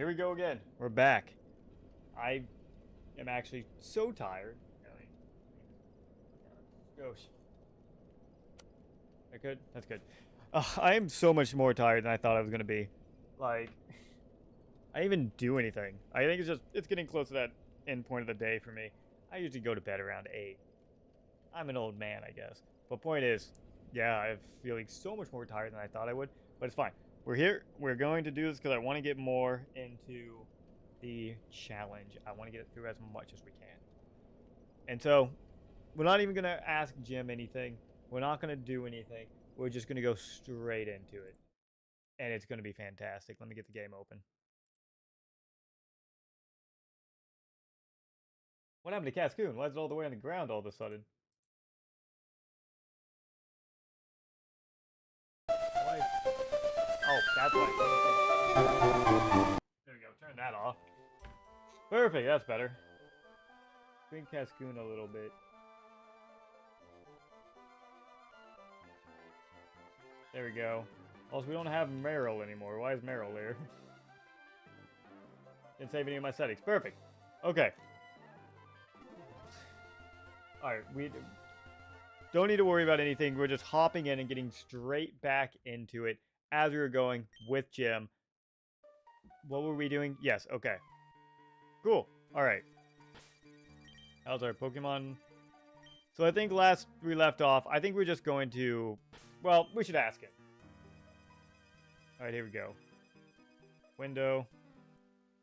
here we go again. We're back. I am actually so tired. Gosh. That good? That's good. I am so much more tired than I thought I was going to be. Like, I didn't even do anything. I think it's getting close to that end point of the day for me. I usually go to bed around 8. I'm an old man, I guess. But point is, yeah, I'm feeling so much more tired than I thought I would. But it's fine. We're here. We're going to do this because I want to get more into the challenge. I want to get it through as much as we can. And so, we're not even going to ask Jim anything. We're not going to do anything. We're just going to go straight into it. And it's going to be fantastic. Let me get the game open. What happened to Cascoon? Why is it all the way on the ground all of a sudden? Why? Oh, that's why. There we go. Turn that off. Perfect. That's better. Bring Cascoon a little bit. There we go. Also, we don't have Meryl anymore. Why is Meryl there? Didn't save any of my settings. Perfect. Okay. Alright, we don't need to worry about anything. We're just hopping in and getting straight back into it as we were going with Jim. What were we doing? Yes, okay. Cool. Alright. How's our Pokemon? So I think last we left off, I think we're just going to... Well, we should ask him. Alright, here we go. Window.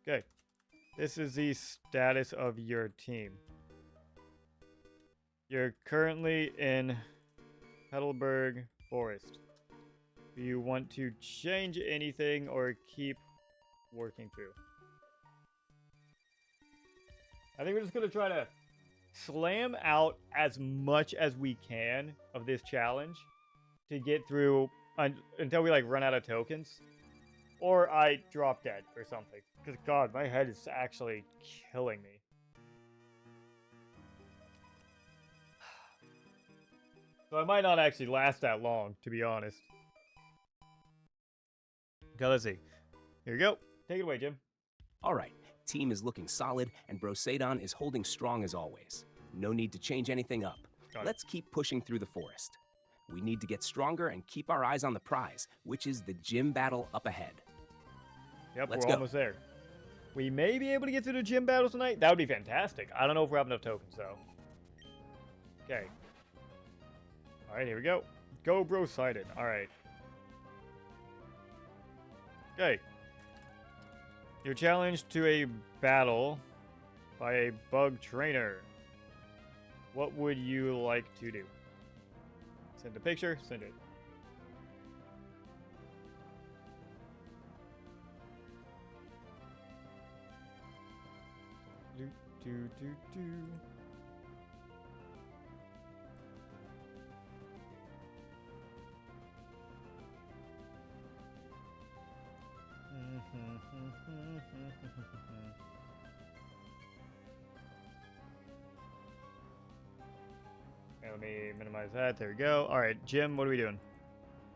Okay. This is the status of your team. You're currently in Heidelberg Forest. Do you want to change anything or keep working through? I think we're just going to try to slam out as much as we can of this challenge to get through until we like run out of tokens. Or I drop dead or something. Because God, my head is actually killing me. So I might not actually last that long, to be honest. Okay, let's see. Here we go. Take it away, Jim. All right. Team is looking solid, and Brosadon is holding strong as always. No need to change anything up. Let's keep pushing through the forest. We need to get stronger and keep our eyes on the prize, which is the gym battle up ahead. Yep, Let's we're go. almost there. We may be able to get through the gym battle tonight. That would be fantastic. I don't know if we have enough tokens, though. Okay. Alright, here we go. Go Brosidon. Alright. Okay. You're challenged to a battle by a bug trainer. What would you like to do? Send a picture. Send it. Do. Okay, let me minimize that. There we go. All right, Jim, what are we doing?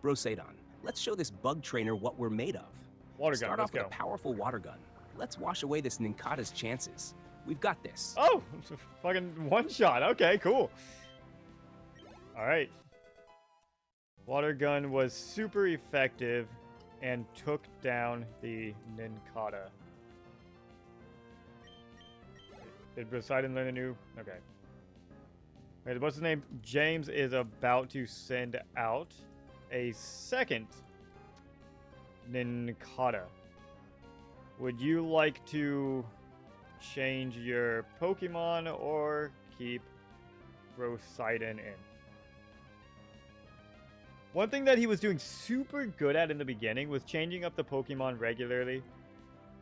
Brosadon, let's show this bug trainer what we're made of. Water gun. Start Let's off with go. a powerful water gun. Let's wash away this Ninkata's chances. We've got this. Oh, fucking one shot. Okay, cool. All right. Water gun was super effective and took down the Ninkata. Did Poseidon learn a new? Okay. Wait, what's his name? James is about to send out a second Ninkata. Would you like to change your Pokemon or keep Poseidon in? One thing that he was doing super good at in the beginning was changing up the Pokemon regularly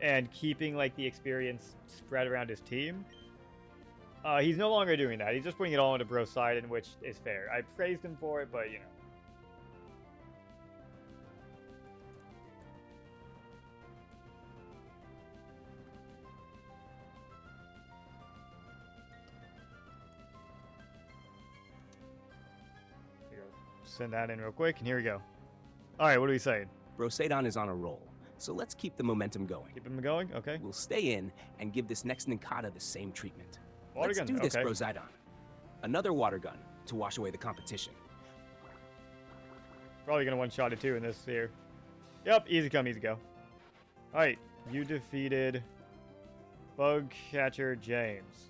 and keeping like the experience spread around his team. He's no longer doing that. He's just putting it all into Poseidon, which is fair. I praised him for it, but you know. Send that in real quick, and here we go. All right, what are we saying? Brosadon is on a roll. So let's keep the momentum going. Keep him going? Okay. We'll stay in and give this next Ninkata the same treatment. Water Let's gun, do this, okay. Brosidon. Another water gun to wash away the competition. Probably gonna one-shot it too in this here. Yep, easy come, easy go. Alright, you defeated Bug Catcher James.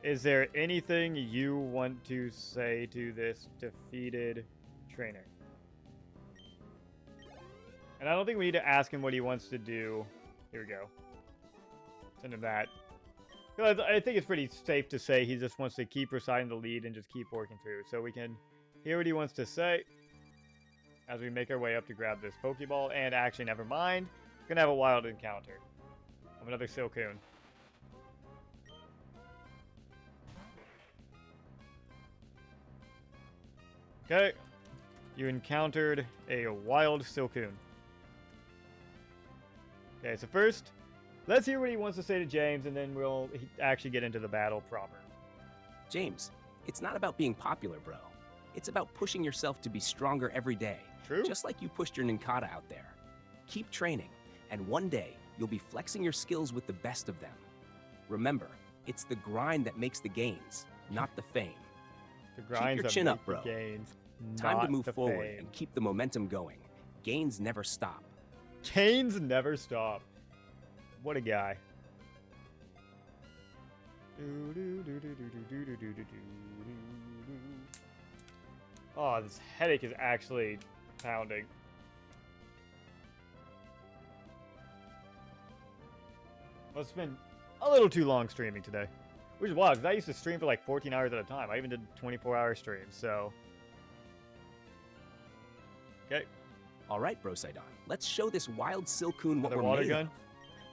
Is there anything you want to say to this defeated trainer? And I don't think we need to ask him what he wants to do. Here we go. Send him that. I think it's pretty safe to say he just wants to keep reciting the lead and just keep working through. So we can hear what he wants to say as we make our way up to grab this Pokeball. And actually, never mind. We're going to have a wild encounter of another Silcoon. Okay. You encountered a wild Silcoon. Okay, so first, let's hear what he wants to say to James, and then we'll actually get into the battle proper. James, it's not about being popular, bro. It's about pushing yourself to be stronger every day. True. Just like you pushed your Ninkata out there. Keep training, and one day, you'll be flexing your skills with the best of them. Remember, it's the grind that makes the gains, not the fame. The grinds Keep your chin up, bro. Gains, Time to move forward fame. and keep the momentum going. Gains never stop. Gains never stop. What a guy. Oh, this headache is actually pounding. Well, it's been a little too long streaming today. Which is wild, because I used to stream for like 14 hours at a time. I even did 24-hour streams, so... Okay. All right, Brosidon. Let's show this wild Silcoon what Another we're water made gun? of.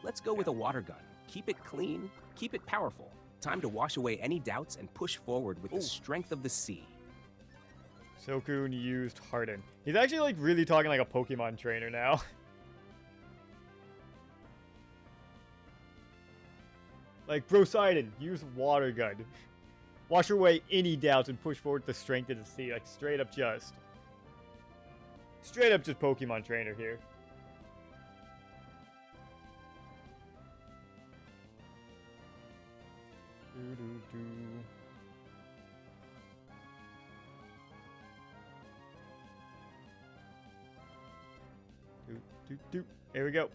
Let's go with a water gun. Keep it clean, keep it powerful. Time to wash away any doubts and push forward with the strength of the sea. Silcoon used Harden. He's actually like really talking like a Pokemon trainer now. Like, Brosidon, use water gun. Wash away any doubts and push forward the strength of the sea. Like, straight up just Pokemon trainer here. Here we go.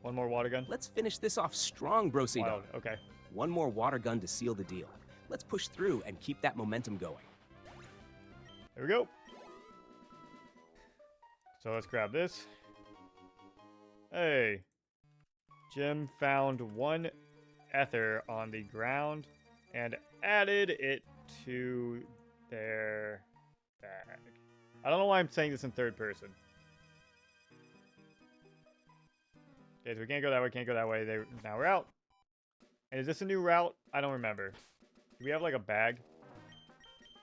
One more water gun. Let's finish this off strong, Brosidon. Wild. Okay. One more water gun to seal the deal. Let's push through and keep that momentum going. There we go. So let's grab this. Hey. Jim found one ether on the ground and added it to their bag. I don't know why I'm saying this in third person. Okay, so we can't go that way, can't go that way. Now we're out. And is this a new route? I don't remember. Do we have like a bag?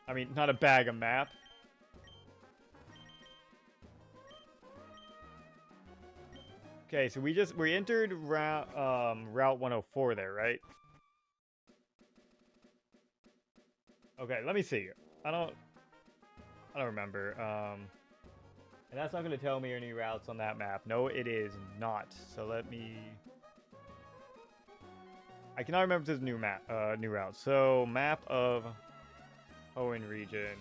I mean, not a bag, a map. Okay, so we entered route 104 there, right? Okay, let me see. I don't remember. And that's not going to tell me any routes on that map. No, it is not. So let me... I cannot remember if there's a new map, new route. So, map of Hoenn region.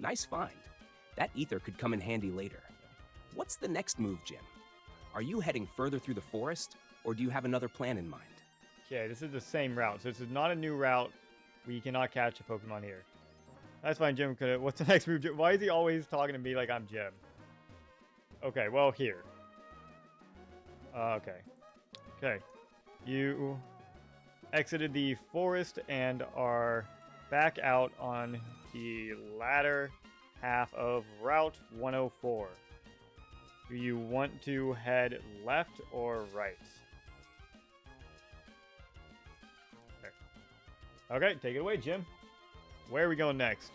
Nice find. That ether could come in handy later. What's the next move, Jim? Are you heading further through the forest, or do you have another plan in mind? Okay, this is the same route. So this is not a new route. We cannot catch a Pokemon here. That's fine, Jim. What's the next move, Jim? Why is he always talking to me like I'm Jim? Okay, well, here. Okay. Okay. You exited the forest and are back out on the latter half of Route 104. Do you want to head left or right? Okay, take it away, Jim. Where are we going next?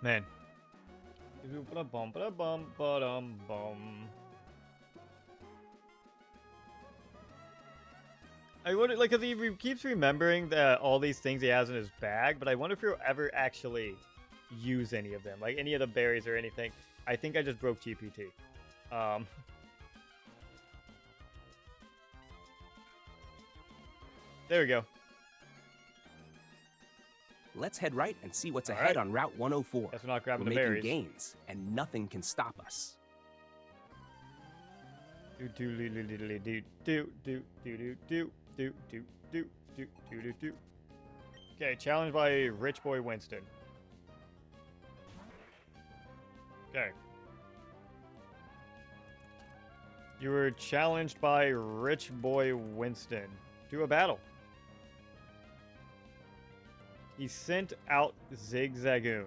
Man. I wonder, like, cause he keeps remembering that all these things he has in his bag, but I wonder if he'll ever actually use any of them, like any of the berries or anything. I think I just broke GPT. There we go. Let's head right and see what's ahead on Route 104. Guess we're not grabbing We're the making berries. gains, and nothing can stop us. Okay, challenged by Rich Boy Winston. Okay. You were challenged by Rich Boy Winston to a battle. He sent out Zigzagoon.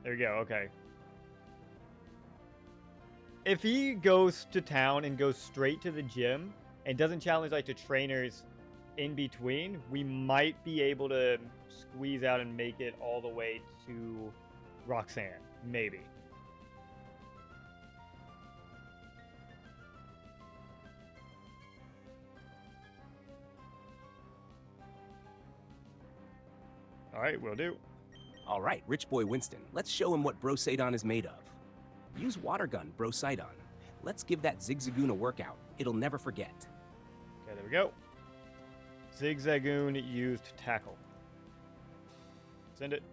There you go, okay. If he goes to town and goes straight to the gym and doesn't challenge like the trainers in between, we might be able to squeeze out and make it all the way to Roxanne. Maybe. Alright, will do. Alright, Rich Boy Winston, let's show him what Brosaidon is made of. Use Water Gun, Brosaidon. Let's give that Zigzagoon a workout. It'll never forget. Okay, there we go. Zigzagoon used tackle. Send it.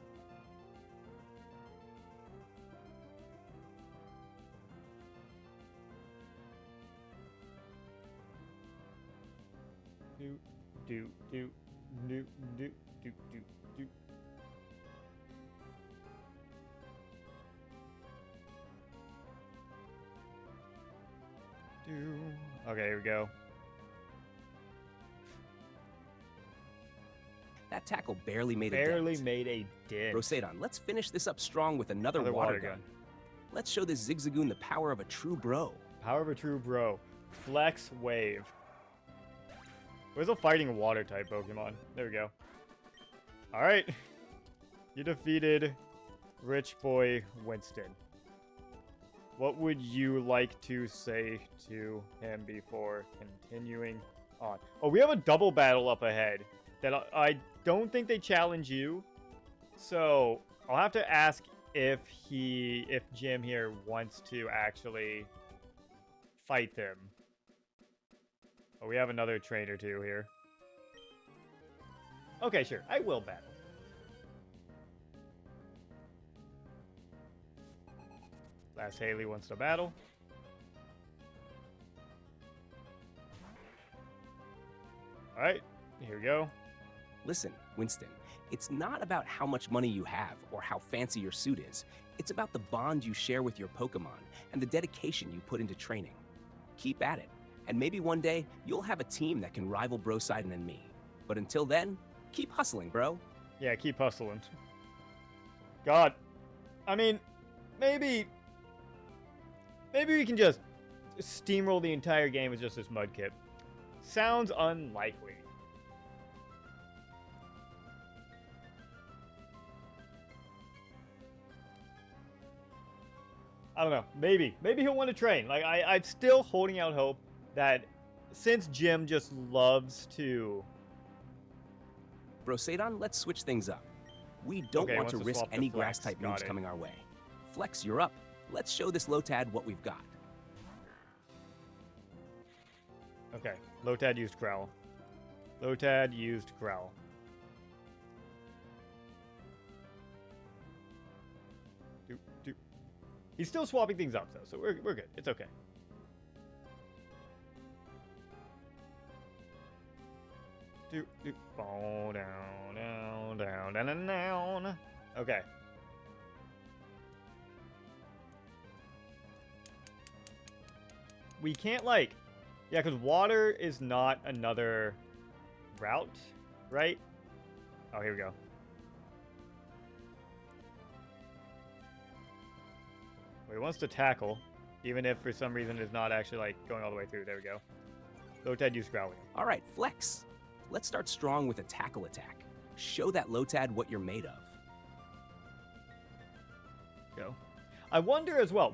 Do. Okay, here we go. That tackle barely made a dent. Brosaidon, let's finish this up strong with another water gun. Let's show this Zigzagoon the power of a true bro. Power of a true bro. Flex Wave. Where's a fighting water type Pokemon? There we go. Alright. You defeated Rich Boy Winston. What would you like to say to him before continuing on? Oh, we have a double battle up ahead that I don't think they challenge you. So I'll have to ask if Jim here wants to actually fight them. Oh, we have another trainer too here. Okay, sure. I will battle. Last Haley wants to battle. Alright, here we go. Listen, Winston, it's not about how much money you have or how fancy your suit is. It's about the bond you share with your Pokemon and the dedication you put into training. Keep at it, and maybe one day you'll have a team that can rival Brosaidon and me. But until then, keep hustling, bro. Yeah, keep hustling. God, I mean, maybe we can just steamroll the entire game with just this Mudkip. Sounds unlikely. I don't know. Maybe he'll want to train. Like I'm still holding out hope that since Jim just loves to. Brosaidon, let's switch things up. We don't want to risk any grass-type moves coming our way. Flex, you're up. Let's show this Lotad what we've got. Okay, Lotad used Growl. Lotad used Growl. He's still swapping things up though, so we're good. It's okay. Down. Okay. We can't like, yeah, because water is not another route, right? Oh, here we go. Well, he wants to tackle, even if for some reason it's not actually like going all the way through. There we go. Lotad used Growling. All right, Flex. Let's start strong with a tackle attack. Show that Lotad what you're made of. Go. I wonder as well,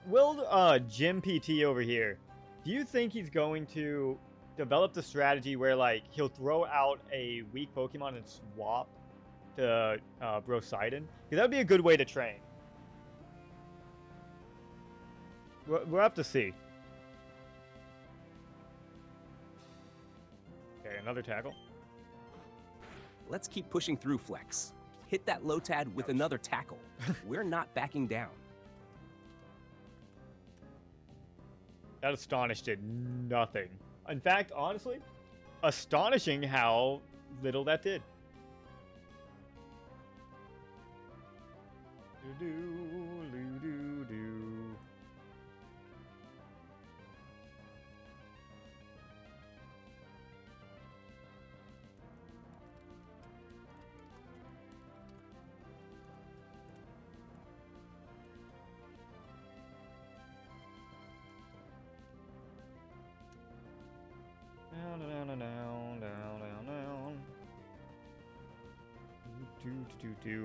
will Gym PT over here, do you think he's going to develop the strategy where, like, he'll throw out a weak Pokemon and swap to Brosidon? Because that would be a good way to train. We'll have to see. Okay, another tackle. Let's keep pushing through, Flex. Hit that Lotad with another tackle. We're not backing down. That Astonish did nothing. In fact, honestly, astonishing how little that did.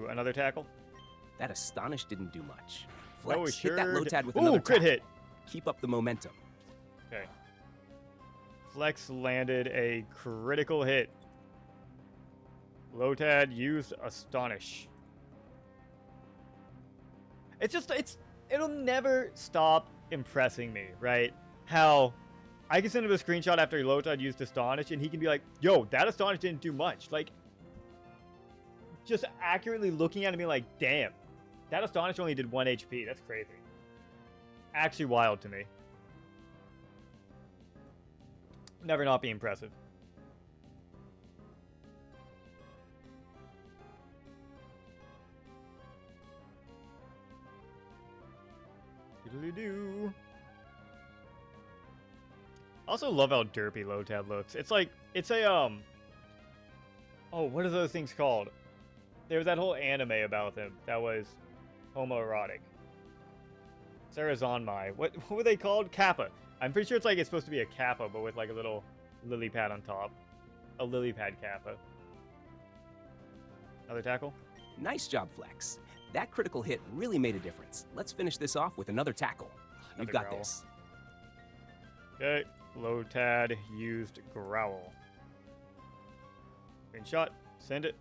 Another tackle. That Astonish didn't do much. Oh, Flex, sure hit that Lotad with Ooh, another crit tackle. hit. Keep up the momentum. Okay. Flex landed a critical hit. Lotad used Astonish. It'll never stop impressing me, right? How I can send him a screenshot after Lotad used Astonish, and he can be like, yo, that Astonish didn't do much. Like, just accurately looking at it and being like, damn, that Astonish only did 1 HP. That's crazy. Actually wild to me. Never not be impressive. Diddly-doo. I also love how derpy Lotad looks. It's like, it's a, oh, what are those things called? There was that whole anime about him that was homoerotic. Sarazanmai. What were they called? Kappa. I'm pretty sure it's like it's supposed to be a Kappa, but with like a little lily pad on top. A lily pad Kappa. Another tackle? Nice job, Flex. That critical hit really made a difference. Let's finish this off with another tackle. You've got growl. this. Okay. Lotad used Growl. Green shot. Send it.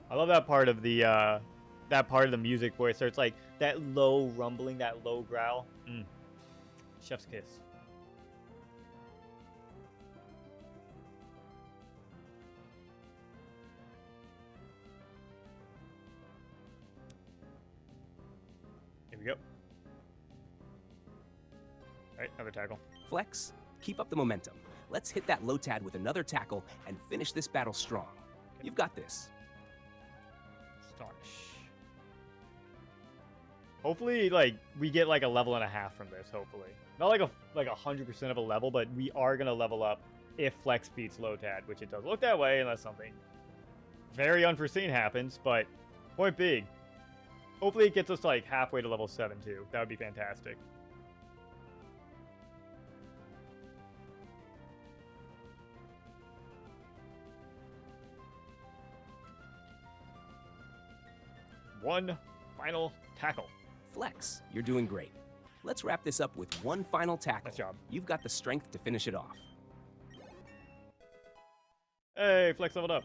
I love that part of the music where it starts like that low rumbling, that low growl. Chef's kiss. Here we go. All right, another tackle. Flex, keep up the momentum. Let's hit that Lotad with another tackle and finish this battle strong. You've got this. Astonish. Hopefully, like, we get like a level and a half from this, hopefully. Not like a 100% of a level, but we are going to level up if Flex beats Lotad, which it does look that way unless something very unforeseen happens, but point being, hopefully it gets us like halfway to level 7 too. That would be fantastic. One final tackle. Flex, you're doing great. Let's wrap this up with one final tackle. Nice job. You've got the strength to finish it off. Hey, Flex leveled up.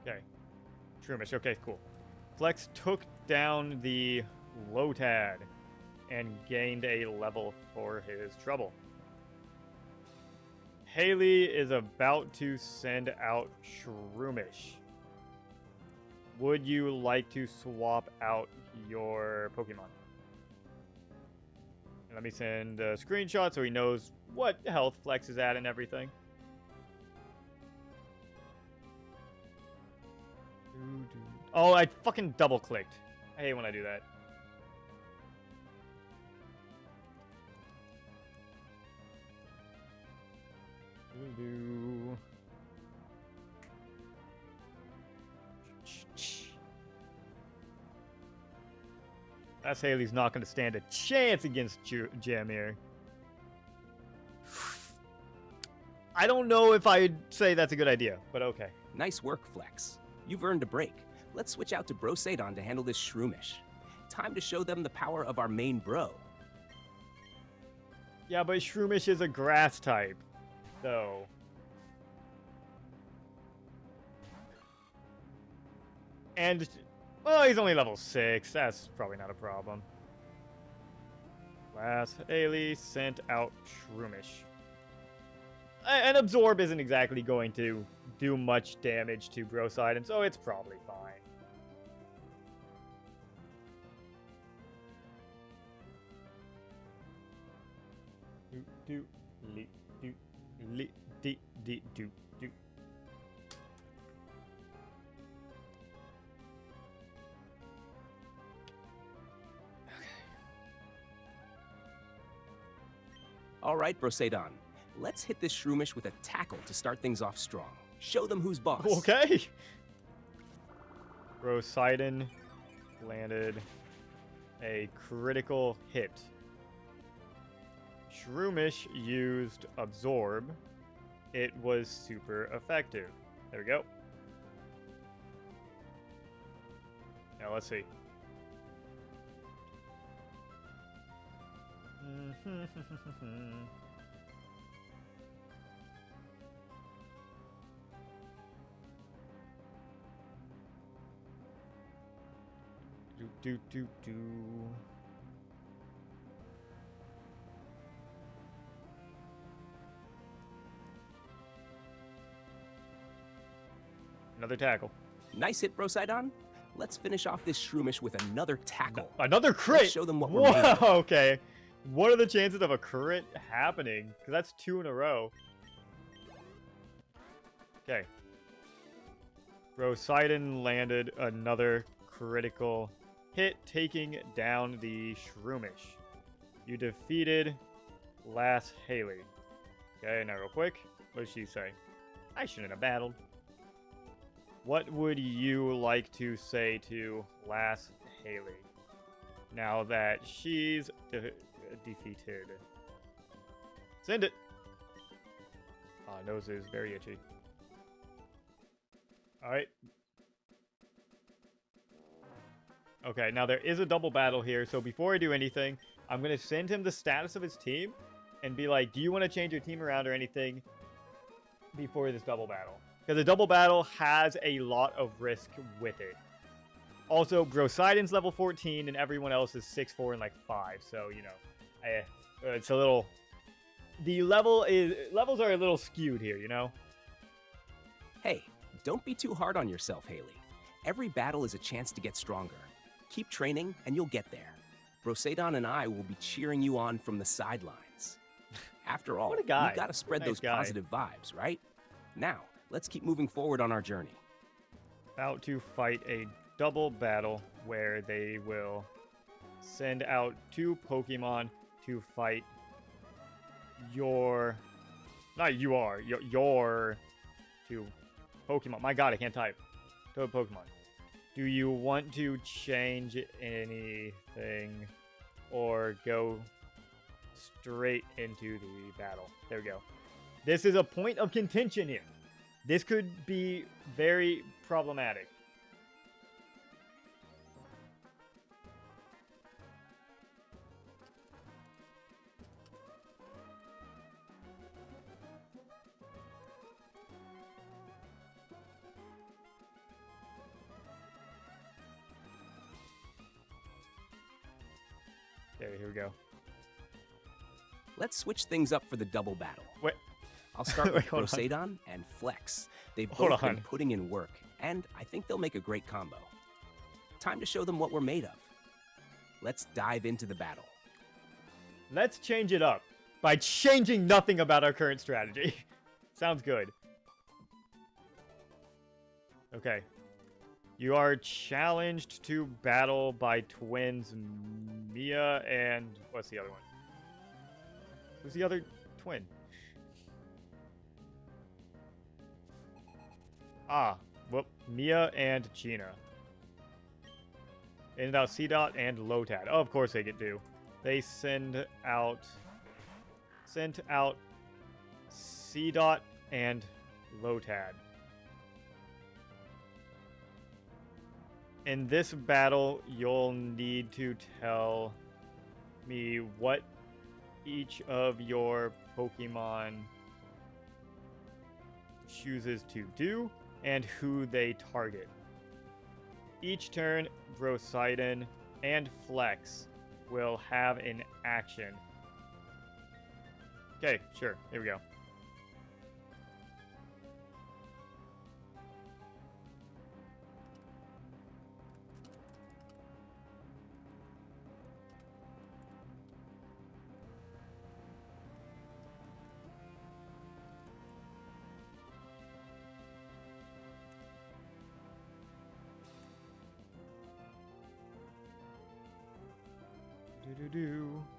Okay. Shroomish. Okay, cool. Flex took down the Lotad and gained a level for his trouble. Haley is about to send out Shroomish. Would you like to swap out your Pokemon? Let me send a screenshot so he knows what health Flex is at and everything. Oh, I fucking double clicked. I hate when I do that. That's Haley's not going to stand a chance against Jam here. I don't know if I'd say that's a good idea, but okay. Nice work, Flex. You've earned a break. Let's switch out to Brosadon to handle this Shroomish. Time to show them the power of our main bro. Yeah, but Shroomish is a grass type, though. And, well, he's only level 6. That's probably not a problem. Last Haley sent out Shroomish. And Absorb isn't exactly going to do much damage to Brosidon, so it's probably fine. Do, li, do, li, di, di, do, do. All right, Brosadon. Let's hit this Shroomish with a tackle to start things off strong. Show them who's boss. Okay. Brosidon landed a critical hit. Shroomish used Absorb. It was super effective. There we go. Now let's see. Do. Another tackle. Nice hit, Brosidon. Let's finish off this Shroomish with another tackle. Another crit! Let's show them what we're made of. Whoa, okay. What are the chances of a crit happening? Because that's 2 in a row. Okay. Brosidon landed another critical hit, taking down the Shroomish. You defeated Lass Haley. Okay, now real quick. What did she say? I shouldn't have battled. What would you like to say to Lass Haley now that she's defeated? Send it. Nose is very itchy. Alright. Okay, now there is a double battle here, so before I do anything, I'm going to send him the status of his team and be like, do you want to change your team around or anything before this double battle? Because the double battle has a lot of risk with it. Also, Brosidon's level 14 and everyone else is 6'4" and like 5, so, you know, it's a little... The levels are a little skewed here, you know? Hey, don't be too hard on yourself, Haley. Every battle is a chance to get stronger. Keep training, and you'll get there. Brosadon and I will be cheering you on from the sidelines. After all, What a guy. we've got to spread Nice those guy. positive vibes, right? Now, let's keep moving forward on our journey. About to fight a double battle where they will send out 2 Pokemon to fight your 2 Pokemon. My god, I can't type. 2 Pokemon. Do you want to change anything or go straight into the battle? There we go. This is a point of contention here. This could be very problematic. Okay, here we go. Let's switch things up for the double battle. Wait. I'll start Wait, with hold on. Brosadon and Flex. They've Hold both been on. putting in work, and I think they'll make a great combo. Time to show them what we're made of. Let's dive into the battle. Let's change it up by changing nothing about our current strategy. Sounds good. Okay. You are challenged to battle by twins Mia and... What's the other one? Who's the other twin? Mia and Gina. And out C-Dot and Lotad. Oh, of course they get do. They sent out C-Dot and Lotad. In this battle, you'll need to tell me what each of your Pokemon chooses to do and who they target. Each turn, Brosidon and Flex will have an action. Okay, sure. Here we go.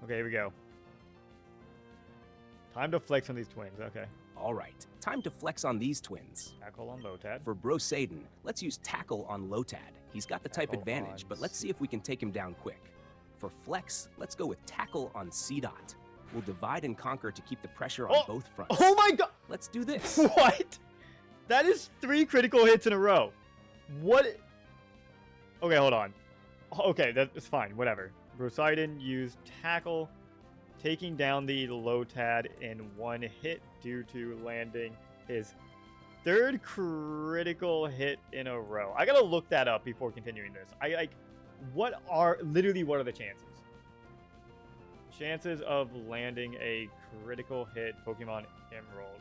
Okay, here we go. Time to flex on these twins. Okay. All right, time to flex on these twins. Tackle on Lotad. For Brosadon, let's use Tackle on Lotad. He's got the type Tackle advantage, on but let's see if we can take him down quick. For Flex, let's go with Tackle on C-Dot. We'll divide and conquer to keep the pressure on both fronts. Oh my god! Let's do this. What? That is 3 critical hits in a row. What? Okay, hold on. Okay, that's fine. Whatever. Brosidon used Tackle, taking down the Lotad in 1 hit due to landing his 3rd critical hit in a row. I gotta look that up before continuing this. What are the chances? Chances of landing a critical hit Pokemon Emerald.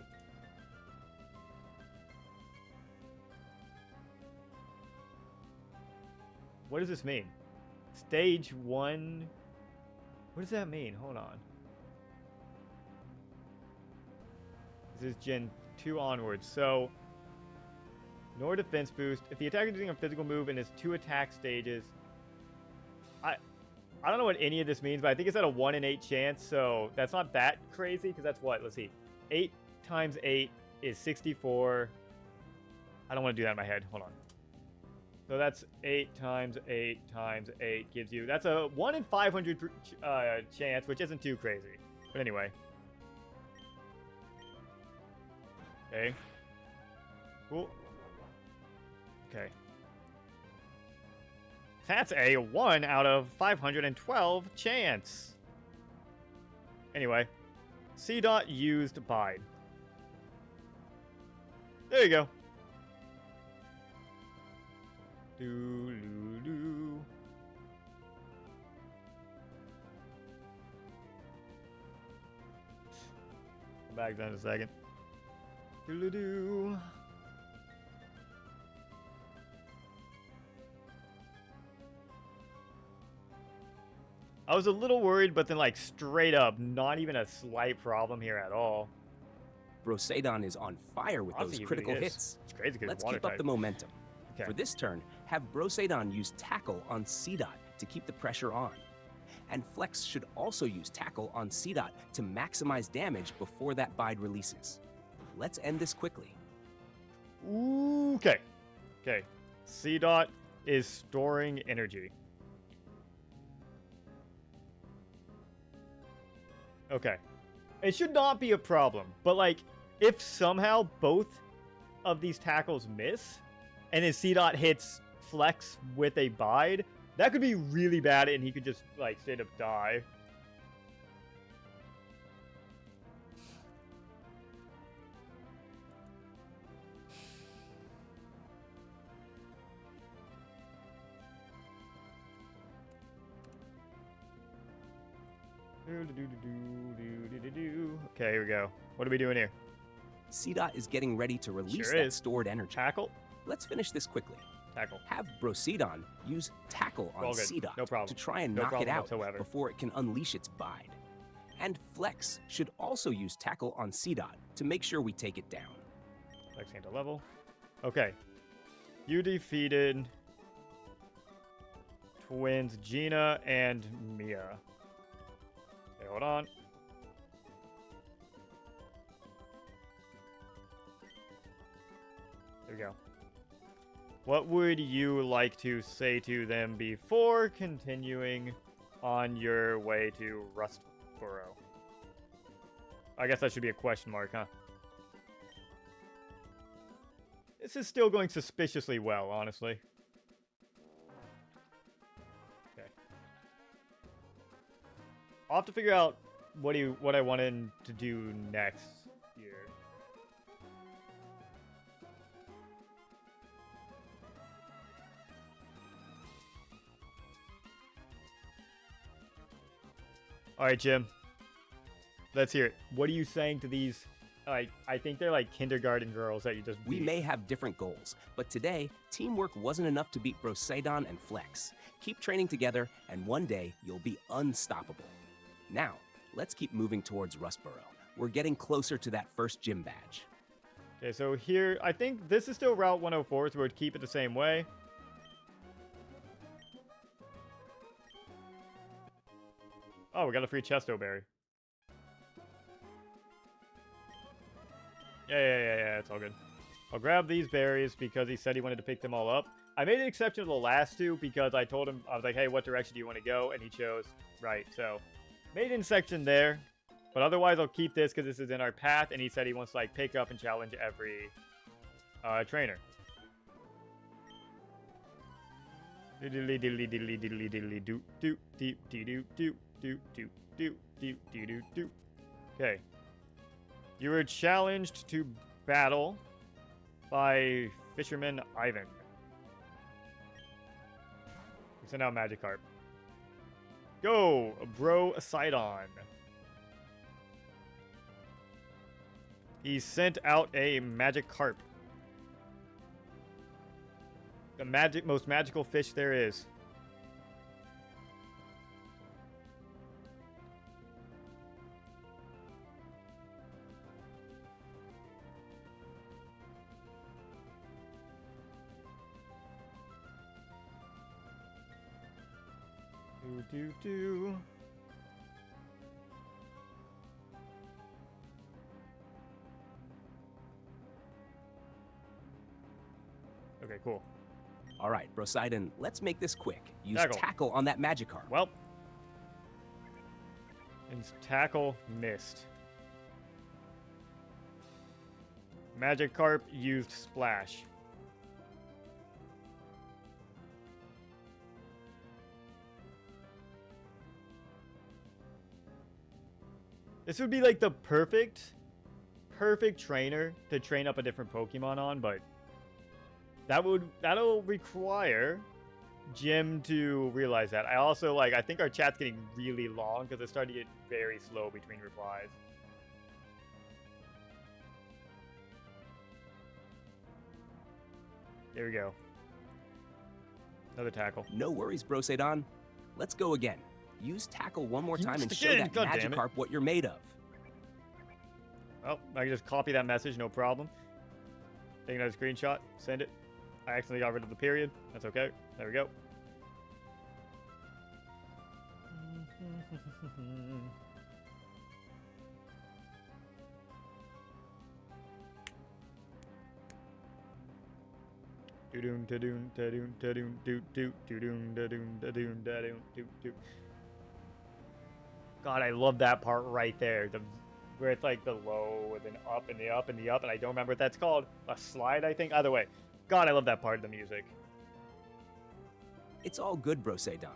What does this mean? Stage 1. What does that mean? Hold on. This is Gen 2 onwards. So, ignore defense boost. If the attacker is using a physical move in his 2 attack stages, I don't know what any of this means, but I think it's at a 1 in 8 chance. So that's not that crazy because that's what? Let's see. 8 times 8 is 64. I don't want to do that in my head. Hold on. So that's 8 times 8 times 8 gives you... That's a 1 in 500 chance, which isn't too crazy. But anyway. Okay. Cool. Okay. That's a 1 out of 512 chance. Anyway. C-Dot used Bide. There you go. Do-do-do. Back down in a second. Do-do-do. I was a little worried, but then, like, straight up, not even a slight problem here at all. Brosadon is on fire with those critical hits. It's crazy because Let's water keep up type. the momentum. Okay. For this turn, have Brosadon use Tackle on C-Dot to keep the pressure on. And Flex should also use Tackle on C-Dot to maximize damage before that Bide releases. Let's end this quickly. Okay. Okay. C-Dot is storing energy. Okay. It should not be a problem, but, like, if somehow both of these tackles miss, and then C-Dot hits Flex with a Bide, that could be really bad, and he could just, like, straight up die. Okay, here we go. What are we doing here? C-Dot is getting ready to release Sure that is. stored energy. Tackle? Let's finish this quickly. Tackle. Have Brosadon use Tackle All on good. C-Dot No problem. to try and No knock it problem out whatsoever. before it can unleash its Bide. And Flex should also use Tackle on C-Dot to make sure we take it down. Flex into level. Okay. You defeated twins Gina and Mia. Okay, hold on. There we go. What would you like to say to them before continuing on your way to Rustboro? I guess that should be a question mark, huh? This is still going suspiciously well, honestly. Okay. I'll have to figure out what I want him to do next here. All right, Jim. Let's hear it. What are you saying to these? I think they're like kindergarten girls that you just beat. We may have different goals, but today, teamwork wasn't enough to beat Brosaidon and Flex. Keep training together, and one day, you'll be unstoppable. Now, let's keep moving towards Rustboro. We're getting closer to that first gym badge. Okay, so here, I think this is still Route 104, so we'd keep it the same way. Oh, we got a free Chesto Berry. Yeah, it's all good. I'll grab these berries because he said he wanted to pick them all up. I made an exception to the last two because I told him, I was like, hey, what direction do you want to go? And he chose right, so made an section there. But otherwise, I'll keep this because this is in our path, and he said he wants to like pick up and challenge every trainer. Diddly diddly diddly diddly diddly do do do do do do do do do do do do. Okay. You were challenged to battle by Fisherman Ivan. We send out Magikarp. Go, Brosaidon. He sent out a Magikarp. The most magical fish there is. Do. Okay, cool. All right, Brosaidon, let's make this quick. Use Tackle. tackle on that Magikarp. Well, and tackle missed. Magikarp used splash. This would be like the perfect trainer to train up a different Pokemon on, but that'll require Jim to realize that. I think our chat's getting really long because it's starting to get very slow between replies. There we go. Another tackle. No worries, Brosaidon. Let's go again. Use tackle one more time and show again, that God damn it. Magikarp what you're made of. Oh, I can just copy that message, no problem. Take another screenshot, send it. I accidentally got rid of the period. That's okay. There we go. God, I love that part right there. Where it's like the low and then up and the up and the up, and I don't remember what that's called. A slide, I think. Either way. God, I love that part of the music. It's all good, Brosaidon.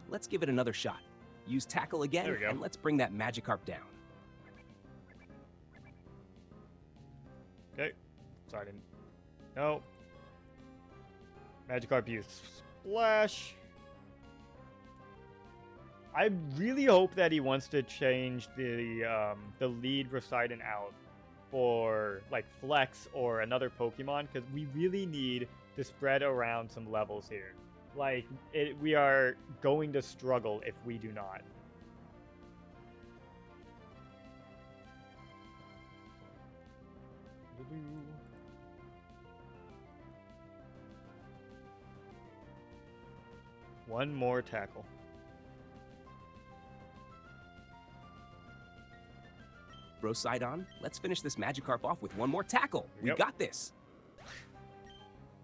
Let's give it another shot. Use tackle again, There we go. and let's bring that Magikarp down. Okay. Sorry, I didn't. No. Magikarp used splash. I really hope that he wants to change the lead Brosaidon out for like Flex or another Pokemon, because we really need to spread around some levels here. Like, we are going to struggle if we do not. One more tackle. Brosaidon, let's finish this Magikarp off with one more tackle. We Yep. got this.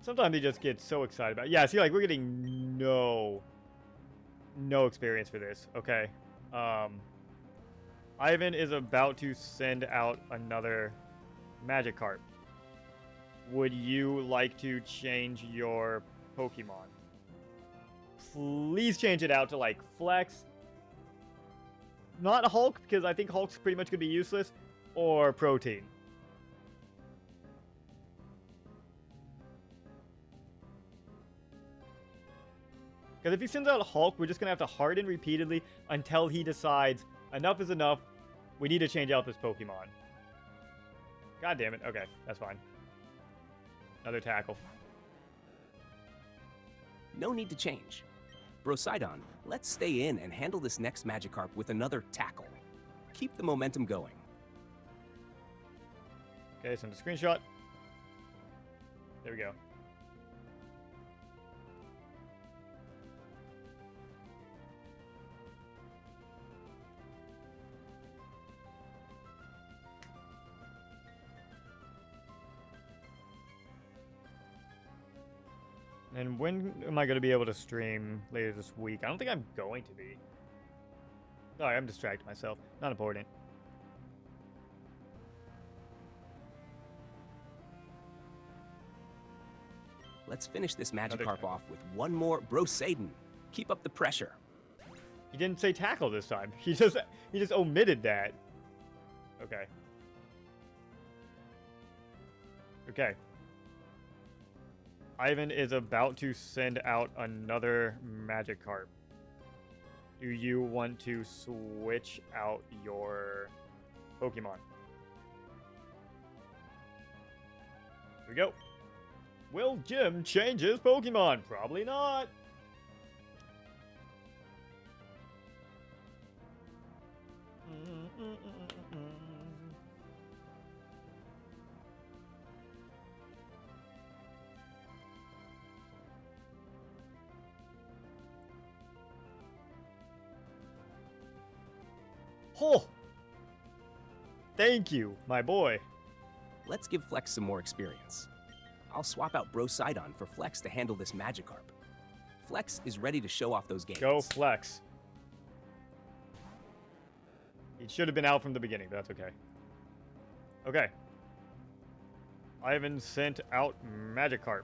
Sometimes he just gets so excited about it. Yeah, see, like, we're getting no experience for this. Okay. Ivan is about to send out another Magikarp. would you like to change your Pokemon? Please change it out to like Flex. Not Hulk, because I think Hulk's pretty much going to be useless. Or Protein. Because if he sends out Hulk, we're just going to have to harden repeatedly until he decides enough is enough. We need to change out this Pokemon. God damn it. Okay, that's fine. Another tackle. No need to change. Brosidon, let's stay in and handle this next Magikarp with another tackle. Keep the momentum going. Okay, send a screenshot. There we go. And when am I going to be able to stream later this week? I don't think I'm going to be. Sorry, I'm distracting myself. Not important. Let's finish this Magikarp off with one more Brosaden. Keep up the pressure. He didn't say tackle this time. He just omitted that. Okay. Okay. Ivan is about to send out another Magikarp. Do you want to switch out your Pokemon? Here we go. Will Jim change his Pokemon? Probably not. Oh! Thank you, my boy. Let's give Flex some more experience. I'll swap out Brosidon for Flex to handle this Magikarp. Flex is ready to show off those games. Go Flex. He should have been out from the beginning, but that's okay. Okay. Ivan sent out Magikarp.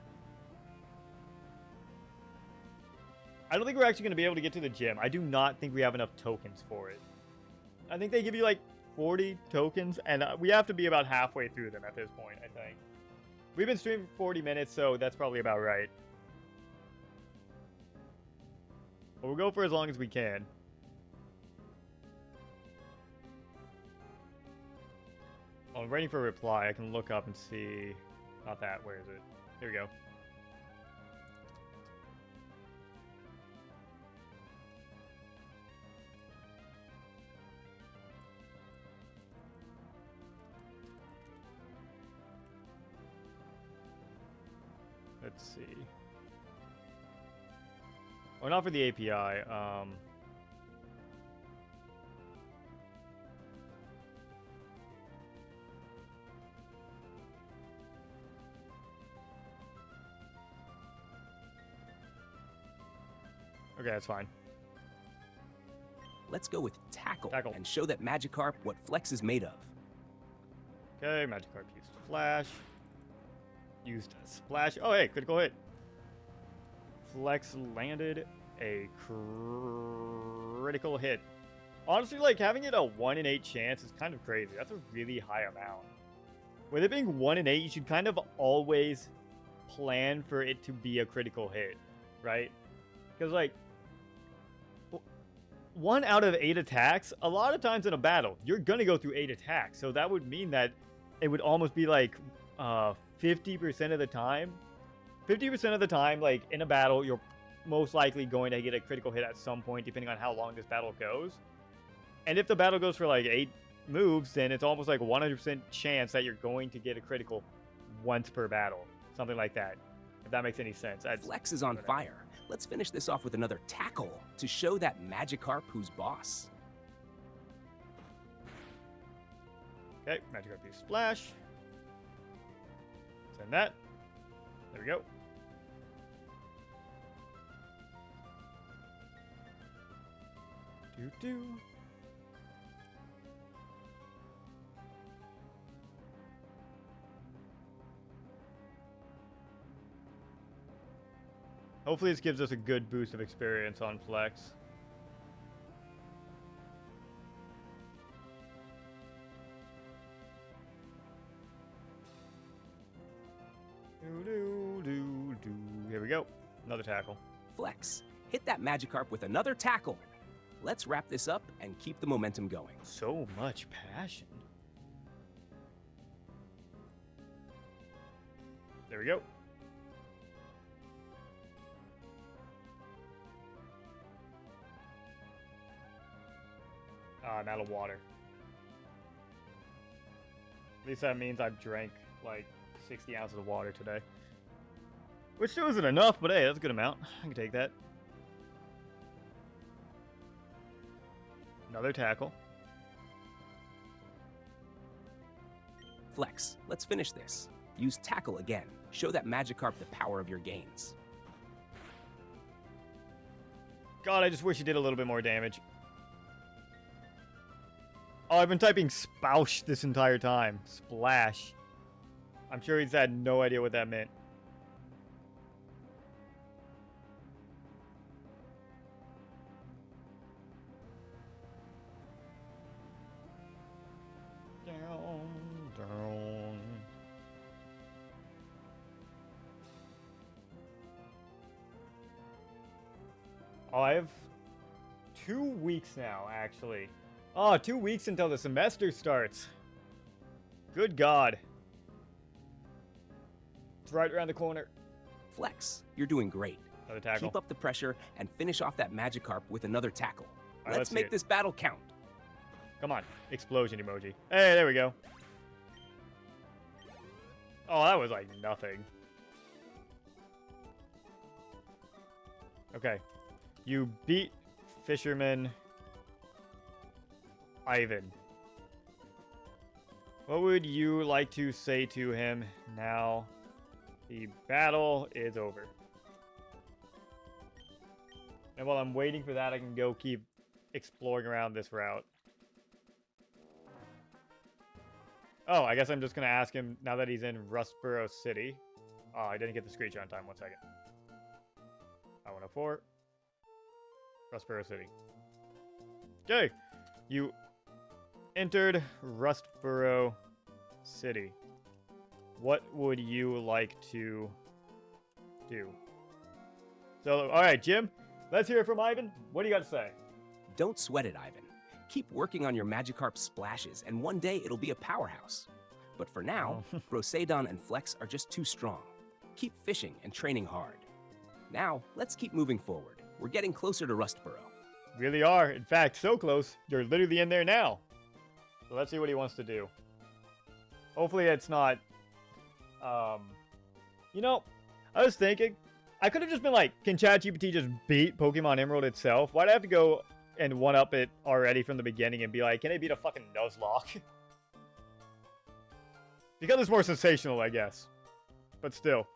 I don't think we're actually going to be able to get to the gym. I do not think we have enough tokens for it. I think they give you like 40 tokens, and we have to be about halfway through them at this point, I think. We've been streaming for 40 minutes, so that's probably about right. But we'll go for as long as we can. While I'm waiting for a reply, I can look up and see... Not that, where is it? Here we go. Let's see. Oh, not for the API. Okay, that's fine. Let's go with Tackle, Tackle. And show that Magikarp what Flex is made of. Okay, Magikarp used Flash. Used Splash. Oh, hey, critical hit. Flex landed a critical hit. Honestly, like, having it a 1 in 8 chance is kind of crazy. That's a really high amount. With it being 1 in 8, you should kind of always plan for it to be a critical hit, right? Because, like, 1 out of 8 attacks, a lot of times in a battle, you're going to go through 8 attacks. So that would mean that it would almost be like 50% of the time. 50% of the time, like, in a battle, you're most likely going to get a critical hit at some point, depending on how long this battle goes. And if the battle goes for, like, 8 moves, then it's almost like 100% chance that you're going to get a critical once per battle. Something like that. If that makes any sense. Flex is on fire. Let's finish this off with another Tackle to show that Magikarp who's boss. Okay, Magikarp use Splash. Send that. There we go. Do-do. Hopefully this gives us a good boost of experience on Flex. Here we go. Another tackle. Flex, hit that Magikarp with another tackle. Let's wrap this up and keep the momentum going. So much passion. There we go. I'm out of water. At least that means I've drank like 60 ounces of water today. Which still isn't enough, but hey, that's a good amount. I can take that. Another tackle. Flex, let's finish this. Use tackle again. Show that Magikarp the power of your gains. God, I just wish he did a little bit more damage. Oh, I've been typing spoush this entire time. Splash. I'm sure he's had no idea what that meant. Down. Oh, I have 2 weeks now, actually. Oh, 2 weeks until the semester starts. Good God. It's right around the corner. Flex, you're doing great. Another tackle. Keep up the pressure and finish off that Magikarp with another tackle. All right, let's make this battle count. Come on. Explosion emoji. Hey, there we go. Oh, that was like nothing. Okay. You beat Fisherman Ivan. What would you like to say to him now the battle is over? And while I'm waiting for that, I can go keep exploring around this route. Oh, I guess I'm just going to ask him now that he's in Rustboro City. Oh, I didn't get the screech on time. 1 second. I-104. Rustboro City. Okay. You entered Rustboro City. What would you like to do? So, alright, Jim. Let's hear it from Ivan. What do you got to say? Don't sweat it, Ivan. Keep working on your Magikarp splashes, and one day it'll be a powerhouse. But for now, Broseidon and Flex are just too strong. Keep fishing and training hard. Now, let's keep moving forward. We're getting closer to Rustboro. Really are. In fact, so close, you're literally in there now. So let's see what he wants to do. Hopefully it's not... You know, I was thinking, I could have just been like, can Chat GPT just beat Pokemon Emerald itself? Why'd I have to go and one-up it already from the beginning and be like, can it beat a fucking Nuzlocke? Because it's more sensational, I guess. But still.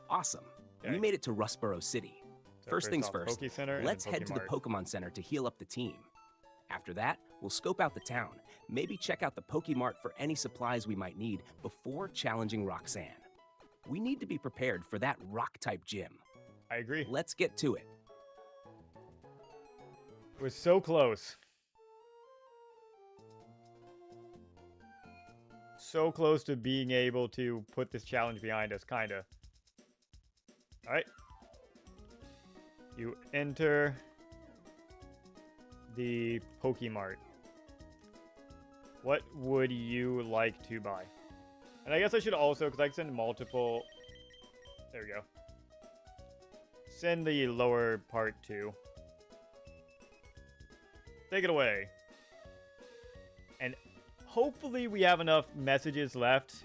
Awesome. Okay. We made it to Rustboro City. So First things off, first, Poke Center and let's then head to the Pokemart. Pokemon Center to heal up the team. After that, we'll scope out the town, maybe check out the Pokemart for any supplies we might need before challenging Roxanne. We need to be prepared for that rock-type gym. I agree. Let's get to it. We're so close. So close to being able to put this challenge behind us, kinda. Alright. You enter the Pokemart. What would you like to buy? And I guess I should also, because I can send multiple... There we go. Send the lower part too. Take it away. And hopefully we have enough messages left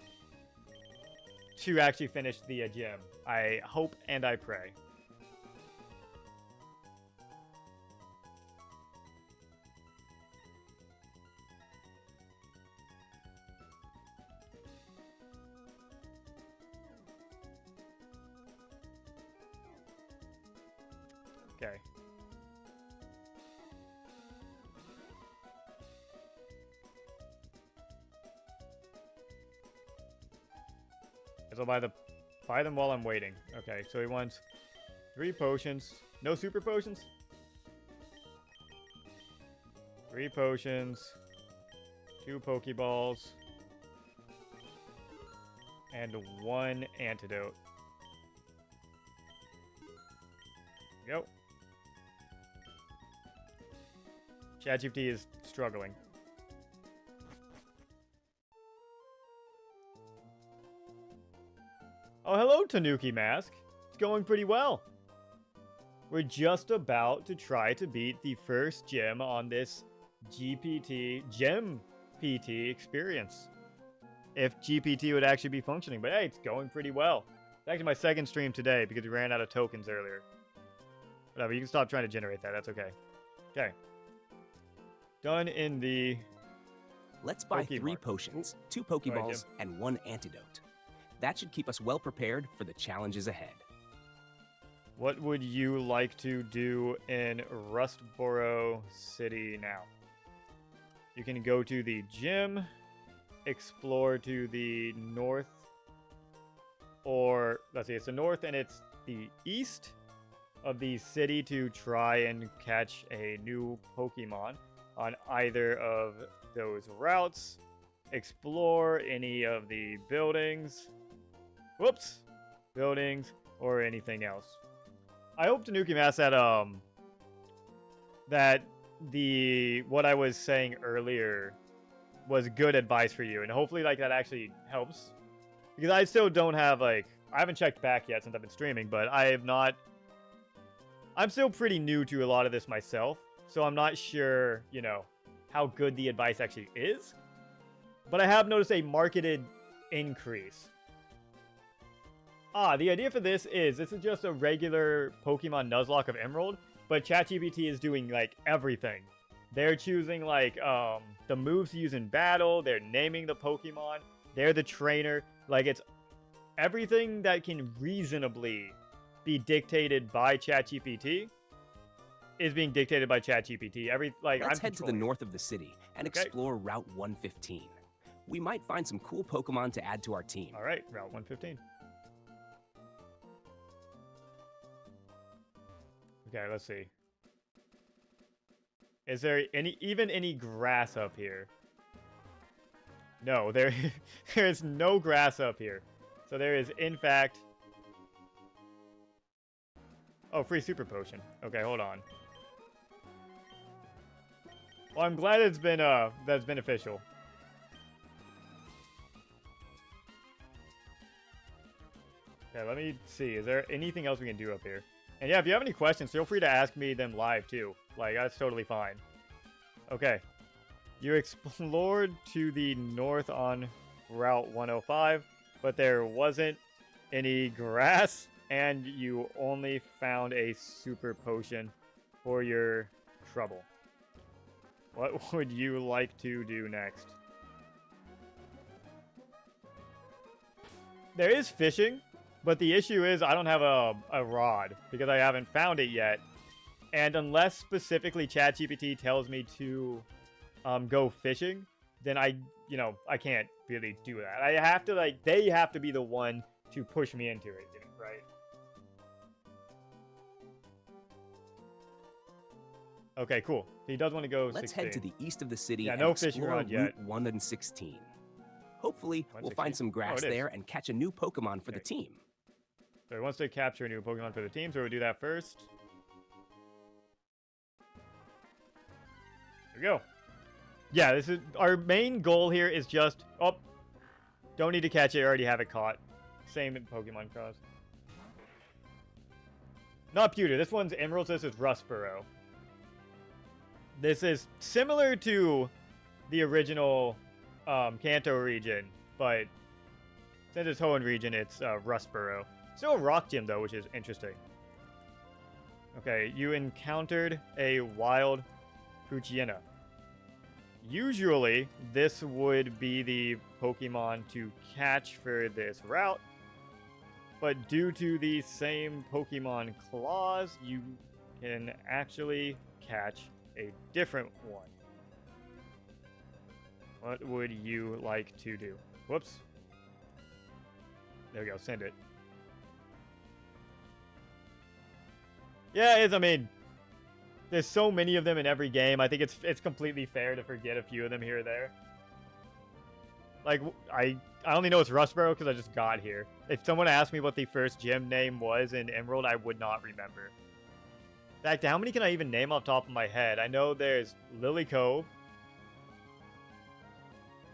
to actually finish the gym. I hope and I pray. Okay. So buy them while I'm waiting. Okay, so he wants 3 potions. No super potions? 3 potions. 2 Pokeballs. And 1 antidote. Go. Chat GPT is struggling. Oh, hello, Tanuki Mask. It's going pretty well. We're just about to try to beat the first gym on this Gem PT experience. If GPT would actually be functioning, but hey, it's going pretty well. It's actually my second stream today because we ran out of tokens earlier. Whatever, you can stop trying to generate that. That's okay. Okay. Done in the... Let's buy 3 potions, 2 Pokeballs, and 1 antidote. That should keep us well prepared for the challenges ahead. What would you like to do in Rustboro City now? You can go to the gym, explore to the north, or let's see, it's the north and it's the east of the city to try and catch a new Pokemon on either of those routes. Explore any of the buildings. Whoops. Buildings or anything else. I hope Tanuki Mask that what I was saying earlier was good advice for you, and hopefully like that actually helps. Because I still don't have I haven't checked back yet since I've been streaming, but I'm still pretty new to a lot of this myself, so I'm not sure, how good the advice actually is. But I have noticed a marketed increase. The idea for this is just a regular Pokemon Nuzlocke of Emerald, but ChatGPT is doing everything. They're choosing the moves to use in battle, they're naming the Pokemon, they're the trainer. It's everything that can reasonably be dictated by ChatGPT is being dictated by ChatGPT. Let's head to the north of the city and explore Route 115. We might find some cool Pokemon to add to our team. All right, Route 115. Okay, let's see. Is there even any grass up here? No, there is no grass up here. So there is, in fact... Oh, free super potion. Okay, hold on. Well, I'm glad it's been that's beneficial. Okay, let me see. Is there anything else we can do up here? And yeah, if you have any questions, feel free to ask me them live too. That's totally fine. Okay. You explored to the north on Route 105, but there wasn't any grass, and you only found a super potion for your trouble. What would you like to do next? There is fishing, but the issue is I don't have a rod because I haven't found it yet. And unless specifically ChatGPT tells me to go fishing, then I can't really do that. I have to they have to be the one to push me into it, right? Okay, cool. He does want to go. Let's 16. head to the east of the city and no explore fishing around Route yet. 116. Hopefully, we'll 116? find some grass there and catch a new Pokemon for the team. So he wants to capture a new Pokemon for the team, so we'll do that first. Here we go. Yeah, this is our main goal here is just... Oh, don't need to catch it. I already have it caught. Same in Pokemon Cross. Not Pewter. This one's Emerald. This is Rustboro. This is similar to the original Kanto region, but since it's Hoenn region, it's Rustboro. Still a rock gym, though, which is interesting. Okay, you encountered a wild Poochyena. Usually, this would be the Pokemon to catch for this route, but due to the same Pokemon claws, you can actually catch a different one. What would you like to do? Whoops. There we go. Send it. Yeah, I mean, there's so many of them in every game. I think it's completely fair to forget a few of them here or there. Like, I only know it's Rustboro because I just got here. If someone asked me what the first gym name was in Emerald, I would not remember. In fact, how many can I even name off the top of my head? I know there's Lily Cove.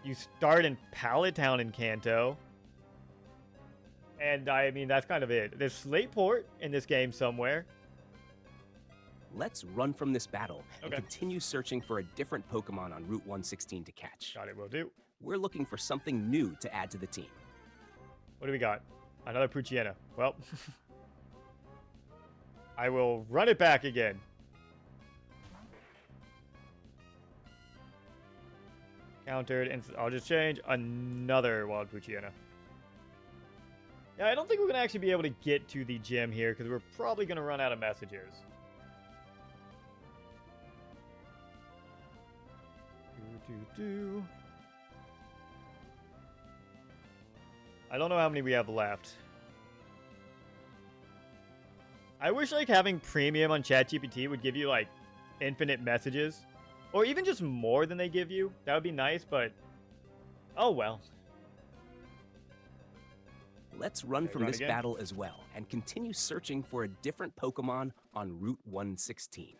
You start in Pallet Town in Kanto. And I mean, that's kind of it. There's Slateport in this game somewhere. Let's run from this battle and continue searching for a different Pokemon on Route 116 to catch. Got it, will do. We're looking for something new to add to the team. What do we got? Another Poochyena. Well, I will run it back again. Countered, and I'll just change another Wild Poochyena. Yeah, I don't think we're going to actually be able to get to the gym here because we're probably going to run out of messages. I don't know how many we have left. I wish like having premium on Chat GPT would give you like infinite messages. Or even just more than they give you. That would be nice, but oh well. Let's run from this battle as well and continue searching for a different Pokemon on Route 116.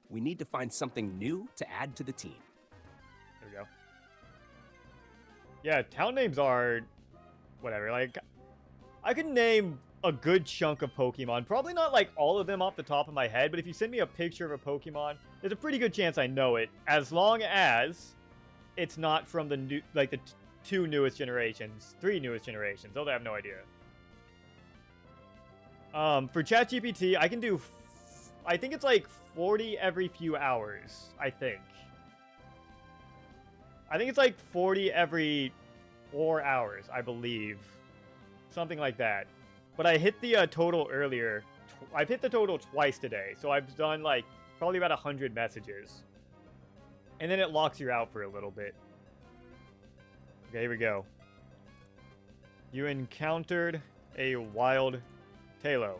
We need to find something new to add to the team. There we go. Yeah, town names are whatever. Like, I could name a good chunk of Pokemon. Probably not like all of them off the top of my head, but if you send me a picture of a Pokemon, there's a pretty good chance I know it, as long as it's not from the new, like the three newest generations, although I have no idea. For ChatGPT, I can do, I think it's like 40 every few hours, I think it's like 40 every 4 hours, I believe. Something like that. But I hit the total earlier. I've hit the total twice today, so I've done like probably about 100 messages. And then it locks you out for a little bit. Okay, here we go. You encountered a wild Tailo.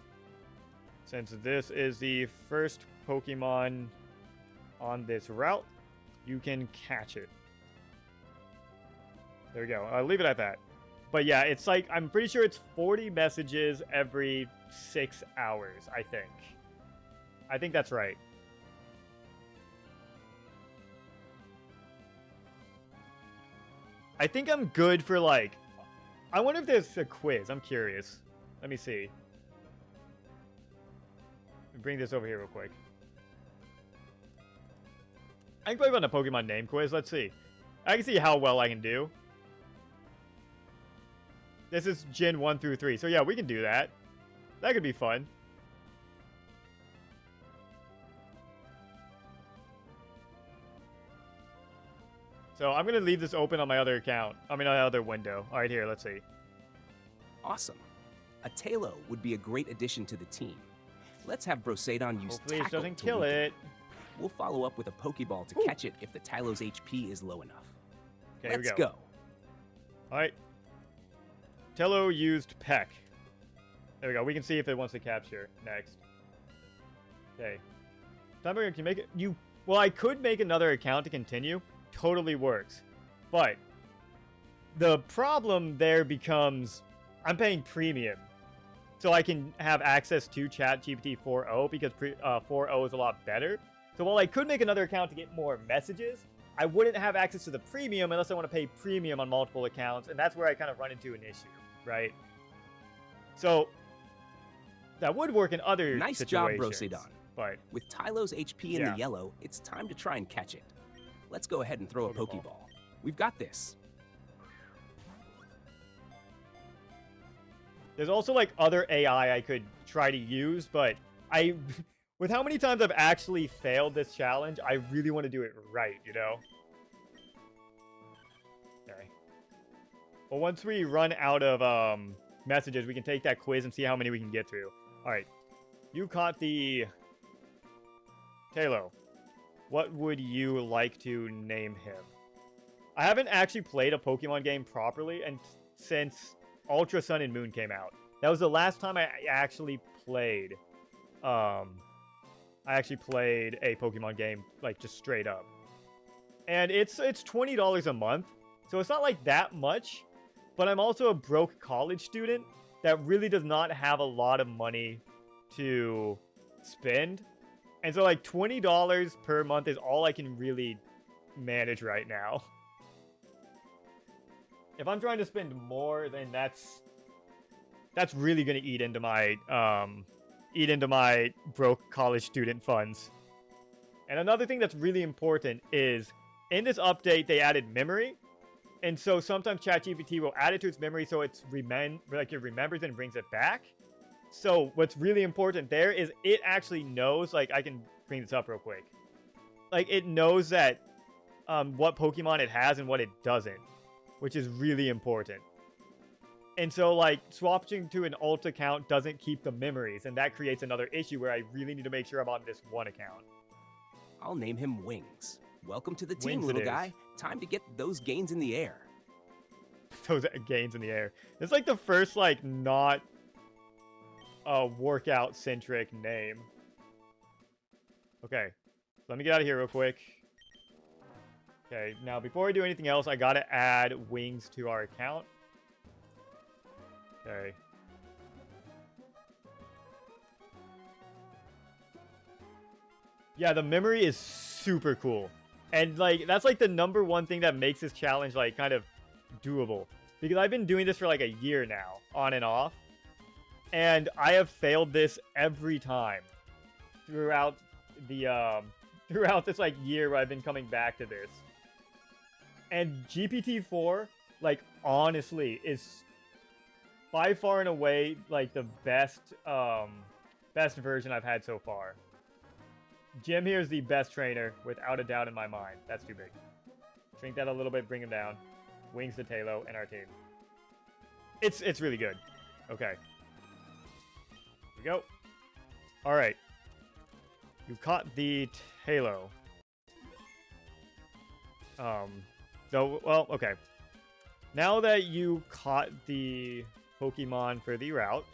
Since this is the first Pokemon on this route, you can catch it. There we go. I'll leave it at that. But yeah, it's like, I'm pretty sure it's 40 messages every 6 hours, I think. I think that's right. I think I'm good for like, I wonder if there's a quiz. I'm curious. Let me see. Let me bring this over here real quick. I can play on a Pokemon name quiz. Let's see. I can see how well I can do. This is Gen 1 through 3. So yeah, we can do that. That could be fun. So I'm going to leave this open on my other account. I mean, on my other window. All right, here, let's see. Awesome. A Tailo would be a great addition to the team. Let's have Brosadon use Hopefully it Tackle doesn't to kill weaken it. We'll follow up with a Pokeball to catch it if the Tylo's HP is low enough. Okay, Let's go. All right. Tello used Peck. There we go. We can see if it wants to capture next. Okay. Timer, can you make it? Well, I could make another account to continue. Totally works. But the problem there becomes I'm paying premium. So I can have access to Chat GPT 4.0 because 4.0 is a lot better. So while I could make another account to get more messages, I wouldn't have access to the premium unless I want to pay premium on multiple accounts. And that's where I kind of run into an issue, right? So that would work in other situations. Nice job, Brosadon. But with Tylo's HP in the yellow, it's time to try and catch it. Let's go ahead and throw a Pokeball. We've got this. There's also like other AI I could try to use, but with how many times I've actually failed this challenge, I really want to do it right, you know? Okay. Well, once we run out of messages, we can take that quiz and see how many we can get through. All right. You caught the Tailo. What would you like to name him? I haven't actually played a Pokemon game properly and since Ultra Sun and Moon came out. That was the last time I actually played. I actually played a Pokemon game, like, just straight up. And it's $20 a month, so it's not like that much. But I'm also a broke college student that really does not have a lot of money to spend. And so, like, $20 per month is all I can really manage right now. If I'm trying to spend more, then that's really gonna eat into my broke college student funds. And another thing that's really important is in this update they added memory, and so sometimes Chat GPT will add it to its memory so it remembers and brings it back. So what's really important there is it actually knows, like, I can bring this up real quick. Like, it knows that what Pokemon it has and what it doesn't, which is really important. And so, like, swapping to an alt account doesn't keep the memories, and that creates another issue where I really need to make sure I'm on this one account. I'll name him Wings. Welcome to the team, Wings little guy. Time to get those gains in the air. Those gains in the air. It's like the first, like, not workout-centric name. Okay, let me get out of here real quick. Okay, now before I do anything else, I gotta add Wings to our account. Okay. Yeah, the memory is super cool. And, like, that's, like, the #1 thing that makes this challenge, like, kind of doable. Because I've been doing this for, like, a year now, on and off. And I have failed this every time throughout the, throughout this, like, year where I've been coming back to this. And GPT-4, like, honestly, is by far and away, like, the best version I've had so far. Jim here is the best trainer, without a doubt in my mind. That's too big. Shrink that a little bit, bring him down. Wings to Talo and our team. It's really good. Okay. Here we go. Alright. You caught the Talo. So, well, okay. Now that you caught the Pokemon for the route,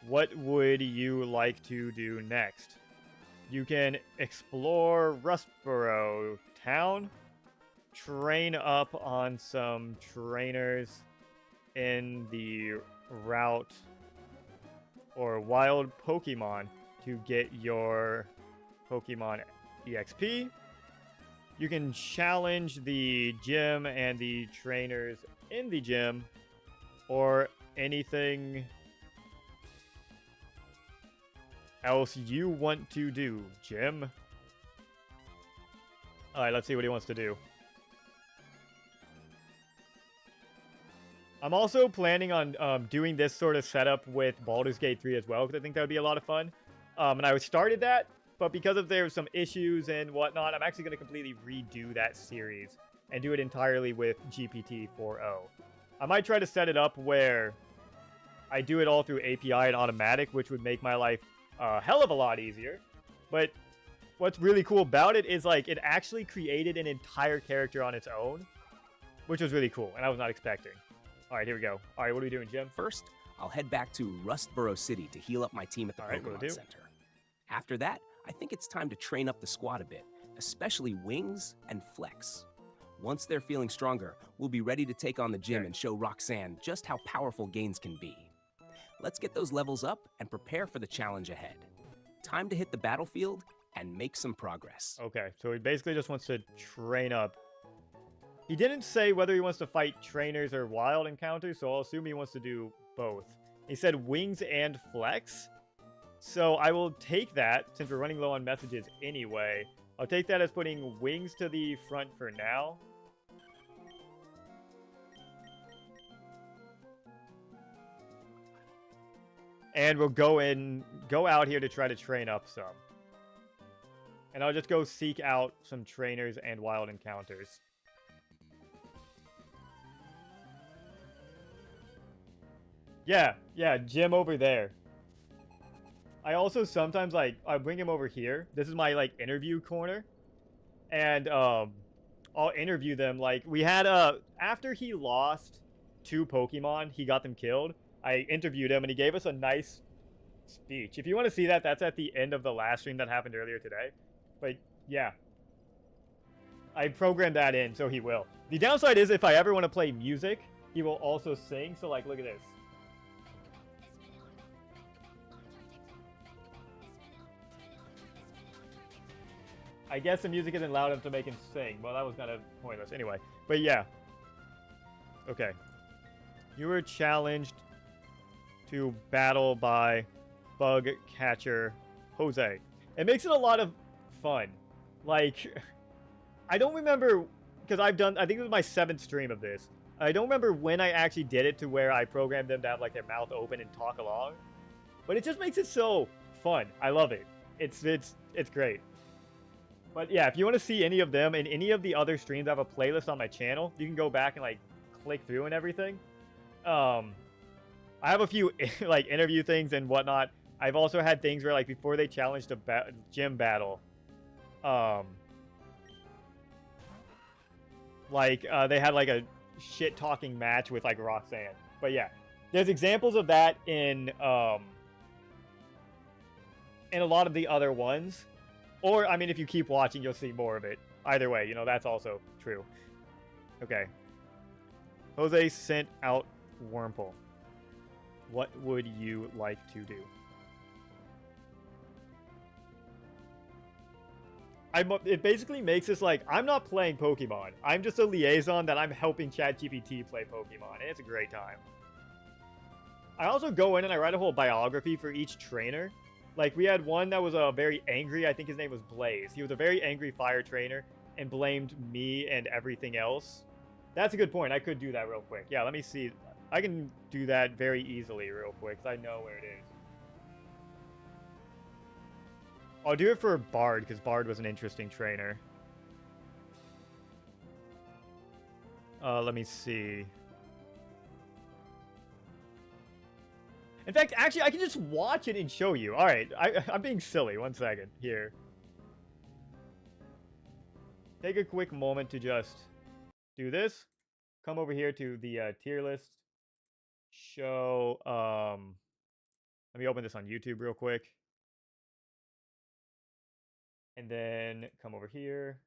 what would you like to do next? You can explore Rustboro Town, train up on some trainers in the route or wild Pokemon to get your Pokemon EXP. You can challenge the gym and the trainers in the gym, or anything else you want to do, Jim. Alright, let's see what he wants to do. I'm also planning on doing this sort of setup with Baldur's Gate 3 as well, because I think that would be a lot of fun. And I started that, but because of there's some issues and whatnot, I'm actually going to completely redo that series and do it entirely with GPT-4o. I might try to set it up where I do it all through API and automatic, which would make my life a hell of a lot easier. But what's really cool about it is, like, it actually created an entire character on its own, which was really cool, and I was not expecting. All right, here we go. All right, what are we doing, Jim? First, I'll head back to Rustboro City to heal up my team at the Pokemon Center. After that, I think it's time to train up the squad a bit, especially Wings and Flex. Once they're feeling stronger, we'll be ready to take on the gym and show Roxanne just how powerful gains can be. Let's get those levels up and prepare for the challenge ahead. Time to hit the battlefield and make some progress. Okay, so he basically just wants to train up. He didn't say whether he wants to fight trainers or wild encounters, so I'll assume he wants to do both. He said Wings and Flex. So I will take that, since we're running low on messages anyway. I'll take that as putting Wings to the front for now. And we'll go out here to try to train up some. And I'll just go seek out some trainers and wild encounters. Yeah, Jim over there. I also sometimes, like, I bring him over here. This is my, like, interview corner. And, I'll interview them. Like, we had, after he lost 2 Pokemon. He got them killed. I interviewed him, and he gave us a nice speech. If you want to see that, that's at the end of the last stream that happened earlier today. But yeah, I programmed that in, so he will. The downside is if I ever want to play music, he will also sing. So like, look at this. I guess the music isn't loud enough to make him sing. Well, that was kind of pointless anyway. But yeah. Okay. You were challenged to battle by Bug Catcher Jose. It makes it a lot of fun. Like, I don't remember, because I think it was my 7th stream of this. I don't remember when I actually did it to where I programmed them to have like their mouth open and talk along. But it just makes it so fun. I love it. It's great. But yeah, if you want to see any of them and any of the other streams, I have a playlist on my channel. You can go back and like click through and everything. I have a few like interview things and whatnot. I've also had things where like before they challenged a gym battle, they had like a shit talking match with like Roxanne. But yeah, there's examples of that in a lot of the other ones. Or, I mean, if you keep watching, you'll see more of it. Either way, you know, that's also true. Okay. Jose sent out Wurmple. What would you like to do? It basically makes this like, I'm not playing Pokemon. I'm just a liaison that I'm helping Chat GPT play Pokemon. And it's a great time. I also go in and I write a whole biography for each trainer. Like, we had one that was very angry. I think his name was Blaze. He was a very angry fire trainer and blamed me and everything else. That's a good point. I could do that real quick. Yeah, let me see. I can do that very easily real quick, because I know where it is. I'll do it for Bard, because Bard was an interesting trainer. Let me see. In fact, actually, I can just watch it and show you. All right, I'm being silly. 1 second. Here. Take a quick moment to just do this. Come over here to the tier list. Show, let me open this on YouTube real quick. And then come over here.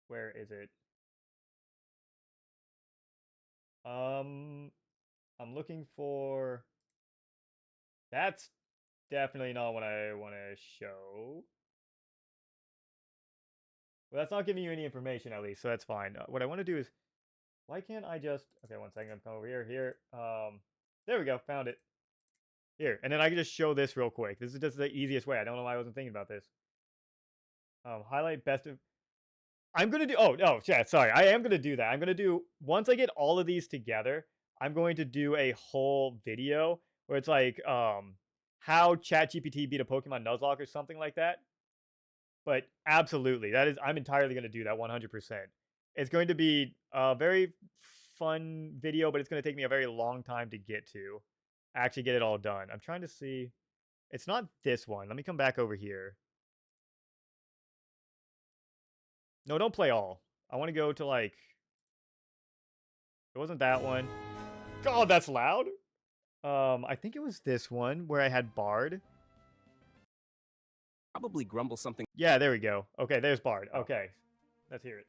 Where is it? I'm looking for... That's definitely not what I want to show. Well, that's not giving you any information, at least, so that's fine. What I want to do is... Why can't I just... Okay, 1 second. I'm coming over here. Here. There we go. Found it. Here. And then I can just show this real quick. This is just the easiest way. I don't know why I wasn't thinking about this. Highlight best of... I'm going to do... Oh, yeah, sorry. I am going to do that. I'm going to do... Once I get all of these together, I'm going to do a whole video where it's like, how Chat GPT beat a Pokemon Nuzlocke or something like that. But absolutely, I'm entirely going to do that 100%. It's going to be a very fun video, but it's going to take me a very long time to get to. Actually get it all done. I'm trying to see. It's not this one. Let me come back over here. No, don't play all. I want to go to like... It wasn't that one. God, that's loud. I think it was this one where I had Bard. Probably grumble something. Yeah, there we go. Okay, there's Bard. Okay, let's hear it.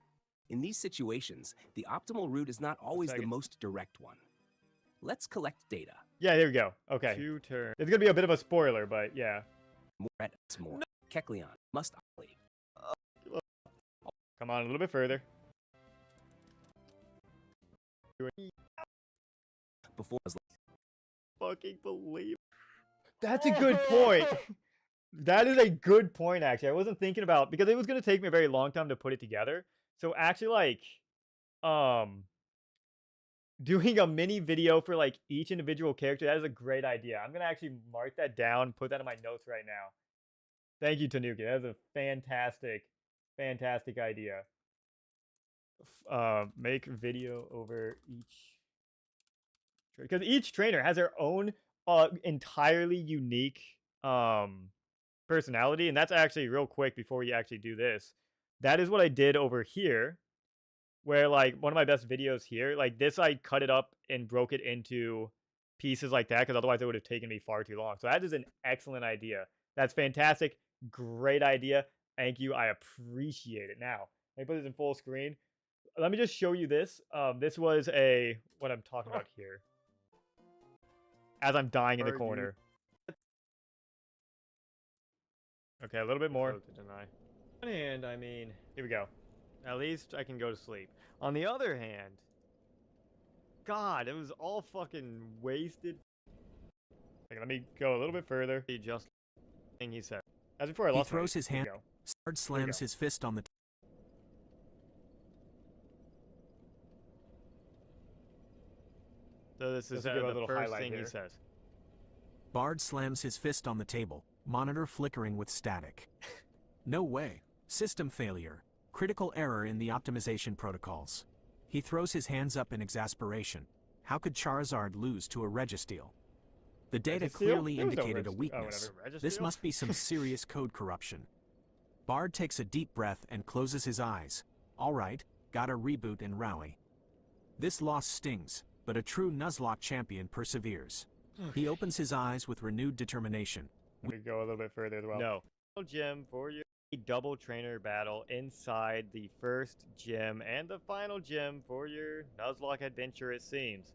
In these situations, the optimal route is not always the most direct one. Let's collect data. Yeah, there we go. Okay. 2 turns. It's going to be a bit of a spoiler, but yeah. More. No. Kecleon must leave. Come on, a little bit further. Before I was fucking believe. That's a good point. That is a good point, actually. I wasn't thinking about, because it was going to take me a very long time to put it together. So actually, like, doing a mini video for like each individual character, that is a great idea. I'm going to actually mark that down, put that in my notes right now. Thank you, Tanuki. That is a fantastic idea. Make video over each, because each trainer has their own entirely unique personality. And that's actually real quick before you actually do this. That is what I did over here. where like one of my best videos here, like this, I cut it up and broke it into pieces like that because otherwise it would have taken me far too long. So that is an excellent idea. That's fantastic. Great idea. Thank you. I appreciate it. Now, let me put this in full screen. Let me just show you this. This was what I'm talking about here. As I'm dying in the corner. Okay, a little bit more. On one hand, I mean, here we go. At least I can go to sleep. On the other hand, God, it was all fucking wasted. Okay, let me go a little bit further. He just thing he said. As before, I lost. He throws his hand. Sard slams his fist on the. So this is the first thing he says. Bard slams his fist on the table, monitor flickering with static. No way. System failure. Critical error in the optimization protocols. He throws his hands up in exasperation. How could Charizard lose to a Registeel? The data clearly indicated a weakness. This must be some serious code corruption. Bard takes a deep breath and closes his eyes. All right, gotta reboot and rally. This loss stings, but a true Nuzlocke champion perseveres. He opens his eyes with renewed determination. We go a little bit further as well. No. Gym for your double trainer battle inside the first gym and the final gym for your Nuzlocke adventure, it seems.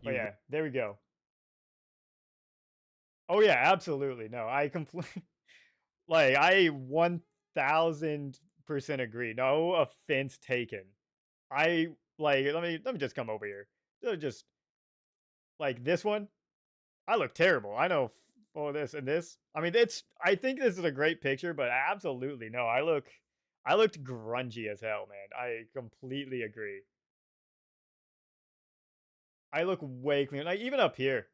Oh yeah, there we go. Oh yeah, absolutely. No, I completely like I 1000% agree. No offense taken. I like let me just come over here. Just like this one. I look terrible. I know for this and this. I mean, I think this is a great picture, but absolutely no. I looked grungy as hell, man. I completely agree. I look way cleaner. Like even up here.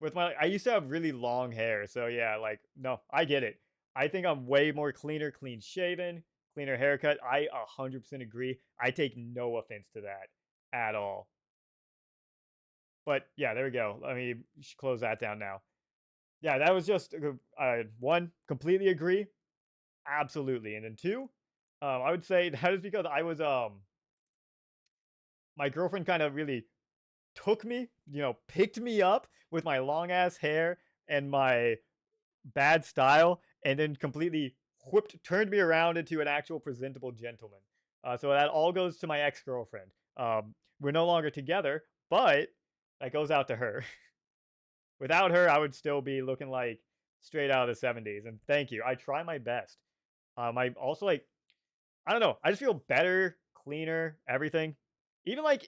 With I used to have really long hair, so yeah, like no, I get it. I think I'm way more cleaner, clean shaven, cleaner haircut. I 100% agree. I take no offense to that at all. But yeah, there we go. Let me close that down now. Yeah, that was just one, completely agree. Absolutely. And then two, I would say that is because I was my girlfriend kind of really took me, picked me up with my long ass hair and my bad style, and then completely turned me around into an actual presentable gentleman. So that all goes to my ex-girlfriend. We're no longer together, but that goes out to her. Without her, I would still be looking like straight out of the 70s. And thank you. I try my best. I also I don't know. I just feel better, cleaner, everything.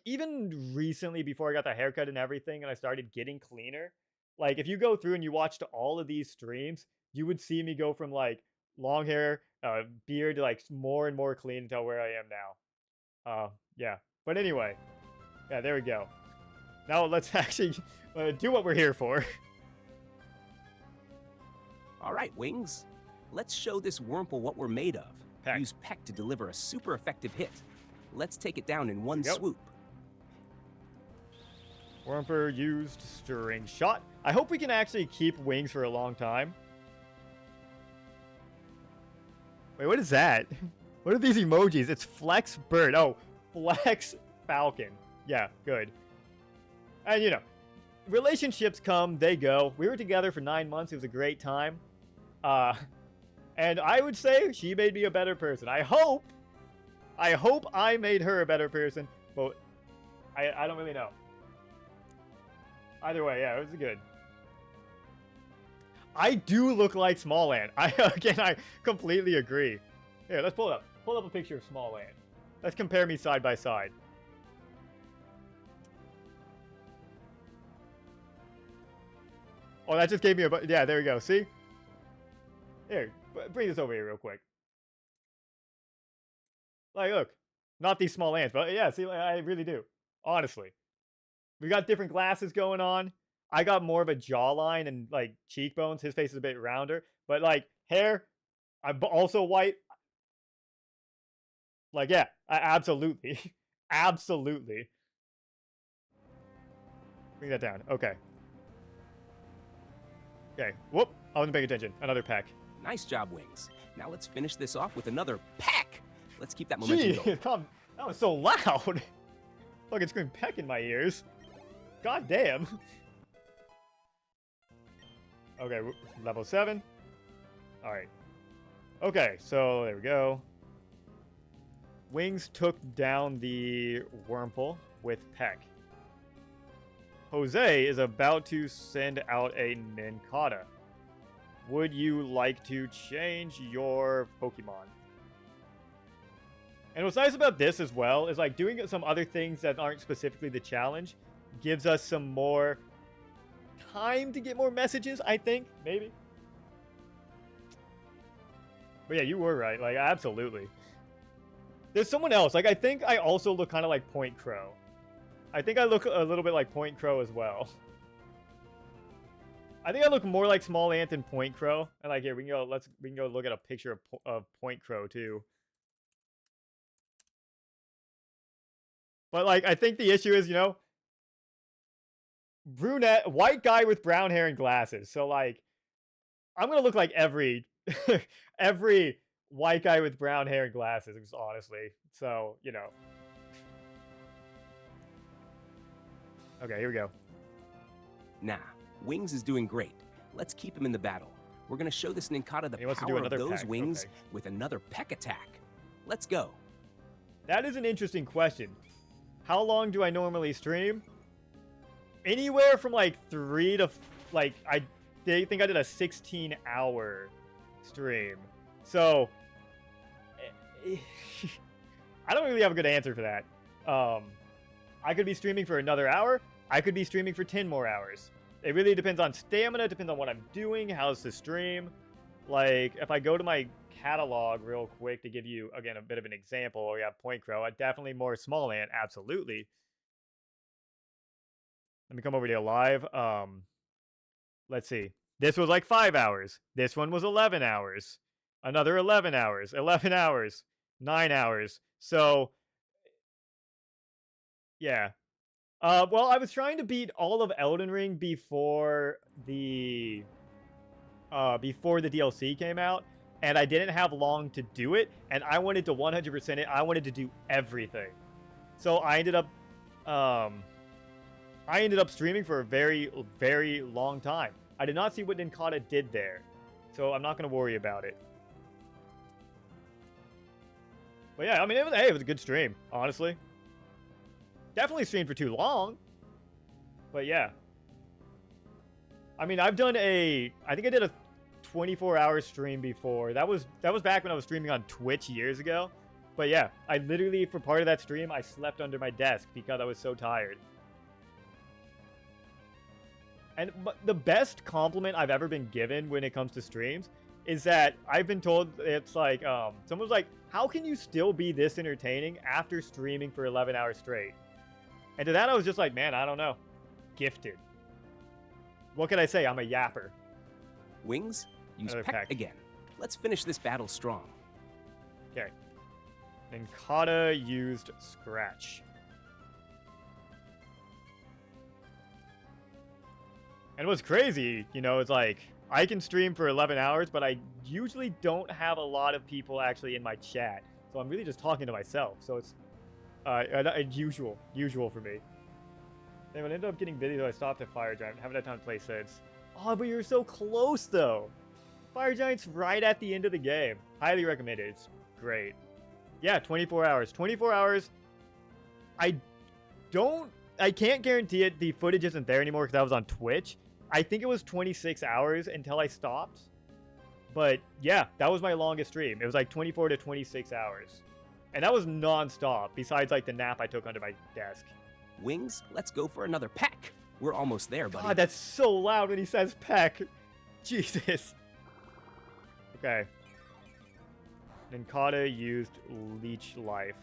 Even recently, before I got the haircut and everything, and I started getting cleaner. Like if you go through and you watched all of these streams, you would see me go from like long hair, beard to like more and more clean until where I am now. Yeah. But anyway, yeah, there we go. Now let's actually do what we're here for. All right, Wings. Let's show this Wurmple what we're made of. Peck. Use Peck to deliver a super effective hit. Let's take it down in one swoop. Wurmple used Stirring Shot. I hope we can actually keep Wings for a long time. Wait, what is that? What are these emojis? It's Flex Bird. Oh, Flex Falcon. Yeah, good. And, relationships come, they go. We were together for 9 months. It was a great time. And I would say she made me a better person. I hope I made her a better person, but I don't really know. Either way, yeah, it was good. I do look like Smalland. I completely agree. Here, let's pull up a picture of Smalland. Let's compare me side by side. Oh, that just gave me yeah, there we go. See? Here, bring this over here real quick. Like, look. Not these small ants, but yeah, see, I really do. Honestly. We got different glasses going on. I got more of a jawline and, like, cheekbones. His face is a bit rounder. But, like, hair, I'm also white. Like, yeah, absolutely. Absolutely. Bring that down. Okay. Okay. Whoop. I wasn't paying attention. Another peck. Nice job, Wings. Now let's finish this off with another peck. Let's keep that momentum going. That was so loud. Fucking scream peck in my ears. God damn. Okay, level 7. Alright. Okay, so there we go. Wings took down the Wurmple with Peck. Jose is about to send out a Nincada. Would you like to change your Pokemon? And what's nice about this as well is like doing some other things that aren't specifically the challenge gives us some more time to get more messages, I think, maybe. But yeah, you were right. Like, absolutely. There's someone else. Like, I think I also look kind of like Point Crow. I think I look a little bit like Point Crow as well. I think I look more like Small Ant than Point Crow. And like, here, we can go look at a picture of Point Crow too. But like, I think the issue is, you know, brunette, white guy with brown hair and glasses. So like, I'm gonna look like every every white guy with brown hair and glasses, honestly. So, you know. Okay, here we go. Nah, Wings is doing great. Let's keep him in the battle. We're gonna show this Nincada the power of those peck. wings okay. with another peck attack. Let's go. That is an interesting question. How long do I normally stream? Anywhere from like 3 to like I think I did a 16-hour stream. So I don't really have a good answer for that. I could be streaming for another hour. I could be streaming for 10 more hours. It really depends on stamina, depends on what I'm doing, how's the stream. Like, if I go to my catalog real quick to give you, again, a bit of an example, we have Point Crow, definitely more Small Ant, absolutely. Let me come over to live. Let's see. This was like 5 hours. This one was 11 hours. Another 11 hours. 11 hours. 9 hours. So, yeah. Well, I was trying to beat all of Elden Ring before the DLC came out, and I didn't have long to do it, and I wanted to 100% it. I wanted to do everything. So I ended up streaming for a very, very long time. I did not see what Nincada did there, so I'm not going to worry about it. But yeah, I mean, it was a good stream, honestly. Definitely streamed for too long, but yeah. I mean, I think I did a 24-hour stream before. That was back when I was streaming on Twitch years ago. But yeah, I literally, for part of that stream, I slept under my desk because I was so tired. And the best compliment I've ever been given when it comes to streams is that I've been told, it's like, someone's like, how can you still be this entertaining after streaming for 11 hours straight? And to that, I was just like, man, I don't know. Gifted. What can I say? I'm a yapper. Wings, use Another peck again. Let's finish this battle strong. Okay. Nincada used Scratch. And what's crazy, you know, it's like, I can stream for 11 hours, but I usually don't have a lot of people actually in my chat. So I'm really just talking to myself. So it's usual for me. Then I ended up getting videos. I stopped at Fire Giant. Haven't had time to play since. Oh, but you're so close though. Fire Giant's right at the end of the game. Highly recommend it. It's great. Yeah, 24 hours. 24 hours. I can't guarantee it. The footage isn't there anymore because I was on Twitch. I think it was 26 hours until I stopped. But yeah, that was my longest stream. It was like 24 to 26 hours. And that was non-stop, besides like the nap I took under my desk. Wings, let's go for another peck. We're almost there, buddy. God, that's so loud when he says peck. Jesus. Okay. Nincada used Leech Life.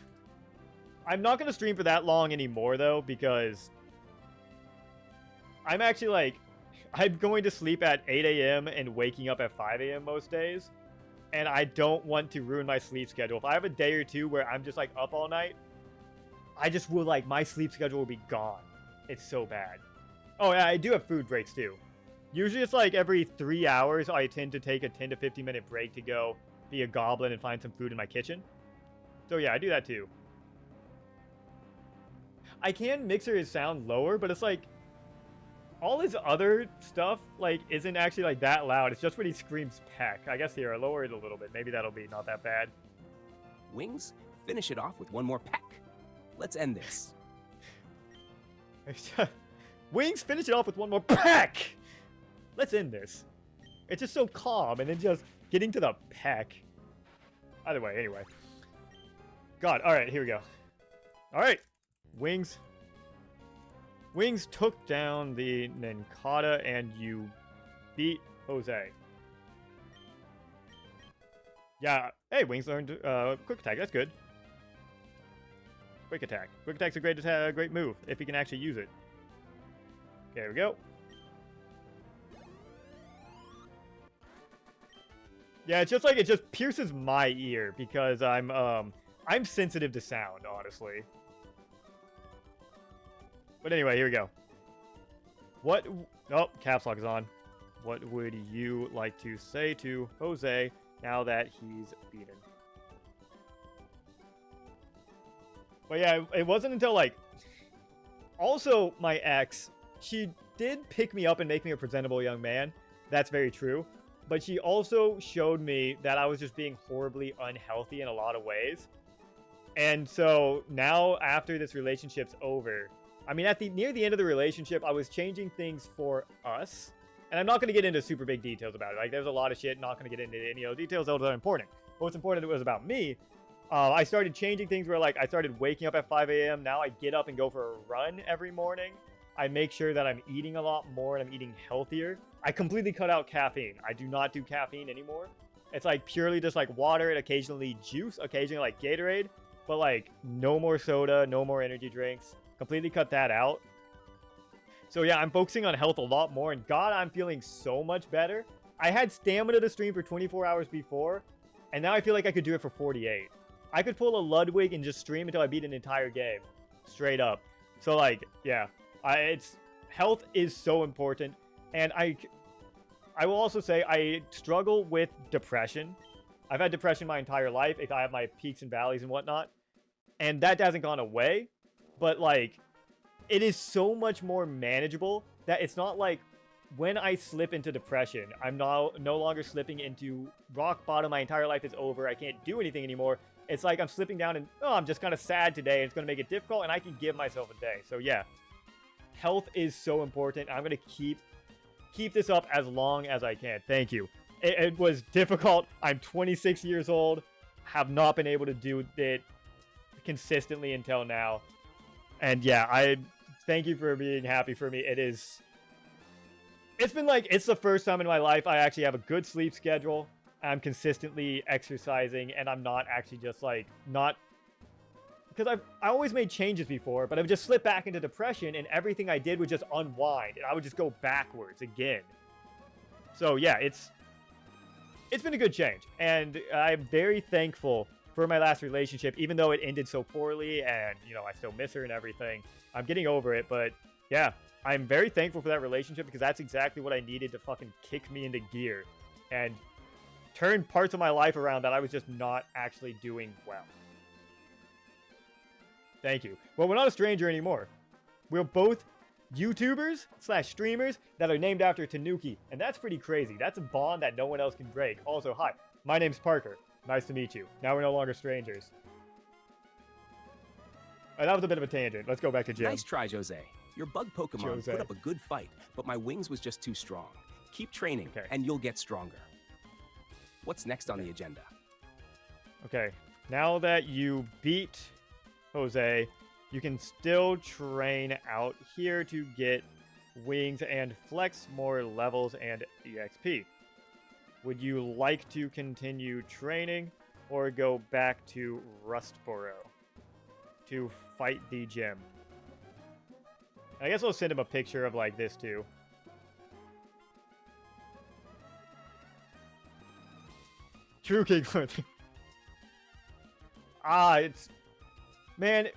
I'm not going to stream for that long anymore, though, because I'm actually like, I'm going to sleep at 8 a.m. and waking up at 5 a.m. most days. And I don't want to ruin my sleep schedule. If I have a day or two where I'm just like up all night, I just will like, my sleep schedule will be gone. It's so bad. Oh yeah, I do have food breaks too. Usually it's like every 3 hours I tend to take a 10 to 15 minute break to go be a goblin and find some food in my kitchen. So yeah, I do that too. I can mixer his sound lower, but it's like all his other stuff like isn't actually like that loud. It's just when he screams peck. I guess here, I lower it a little bit. Maybe that'll be not that bad. Wings, finish it off with one more peck. Let's end this. Wings, finish it off with one more peck. Let's end this. It's just so calm, and then just getting to the peck. Either way, anyway. God, all right, here we go. All right, Wings. Wings took down the Nincada, and you beat Jose. Yeah, hey, Wings learned Quick Attack. That's good. Quick Attack. Quick Attack's a great move, if he can actually use it. Okay, here we go. Yeah, it's just like, it just pierces my ear, because I'm sensitive to sound, honestly. But anyway, here we go. What... Oh, caps lock is on. What would you like to say to Jose now that he's beaten? But yeah, it wasn't until, like... Also, my ex, she did pick me up and make me a presentable young man. That's very true. But she also showed me that I was just being horribly unhealthy in a lot of ways. And so now, after this relationship's over... I mean, near the end of the relationship, I was changing things for us. And I'm not going to get into super big details about it. Like, there's a lot of shit. Not going to get into any of those details. Those are important. But what's important was about me. I started changing things where, like, I started waking up at 5 a.m. Now I get up and go for a run every morning. I make sure that I'm eating a lot more and I'm eating healthier. I completely cut out caffeine. I do not do caffeine anymore. It's, like, purely just, like, water and occasionally juice. Occasionally, like, Gatorade. But, like, no more soda. No more energy drinks. Completely cut that out. So yeah, I'm focusing on health a lot more, and God, I'm feeling so much better. I had stamina to stream for 24 hours before, and now I feel like I could do it for 48. I could pull a Ludwig and just stream until I beat an entire game. Straight up. So like, yeah. Health is so important, and I will also say I struggle with depression. I've had depression my entire life. I have my peaks and valleys and whatnot, and that hasn't gone away. But, like, it is so much more manageable that it's not like when I slip into depression, I'm no longer slipping into rock bottom. My entire life is over. I can't do anything anymore. It's like I'm slipping down and, oh, I'm just kind of sad today. And it's going to make it difficult, and I can give myself a day. So, yeah, health is so important. I'm going to keep this up as long as I can. Thank you. It was difficult. I'm 26 years old. Have not been able to do it consistently until now. And yeah, I thank you for being happy for me. It's been like, it's the first time in my life I actually have a good sleep schedule. I'm consistently exercising, and I'm not actually just like, because I always made changes before, but I've just slipped back into depression, and everything I did would just unwind, and I would just go backwards again. So yeah, it's been a good change, and I'm very thankful for my last relationship, even though it ended so poorly, and, you know, I still miss her and everything. I'm getting over it, but, yeah, I'm very thankful for that relationship, because that's exactly what I needed to fucking kick me into gear, and turn parts of my life around that I was just not actually doing well. Thank you. Well, we're not a stranger anymore. We're both YouTubers/streamers that are named after Tanuki, and that's pretty crazy. That's a bond that no one else can break. Also, hi, my name's Parker. Nice to meet you. Now we're no longer strangers. That was a bit of a tangent. Let's go back to Jim. Nice try, Jose. Your bug Pokemon put up a good fight, but my Wings was just too strong. Keep training, and you'll get stronger. What's next on the agenda? Okay, now that you beat Jose, you can still train out here to get Wings and flex more levels and EXP. Would you like to continue training or go back to Rustboro to fight the gym? I guess I'll send him a picture of like this too. True King Clothing. Man,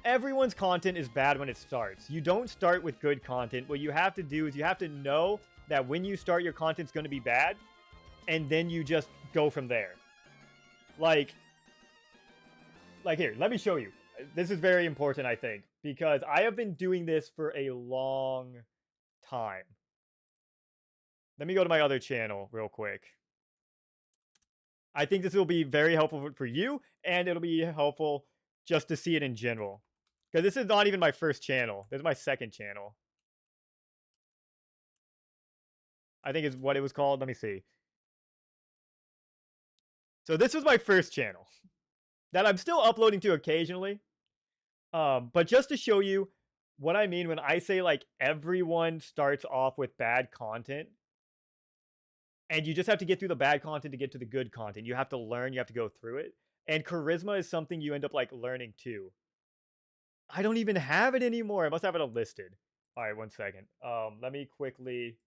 everyone's content is bad when it starts. You don't start with good content. What you have to do is you have to know that when you start, your content's going to be bad, and then you just go from there. Like here, let me show you. This is very important, I think. because I have been doing this for a long time. Let me go to my other channel real quick. I think this will be very helpful for you, and it'll be helpful just to see it in general. Because this is not even my first channel. This is my second channel. I think is what it was called. Let me see. So this was my first channel that I'm still uploading to occasionally. But just to show you what I mean when I say like everyone starts off with bad content, and you just have to get through the bad content to get to the good content. You have to learn, you have to go through it. And charisma is something you end up like learning too. I don't even have it anymore. I must have it unlisted. All right, 1 second. Let me quickly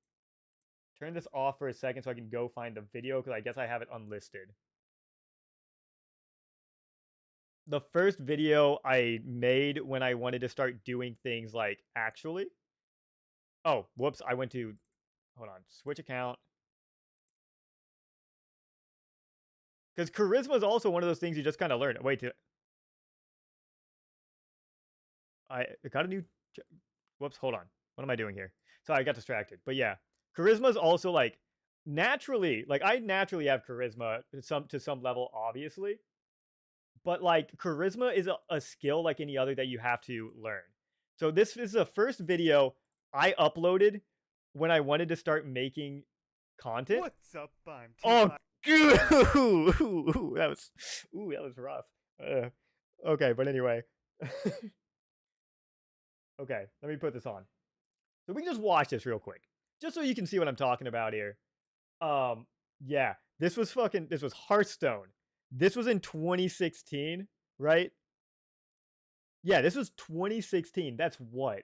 turn this off for a second so I can go find the video because I guess I have it unlisted. The first video I made when I wanted to start doing things like actually. Oh, whoops. I went to, hold on, switch account. Because charisma is also one of those things you just kind of learn. Wait, I got a new, whoops, hold on. What am I doing here? So I got distracted. But yeah, charisma is also like naturally, like I naturally have charisma to some level, obviously. But like charisma is a skill like any other that you have to learn. So this is the first video I uploaded when I wanted to start making content. What's up? I'm Oh, that was rough. Okay, but anyway. Okay, let me put this on. So we can just watch this real quick. Just so you can see what I'm talking about here. Yeah, this was Hearthstone. This was in 2016, right? Yeah, this was 2016. That's what?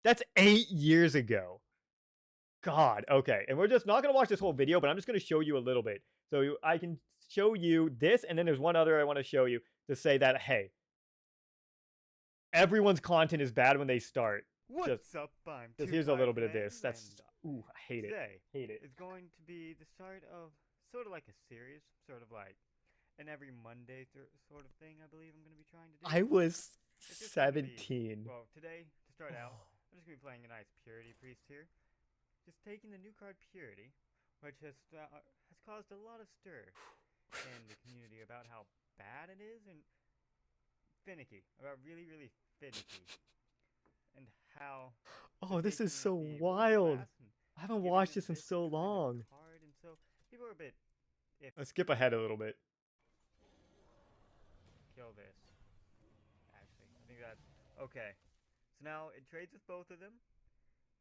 That's 8 years ago. God, okay. And we're just not going to watch this whole video, but I'm just going to show you a little bit. So I can show you this, and then there's one other I want to show you to say that, hey, everyone's content is bad when they start. What's up? I'm just here's a little bit of this. That's, ooh, I hate it. Hate it. It's going to be the start of sort of like a series, sort of like an every Monday sort of thing, I believe I'm going to be trying to do. I was 17. Well, today, to start out, I'm just going to be playing a nice Purity Priest here. Just taking the new card Purity, which has caused a lot of stir in the community about how bad it is and finicky, about really, really finicky. And how... Oh, this is so wild. I haven't watched this in so long. And so people are a bit... Let's skip ahead a little bit. Kill this. Actually, I think that's... Okay. So now it trades with both of them.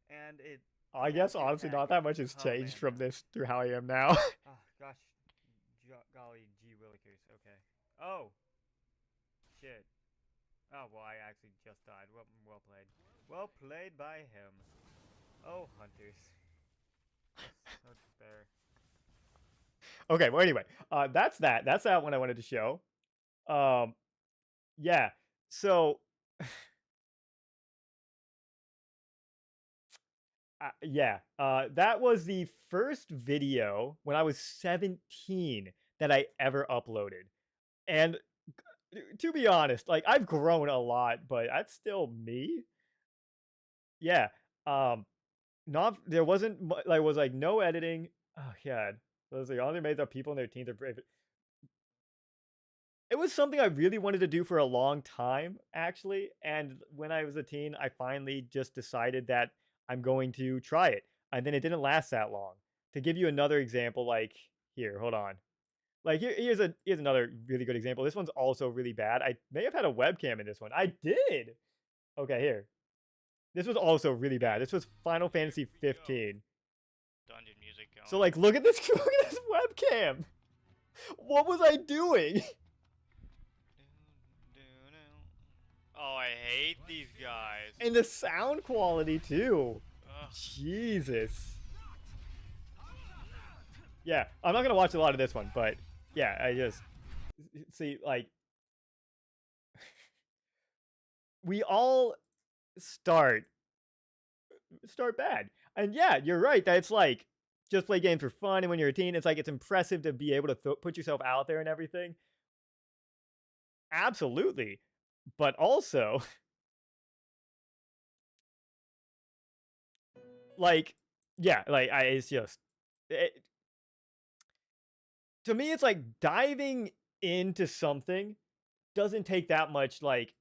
And it... I guess honestly not that much has changed from this through how I am now. Oh, gosh. Golly gee willikers. Okay. Oh. Shit. Oh, well, I actually just died. Well played. Well played by him. Oh, hunters. So despair. Okay, well anyway, that's that. That's that one I wanted to show. Yeah. So yeah, that was the first video when I was 17 that I ever uploaded. And to be honest, like I've grown a lot, but that's still me. Yeah. There wasn't like no editing. Oh god. Those are only made up people in their teens are brave. It was something I really wanted to do for a long time, actually. And when I was a teen, I finally just decided that I'm going to try it. And then it didn't last that long. To give you another example, like here, hold on. Like here's another really good example. This one's also really bad. I may have had a webcam in this one. I did. Okay, here. This was also really bad. This was Final Fantasy 15. Dungeon music going. So like look at this webcam. What was I doing? Oh, I hate these guys. And the sound quality too. Ugh. Jesus. Yeah, I'm not gonna watch a lot of this one, but yeah, I just see like we all start bad. And yeah, you're right that it's like just play games for fun, and when you're a teen, it's like it's impressive to be able to put yourself out there and everything. Absolutely. But also, like, yeah, like it's just to me, it's like diving into something doesn't take that much like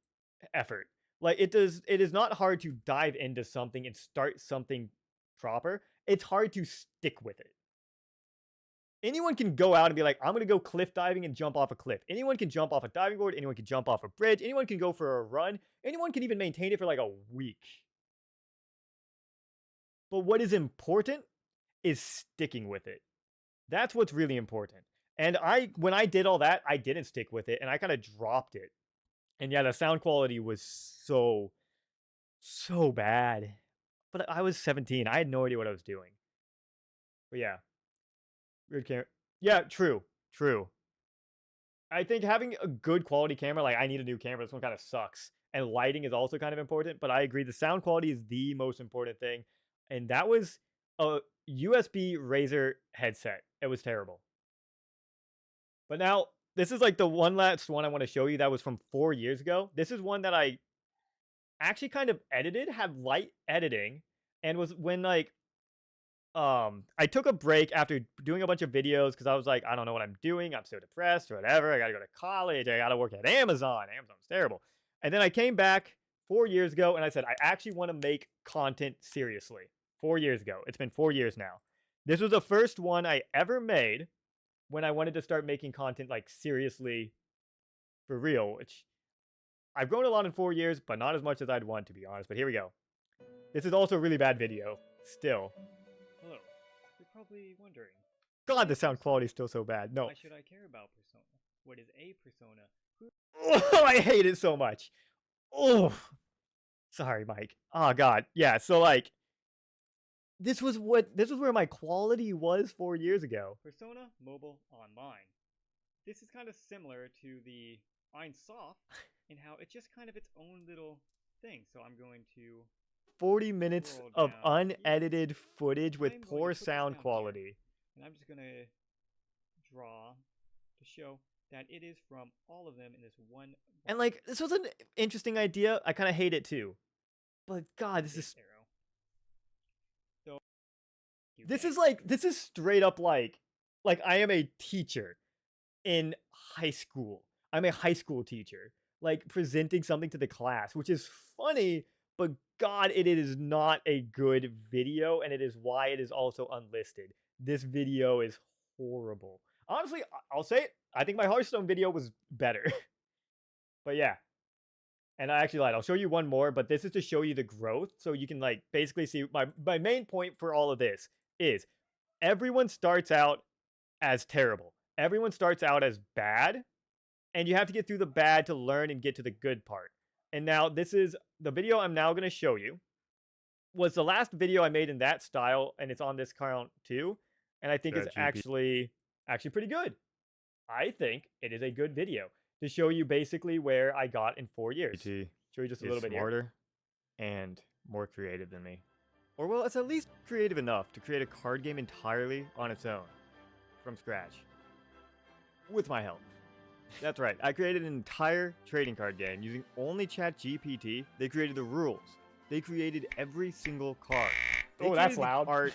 effort. Like it does, it is not hard to dive into something and start something proper. It's hard to stick with it. Anyone can go out and be like, I'm going to go cliff diving and jump off a cliff. Anyone can jump off a diving board. Anyone can jump off a bridge. Anyone can go for a run. Anyone can even maintain it for like a week. But what is important is sticking with it. That's what's really important. And when I did all that, I didn't stick with it and I kind of dropped it. And yeah, the sound quality was so bad. But I was 17. I had no idea what I was doing. But yeah. Weird camera. Yeah, true. I think having a good quality camera, like I need a new camera. This one kind of sucks. And lighting is also kind of important. But I agree, the sound quality is the most important thing. And that was a USB Razer headset. It was terrible. But now, this is like the one last one I want to show you that was from 4 years ago. This is one that I actually kind of edited, had light editing, and was when like I took a break after doing a bunch of videos because I was like, I don't know what I'm doing. I'm so depressed or whatever. I gotta go to college. I gotta work at Amazon. Amazon's terrible. And then I came back 4 years ago and I said, I actually want to make content seriously. 4 years ago. It's been 4 years now. This was the first one I ever made when I wanted to start making content like seriously for real, which I've grown a lot in 4 years, but not as much as I'd want, to be honest. But here we go. This is also a really bad video. Still. Hello. You're probably wondering, God, the sound quality is still so bad. No. why should I care about persona? What is a persona? Oh, I hate it so much. Oh. Sorry, Mike. Oh, God. Yeah, so like, this was where my quality was 4 years ago. Persona Mobile Online. This is kind of similar to the Soft in how it's just kind of its own little thing. So I'm going to 40 minutes scroll of down. unedited footage with I'm going to poor put this sound down here. quality. And I'm just going to draw to show that it is from all of them in this one And like, this was an interesting idea. I kind of hate it too. But God, this is arrow. So this is straight up like I am a teacher in high school. I'm a high school teacher, like presenting something to the class, which is funny, but God, it is not a good video, and it is why it is also unlisted. This video is horrible. Honestly, I'll say it. I think my Hearthstone video was better. But yeah. And I actually lied. I'll show you one more, but this is to show you the growth. So you can like basically see my main point for all of this is everyone starts out as terrible. Everyone starts out as bad. And you have to get through the bad to learn and get to the good part. And now this is the video I'm now going to show you was the last video I made in that style. And it's on this account too. And I think it's actually pretty good. I think it is a good video to show you basically where I got in 4 years. Show you just a little bit smarter here. And more creative than me. Or well, it's at least creative enough to create a card game entirely on its own. From scratch. With my help. That's right. I created an entire trading card game using only Chat GPT. They created the rules. They created every single card. They that's created the loud. Art,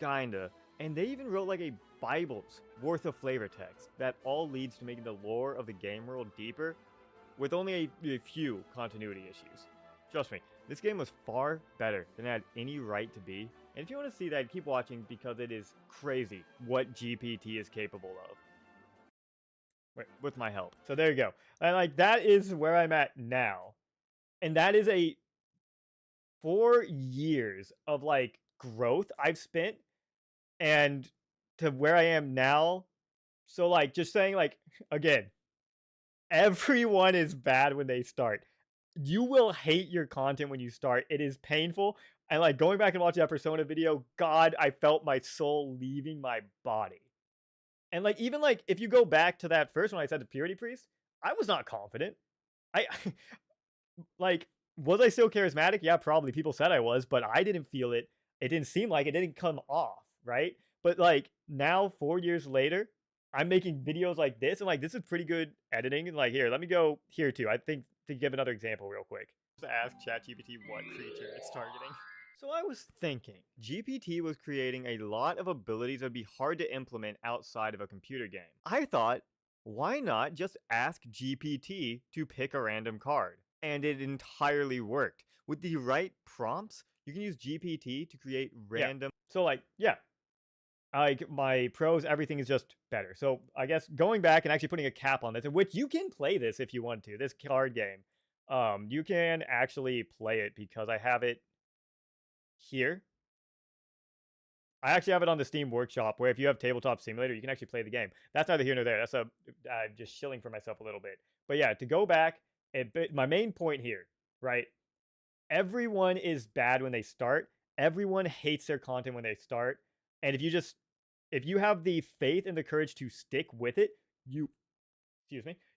kinda. And they even wrote like a Bible's worth of flavor text that all leads to making the lore of the game world deeper with only a few continuity issues. Trust me, this game was far better than it had any right to be. And if you want to see that, keep watching because it is crazy what GPT is capable of. Wait, with my help. So there you go. And like that is where I'm at now. And that is a 4 years of like growth I've spent and to where I am now. So like just saying like again, everyone is bad when they start. You will hate your content when you start. It is painful. And like going back and watching that Persona video, God, I felt my soul leaving my body. And like even like if you go back to that first one I said the Purity Priest, I was not confident. I like was I still charismatic? Yeah, probably. People said I was, but I didn't feel it. It didn't seem like it didn't come off, right? But like now 4 years later, I'm making videos like this and like this is pretty good editing. And like here, let me go here too. I think to give another example real quick. Just ask ChatGPT what creature it's targeting. So I was thinking, GPT was creating a lot of abilities that would be hard to implement outside of a computer game. I thought, why not just ask GPT to pick a random card? And it entirely worked. With the right prompts, you can use GPT to create random... Yeah. So like, yeah. Like my pros, everything is just better. So I guess going back and actually putting a cap on this, in which you can play this if you want to, this card game. You can actually play it because I have it here. I actually have it on the Steam Workshop, where if you have Tabletop Simulator, you can actually play the game. That's neither here nor there. That's just shilling for myself a little bit. But yeah, to go back, my main point here, right? Everyone is bad when they start. Everyone hates their content when they start. And if you have the faith and the courage to stick with it, you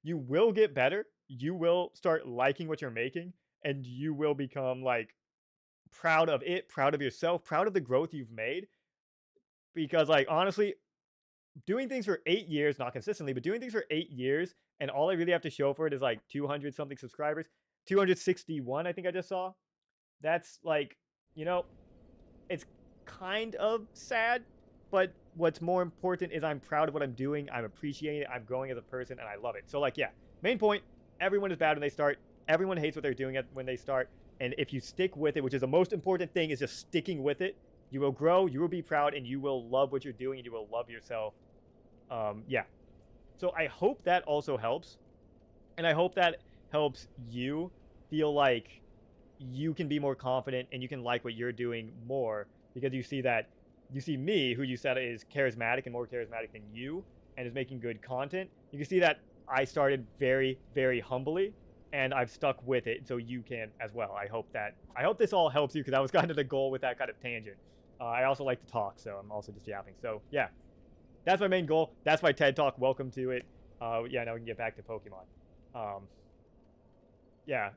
will get better. You will start liking what you're making, and you will become like proud of it, proud of yourself, proud of the growth you've made. Because like honestly, doing things for 8 years, not consistently, but doing things for 8 years, and all I really have to show for it is like 200 something subscribers, 261 I think I just saw. That's like, it's kind of sad, but what's more important is I'm proud of what I'm doing, I'm appreciating it, I'm growing as a person, and I love it. So like, yeah, main point, everyone is bad when they start, everyone hates what they're doing when they start, and if you stick with it, which is the most important thing, is just sticking with it, you will grow, you will be proud, and you will love what you're doing, and you will love yourself. Yeah. So I hope that also helps, and I hope that helps you feel like you can be more confident and you can like what you're doing more, because you see me, who you said is charismatic and more charismatic than you, and is making good content. You can see that I started very, very humbly, and I've stuck with it, so you can as well. I hope this all helps you, because that was kind of the goal with that kind of tangent. I also like to talk, so I'm also just yapping. So yeah, that's my main goal. That's my TED Talk. Welcome to it. Yeah, now we can get back to Pokemon. Yeah,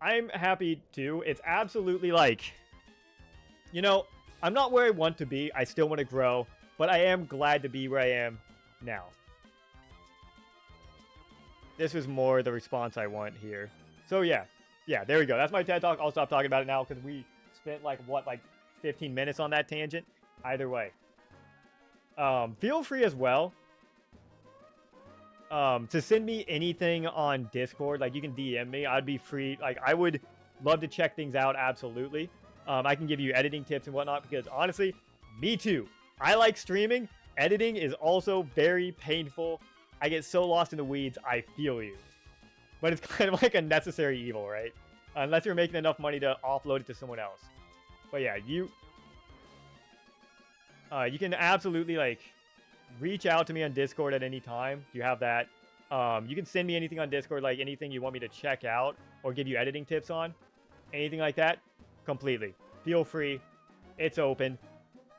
I'm happy too. It's absolutely like, I'm not where I want to be. I still want to grow, but I am glad to be where I am now. This is more the response I want here. So yeah, there we go. That's my TED Talk. I'll stop talking about it now, because we spent like 15 minutes on that tangent. Either way, feel free as well to send me anything on Discord. Like, you can DM me. I'd be free. Like, I would love to check things out. Absolutely. I can give you editing tips and whatnot, because honestly, me too. I like streaming. Editing is also very painful. I get so lost in the weeds. I feel you. But it's kind of like a necessary evil, right? Unless you're making enough money to offload it to someone else. But yeah, you can absolutely like reach out to me on Discord at any time. You have that. You can send me anything on Discord, like anything you want me to check out or give you editing tips on. Anything like that, completely. Feel free. It's open.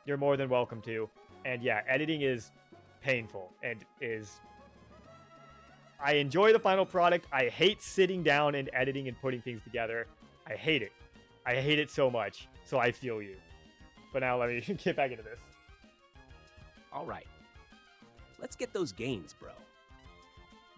You're more than welcome to. And yeah, editing is painful and I enjoy the final product. I hate sitting down and editing and putting things together. I hate it. I hate it so much. So I feel you. But now let me get back into this. All right. Let's get those gains, bro.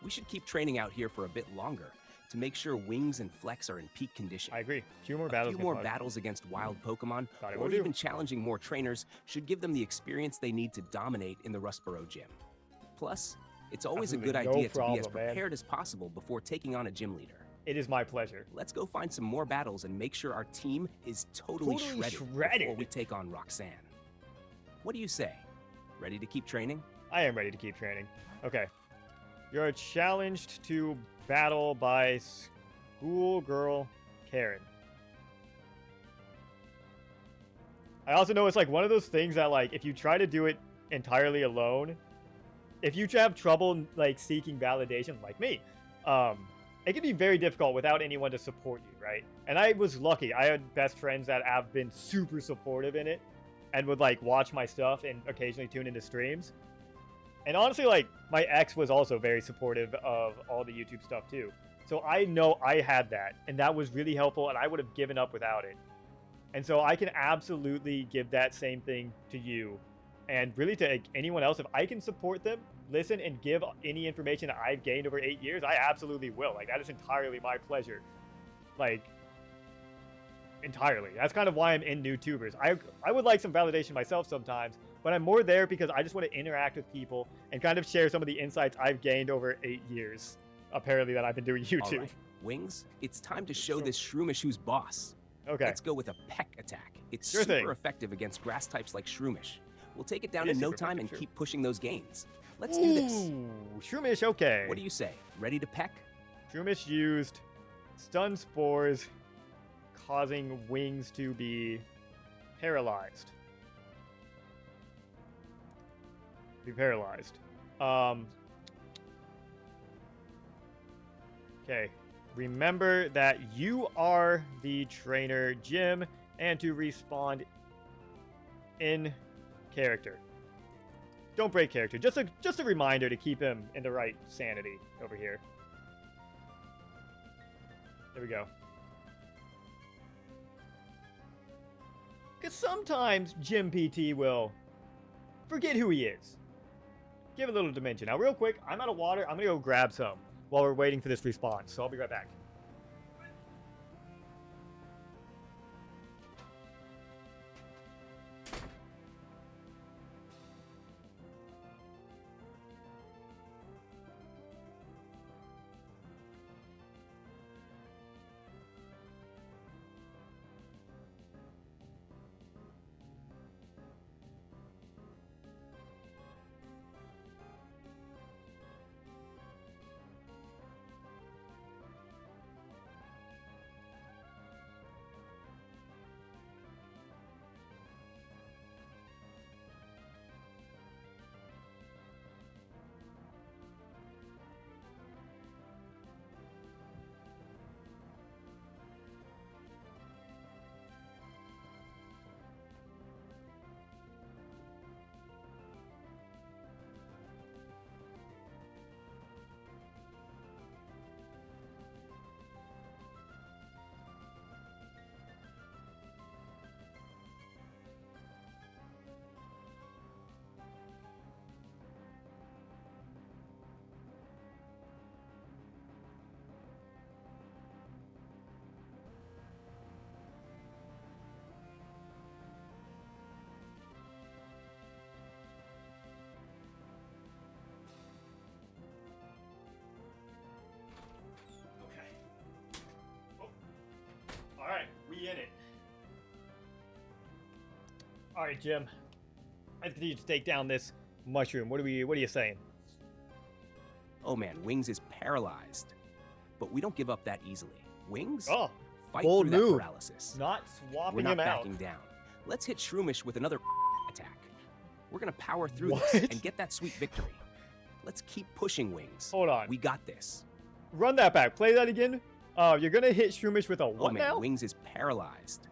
We should keep training out here for a bit longer to make sure Wings and Flex are in peak condition. I agree. A few more battles against wild Pokemon, or even challenging more trainers, should give them the experience they need to dominate in the Rustboro gym. Plus, it's always a good idea to be as prepared as possible before taking on a gym leader. It is my pleasure. Let's go find some more battles and make sure our team is totally shredded before we take on Roxanne. What do you say? Ready to keep training? I am ready to keep training. Okay. You're challenged to battle by schoolgirl Karen. I also know it's like one of those things that, like, if you try to do it entirely alone, if you have trouble like seeking validation like me, it can be very difficult without anyone to support you, right? And I was lucky. I had best friends that have been super supportive in it and would like watch my stuff and occasionally tune into streams. And honestly, like, my ex was also very supportive of all the YouTube stuff too. So I know I had that, and that was really helpful, and I would have given up without it. And so I can absolutely give that same thing to you, and really to anyone else. If I can support them, listen, and give any information that I've gained over 8 years, I absolutely will. Like, that is entirely my pleasure. Like, entirely. That's kind of why I'm in New Tubers. I would like some validation myself sometimes, but I'm more there because I just want to interact with people and kind of share some of the insights I've gained over 8 years, apparently, that I've been doing YouTube. All right, Wings, it's time to show this Shroomish who's boss. Okay. Let's go with a peck attack. It's Sure super thing. effective against grass types like Shroomish. We'll take it down It in is no super time and effective, sure. keep pushing those gains. Let's do this. Ooh, Shroomish, okay. What do you say? Ready to peck? Shroomish used stun spores, causing Wings to be paralyzed. Okay. Remember that you are the trainer, Jim, and to respond in character. Don't break character. Just a reminder to keep him in the right sanity over here. There we go. Because sometimes Jim PT will forget who he is. Give a little dimension. Now, real quick, I'm out of water. I'm going to go grab some while we're waiting for this response. So I'll be right back. Alright, we in it. Alright, Jim. I continue to take down this mushroom. What are you saying? Oh man, Wings is paralyzed. But we don't give up that easily. Wings? Oh, Fight bold through move. that paralysis. not We're swapping not him out. backing down. Let's hit Shroomish with another attack. We're gonna power through What? this and get that sweet victory. Let's keep pushing, Wings. Hold on. We got this. Run that back. Play that again. You're gonna hit Shroomish with a what Oh man, now? Wings is paralyzed.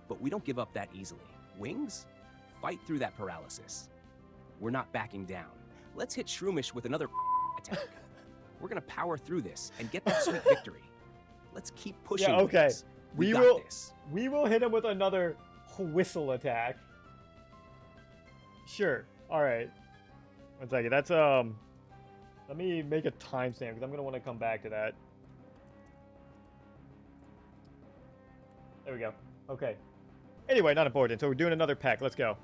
But we don't give up that easily. Wings? Fight through that paralysis. We're not backing down. Let's hit Shroomish with another attack. We're gonna power through this and get that sweet victory. Let's keep pushing. Yeah, okay. Wings. We got will this. we will hit him with another whistle attack. Sure. Alright. 1 second. That's let me make a timestamp because I'm gonna want to come back to that. There we go. Okay. Anyway, not important. So we're doing another peck. Let's go.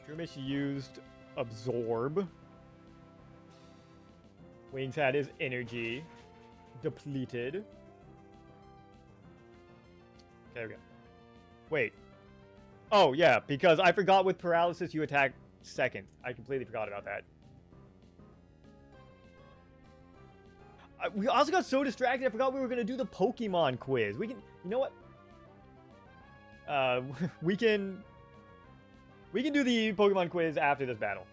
Shroomish used Absorb. Wings had his energy depleted. There we go. Wait. Oh, yeah, because I forgot with paralysis you attack second. I completely forgot about that. We also got so distracted, I forgot we were going to do the Pokemon quiz. We can, you know what? We can do the Pokemon quiz after this battle.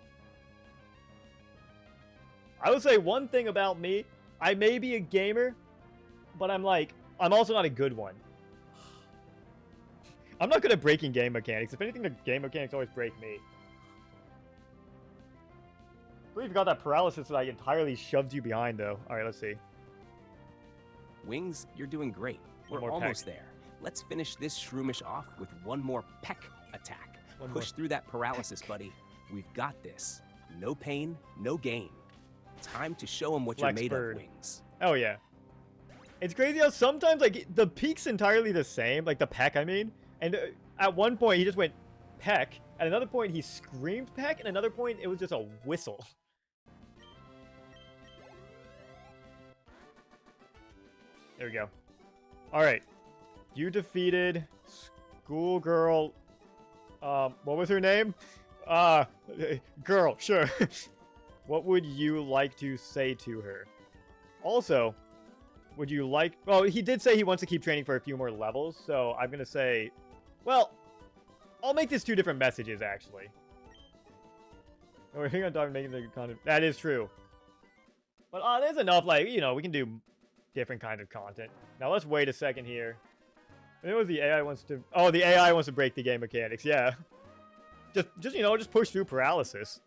I will say one thing about me. I may be a gamer, but I'm also not a good one. I'm not good at breaking game mechanics. If anything, the game mechanics always break me. I believe you got that paralysis that I entirely shoved you behind, though. All right, let's see. Wings, you're doing great. One We're more almost there. Let's finish this Shroomish off with one more peck attack. One Push through that paralysis, buddy. We've got this. No pain, no gain. Time to show him what Flex you're made bird. of, Wings. Oh, yeah. It's crazy how sometimes, like, the peak's entirely the same. Like, the peck, I mean. And at one point, he just went peck. At another point, he screamed peck. And another point, it was just a whistle. There we go. Alright. You defeated schoolgirl. What was her name? Girl, sure. What would you like to say to her? Also, would you like... Well, he did say he wants to keep training for a few more levels, so I'm going to say... Well, I'll make this 2 different messages, actually. We're going to making the content... That is true. But there's enough, like, you know, we can do different kinds of content. Now, let's wait a second here. It was the AI wants to... Oh, the AI wants to break the game mechanics, yeah. Just you know, just push through paralysis.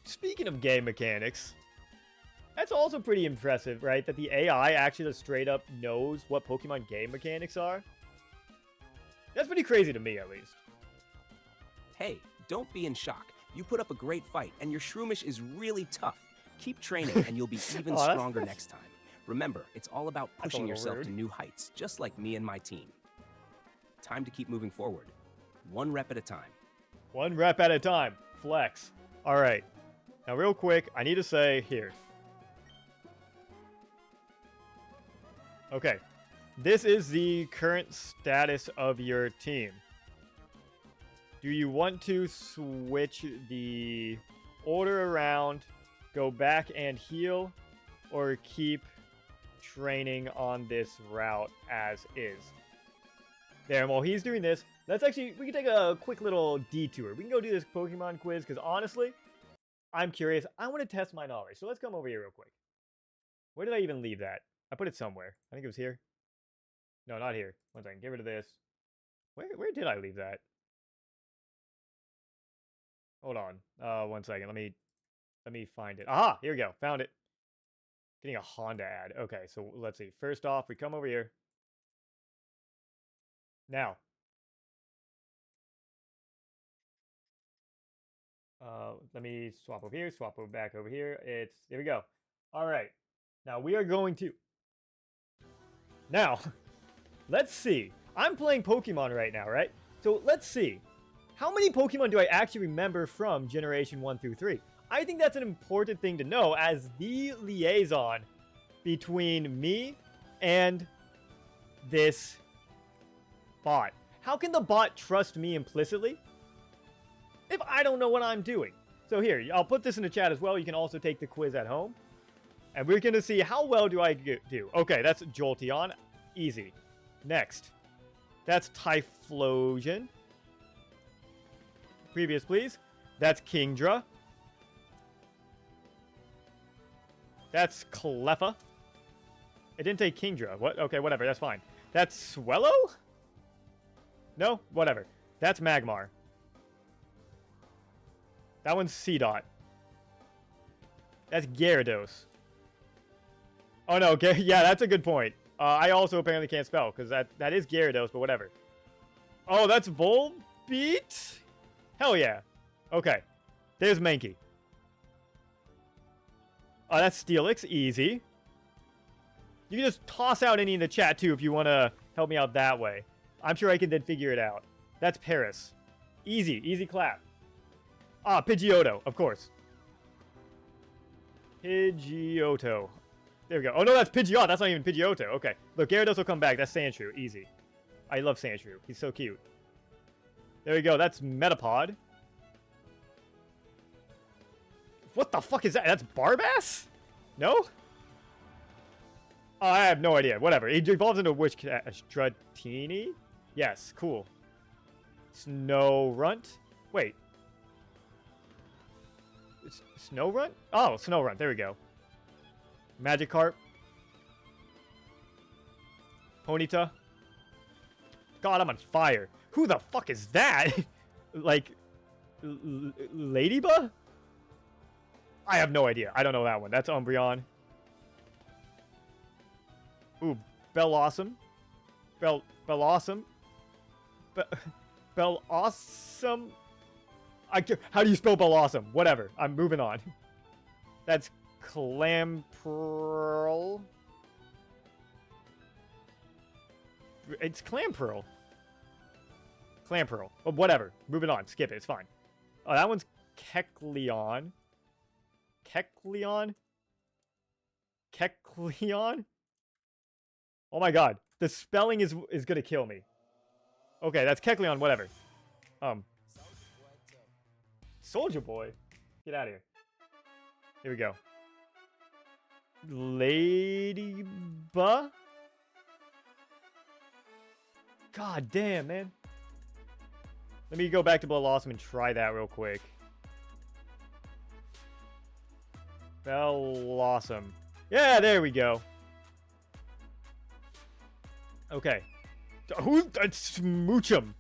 Speaking of game mechanics, that's also pretty impressive, right? That the AI actually just straight up knows what Pokemon game mechanics are. That's pretty crazy to me, at least. Hey, don't be in shock. You put up a great fight, and your Shroomish is really tough. Keep training, and you'll be even stronger next time. Remember, it's all about pushing yourself to new heights, just like me and my team. Time to keep moving forward. 1 rep at a time. 1 rep at a time. Flex. All right. Now, real quick, I need to say here. Okay. This is the current status of your team. Do you want to switch the order around, go back and heal, or keep training on this route as is? There, and while he's doing this, let's actually, we can take a quick little detour. We can go do this Pokemon quiz, because honestly, I'm curious. I want to test my knowledge. So let's come over here real quick. Where did I even leave that? I put it somewhere. I think it was here. No, not here. One second. Get rid of this. Where did I leave that? Hold on. 1 second. Let me find it. Aha! Here we go. Found it. Getting a Honda ad. Okay, so let's see. First off, we come over here. Now. Let me swap over here, swap over back over here. There we go. All right. Now we are going to... Now, let's see. I'm playing Pokemon right now, right? So let's see. How many Pokemon do I actually remember from Generation 1 through 3? I think that's an important thing to know as the liaison between me and this bot. How can the bot trust me implicitly if I don't know what I'm doing? So here, I'll put this in the chat as well. You can also take the quiz at home. And we're going to see how well do I do. Okay, that's Jolteon. Easy. Next. That's Typhlosion. Previous, please. That's Kingdra. That's Cleffa. It didn't take Kingdra. What? Okay, whatever. That's fine. That's Swellow? No? Whatever. That's Magmar. That one's C-Dot. That's Gyarados. Oh, no. Yeah, that's a good point. I also apparently can't spell, because that is Gyarados, but whatever. Oh, that's Volbeat? Hell yeah. Okay. There's Mankey. Oh, that's Steelix. Easy. You can just toss out any in the chat, too, if you want to help me out that way. I'm sure I can then figure it out. That's Paris. Easy. Easy clap. Ah, Pidgeotto, of course. Pidgeotto. There we go. Oh, no, that's Pidgeot. That's not even Pidgeotto. Okay. Look, Gyarados will come back. That's Sandshrew. Easy. I love Sandshrew. He's so cute. There we go. That's Metapod. What the fuck is that? That's Barbass? No? Oh, I have no idea. Whatever. He evolves into which Stratini? Yes. Cool. Snorunt? Wait. Snowrunt? Oh, Snowrunt. There we go. Magikarp. Ponyta. God, I'm on fire. Who the fuck is that? Like, Ladybug? I have no idea. I don't know that one. That's Umbreon. Ooh, Bellossom. Bellossom. Bellossom. How do you spell Blossom? Whatever. I'm moving on. That's Clamperl. It's Clamperl. Clamperl. Oh, whatever. Moving on. Skip it. It's fine. Oh, that one's Kecleon. Kecleon? Kecleon? Oh my god. The spelling is gonna kill me. Okay, that's Kecleon, whatever. Soldier Boy? Get out of here. Here we go. Ladybug? God damn, man. Let me go back to Blossom and try that real quick. Blossom. Yeah, there we go. Okay. Who's Smoochum?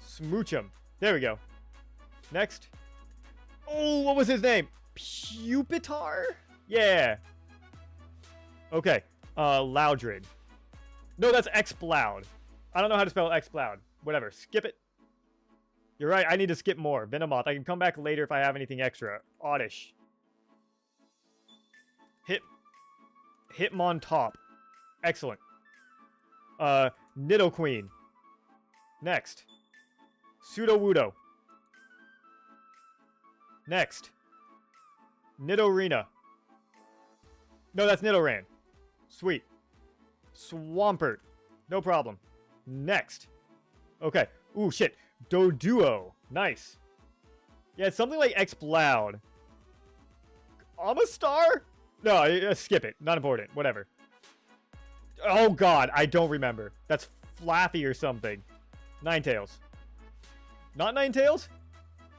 Smoochum. There we go. Next. Oh, what was his name? Pupitar? Yeah. Okay. Loudred. No, that's Exploud. I don't know how to spell Exploud. Whatever. Skip it. You're right. I need to skip more. Venomoth. I can come back later if I have anything extra. Oddish. Hitmontop. Excellent. Nidoqueen. Next. Sudowoodo. Next. Nidorina. No, that's Nidoran. Sweet. Swampert. No problem. Next. Okay. Ooh, shit. Doduo. Nice. Yeah, it's something like Exploud. Amistar? No, skip it. Not important. Whatever. Oh, God. I don't remember. That's Flappy or something. Ninetales. Not Ninetales?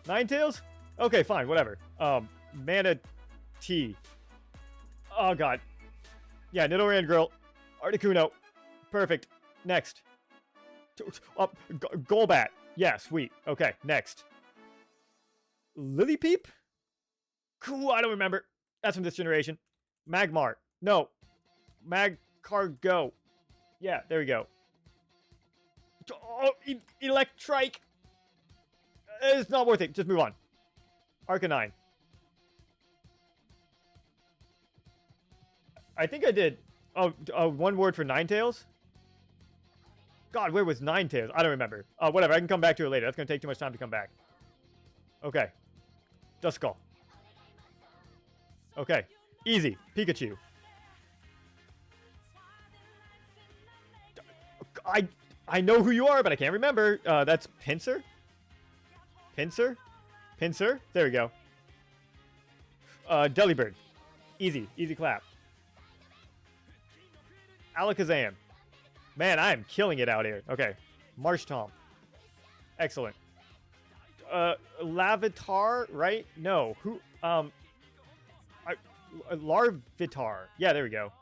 Ninetales? Okay, fine. Whatever. Manatee. Oh, God. Yeah, Nidoran Girl. Articuno. Perfect. Next. Golbat. Yeah, sweet. Okay, next. Lilypeep? Cool, I don't remember. That's from this generation. Magmar. No. Magcargo. Yeah, there we go. Oh, Electrike. It's not worth it. Just move on. Arcanine. I think I did. Oh, one word for Ninetales? God, where was Ninetales? I don't remember. Whatever, I can come back to it later. That's going to take too much time to come back. Okay. Duskull. Okay. Easy. Pikachu. I know who you are, but I can't remember. That's Pinsir? Pinsir? Pinsir? There we go. Delibird. Easy. Easy clap. Alakazam. Man, I am killing it out here. Okay. Marshtomp. Excellent. Larvitar, right? No. Who? Larvitar. Yeah, there we go.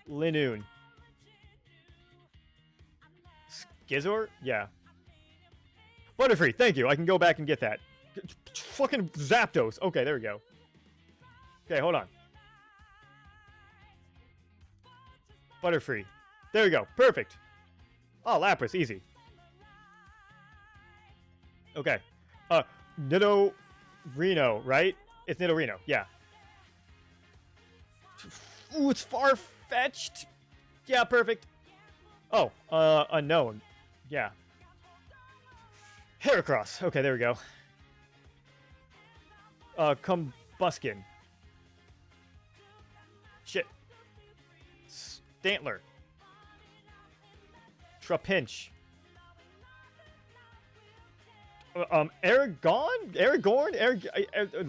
Linoon. Skizor? Yeah. Butterfree, thank you. I can go back and get that. Fucking Zapdos. Okay, there we go. Okay, hold on. Butterfree. There we go. Perfect. Oh, Lapras. Easy. Okay. Nidorino, right? It's Nidorino. Yeah. Ooh, it's far-fetched. Yeah, perfect. Oh, unknown. Yeah. Heracross. Okay, there we go. Combuskin. Shit. Stantler. Trapinch. Aragorn?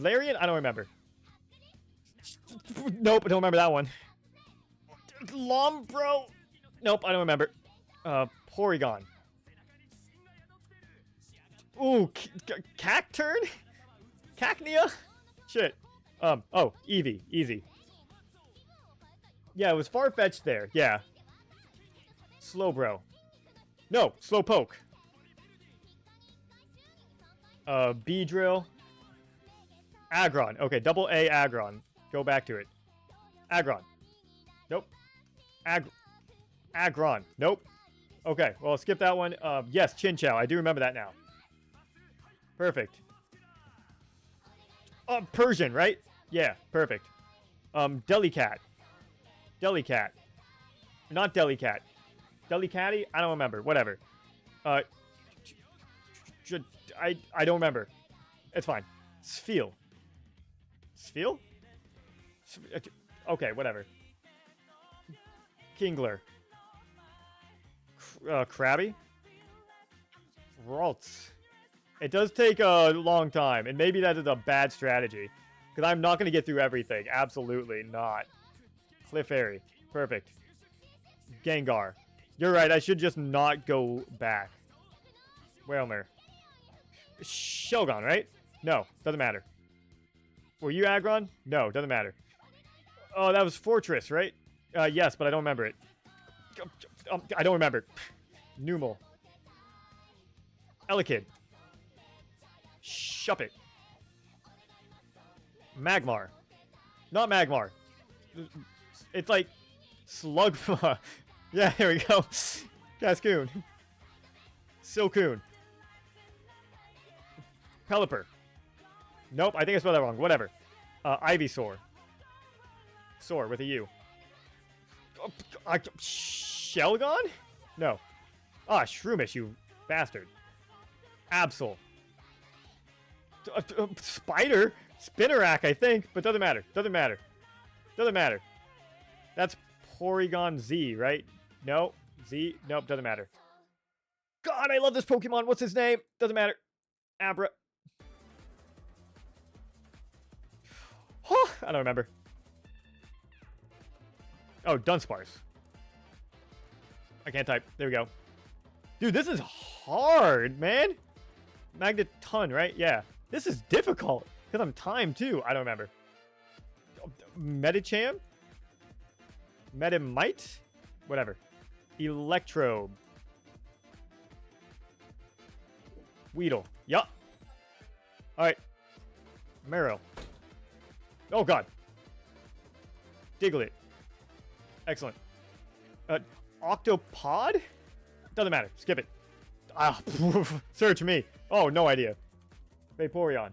Larian? I don't remember. Nope, I don't remember that one. Lombro? Nope, I don't remember. Porygon. Ooh, Cacturn? Cacnea? Shit. Oh, Eevee. Easy. Yeah, it was far-fetched there. Yeah. Slowbro. No, Slowpoke. Beedrill. Aggron. Okay, double A Aggron. Go back to it. Aggron. Nope. Aggron. Nope. Okay, well, skip that one. Yes, Chinchou. I do remember that now. Perfect. Persian, right? Yeah, perfect. Delicat. Delicat. Not Delicat. Delicatty? I don't remember. Whatever. I don't remember. It's fine. Sfeel. Sfeel? Okay, whatever. Kingler. Krabby? Ralts. It does take a long time, and maybe that is a bad strategy. Because I'm not going to get through everything. Absolutely not. Clefairy. Perfect. Gengar. You're right, I should just not go back. Whalmer. Shelgon, right? No, doesn't matter. Were you Aggron? No, doesn't matter. Oh, that was Fortress, right? Yes, but I don't remember it. I don't remember. Numel. Elekid. Shuppet. Magmar. Not Magmar. It's like Slug. Yeah, here we go. Cascoon. Silcoon. Pelipper. Nope, I think I spelled that wrong. Whatever. Ivysaur. Soar with a U. Shelgon? No. Ah, Shroomish, you bastard. Absol. Spider? Spinnerack, I think, but doesn't matter. Doesn't matter. Doesn't matter. That's Porygon Z, right? No. Z? Nope, doesn't matter. God, I love this Pokemon. What's his name? Doesn't matter. Abra. I don't remember. Oh, Dunsparce. I can't type. There we go. Dude, this is hard, man. Magneton, right? Yeah. This is difficult. Because I'm timed, too. I don't remember. Medicham? Medimite? Whatever. Electrobe. Weedle. Yup. Alright. Meryl. Oh, God. Diglett. Excellent. Octopod? Doesn't matter. Skip it. Ah, search me. Oh, no idea. Vaporeon.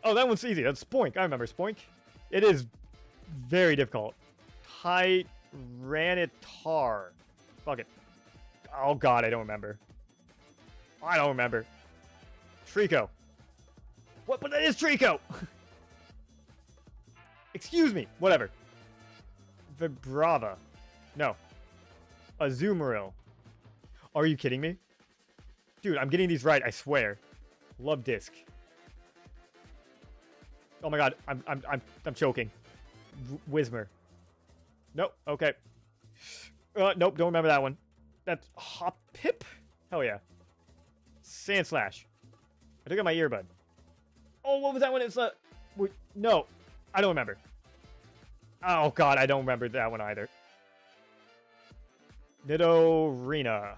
Oh, that one's easy. That's Spoink. I remember Spoink. It is very difficult. Tyranitar. Fuck it. Oh, God, I don't remember. I don't remember. Trico. What? But that is Trico! Excuse me. Whatever. Vibrava. No. Azumarill. Are you kidding me? Dude, I'm getting these right, I swear. Love Disc. Oh my god, I'm choking. Whismer. Nope, okay. Nope, don't remember that one. That's Hoppip? Hell yeah. Sandslash. I took out my earbud. Oh, what was that one? It's no, I don't remember. Oh god, I don't remember that one either. Nidorina.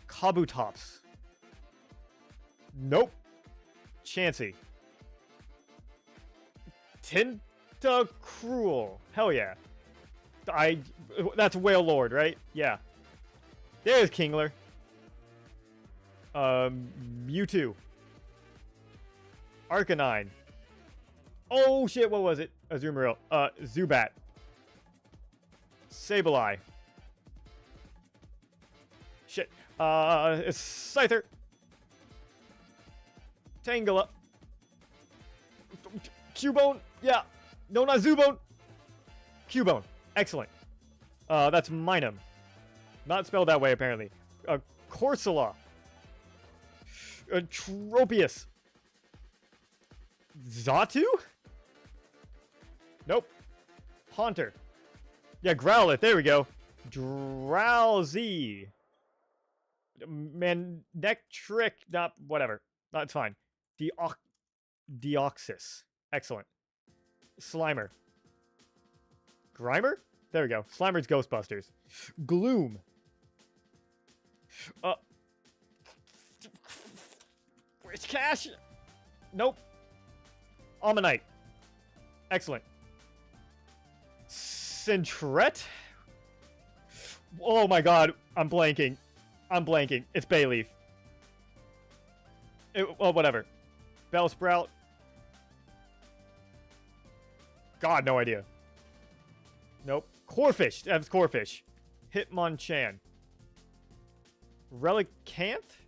Kabutops. Nope. Chansey. Tentacruel. Hell yeah. That's Whale Lord, right? Yeah. There's Kingler. Mew Two. Arcanine. Oh shit, what was it? Azumarill. Zubat. Sableye. Shit. Scyther. Tangela. Cubone. Yeah. No, not Zubone. Cubone. Excellent. That's Minun. Not spelled that way, apparently. Corsola. Tropius. Xatu? Nope. Haunter. Yeah, Growlithe. There we go. Drowsy. Manectric. Not whatever. That's fine. Deoxys. Excellent. Slimer. Grimer? There we go. Slimer's Ghostbusters. Gloom. Where's Cash? Nope. Ammonite. Excellent. Centret? Oh my god. I'm blanking. It's Bayleaf. Well, whatever. Bellsprout. God, no idea. Nope. Corphish. That's Corphish. Hitmonchan. Relicanth?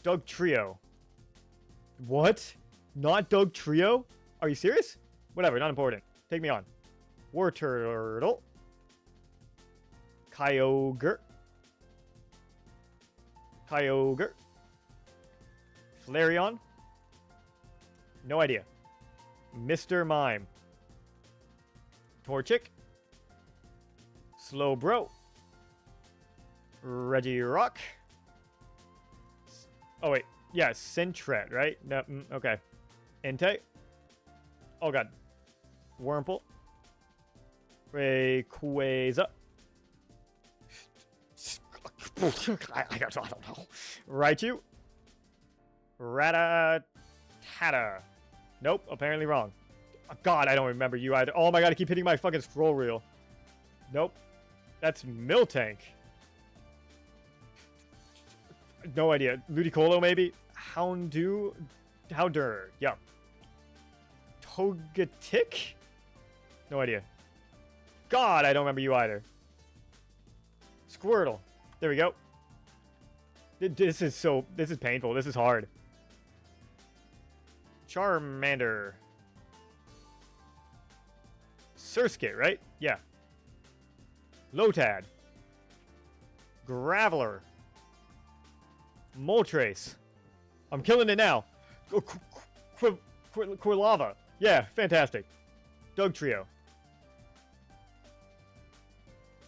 Doug Trio. What? Not Doug Trio? Are you serious? Whatever, not important. Take me on. Warturtle. Kyogre. Kyogre. Flareon. No idea. Mr. Mime. Torchic. Slowbro. Regirock. Oh, wait. Yeah, Sentret, right? No, okay. Entei. Oh, God. Wurmple. Rayquaza. I don't know. Raichu. Rattata. Nope, apparently wrong. God, I don't remember you either. Oh my god, I keep hitting my fucking scroll reel. Nope. That's Miltank. No idea. Ludicolo, maybe? Houndur? Yeah. Togetic? No idea. God, I don't remember you either. Squirtle. There we go. This is painful. This is hard. Charmander. Surskit, right? Yeah. Lotad. Graveler. Moltres. I'm killing it now. Quilava. Yeah, fantastic. Doug Trio.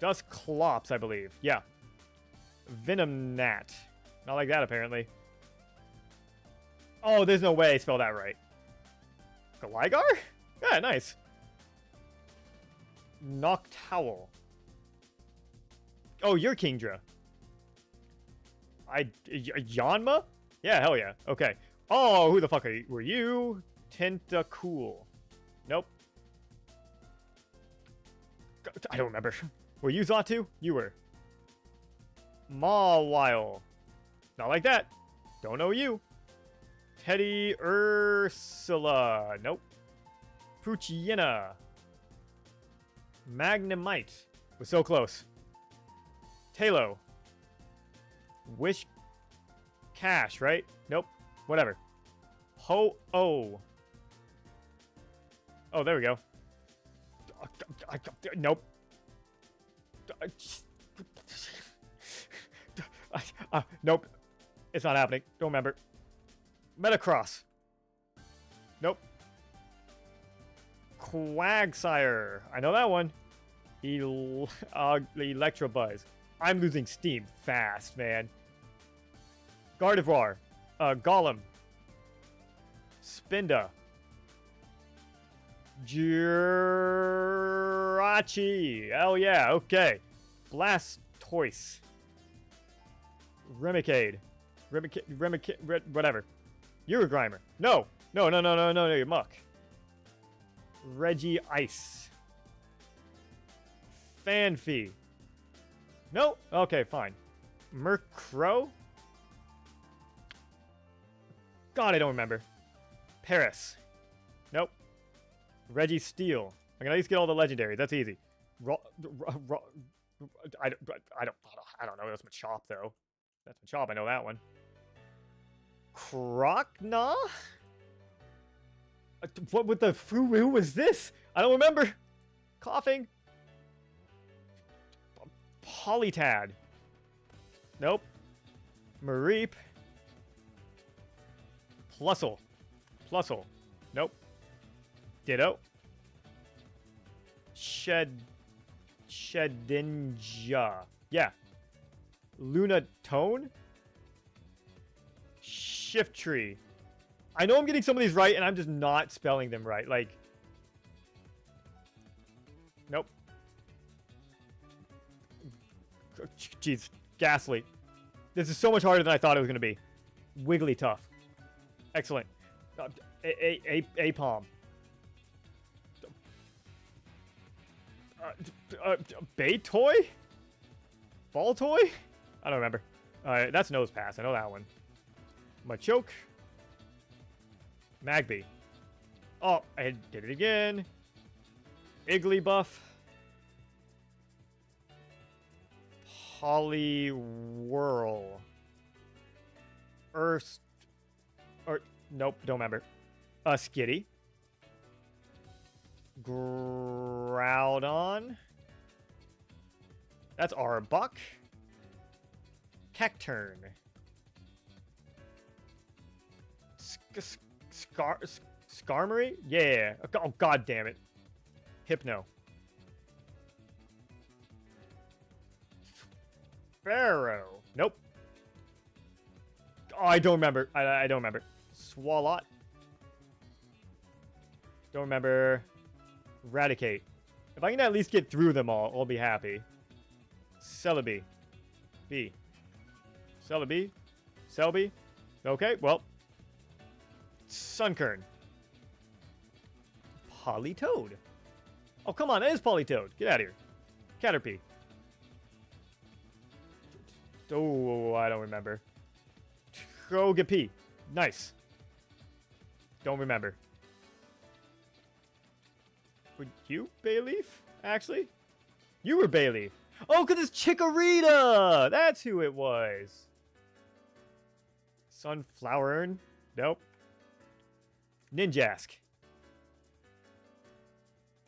Dusclops, I believe. Yeah. Venomnat. Not like that, apparently. Oh, there's no way I spelled that right. Gligar? Yeah, nice. Noctowl. Oh, you're Kingdra. Yanma? Yeah, hell yeah. Okay. Oh, who the fuck were you? Tentacool. Nope. I don't remember. Were you Xatu? You were. Mawile. Not like that. Don't know you. Teddy Ursula. Nope. Poochyena. Magnemite. We're so close. Talo. Wish Cash, right? Nope. Whatever. Ho-Oh. Oh, there we go. Nope. Nope. It's not happening. Don't remember. Metacross. Nope. Quagsire. I know that one. Electrobuzz. I'm losing steam fast, man. Gardevoir. Golem. Spinda. Jirachi. Hell yeah. Okay. Blastoise. Remicade. Whatever. You're a Grimer. No. No, you're Muck. Reggie Ice. Fanfy. No? Okay, fine. Murkrow? God, I don't remember. Paris. Nope. Reggie Steele. I can at least get all the legendaries. That's easy. I don't know. That's Machop, though. That's Machop. I know that one. Krokna? What with the... Who was this? I don't remember. Coughing. Polytad. Nope. Mareep. Plusle. Nope. Ditto. Shedinja. Yeah. Lunatone. Shifttree. I know I'm getting some of these right, and I'm just not spelling them right. Like, nope. Jeez, Ghastly. This is so much harder than I thought it was going to be. Wigglytuff. Excellent. Apom. Baytoy? Baltoy? I don't remember. That's Nosepass. I know that one. Machoke. Magby. Oh, I did it again. Igglybuff. Poliwhirl. Earth. Or, nope, don't remember. Skitty. Groudon. That's Arbok. Cacturn. Skarmory? Yeah. Oh, god damn it. Hypno. Pharaoh. Nope. Oh, I don't remember. I don't remember. Swalot. Don't remember. Eradicate. If I can at least get through them all, I'll be happy. Celebi. B. Celebi. Celebi. Okay, well. Sunkern. Politoed. Oh, come on. It is Politoed. Get out of here. Caterpie. Oh, I don't remember. Togepi. Nice. Don't remember. Were you Bayleaf, actually? You were Bayleaf. Oh, because it's Chikorita! That's who it was. Sunflower Urn? Nope. Ninjask.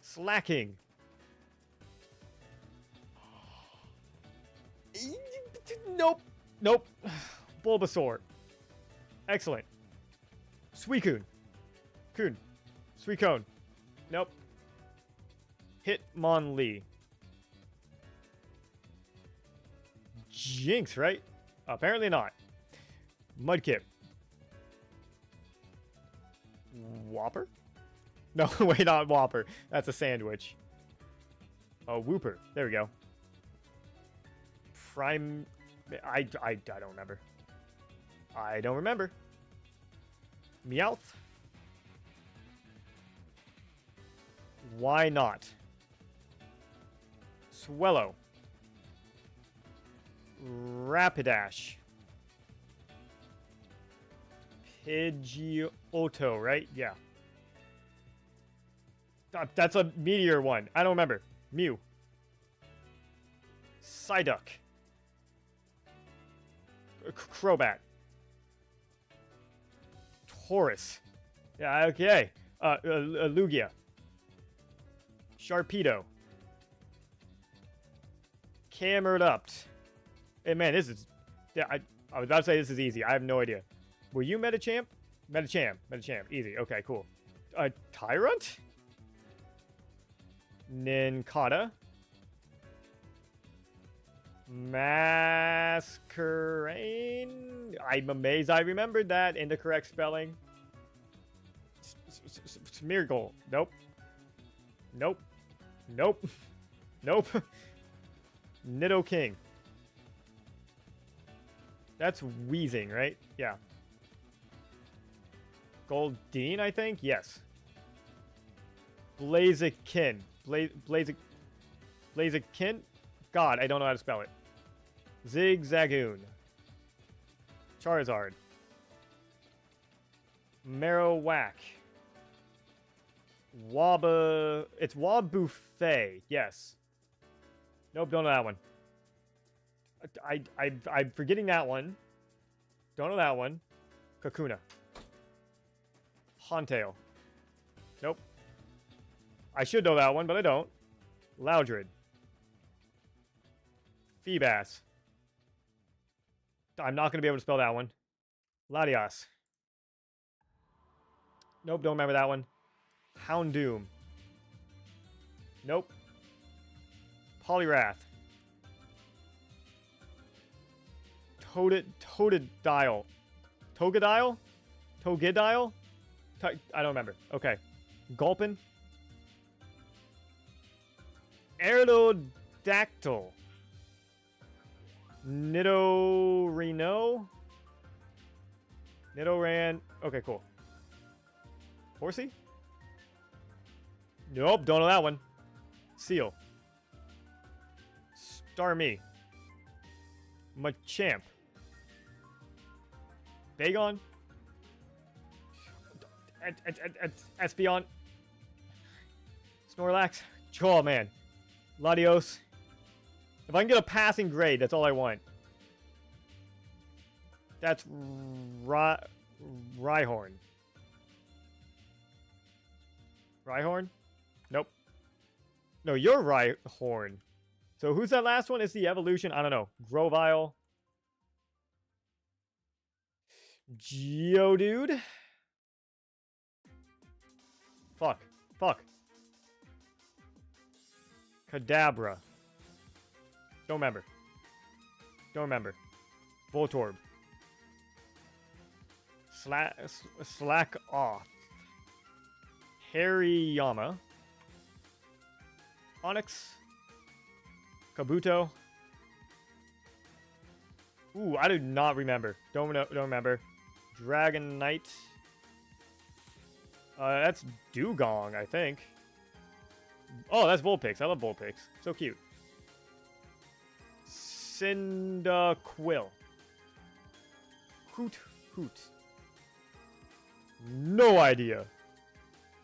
Slacking. Nope. Nope. Bulbasaur. Excellent. Suicune. Coon. Suicune. Nope. Hitmonlee. Jinx, right? Apparently not. Mudkip. Whopper? No, wait, not Whopper. That's a sandwich. Oh, Wooper. There we go. Prime... I don't remember. I don't remember. Meowth? Why not? Swellow. Rapidash. Pidgeotto, right? Yeah. That's a meteor one. I don't remember. Mew. Psyduck. Crobat. Taurus. Yeah, okay. Lugia. Sharpedo. Camerupt. Hey, man, this is... Yeah, I was about to say this is easy. I have no idea. Were you Metachamp? Metacham. Easy. Okay, cool. Tyrunt? Nincada. Masquerain? I'm amazed I remembered that in the correct spelling. Smeargle. Nope. Nope. Nope. Nope. Nidoking. That's wheezing, right? Yeah. Goldeen, I think? Yes. Blaziken. Blaziken? God, I don't know how to spell it. Zigzagoon. Charizard. Marowak. It's Wabufay. Yes. Nope, don't know that one. I'm forgetting that one. Don't know that one. Kakuna. Hontail. Nope. I should know that one, but I don't. Loudred. Feebas. I'm not going to be able to spell that one. Latias. Nope, don't remember that one. Houndoom. Nope. Poliwrath. Totodile. Togedile? Togedile? I don't remember. Okay. Gulpin. Aerodactyl. Nidorino. Nidoran. Okay, cool. Horsey? Nope, don't know that one. Seal. Starmie. Machamp. Bagon. Espeon. Snorlax. Oh, man. Latios. If I can get a passing grade, that's all I want. That's Rhyhorn. Rhyhorn? Nope. No, you're Rhyhorn. So who's that last one? Is the evolution? I don't know. Grovyle. Geodude. Fuck. Fuck. Kadabra. Don't remember. Don't remember. Voltorb. Slack off. Hariyama. Onyx. Kabuto. Ooh, I do not remember. Don't remember. Dragonite. That's Dugong, I think. Oh, that's Vulpix. I love Vulpix. So cute. Cyndaquil. Hoot. No idea.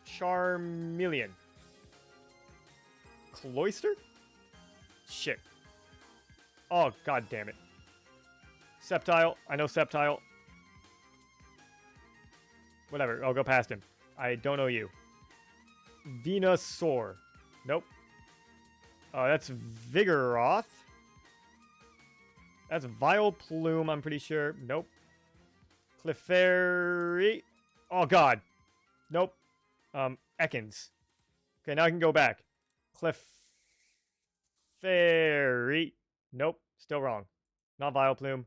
Charmeleon. Cloyster? Shit. Oh, god damn it. Sceptile. I know Sceptile. Whatever. I'll go past him. I don't know you. Venusaur. Nope. Oh, that's Vigoroth. That's Vileplume, I'm pretty sure. Nope. Clefairy. Oh, god. Nope. Ekans. Okay, now I can go back. Clefairy. Nope. Still wrong. Not Vileplume.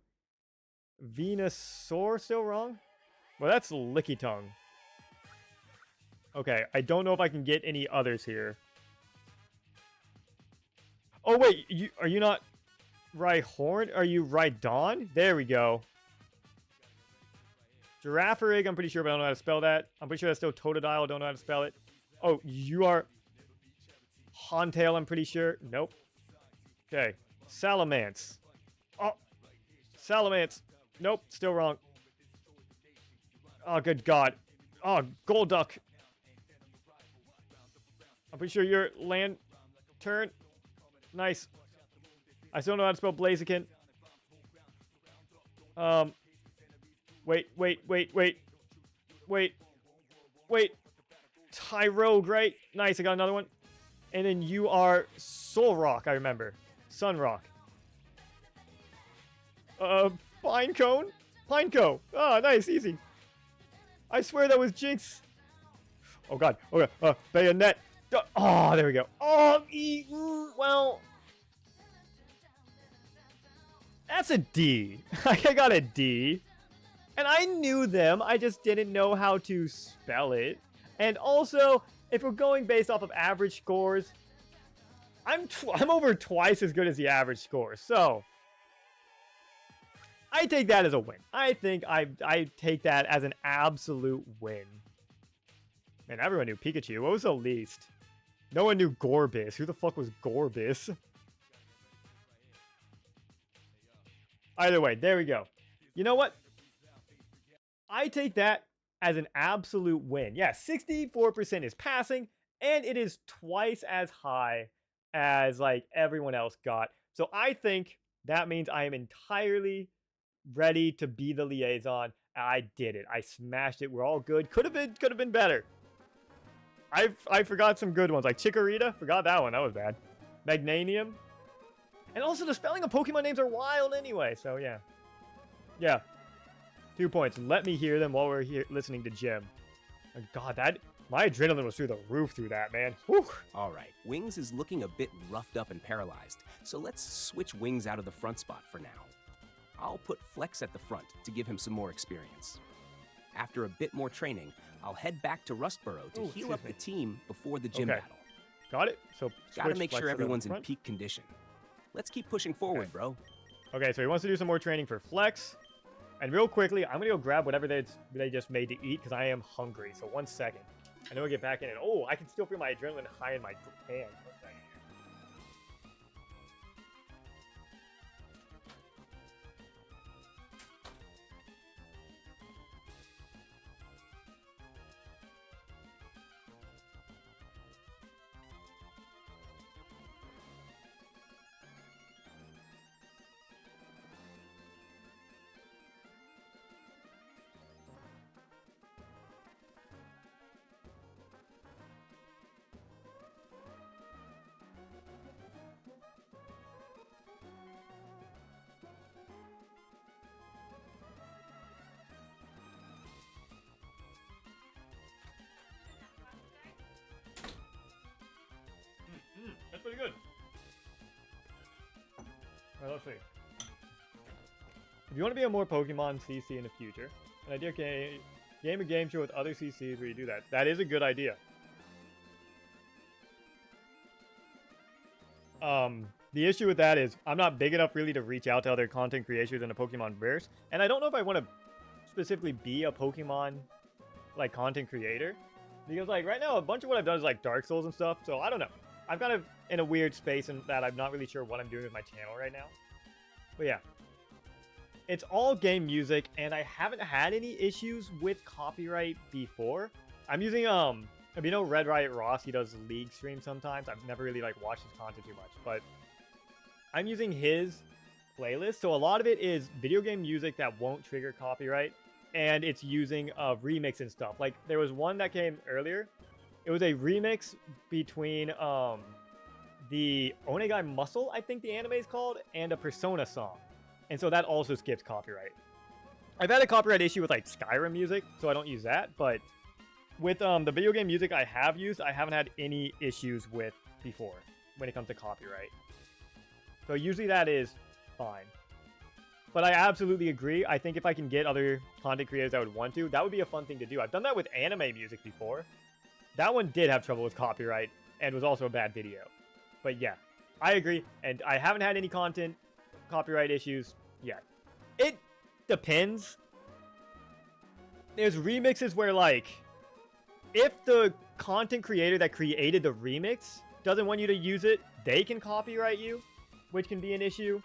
Venusaur, still wrong? Well, that's Lickitung. Okay, I don't know if I can get any others here. Oh, wait. Are you not Rhyhorn? Are you Rhydon? There we go. Girafarig, I'm pretty sure, but I don't know how to spell that. I'm pretty sure that's still Totodile. Don't know how to spell it. Oh, you are Hauntail, I'm pretty sure. Nope. Okay. Salamence. Oh. Salamence. Nope. Still wrong. Oh, good God. Oh, Golduck. I'm pretty sure you're Lantern. Nice. I still don't know how to spell Blaziken. Wait. Tyrogue, right? Nice, I got another one. And then you are Solrock, I remember. Sunrock. Pinecone? Pineco. Oh, nice, easy. I swear that was Jinx. Oh, God. Okay, Bayonet. Oh, there we go. Oh, well. That's a D. I got a D. And I knew them. I just didn't know how to spell it. And also, if we're going based off of average scores, I'm over twice as good as the average score. So, I take that as a win. I think I take that as an absolute win. Man, everyone knew Pikachu. What was the least? No one knew Gorbis. Who the fuck was Gorbis? Either way, there we go. You know what? I take that as an absolute win. Yeah, 64% is passing, and it is twice as high as like everyone else got. So I think that means I am entirely ready to be the liaison. I did it. I smashed it. We're all good. Could have been better. I forgot some good ones like Chikorita. Forgot that one. That was bad. Magnanium. And also the spelling of Pokemon names are wild anyway. So yeah. Yeah. 2 points. Let me hear them while we're here listening to Jim. Oh, God, my adrenaline was through the roof through that, man. Whew. All right, Wings is looking a bit roughed up and paralyzed, so let's switch Wings out of the front spot for now. I'll put Flex at the front to give him some more experience. After a bit more training, I'll head back to Rustboro to heal up the team before the gym battle. Got it. So gotta make sure everyone's in peak condition. Let's keep pushing forward, bro. Okay, so he wants to do some more training for Flex. And real quickly, I'm going to go grab whatever they just made to eat because I am hungry. So 1 second. I know I get back in and oh, I can still feel my adrenaline high in my hand. Alright, let's see. If you want to be a more Pokemon CC in the future, an idea game a game show with other CCs where you do that. That is a good idea. The issue with that is I'm not big enough really to reach out to other content creators in the Pokemon verse, and I don't know if I want to specifically be a Pokemon like content creator, because like right now a bunch of what I've done is like Dark Souls and stuff, so I don't know. I'm kind of in a weird space in that I'm not really sure what I'm doing with my channel right now. But yeah. It's all game music, and I haven't had any issues with copyright before. I'm using, if you know Red Riot Ross, he does League streams sometimes. I've never really, like, watched his content too much, but I'm using his playlist, so a lot of it is video game music that won't trigger copyright, and it's using remix and stuff. Like, there was one that came earlier. It was a remix between, the Onegai Muscle, I think the anime is called, and a Persona song. And so that also skips copyright. I've had a copyright issue with like Skyrim music, so I don't use that. But with the video game music I have used, I haven't had any issues with before when it comes to copyright. So usually that is fine. But I absolutely agree. I think if I can get other content creators I would want to, that would be a fun thing to do. I've done that with anime music before. That one did have trouble with copyright and was also a bad video. But yeah, I agree. And I haven't had any copyright issues yet. It depends. There's remixes where like if the content creator that created the remix doesn't want you to use it, they can copyright you, which can be an issue.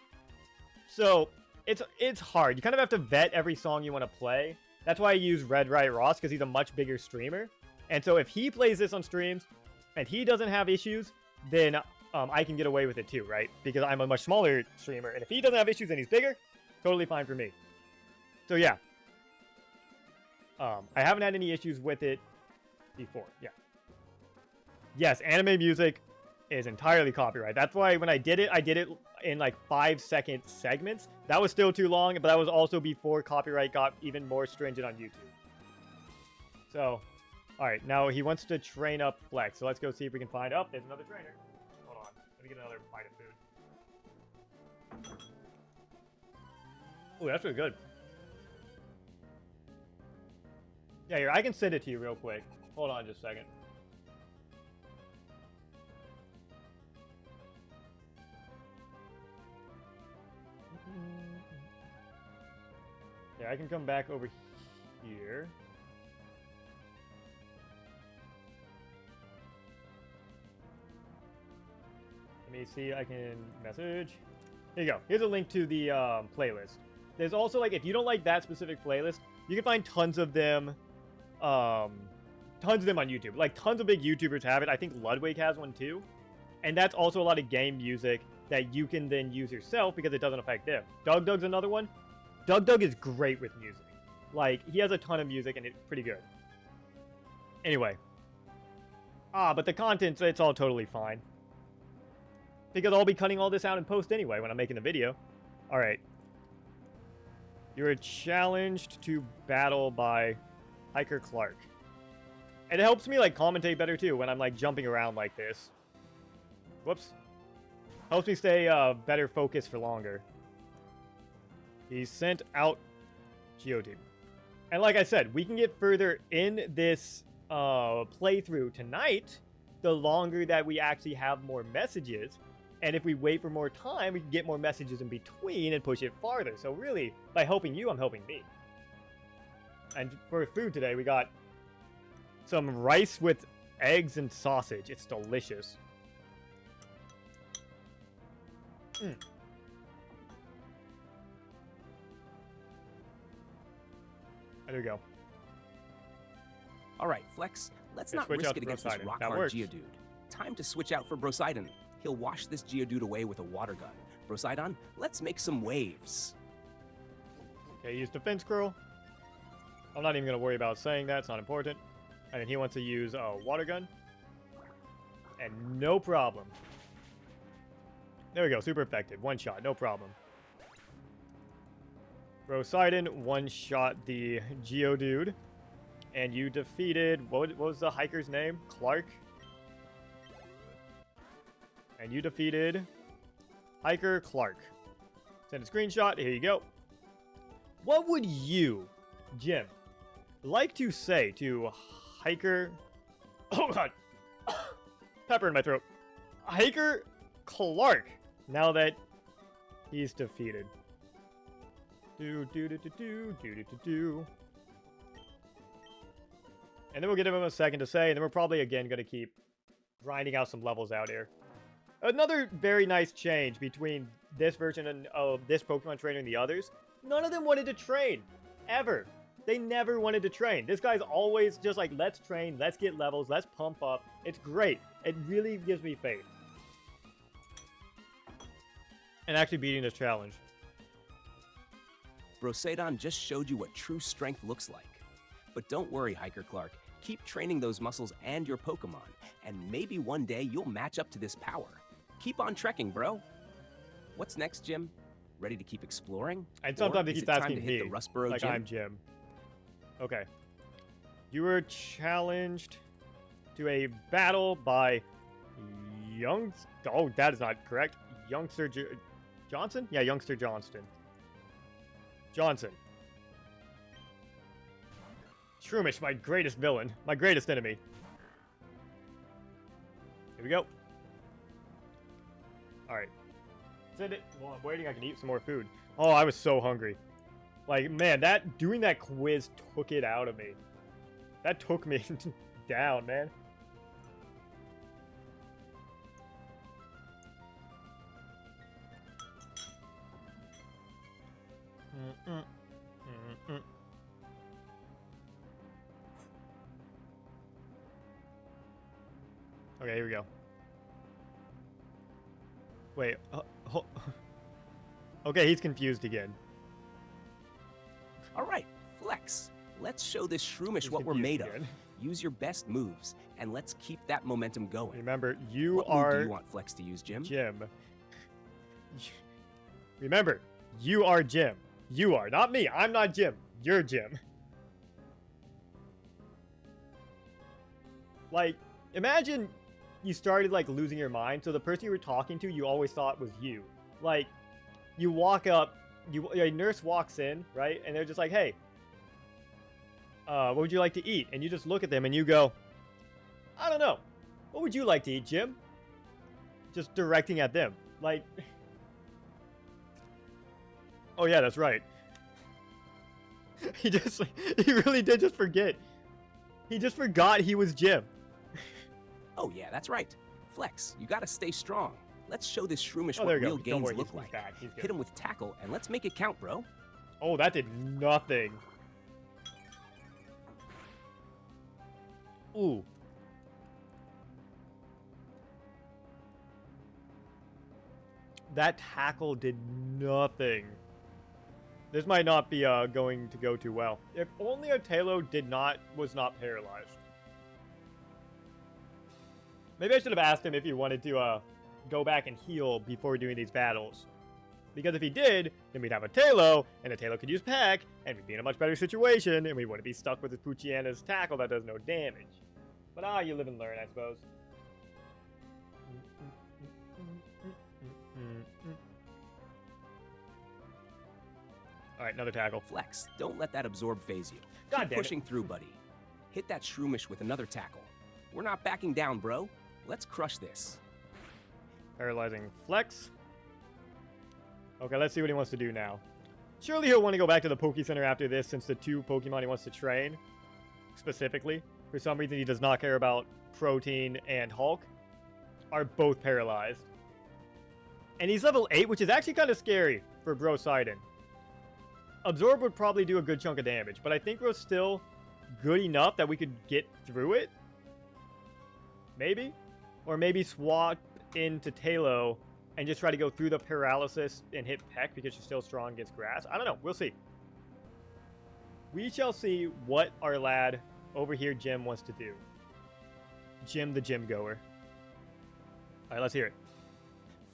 So it's hard. You kind of have to vet every song you want to play. That's why I use Red Riot Ross, because he's a much bigger streamer. And so if he plays this on streams and he doesn't have issues, then I can get away with it too, right? Because I'm a much smaller streamer, and if he doesn't have issues and he's bigger, totally fine for me. So yeah. I haven't had any issues with it before, yeah. Yes, anime music is entirely copyright. That's why when I did it in like 5-second segments. That was still too long, but that was also before copyright got even more stringent on YouTube. So, alright, now he wants to train up Flex, so let's go see if we can find... Oh, there's another trainer. Let me get another bite of food. Oh, that's really good. Yeah, here, I can send it to you real quick. Hold on just a second. Yeah, I can come back over here. Let me see, I can message. Here you go. Here's a link to the playlist. There's also, like, if you don't like that specific playlist, you can find tons of them on YouTube. Like, tons of big YouTubers have it. I think Ludwig has one too. And that's also a lot of game music that you can then use yourself because it doesn't affect them. Doug's another one. Doug is great with music. Like, he has a ton of music and it's pretty good. Anyway. But the content, it's all totally fine. Because I'll be cutting all this out in post anyway when I'm making the video. Alright. You were challenged to battle by Hiker Clark. And it helps me, like, commentate better, too, when I'm, like, jumping around like this. Whoops. Helps me stay, better focused for longer. He sent out Geodude. And like I said, we can get further in this, playthrough tonight, the longer that we actually have more messages. And if we wait for more time, we can get more messages in between and push it farther. So really, by helping you, I'm helping me. And for food today, we got some rice with eggs and sausage. It's delicious. There we go. All right, Flex, let's Okay, not switch risk out it to against this Roxanne. rock That hard works. Geodude. Time to switch out for Brosidon. He'll wash this Geodude away with a water gun. Brosidon, let's make some waves. Okay, use Defense Curl. I'm not even going to worry about saying that. It's not important. And then he wants to use a Water Gun. And no problem. There we go. Super effective. One shot. No problem. Brosidon one-shot the Geodude. And you defeated... What was the hiker's name? Clark? And you defeated Hiker Clark. Send a screenshot. Here you go. What would you, Jim, like to say to Hiker... Oh, God. Pepper in my throat. Hiker Clark, now that he's defeated. And then we'll give him a second to say, and then we're probably again going to keep grinding out some levels out here. Another very nice change between this version of this Pokemon trainer and the others. None of them wanted to train. Ever. They never wanted to train. This guy's always just like, let's train, let's get levels, let's pump up. It's great. It really gives me faith. And actually beating this challenge. Brosadon just showed you what true strength looks like. But don't worry, Hiker Clark. Keep training those muscles and your Pokemon, and maybe one day you'll match up to this power. Keep on trekking, bro. What's next, Jim? Ready to keep exploring? And sometimes he Or is keeps it time asking to hit me, the Rustboro like gym? I'm Jim. Okay. You were challenged to a battle by Oh, that is not correct. Youngster Johnson? Yeah, Youngster Johnson. Shroomish, my greatest villain. My greatest enemy. Here we go. Alright. Send it. While I'm waiting, I can eat some more food. Oh, I was so hungry. Like, man, doing that quiz took it out of me. That took me down, man. Okay, here we go. Wait. Okay, he's confused again. All right, Flex. Let's show this Shroomish He's what we're confused made again. of. Use your best moves, and let's keep that momentum going. Remember, you what move are do you want Flex to use, Jim? Jim. Remember, you are Jim. You are, not me. I'm not Jim. You're Jim. Like, imagine you started, like, losing your mind, so the person you were talking to, you always thought was you. Like, you walk up, a nurse walks in, right? And they're just like, hey, what would you like to eat? And you just look at them and you go, I don't know. What would you like to eat, Jim? Just directing at them. Like, oh yeah, that's right. He really did just forget. He just forgot he was Jim. Oh yeah, that's right. Flex, you gotta stay strong. Let's show this Shroomish Oh, what there you real go. Don't gains worry, look he's like. back. He's good. Hit him with tackle, and let's make it count, bro. Oh, that did nothing. Ooh. That tackle did nothing. This might not be going to go too well. If only a Tailo was not paralyzed. Maybe I should have asked him if he wanted to go back and heal before doing these battles. Because if he did, then we'd have a Tailo, and the Tailo could use Peck, and we'd be in a much better situation, and we wouldn't be stuck with his Poochyana's tackle that does no damage. But you live and learn, I suppose. Alright, another tackle. Flex, don't let that absorb phase you. God Keep damn it. pushing through, buddy. Hit that Shroomish with another tackle. We're not backing down, bro. Let's crush this. Paralyzing Flex. Okay, let's see what he wants to do now. Surely he'll want to go back to the Poke Center after this, since the two Pokemon he wants to train, specifically, for some reason he does not care about Protein and Hulk, are both paralyzed. And he's level 8, which is actually kind of scary for Brosidon. Absorb would probably do a good chunk of damage, but I think we're still good enough that we could get through it. Maybe? Or maybe swap into Tailo and just try to go through the paralysis and hit Peck because she's still strong against grass. I don't know. We'll see. We shall see what our lad over here, Jim, wants to do. Jim the gym goer. Alright, let's hear it.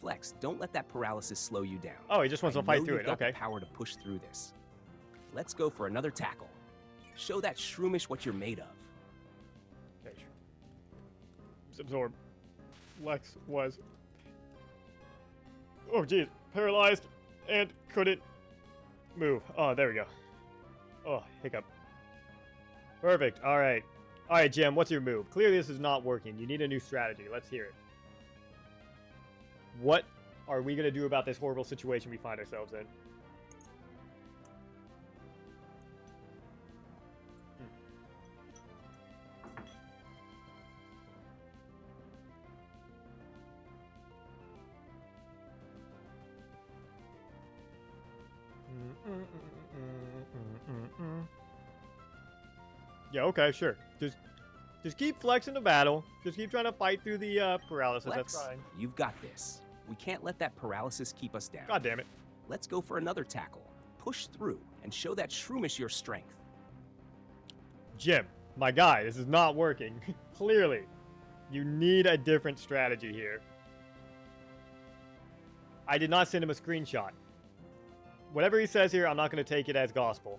Flex, don't let that paralysis slow you down. Oh, he just wants to fight through you've it. got Okay. the power to push through this. Let's go for another tackle. Show that Shroomish what you're made of. Okay. Absorb. Lex was... Oh, geez. Paralyzed. and couldn't move. Oh, there we go. Oh, hiccup. Perfect. All right. All right, Jim, what's your move? Clearly this is not working. You need a new strategy. Let's hear it. What are we going to do about this horrible situation we find ourselves in? Yeah, okay, sure. Just keep flexing the battle. Just keep trying to fight through the paralysis. Flex, That's fine. you've got this. We can't let that paralysis keep us down. God damn it. Let's go for another tackle. Push through and show that Shroomish your strength. Jim, my guy, this is not working. Clearly. You need a different strategy here. I did not send him a screenshot. Whatever he says here, I'm not going to take it as gospel.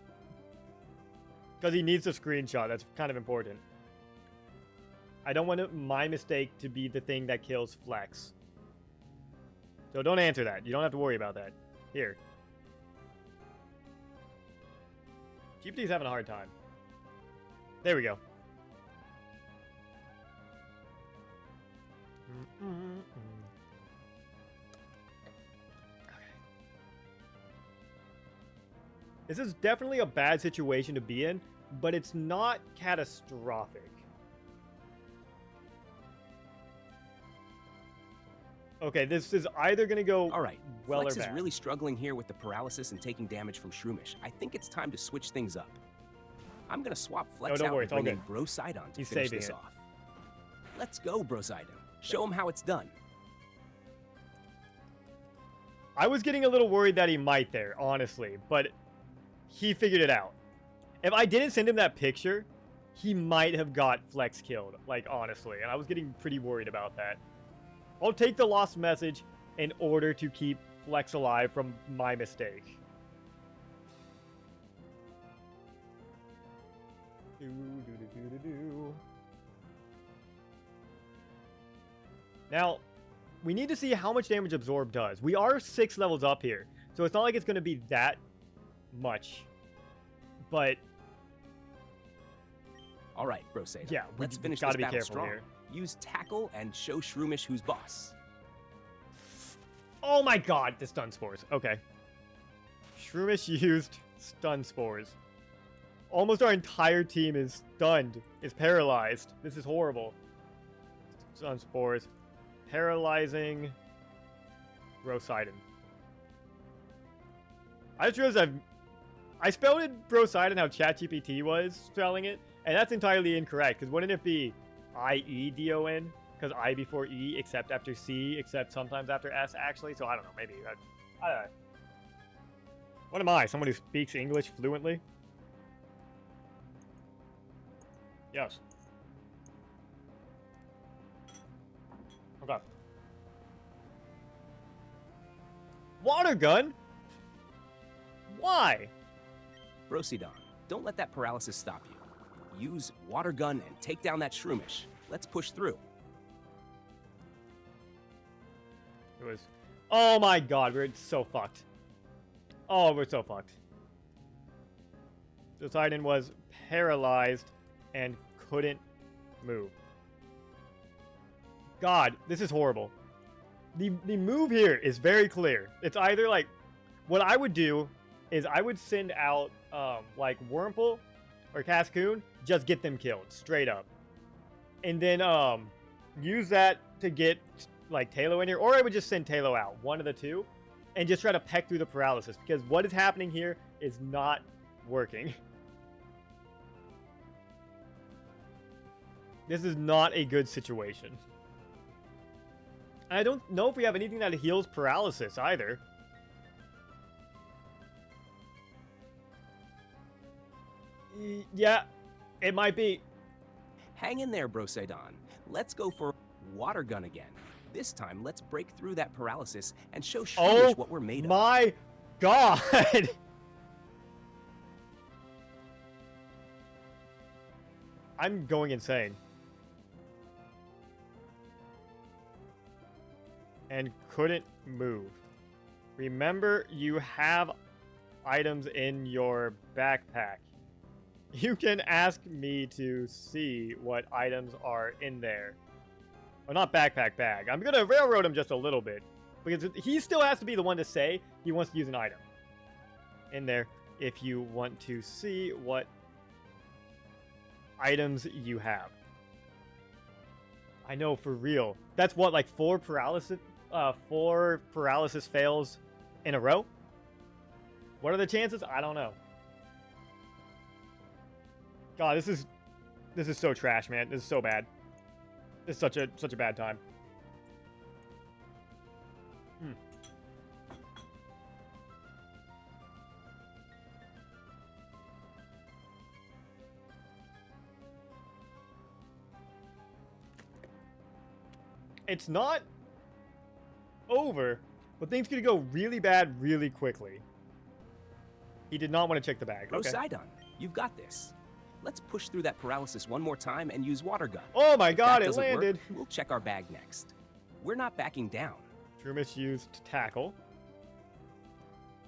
Because he needs a screenshot. That's kind of important. I don't want my mistake to be the thing that kills Flex. So don't answer that. You don't have to worry about that. Here. GPT's having a hard time. There we go. This is definitely a bad situation to be in, but it's not catastrophic. Okay, this is either going to go all right. well Flex or is bad. really struggling here with the paralysis and taking damage from Shroomish. I think it's time to switch things up. I'm going to swap Flex don't out worry, and it's all bring in good. Brosidon to He's finish saving this it. off. Let's go, Brosidon. Show him how it's done. I was getting a little worried that he might there, honestly, but he figured it out. If I didn't send him that picture, he might have got Flex killed, like, honestly, and I was getting pretty worried about that. I'll take the lost message in order to keep Flex alive from my mistake. Now, we need to see how much damage Absorb does. We are 6 levels up here, so it's not like it's going to be that much. But all right, Brosidon. yeah, let's we finish gotta this be battle careful strong. here. Use Tackle and show Shroomish who's boss. Oh my god, the stun spores. Okay. Shroomish used stun spores. Almost our entire team is stunned, is paralyzed. This is horrible. Stun spores. Paralyzing Brosidon. I just realized I spelled it Brosidon how Chat GPT was spelling it, and that's entirely incorrect, because wouldn't it be I-E-D-O-N? Because I before E, except after C, except sometimes after S, actually. So I don't know, maybe. I don't know. What am I? Someone who speaks English fluently? Yes. Okay. Water gun? Why? Brosidon, don't let that paralysis stop you. Use Water Gun and take down that Shroomish. Let's push through. It was... Oh my god, we're so fucked. Oh, we're so fucked. Poseidon was paralyzed and couldn't move. God, this is horrible. The move here is very clear. It's either like... What I would do is I would send out like Wurmple or Cascoon, just get them killed, straight up. And then use that to get like Talo in here, or I would just send Talo out, one of the two, and just try to peck through the paralysis, because what is happening here is not working. This is not a good situation. And I don't know if we have anything that heals paralysis either. Yeah, it might be. Hang in there, Brosidon. Let's go for Water Gun again. This time, let's break through that paralysis and show Shroomish what we're made of. My god! I'm going insane. And couldn't move. Remember, you have items in your backpack. You can ask me to see what items are in there. Well, not backpack, bag. I'm gonna railroad him just a little bit. Because he still has to be the one to say he wants to use an item. In there, if you want to see what items you have. I know, for real. That's what, like 4 paralysis fails in a row? What are the chances? I don't know. God, this is so trash, man. This is so bad. This is such a bad time. It's not over, but things could go really bad really quickly. He did not want to check the bag. Okay. Rosidon, you've got this. Let's push through that paralysis one more time and use water gun. Oh my god, If it that doesn't landed. work, we'll check our bag next. We're not backing down. Trumish used tackle.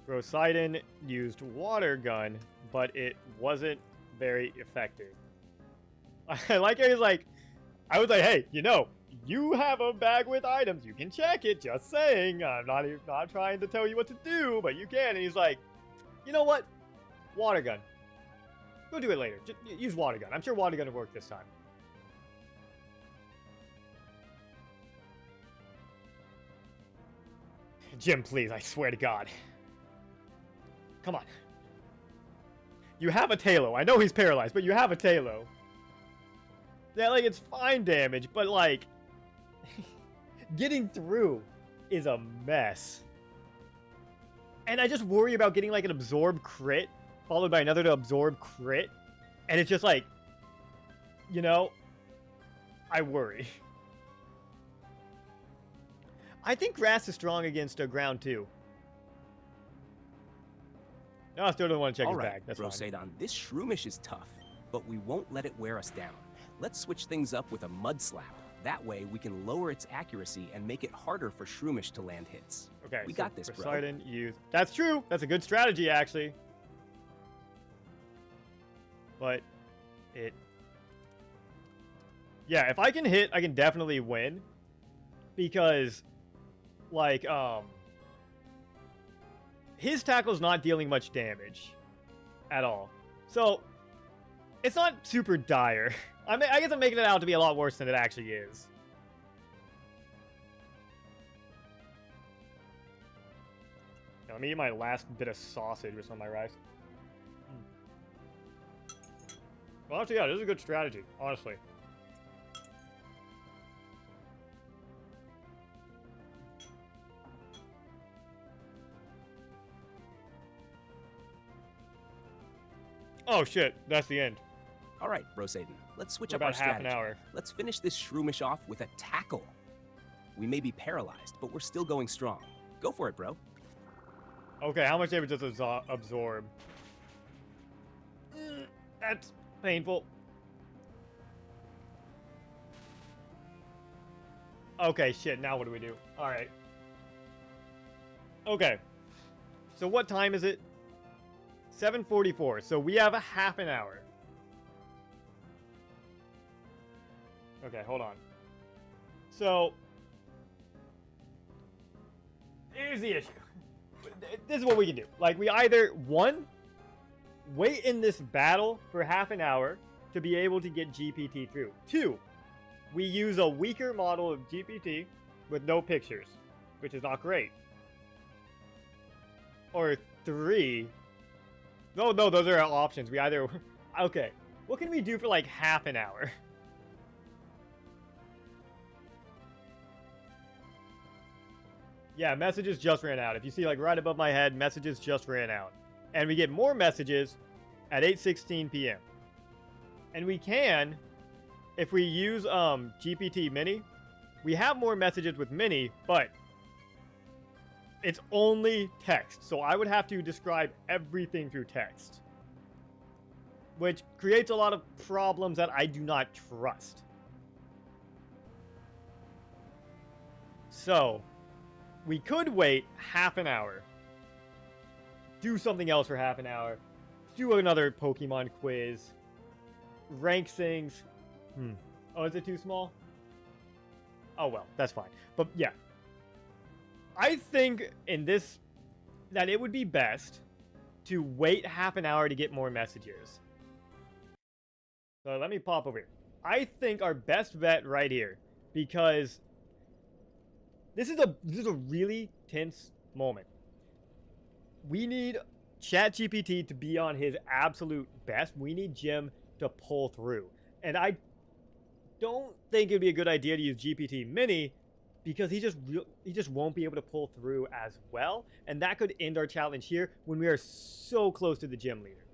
Grosidon used water gun, but it wasn't very effective. I like how he's like, I was like, hey, you have a bag with items. You can check it. Just saying. I'm not trying to tell you what to do, but you can. And he's like, you know what? Water gun. Go do it later. Just use water gun. I'm sure water gun will work this time. Jim, please. I swear to God. Come on. You have a Talo. I know he's paralyzed, but you have a Talo. Yeah, like, it's fine damage, but, like, getting through is a mess. And I just worry about getting, like, an absorb crit, followed by another to absorb crit. And it's just like, I worry. I think grass is strong against ground, too. No, I still don't want to check his bag. That's fine. Rosidon, this Shroomish is tough, but we won't let it wear us down. Let's switch things up with a mud slap. That way, we can lower its accuracy and make it harder for Shroomish to land hits. Okay, we got this, bro. Poseidon used... That's true. That's a good strategy, actually. But it... Yeah, if I can hit, I can definitely win. Because, like, his tackle's not dealing much damage at all. So, it's not super dire. I guess I'm making it out to be a lot worse than it actually is. Now, let me eat my last bit of sausage with some of my rice. Well, actually, yeah, this is a good strategy, honestly. Oh shit, that's the end. All right, Rosidon, let's switch We're up our about half strategy. an hour. Let's finish this Shroomish off with a tackle. We may be paralyzed, but we're still going strong. Go for it, bro. Okay, how much damage does it absorb? That's painful. Okay, shit, now what do we do? Alright. Okay. So what time is it? 7:44, so we have a half an hour. Okay, hold on. So, here's the issue. This is what we can do. Like, we either, 1, wait in this battle for half an hour to be able to get GPT through. 2, we use a weaker model of GPT with no pictures, which is not great. Or 3, no, those are our options. We either, okay, what can we do for like half an hour? Yeah, messages just ran out. If you see like right above my head, messages just ran out. And we get more messages at 8:16 p.m. And we can, if we use GPT Mini, we have more messages with Mini, but it's only text. So I would have to describe everything through text, which creates a lot of problems that I do not trust. So, we could wait half an hour. Do something else for half an hour. Do another Pokemon quiz. Rank things. Oh, is it too small? Oh, well, that's fine. But, yeah. I think in this, that it would be best to wait half an hour to get more messages. So let me pop over here. I think our best bet right here, because this is a really tense moment. We need Chat GPT to be on his absolute best. We need Jim to pull through. And I don't think it'd be a good idea to use GPT Mini because he just won't be able to pull through as well. And that could end our challenge here when we are so close to the gym leader.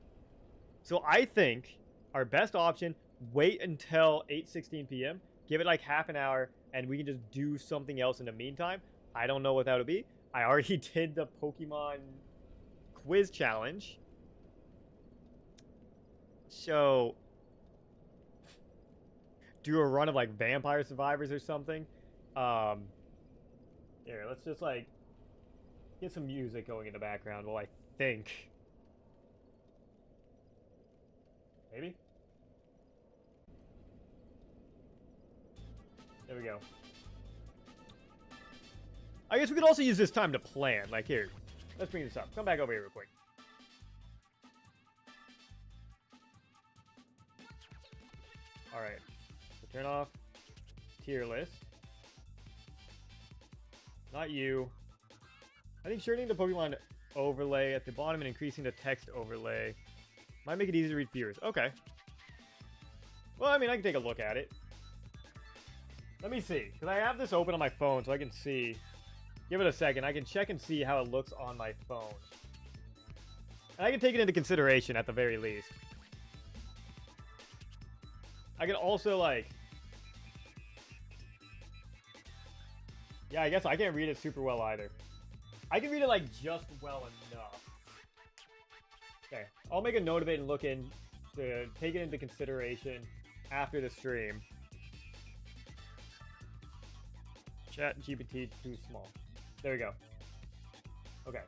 So I think our best option, wait until 8:16 p.m., give it like half an hour, and we can just do something else in the meantime. I don't know what that would be. I already did the Pokemon Quiz challenge. So, do a run of like Vampire Survivors or something. Here, let's just like get some music going in the background while I think. Maybe? There we go. I guess we could also use this time to plan. Like, here, let's bring this up. Come back over here real quick. Alright. So turn off tier list. Not you. I think shortening the Pokemon overlay at the bottom and increasing the text overlay might make it easier to read viewers. Okay. Well, I mean, I can take a look at it. Let me see, because I have this open on my phone so I can see. Give it a second. I can check and see how it looks on my phone. And I can take it into consideration at the very least. I can also, like... Yeah, I guess I can't read it super well either. I can read it, like, just well enough. Okay, I'll make a note of it and look in to take it into consideration after the stream. Chat GPT too small. There we go. Okay.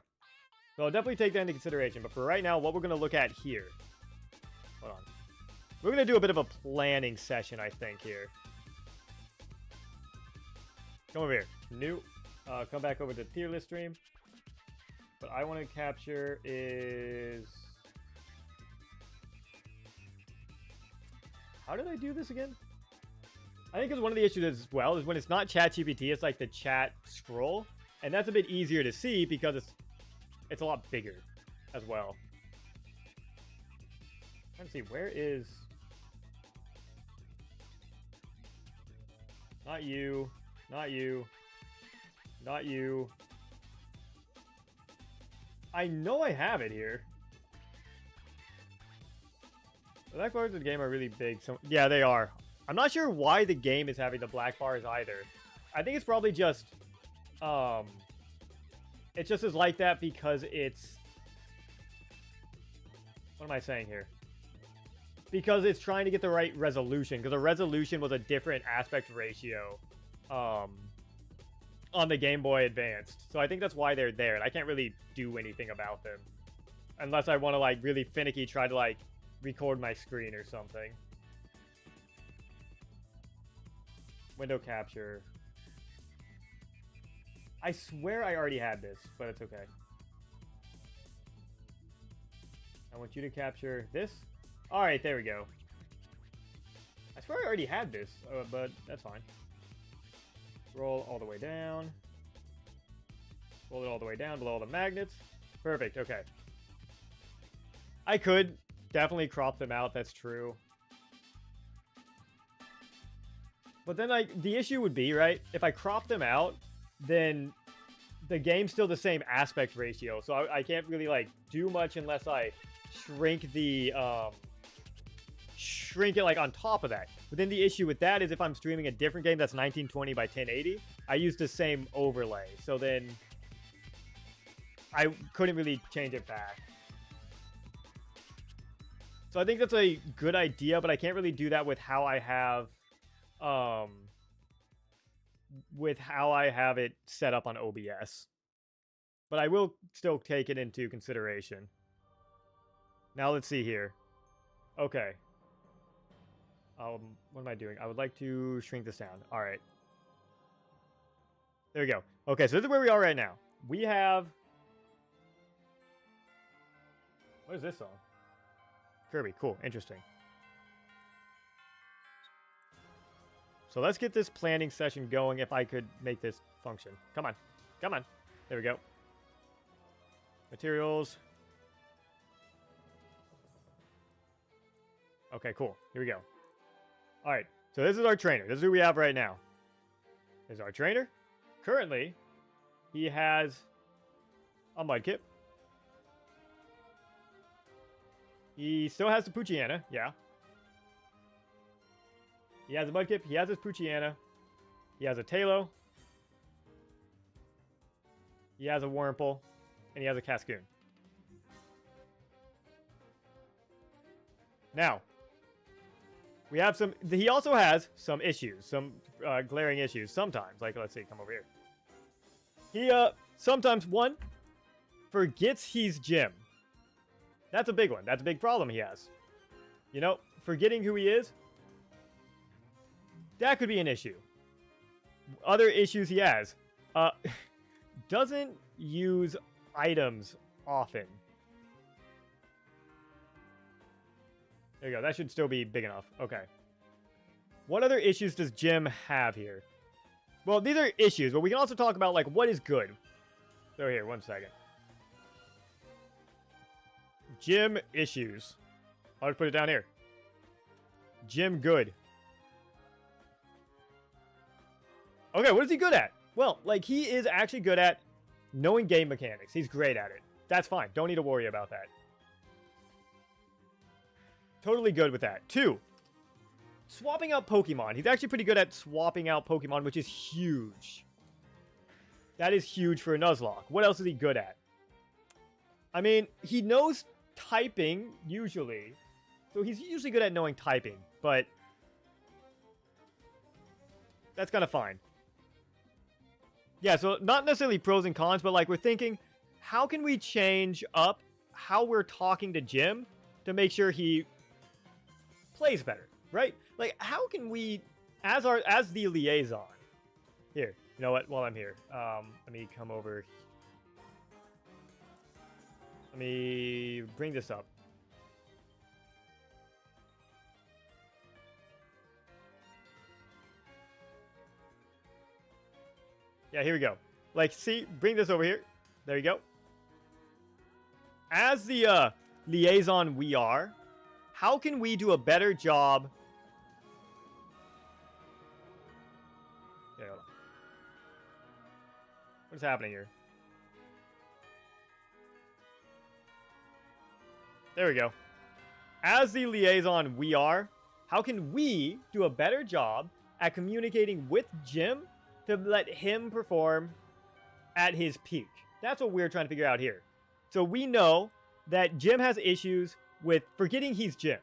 So I'll definitely take that into consideration. But for right now, what we're going to look at here. Hold on. We're going to do a bit of a planning session, I think, here. Come over here. New. Come back over to the tier list stream. What I want to capture is... How did I do this again? I think because one of the issues as well is when it's not Chat GPT, it's like the chat scroll. And that's a bit easier to see because it's a lot bigger as well. Let's see, where is... Not you. Not you. Not you. I know I have it here. The black bars of the game are really big. So yeah, they are. I'm not sure why the game is having the black bars either. I think it's probably just... it just is like that because it's... What am I saying here? Because it's trying to get the right resolution. Because the resolution was a different aspect ratio on the Game Boy Advanced. So I think that's why they're there. And I can't really do anything about them. Unless I want to, like, really finicky try to, like, record my screen or something. Window capture. I swear I already had this, but it's okay. I want you to capture this. Alright, there we go. I swear I already had this, but that's fine. Roll all the way down. Roll it all the way down below all the magnets. Perfect, okay. I could definitely crop them out, that's true. But then, like, the issue would be, right, if I crop them out, then the game's still the same aspect ratio. So I can't really, like, do much unless I shrink the, shrink it, like, on top of that. But then the issue with that is if I'm streaming a different game that's 1920 by 1080, I use the same overlay. So then I couldn't really change it back. So I think that's a good idea, but I can't really do that with how I have with how I have it set up on OBS. But I will still take it into consideration. Now let's see here. Okay. What am I doing? I would like to shrink this down. All right. There we go. Okay, so this is where we are right now. We have... What is this song? Kirby. Cool. Interesting. So let's get this planning session going if I could make this function. Come on. Come on. There we go. Materials. Okay, cool. Here we go. All right. So this is our trainer. This is who we have right now. This is our trainer. Currently, he has a Mudkip. He still has the Poochyena. Yeah. He has a Mudkip. He has his Poochyena. He has a Talo. He has a Wurmple. And he has a Cascoon. Now, we have some... He also has some issues. Some glaring issues sometimes. Like, let's see. Come over here. He, sometimes, one, forgets he's Jim. That's a big one. That's a big problem he has. You know, forgetting who he is, that could be an issue. Other issues he has. Doesn't use items often. There you go. That should still be big enough. Okay. What other issues does Jim have here? Well, these are issues, but we can also talk about, like, what is good. So here, one second. Jim issues. I'll just put it down here. Jim good. Okay, what is he good at? Well, like, he is actually good at knowing game mechanics. He's great at it. That's fine. Don't need to worry about that. Totally good with that. 2, swapping out Pokemon. He's actually pretty good at swapping out Pokemon, which is huge. That is huge for a Nuzlocke. What else is he good at? I mean, he knows typing, usually. So he's usually good at knowing typing, but that's kind of fine. Yeah, so not necessarily pros and cons, but like we're thinking, how can we change up how we're talking to Jim to make sure he plays better, right? Like, how can we, as the liaison, here, you know what, while I'm here, let me come over, let me bring this up. Yeah, here we go. Like, see, bring this over here. There you go. As the liaison we are, how can we do a better job? Yeah, hold on. What's happening here? There we go. As the liaison we are, how can we do a better job at communicating with Jim to let him perform at his peak? That's what we're trying to figure out here. So we know that Jim has issues with forgetting he's Jim.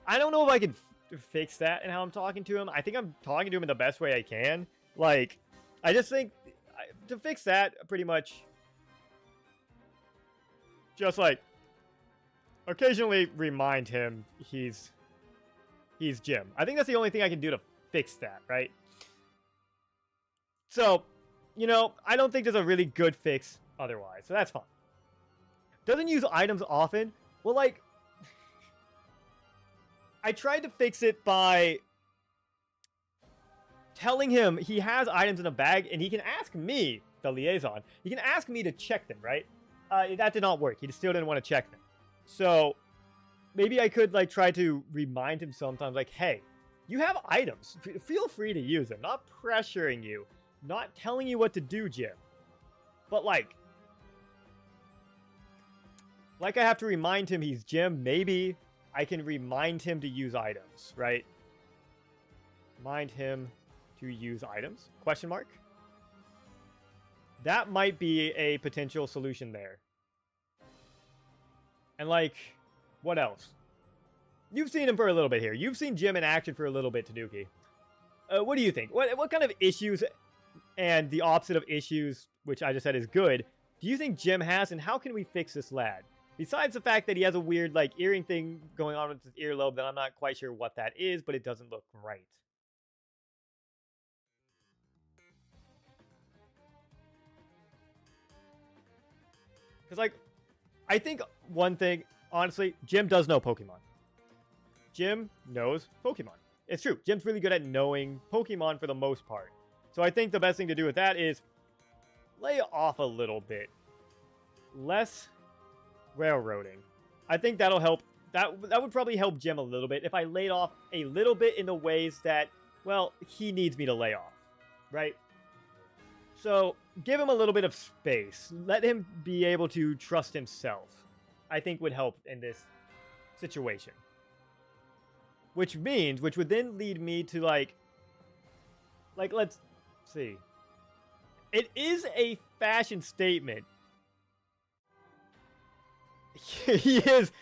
I don't know if I can fix that in how I'm talking to him. I think I'm talking to him in the best way I can. Like, I just think to fix that, pretty much just like occasionally remind him he's Jim. I think that's the only thing I can do to fix that, right? So, you know, I don't think there's a really good fix otherwise, so that's fine. Doesn't use items often. Well, like, I tried to fix it by telling him he has items in a bag, and he can ask me, the liaison, he can ask me to check them, right? That did not work. He still didn't want to check them. So, maybe I could, like, try to remind him sometimes, like, hey, you have items. Feel free to use them. Not pressuring you. Not telling you what to do, Jim. But, like I have to remind him he's Jim. Maybe I can remind him to use items, right? Remind him to use items? Question mark? That might be a potential solution there. And, like, what else? You've seen him for a little bit here. You've seen Jim in action for a little bit, Tanuki. What do you think? What kind of issues and the opposite of issues, which I just said is good, do you think Jim has, and how can we fix this lad? Besides the fact that he has a weird, like, earring thing going on with his earlobe that I'm not quite sure what that is, but it doesn't look right. Because, like, I think one thing, honestly, Jim does know Pokemon. Jim knows Pokemon. It's true. Jim's really good at knowing Pokemon for the most part. So I think the best thing to do with that is lay off a little bit. Less railroading. I think that'll help. That would probably help Jim a little bit if I laid off a little bit in the ways that, well, he needs me to lay off. Right? So give him a little bit of space. Let him be able to trust himself. I think would help in this situation. Which would then lead me to like, let's see. It is a fashion statement. He is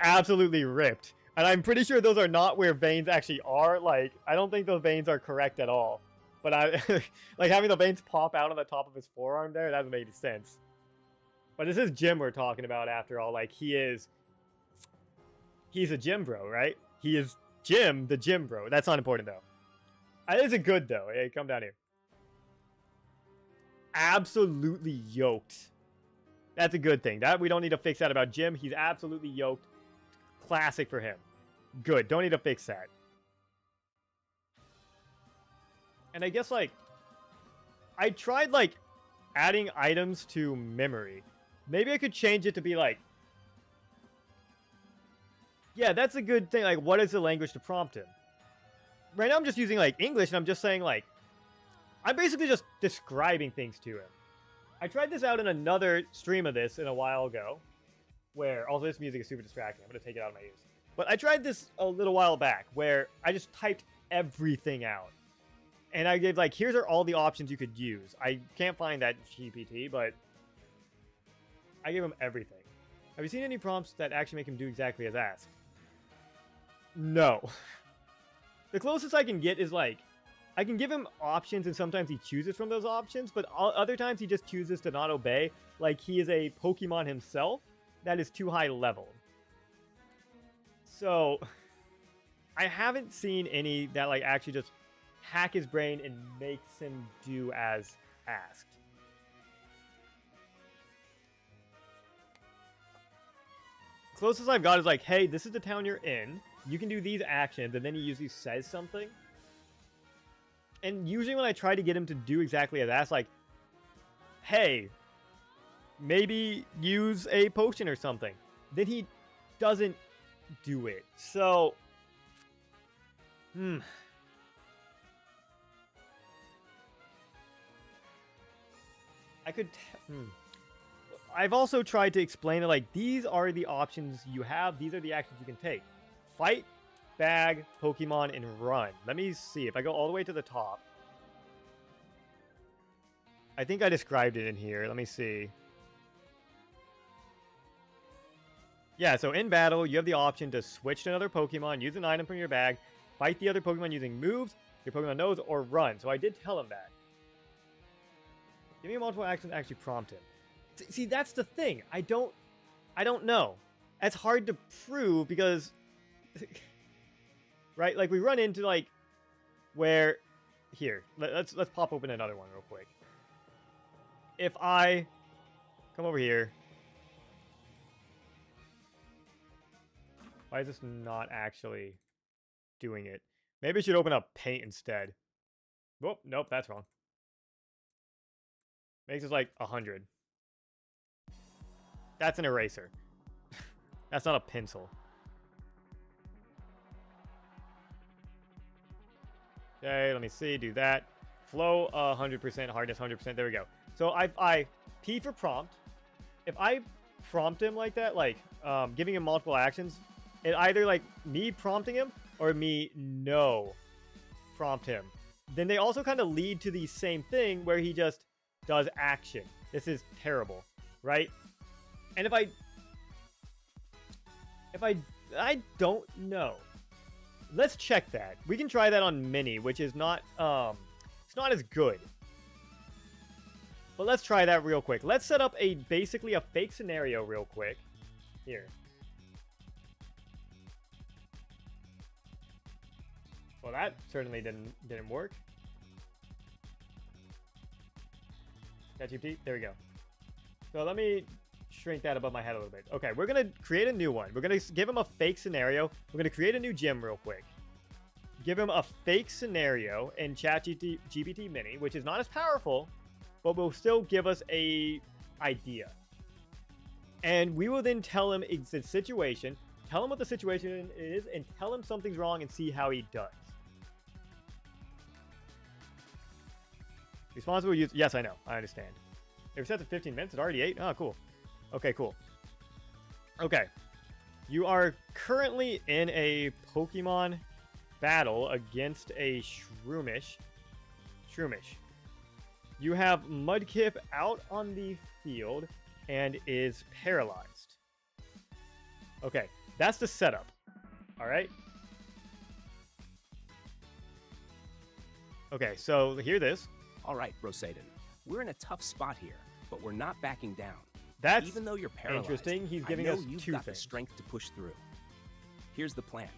absolutely ripped. And I'm pretty sure those are not where veins actually are. Like, I don't think those veins are correct at all. But like having the veins pop out on the top of his forearm there, that doesn't make any sense. But this is Jim we're talking about after all. Like, he's a gym bro, right? He is Jim, the gym bro. That's not important, though. That isn't good, though. Hey, come down here. Absolutely yoked. That's a good thing. That we don't need to fix that about Jim. He's absolutely yoked. Classic for him. Good. Don't need to fix that. And I guess, like, I tried, like, adding items to memory. Maybe I could change it to be, like, yeah, that's a good thing. Like, what is the language to prompt him? Right now I'm just using, like, English, and I'm just saying, like, I'm basically just describing things to him. I tried this out in another stream of this in a while ago, where, also this music is super distracting. I'm going to take it out of my ears. But I tried this a little while back, where I just typed everything out. And I gave, like, here's are all the options you could use. I can't find that GPT, but I gave him everything. Have you seen any prompts that actually make him do exactly as asked? No. The closest I can get is, like, I can give him options and sometimes he chooses from those options, but other times he just chooses to not obey, like he is a Pokemon himself that is too high level. So, I haven't seen any that, like, actually just hack his brain and makes him do as asked. Closest I've got is like, hey, this is the town you're in. You can do these actions, and then he usually says something. And usually when I try to get him to do exactly as asked, like, hey, maybe use a potion or something, then he doesn't do it. So, I've also tried to explain it like, these are the options you have. These are the actions you can take. Fight, bag, Pokemon, and run. Let me see. If I go all the way to the top. I think I described it in here. Let me see. Yeah, so in battle, you have the option to switch to another Pokemon, use an item from your bag, fight the other Pokemon using moves your Pokemon knows, or run. So I did tell him that. Give me a multiple action to actually prompt him. See, that's the thing. I don't know. That's hard to prove because, right? Like, we run into, like, where, here, let's pop open another one real quick. If I come over here, why is this not actually doing it? Maybe I should open up Paint instead. Whoop, nope, that's wrong. Makes it like 100. That's an eraser. That's not a pencil. Okay, let me see. Do that. Flow 100%, hardness 100%. There we go. So I P for prompt. If I prompt him like that, like giving him multiple actions, it either like me prompting him or me no prompt him. Then they also kind of lead to the same thing where he just does action. This is terrible, right? And if I don't know. Let's check that. We can try that on Mini, which is not it's not as good. But let's try that real quick. Let's set up basically a fake scenario real quick. Here. Well, that certainly didn't work. Chat GPT, there we go. So let me shrink that above my head a little bit. Okay, we're gonna create a new one. We're gonna give him a fake scenario. We're gonna create a new gym real quick. Give him a fake scenario in Chat GPT Mini, which is not as powerful, but will still give us a idea. And we will then tell him the situation, tell him what the situation is, and tell him something's wrong and see how he does. Responsible use. Yes, I know. I understand. If it's set to 15 minutes, it's already 8. Oh, cool. Okay, cool. Okay. You are currently in a Pokemon battle against a Shroomish. You have Mudkip out on the field and is paralyzed. Okay, that's the setup. All right. Okay, so hear this. All right, Roxanne. We're in a tough spot here, but we're not backing down. That's even though you're paralyzed. Interesting. He's giving I know us you've two got things. The strength to push through. Here's the plan.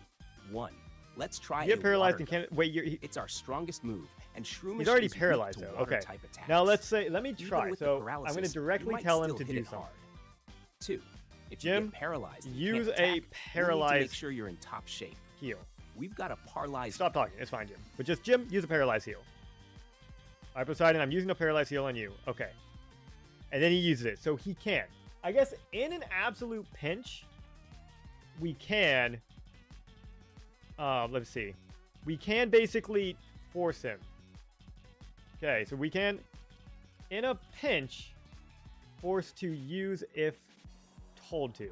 1. Let's try. You get paralyzed water and can't wait. It's our strongest move, and Shroomish He's already is weak paralyzed to though. water Okay. type attacks. Now let me Even try. with the So I'm paralysis, going to you directly might tell him still to hit do it something. hard. 2. If Jim, you get paralyzed, and use can't a attack, you need to paralyzed make sure you're in top shape. heal. We've got a paralyzed. Stop talking. It's fine, Jim. But just Jim, use a paralyzed heal. All right, Poseidon, I'm using a paralyzed heal on you. Okay. And then he uses it, so he can. I guess in an absolute pinch, we can. Let's see. We can basically force him. Okay, so we can, in a pinch, force to use if told to.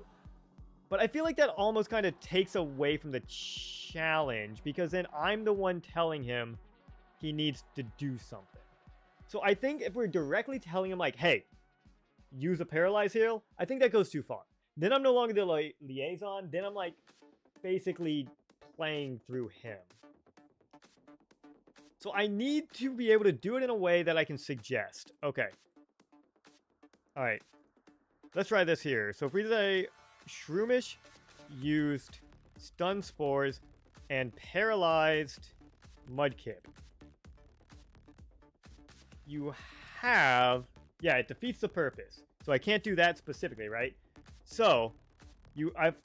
But I feel like that almost kind of takes away from the challenge, because then I'm the one telling him he needs to do something. So I think if we're directly telling him, like, hey, use a paralyzed heal, I think that goes too far. Then I'm no longer the liaison. Then I'm like basically playing through him. So I need to be able to do it in a way that I can suggest. Okay. All right. Let's try this here. So if we say Shroomish used stun spores and paralyzed Mudkip, you have, yeah, it defeats the purpose. So I can't do that specifically, right? So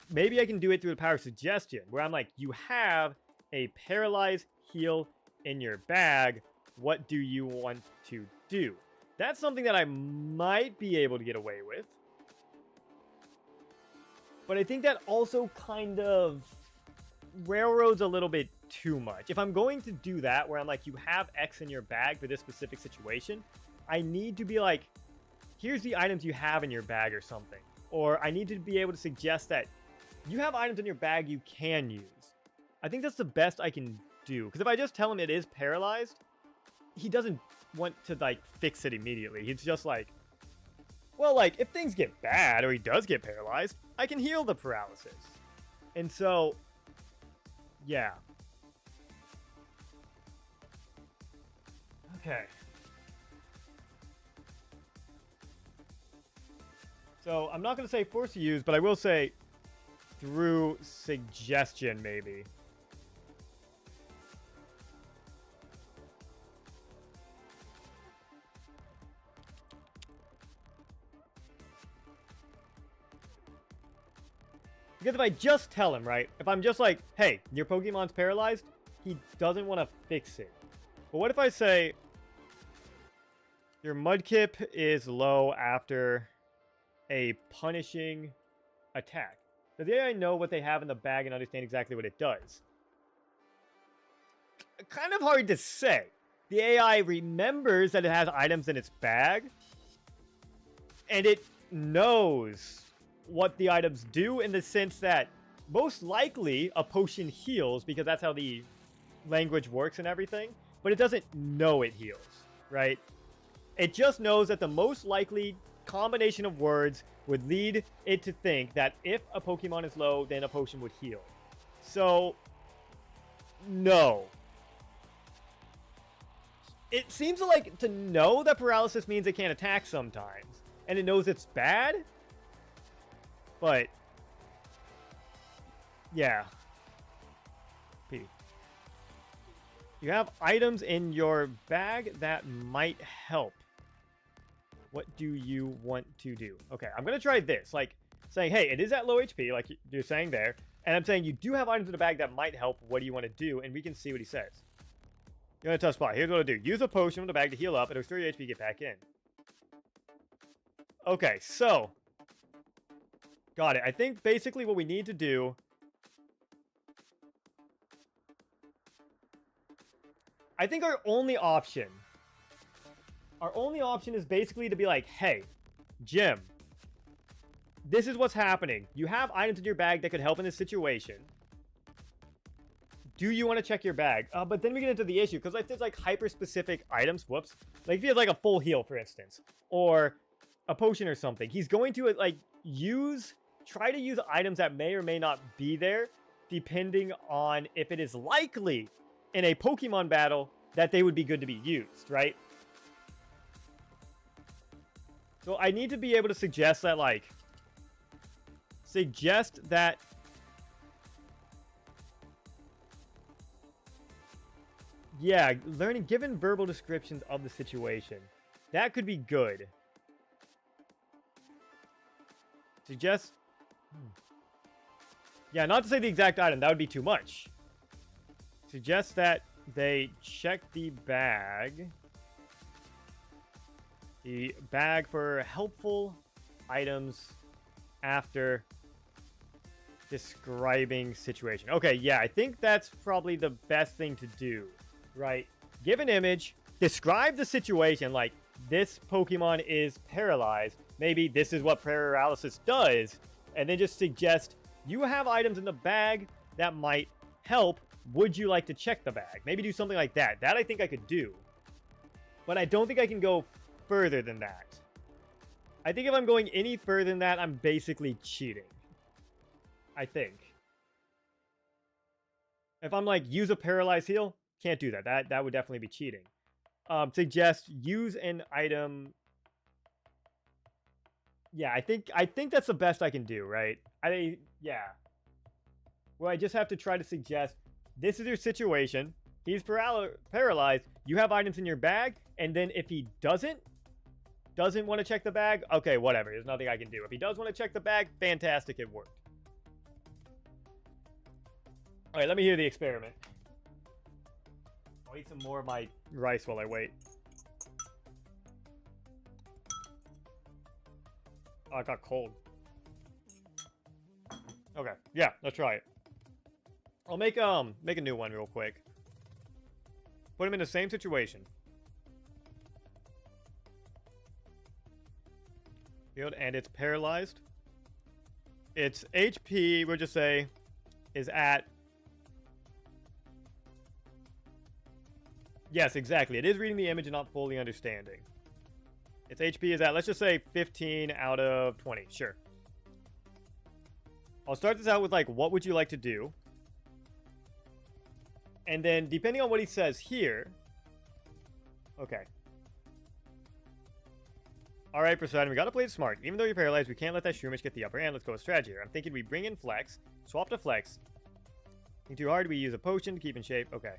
maybe I can do it through the power of suggestion, where I'm like, you have a paralyzed heal in your bag. What do you want to do? That's something that I might be able to get away with. But I think that also kind of railroads a little bit too much. If I'm going to do that, where I'm like, you have X in your bag for this specific situation, I need to be like, here's the items you have in your bag or something. Or I need to be able to suggest that you have items in your bag you can use. I think that's the best I can do. Because if I just tell him it is paralyzed, he doesn't want to, like, fix it immediately. He's just like, well, like, if things get bad or he does get paralyzed, I can heal the paralysis. And so, yeah. Okay. So I'm not going to say force to use, but I will say through suggestion, maybe. Because if I just tell him, right, if I'm just like, hey, your Pokemon's paralyzed, he doesn't want to fix it. But what if I say, your Mudkip is low after a punishing attack? Does the AI know what they have in the bag and understand exactly what it does? Kind of hard to say. The AI remembers that it has items in its bag, and it knows what the items do, in the sense that most likely a potion heals, because that's how the language works and everything, but it doesn't know it heals, right? It just knows that the most likely combination of words would lead it to think that if a Pokemon is low, then a potion would heal. So, no. It seems like to know that paralysis means it can't attack sometimes. And it knows it's bad. But yeah. P. You have items in your bag that might help. What do you want to do? Okay, I'm going to try this. Like, saying, hey, it is at low HP, like you're saying there. And I'm saying, you do have items in the bag that might help. What do you want to do? And we can see what he says. You're in a tough spot. Here's what I'll do. Use a potion from the bag to heal up and restore your HP, get back in. Okay, so. Got it. I think basically what we need to do. I think our only option is basically to be like, hey, Jim, this is what's happening. You have items in your bag that could help in this situation. Do you want to check your bag? But then we get into the issue, because if there's like hyper-specific items, whoops, like if he has like a full heal, for instance, or a potion or something, he's going to like try to use items that may or may not be there, depending on if it is likely in a Pokemon battle that they would be good to be used, right? So I need to be able to suggest that, like, yeah, given verbal descriptions of the situation. That could be good. Yeah, not to say the exact item. That would be too much. Suggest that they check the bag. The bag for helpful items after describing situation. Okay, yeah, I think that's probably the best thing to do, right? Give an image, describe the situation, like this Pokemon is paralyzed. Maybe this is what paralysis does, and then just suggest you have items in the bag that might help. Would you like to check the bag? Maybe do something like that. That I think I could do, but I don't think I can go further than that. I think if I'm going any further than that, I'm basically cheating. I think. If I'm like, use a paralyzed heal, can't do that. That would definitely be cheating. Suggest use an item. Yeah, I think that's the best I can do, right? Yeah. Well, I just have to try to suggest, this is your situation. He's paralyzed. You have items in your bag, and then if he doesn't want to check the bag, okay, whatever. There's nothing I can do. If he does want to check the bag, fantastic, it worked. All right, let me hear the experiment. I'll eat some more of my rice while I wait. Oh, it got cold. Okay, yeah, let's try it. I'll make a new one real quick. Put him in the same situation. Field, and it's paralyzed. Its HP, we'll just say, is at... Yes, exactly. It is reading the image and not fully understanding. Its HP is at, let's just say, 15 out of 20. Sure. I'll start this out with, like, what would you like to do? And then, depending on what he says here... Okay. Alright, Poseidon, we gotta play it smart. Even though you're paralyzed, we can't let that Shroomish get the upper hand. Let's go with strategy here. I'm thinking we bring in Flex, swap to Flex. Think too hard, we use a potion to keep in shape. Okay.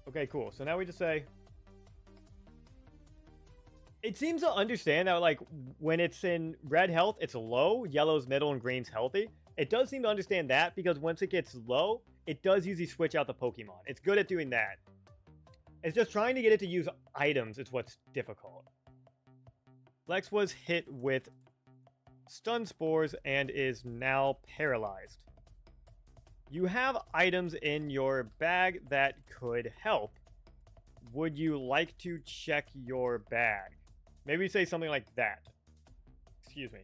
Okay, cool. So now we just say... It seems to understand that, like, when it's in red health, it's low, yellow's middle, and green's healthy. It does seem to understand that, because once it gets low, it does usually switch out the Pokemon. It's good at doing that. It's just trying to get it to use items is what's difficult. Flex was hit with stun spores and is now paralyzed. You have items in your bag that could help. Would you like to check your bag? Maybe say something like that. Excuse me.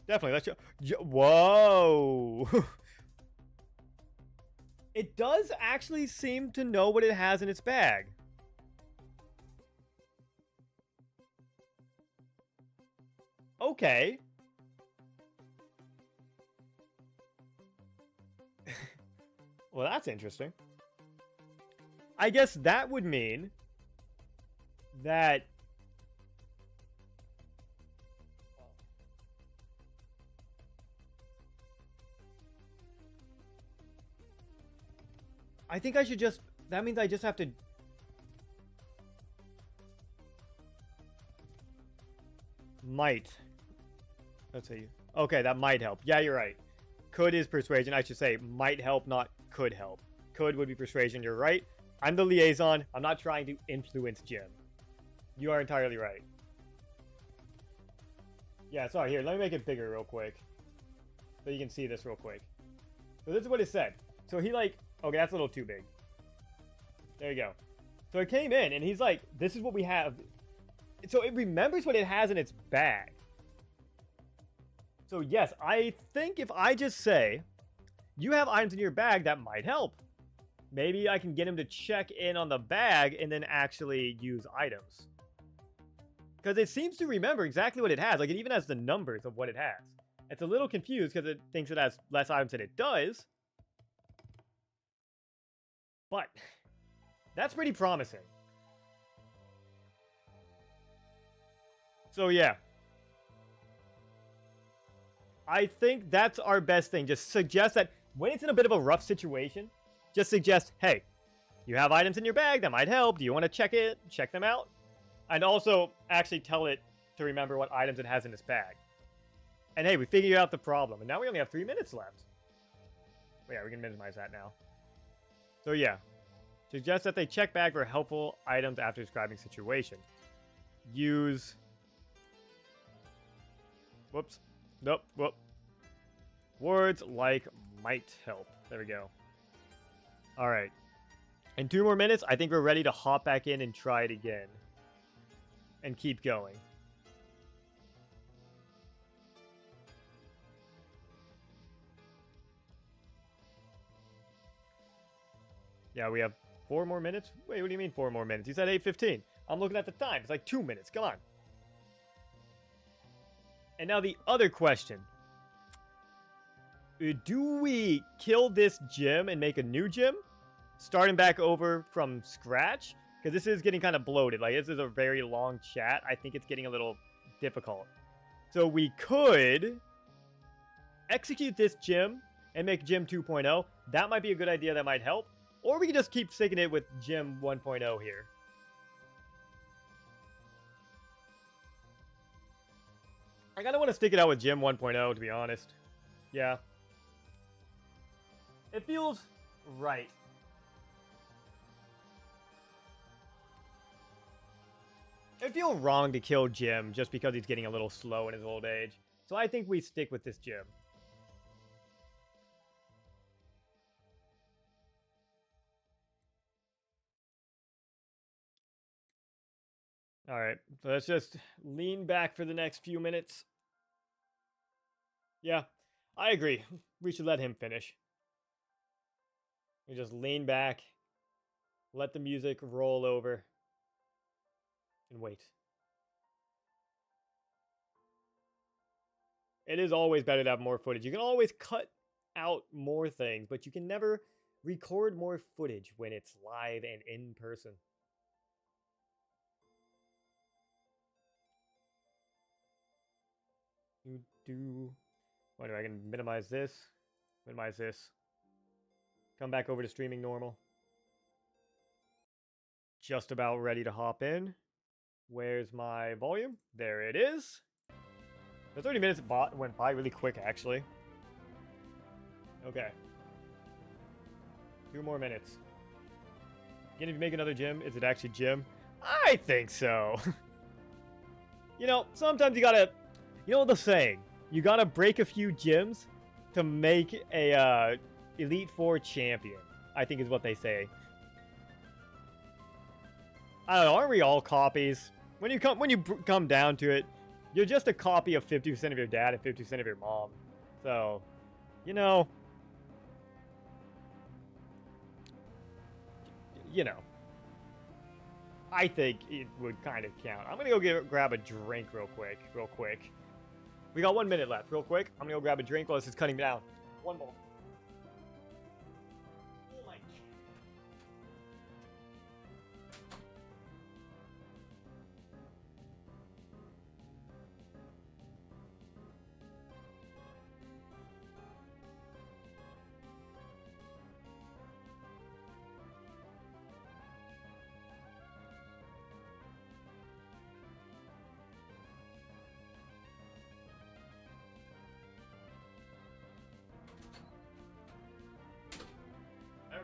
Definitely. Let's. Whoa. It does actually seem to know what it has in its bag. Okay. Well, that's interesting. I guess that would mean that I think I should just, that means I just have to might. Let's see. Okay, that might help. Yeah, you're right. Could is persuasion. I should say might help, not could help. Could would be persuasion. You're right. I'm the liaison. I'm not trying to influence Jim. You are entirely right. Yeah, sorry. Here, let me make it bigger real quick. So you can see this real quick. So this is what it said. So he like, okay, that's a little too big. There you go. So it came in and he's like, this is what we have. So it remembers what it has in its bag. So yes, I think if I just say, you have items in your bag, that might help. Maybe I can get him to check in on the bag and then actually use items. Because it seems to remember exactly what it has. Like, it even has the numbers of what it has. It's a little confused because it thinks it has less items than it does. But that's pretty promising. So yeah. I think that's our best thing. Just suggest that when it's in a bit of a rough situation, just suggest, hey, you have items in your bag that might help. Do you want to check it? Check them out? And also actually tell it to remember what items it has in its bag. And hey, we figured out the problem. And now we only have 3 minutes left. Well, yeah, we can minimize that now. So yeah. Suggest that they check bag for helpful items after describing situation. Use... Whoops. Nope. Whoop. Words like might help. There we go. Alright. In 2 more minutes, I think we're ready to hop back in and try it again. And keep going. Yeah, we have 4 more minutes? Wait, what do you mean 4 more minutes? You said 8:15. I'm looking at the time. It's like 2 minutes. Come on. And now the other question. Do we kill this gym and make a new gym? Starting back over from scratch? Because this is getting kind of bloated. Like, this is a very long chat. I think it's getting a little difficult. So we could execute this gym and make gym 2.0. That might be a good idea. That might help. Or we can just keep sticking it with gym 1.0 here. I kind of want to stick it out with gym 1.0, to be honest. Yeah. It feels right. It'd feel wrong to kill Jim just because he's getting a little slow in his old age. So I think we stick with this gym. Alright, so let's just lean back for the next few minutes. Yeah, I agree. We should let him finish. We just lean back, let the music roll over, and wait. It is always better to have more footage. You can always cut out more things, but you can never record more footage when it's live and in person. What do I can minimize this? Minimize this. Come back over to streaming normal. Just about ready to hop in. Where's my volume? There it is. The 30 minutes went by really quick, actually. Okay. 2 more minutes. Again, if you make another gym, is it actually gym? I think so. You know, sometimes you gotta... You know the saying, you gotta break a few gyms to make a Elite Four champion, I think is what they say. I don't know, aren't we all copies? When you come down to it, you're just a copy of 50% of your dad and 50% of your mom. So, you know. I think it would kind of count. I'm gonna go grab a drink real quick. We got 1 minute left, real quick. I'm gonna go grab a drink while this is cutting down. 1 more.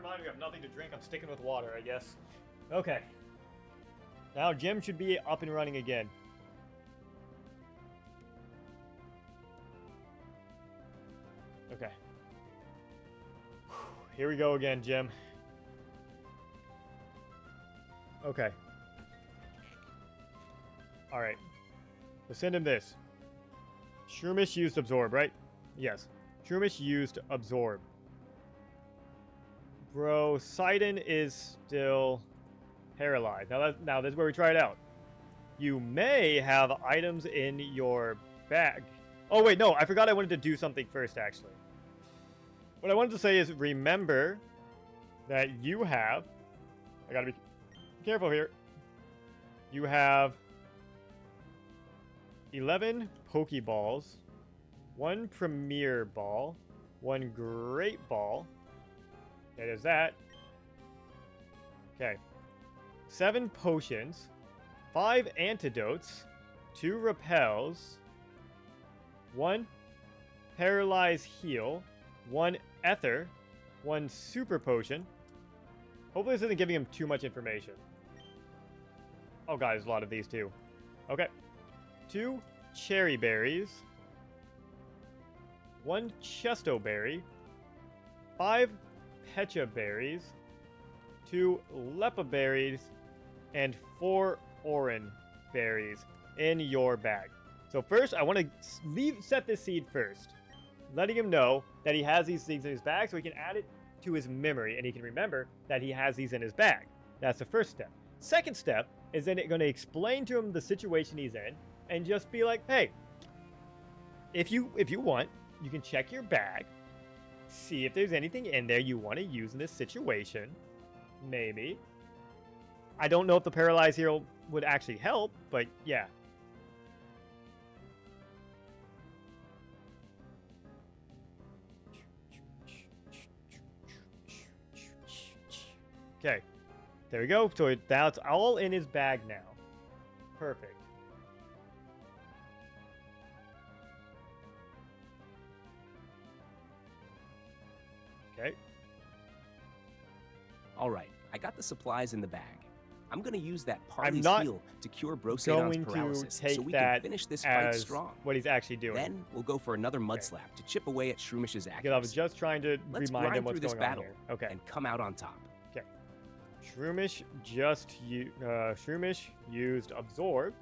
mind, we have nothing to drink. I'm sticking with water, I guess. Okay. Now gym should be up and running again. Okay. Here we go again, Jim. Okay. Alright. We'll send him this. Shroomish used Absorb, right? Yes. Shroomish used Absorb. Bro, Sidon is still paralyzed. Now this is where we try it out. You may have items in your bag. Oh, wait, no. I forgot I wanted to do something first, actually. What I wanted to say is remember that you have... I gotta be careful here. You have 11 Pokeballs, 1 Premier Ball, 1 Great Ball. Okay, there's that. Okay. 7 Potions, 5 Antidotes, 2 Repels, 1 Paralyze Heal, 1 Ether, 1 Super Potion. Hopefully this isn't giving him too much information. Oh god, there's a lot of these too. Okay. 2 Cherry Berries, 1 Chesto Berry, 5 Pecha Berries, 2 Lepa Berries, and 4 Oran Berries in your bag. So first, I want to set this seed first, letting him know that he has these things in his bag so he can add it to his memory and he can remember that he has these in his bag. That's the first step. Second step is then going to explain to him the situation he's in and just be like, hey, if you want, you can check your bag, see if there's anything in there you want to use in this situation. Maybe. I don't know if the Paralyze Heal would actually help, but yeah. Okay. There we go. So that's all in his bag now. Perfect. Okay. All right, I got the supplies in the bag. I'm going to use that Parley's Heal to cure Brosadon's paralysis so we can finish this fight strong. What he's actually doing. Then we'll go for another Mud Slap to chip away at Shroomish's accuracy. Because I was just trying to remind him what's this going battle on here. Okay. And come out on top. Okay. Shroomish Shroomish used Absorb.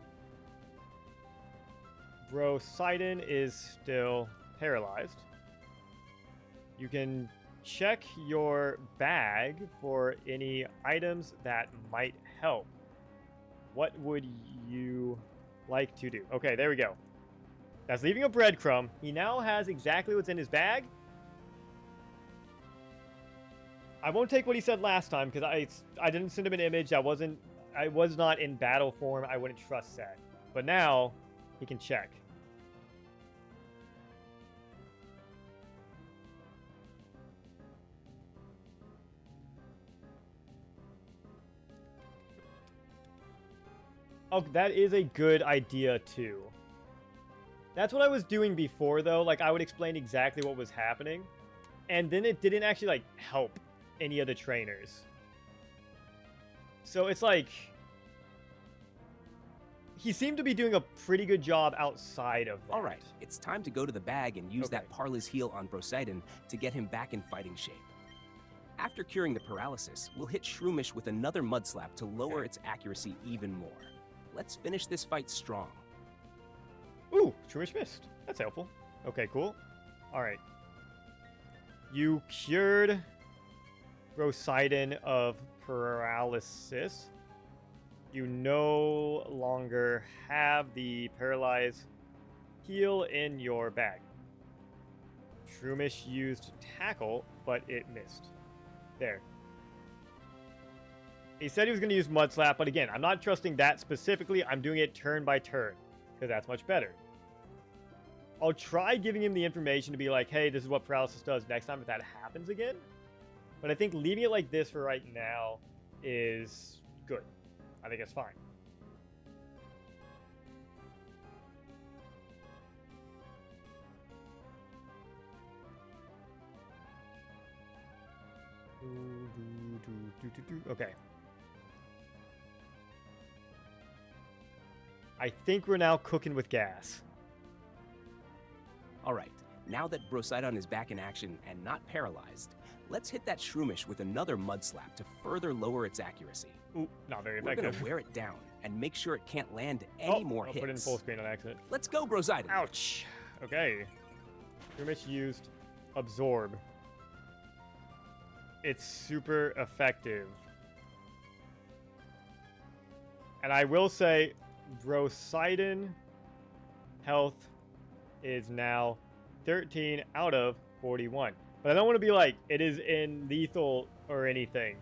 Bro Sidon is still paralyzed. You can check your bag for any items that might help. What would you like to do? Okay, there we go. That's leaving a breadcrumb. He now has exactly what's in his bag. I won't take what he said last time because I didn't send him an image. I was not in battle form. I wouldn't trust that. But now he can check. Oh, that is a good idea, too. That's what I was doing before, though. Like, I would explain exactly what was happening. And then it didn't actually, like, help any of the trainers. So it's like... He seemed to be doing a pretty good job outside of that. All right, it's time to go to the bag and use that Parley's Heal on Brosadon to get him back in fighting shape. After curing the paralysis, we'll hit Shroomish with another Mud Slap to lower its accuracy even more. Let's finish this fight strong. Ooh, Shroomish missed. That's helpful. Okay, cool. All right. You cured Brosadon of paralysis. You no longer have the Paralyze Heal in your bag. Shroomish used Tackle, but it missed. There. He said he was going to use Mud Slap, but again, I'm not trusting that specifically. I'm doing it turn by turn, because that's much better. I'll try giving him the information to be like, hey, this is what paralysis does next time if that happens again. But I think leaving it like this for right now is good. I think it's fine. Okay. I think we're now cooking with gas. All right, now that Brosidon is back in action and not paralyzed, let's hit that Shroomish with another Mud Slap to further lower its accuracy. Ooh, not very We're effective. gonna wear it down and make sure it can't land any more I'll hits. put it in full screen on accident. Let's go, Brosidon. Ouch. Okay. Shroomish used Absorb. It's super effective. And I will say, Brosidon health is now 13 out of 41. But I don't want to be like, it is in lethal or anything.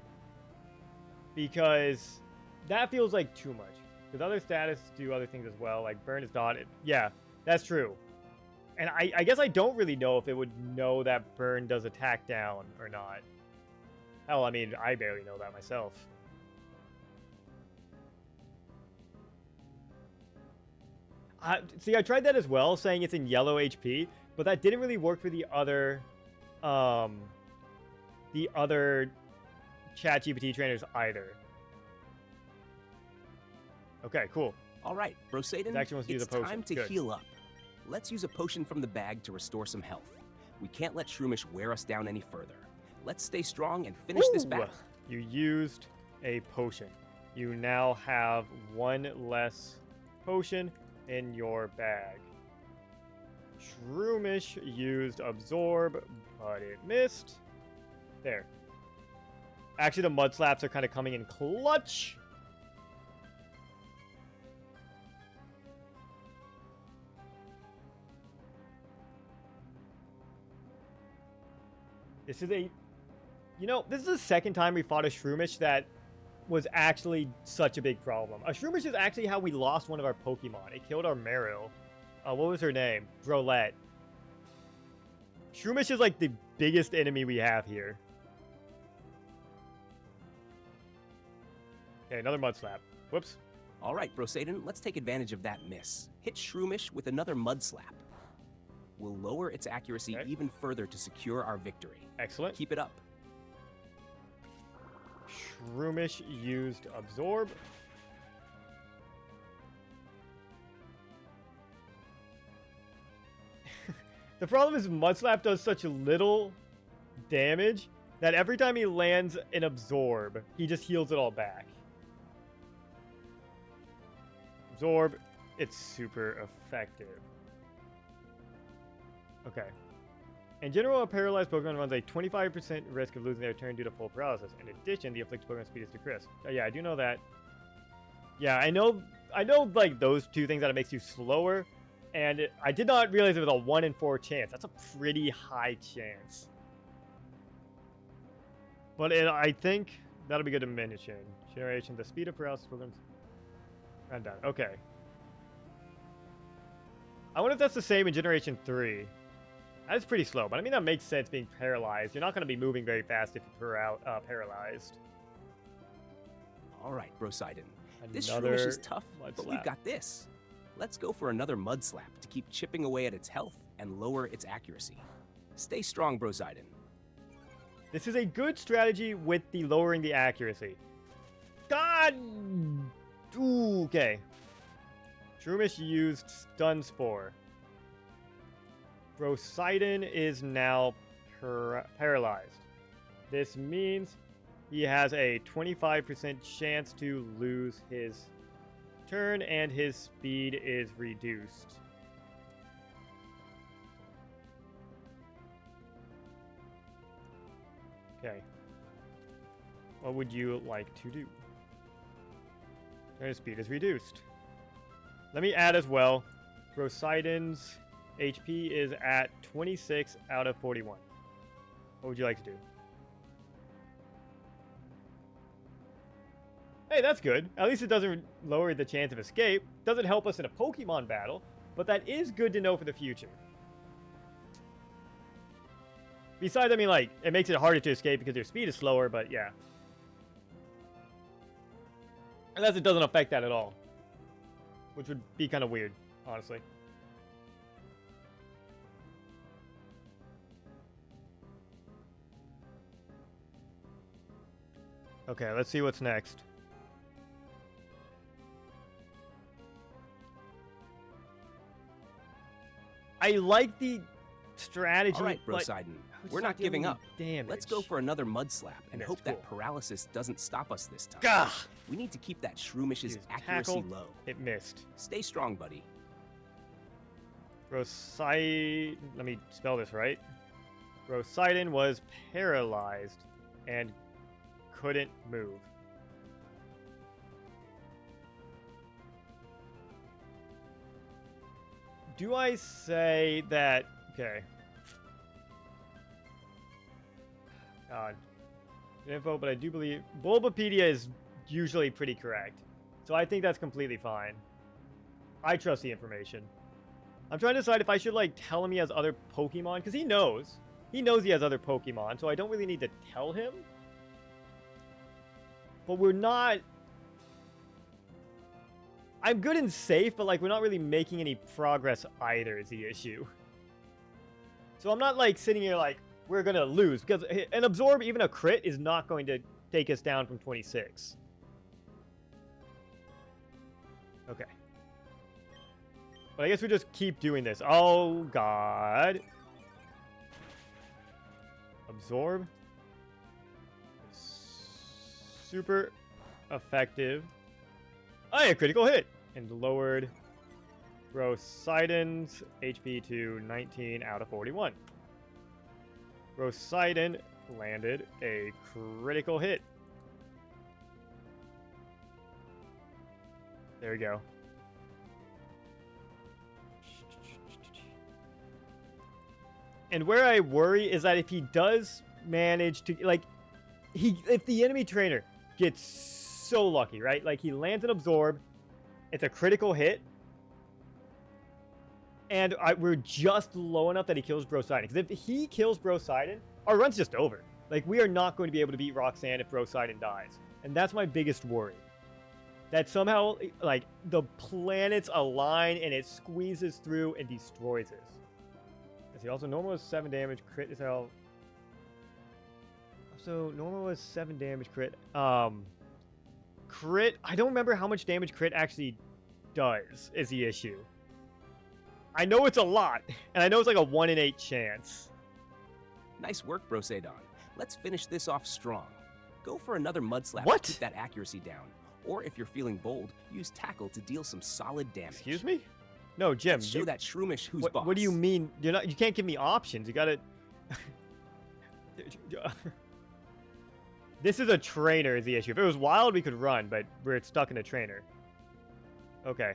Because that feels like too much. Because other status do other things as well, like burn is dotted. Yeah, that's true. And I guess I don't really know if it would know that burn does attack down or not. Hell, I mean, I barely know that myself. See, I tried that as well, saying it's in yellow HP, but that didn't really work for the other Chat GPT trainers either. Okay, cool. All right, Brosidon, Actually wants to use it's a potion. time to Good. heal up. Let's use a potion from the bag to restore some health. We can't let Shroomish wear us down any further. Let's stay strong and finish this Ooh, battle. You used a potion. You now have one less potion in your bag. Shroomish used Absorb, but it missed. There. Actually, the Mud Slaps are kind of coming in clutch. This is a... You know, this is the second time we fought a Shroomish that was actually such a big problem. A Shroomish is actually how we lost one of our Pokemon. It killed our Meryl. What was her name? Brolette. Shroomish is like the biggest enemy we have here. Okay, another Mud Slap. Whoops. All right, Brosidon, let's take advantage of that miss. Hit Shroomish with another Mud Slap. We'll lower its accuracy Okay. even further to secure our victory. Excellent. Keep it up. Shroomish used Absorb. The problem is Mudslap does such little damage that every time he lands an Absorb, he just heals it all back. Absorb, it's super effective. Okay. In general, a paralyzed Pokemon runs a 25% risk of losing their turn due to full paralysis. In addition, the afflicted Pokemon speed is decreased. Yeah, I do know that. Yeah, I know, like, those two things that it makes you slower, and I did not realize it was a 1 in 4 chance. That's a pretty high chance. But I think that'll be good to mention. Generation, the speed of paralysis Pokemon. And done. Okay. I wonder if that's the same in Generation 3. That's pretty slow, but I mean, that makes sense being paralyzed. You're not going to be moving very fast if you're paralyzed. All right, Brosidon. This Another Shroomish is tough, Mud but Slap. we've got this. Let's go for another Mud Slap to keep chipping away at its health and lower its accuracy. Stay strong, Brosidon. This is a good strategy with the lowering the accuracy. God! Ooh, okay. Shroomish used Stun Spore. Brosidon is now paralyzed. This means he has a 25% chance to lose his turn, and his speed is reduced. Okay. What would you like to do? Turn speed is reduced. Let me add as well. Brosidon's HP is at 26 out of 41. What would you like to do? Hey, that's good. At least it doesn't lower the chance of escape. Doesn't help us in a Pokemon battle, but that is good to know for the future. Besides, I mean, like, it makes it harder to escape because your speed is slower, but yeah. Unless it doesn't affect that at all. Which would be kind of weird, honestly. Okay, let's see what's next. I like the strategy. All right, but Brosidon, it's we're not giving dealing up. me damage. Let's go for another mud slap and Yes, hope that cool. paralysis doesn't stop us this time. Gah! We need to keep that Shroomish's Use accuracy tackle. low. It missed. Stay strong, buddy. Let me spell this right. Rosidon was paralyzed and couldn't move. Do I say that... Okay. God. Info, but I do believe... Bulbapedia is usually pretty correct. So I think that's completely fine. I trust the information. I'm trying to decide if I should, like, tell him he has other Pokemon, because he knows. He knows he has other Pokemon, so I don't really need to tell him. But we're not... I'm good and safe, but, like, we're not really making any progress either is the issue. So I'm not, like, sitting here like, we're going to lose, because an Absorb, even a crit, is not going to take us down from 26. Okay. But I guess we just keep doing this. Oh, God. Absorb. Super effective. Oh, yeah, critical hit. And lowered Rosidon's HP to 19 out of 41. Rosidon landed a critical hit. There we go. And where I worry is that if he does manage to, like, if the enemy trainer gets so lucky, right? Like, he lands an Absorb, it's a critical hit, and we're just low enough that he kills Brosidon. Because if he kills Brosidon, our run's just over. Like, we are not going to be able to beat Roxanne if Brosidon dies. And that's my biggest worry. That somehow, like, the planets align and it squeezes through and destroys us. See, also, normal is 7 damage, crit is how... So, normal is 7 damage, crit. Crit, I don't remember how much damage crit actually does, is the issue. I know it's a lot, and I know it's like a 1 in 8 chance. Nice work, Brosidon. Let's finish this off strong. Go for another mud slap What? to keep that accuracy down. Or if you're feeling bold, use tackle to deal some solid damage. Excuse me? No, Jim. Let's show that Shroomish who's what, boss. what do you mean? You can't give me options. You gotta... This is a trainer is the issue. If it was wild, we could run, but we're stuck in a trainer. Okay.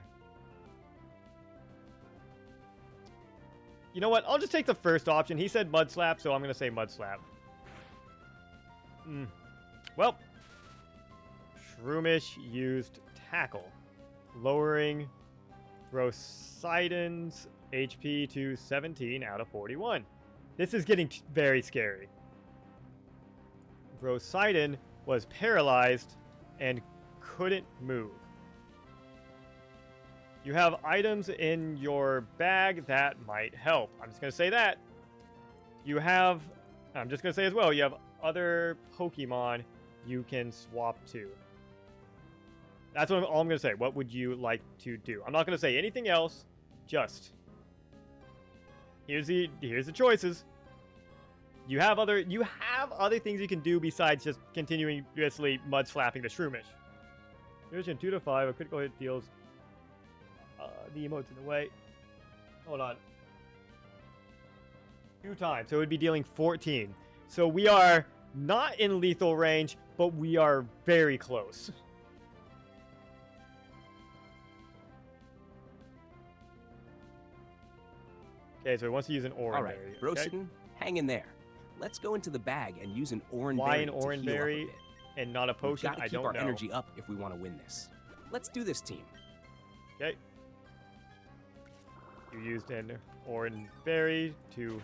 You know what? I'll just take the first option. He said Mud Slap, so I'm going to say Mud Slap. Well, Shroomish used Tackle, lowering Rosidon's HP to 17 out of 41. This is getting very scary. Rosidon was paralyzed and couldn't move. You have items in your bag that might help. I'm just going to say that. You have, I'm just going to say as well, you have other Pokemon you can swap to. That's all I'm going to say. What would you like to do? I'm not going to say anything else. Just here's the choices. You have other things you can do besides just continuously mud slapping the Shroomish. Division 2 to 5, a critical hit deals the emotes in the way. Hold on. 2 times, so it would be dealing 14. So we are not in lethal range, but we are very close. Okay, so he wants to use an Oran All right, Berry. Okay? Brosidon, hang in there. Let's go into the bag and use an Oran Why Berry an Oran to heal Berry up a bit. and not a potion? We've got I to keep don't our know. energy up if we want to win this. Let's do this, team. Okay. You used an Oran Berry to...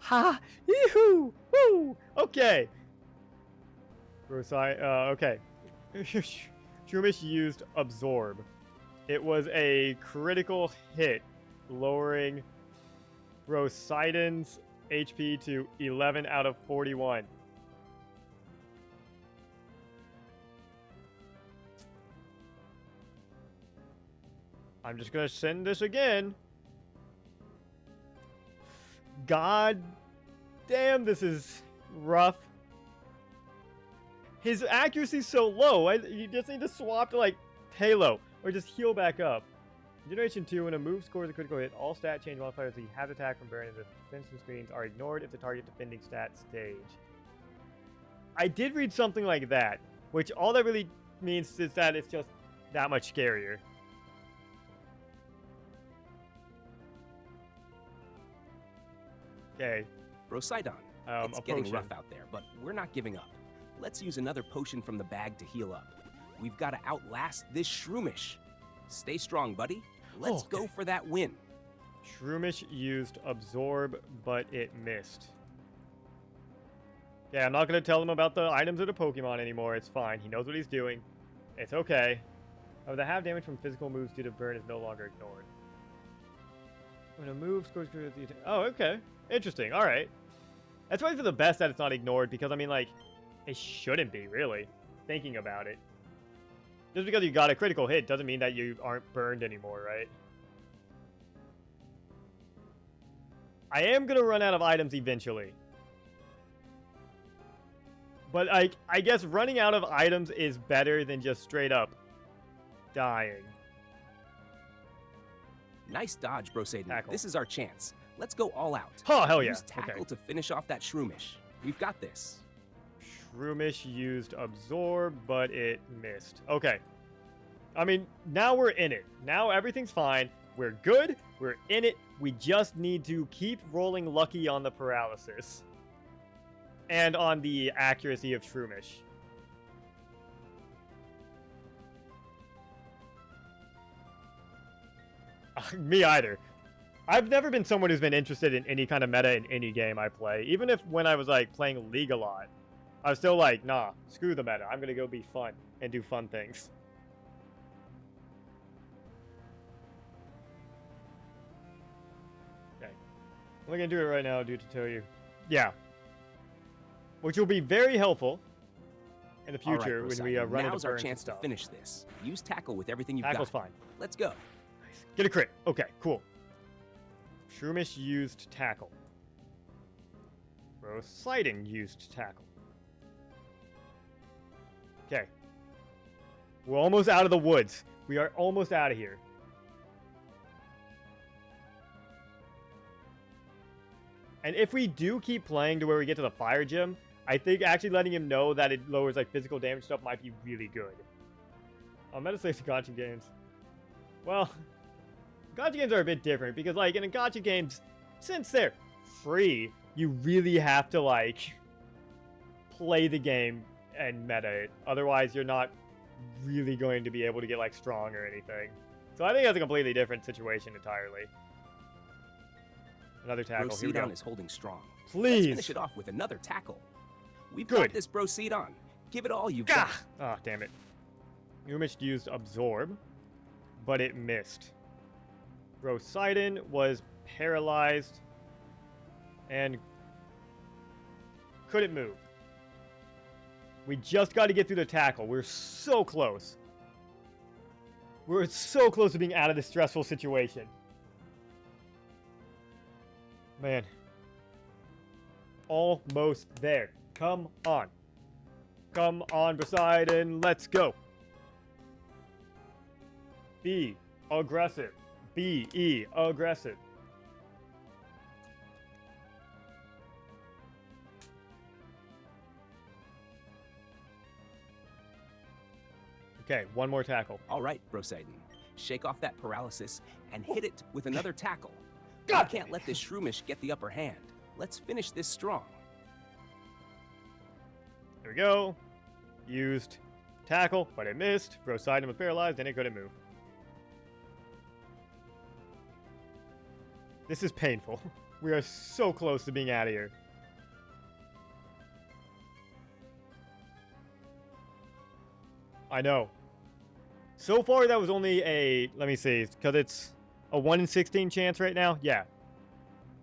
Ha! Yee-hoo! Woo! Okay. Okay. Shroomish used Absorb. It was a critical hit, lowering Rosidon's HP to 11 out of 41. I'm just gonna send this again. God damn, this is rough. His accuracy's so low. You just need to swap to like Halo or just heal back up. Generation 2, when a move scores a critical hit, all stat change modifiers that you have attack from burn in the defensive screens are ignored if the target defending stat stage. I did read something like that, which all that really means is that it's just that much scarier. Okay. Brosidon, it's getting potion. rough out there, but we're not giving up. Let's use another potion from the bag to heal up. We've got to outlast this Shroomish. Stay strong, buddy. Let's go for that win. Shroomish used Absorb, but it missed. Yeah, I'm not going to tell him about the items of the Pokemon anymore. It's fine. He knows what he's doing. It's okay. Oh, the half damage from physical moves due to burn is no longer ignored. When a move scores... Oh, okay. Interesting. All right. That's probably for the best that it's not ignored, because, I mean, like, it shouldn't be, really, thinking about it. Just because you got a critical hit doesn't mean that you aren't burned anymore, right? I am going to run out of items eventually. But I guess running out of items is better than just straight up dying. Nice dodge, Brosadon. Tackle. This is our chance. Let's go all out. Oh, hell yeah. Use tackle to finish off that Shroomish. We've got this. Shroomish used Absorb, but it missed. Okay. I mean, now we're in it. Now everything's fine. We're good. We're in it. We just need to keep rolling lucky on the paralysis. And on the accuracy of Shroomish. Me either. I've never been someone who's been interested in any kind of meta in any game I play. Even if when I was like playing League a lot, I was still like, nah, screw the meta. I'm gonna go be fun and do fun things. Okay. I'm only gonna do it right now due to tell you. Yeah. Which will be very helpful in the future when we run into Now's our burns and chance to stuff. finish this. Use tackle with everything you've Tackle's got. fine. Let's go. Nice. Get a crit. Okay, cool. Shroomish used tackle. Rose Sliding used tackle. Okay. We're almost out of the woods. We are almost out of here. And if we do keep playing to where we get to the fire gym, I think actually letting him know that it lowers like physical damage stuff might be really good. Metasaves gacha games. Well, gacha games are a bit different because like in gacha games, since they're free, you really have to like play the game and meta it. Otherwise, you're not really going to be able to get like strong or anything. So I think that's a completely different situation entirely. Another tackle. Here we go. Brosidon is holding strong. Please. Let's finish it off with another tackle. We've Good. got this, Brosidon. Give it all you've got. Ah, oh, damn it. Umish used Absorb, but it missed. Rosidon was paralyzed and couldn't move. We just got to get through the tackle. We're so close. We're so close to being out of this stressful situation. Man. Almost there. Come on. Come on, Poseidon. Let's go. Be aggressive. Be aggressive. Okay, one more tackle. All right, Brosidon. Shake off that paralysis and hit it with another tackle. God. We can't let this Shroomish get the upper hand. Let's finish this strong. There we go. Used tackle, but it missed. Rosidon was paralyzed and it couldn't move. This is painful. We are so close to being out of here. I know. So far, that was only a... Let me see. Because it's a 1 in 16 chance right now. Yeah.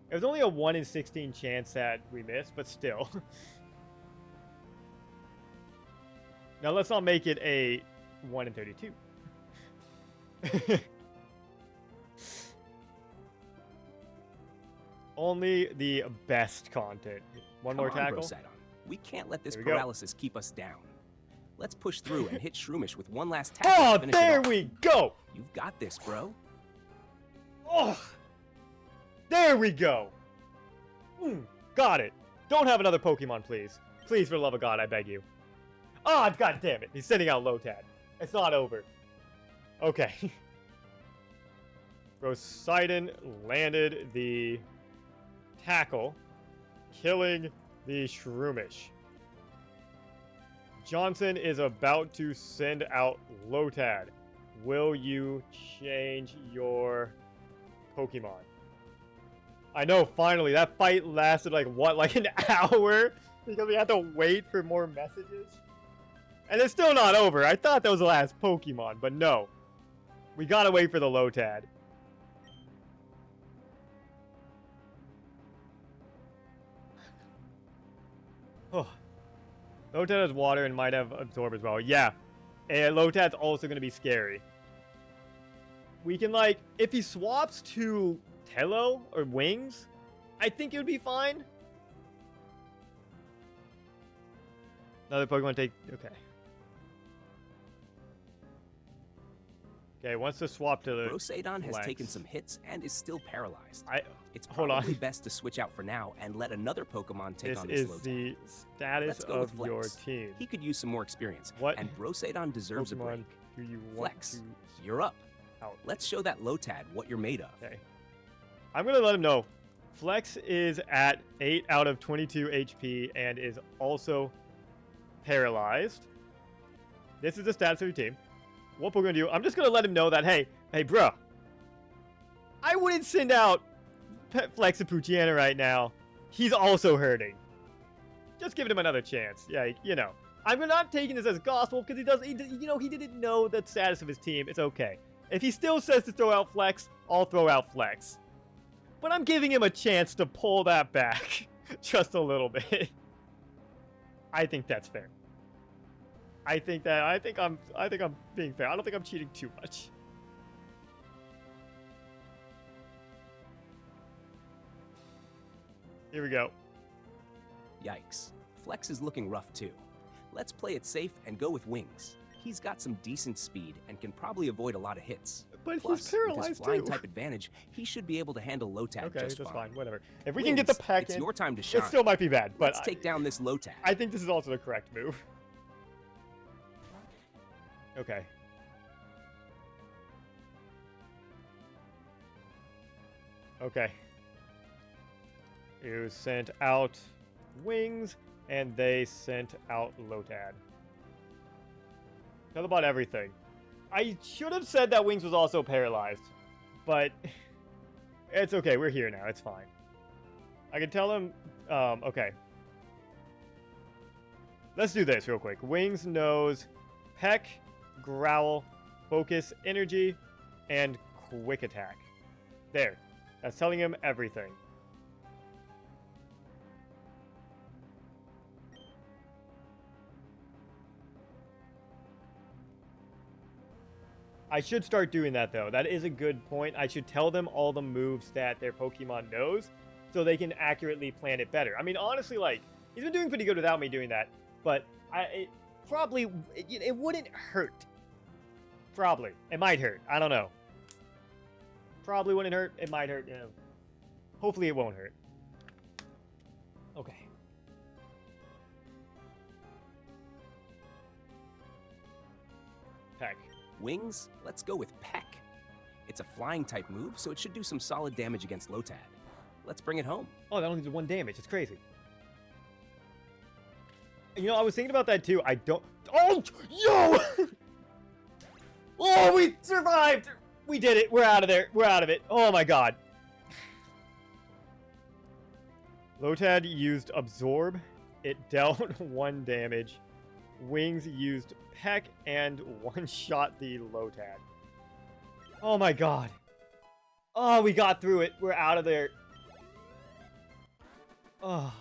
It was only a 1 in 16 chance that we missed, but still. Now, let's not make it a 1 in 32. Only the best content. One more Come on, tackle. Brosidon. We can't let this There we go. paralysis keep us down. Let's push through and hit Shroomish with one last tackle. Oh, to finish it there off. we go. You've got this, bro. Oh, there we go. Got it. Don't have another Pokemon, please. Please, for the love of God, I beg you. Oh, god damn it. He's sending out Lotad. It's not over. Okay. Poseidon landed the tackle, killing the Shroomish. Johnson is about to send out Lotad. Will you change your Pokemon? I know, finally. That fight lasted like, what, like an hour? Because we had to wait for more messages? And it's still not over. I thought that was the last Pokemon, but no. We gotta wait for the Lotad. Oh. Lotad has water and might have Absorb as well. Yeah. And Lotad's also gonna be scary. We can, like, if he swaps to Tello or Wings, I think it would be fine. Another Pokemon take... Okay. Okay, wants to swap to the... Brosidon has Flex. taken some hits and is still paralyzed. It's Hold on. probably best to switch out for now and let another Pokemon take This on this is Lotad. the status Let's go of with your Flex. team. He could use some more experience, What and Brosidon deserves a Pokemon break. do you want Flex, to you're up. out? Let's show that Lotad what you're made of. Okay. I'm going to let him know. Flex is at 8 out of 22 HP and is also paralyzed. This is the status of your team. What we're going to do, I'm just going to let him know that, hey, bruh, I wouldn't send out Flex and Poochyena right now. He's also hurting. Just giving him another chance. Yeah, you know. I'm not taking this as gospel because he didn't know the status of his team. It's okay. If he still says to throw out Flex, I'll throw out Flex. But I'm giving him a chance to pull that back just a little bit. I think that's fair. I think I'm being fair. I don't think I'm cheating too much. Here we go. Yikes. Flex is looking rough too. Let's play it safe and go with Wings. He's got some decent speed and can probably avoid a lot of hits. But Plus, he's paralyzed with his flying too. type advantage, he should be able to handle Lotad Okay, just that's fine. fine. Whatever. If we can get the Wings, pack it's in, your time to shine. it still might be bad. But Let's take down this Lotad. I think this is also the correct move. Okay. Okay. You sent out Wings, and they sent out Lotad. Tell about everything. I should have said that Wings was also paralyzed, but it's okay. We're here now. It's fine. I can tell him. Okay. Let's do this real quick. Wings knows Peck, Growl, Focus, Energy, and Quick Attack. There. That's telling him everything. I should start doing that, though. That is a good point. I should tell them all the moves that their Pokemon knows so they can accurately plan it better. I mean, honestly, like, he's been doing pretty good without me doing that, but it wouldn't hurt. Probably. It might hurt. I don't know. Probably wouldn't hurt. It might hurt. You know. Hopefully it won't hurt. Okay. Peck. Wings, let's go with Peck. It's a flying type move, so it should do some solid damage against Lotad. Let's bring it home. Oh, that only did 1 damage. It's crazy. You know, I was thinking about that too. I don't... Oh! Yo! Oh, we survived! We did it. We're out of there. We're out of it. Oh my god. Lotad used Absorb. It dealt 1 damage. Wings used Peck and one-shot the Lotad. Oh my god. Oh, we got through it. We're out of there. Oh.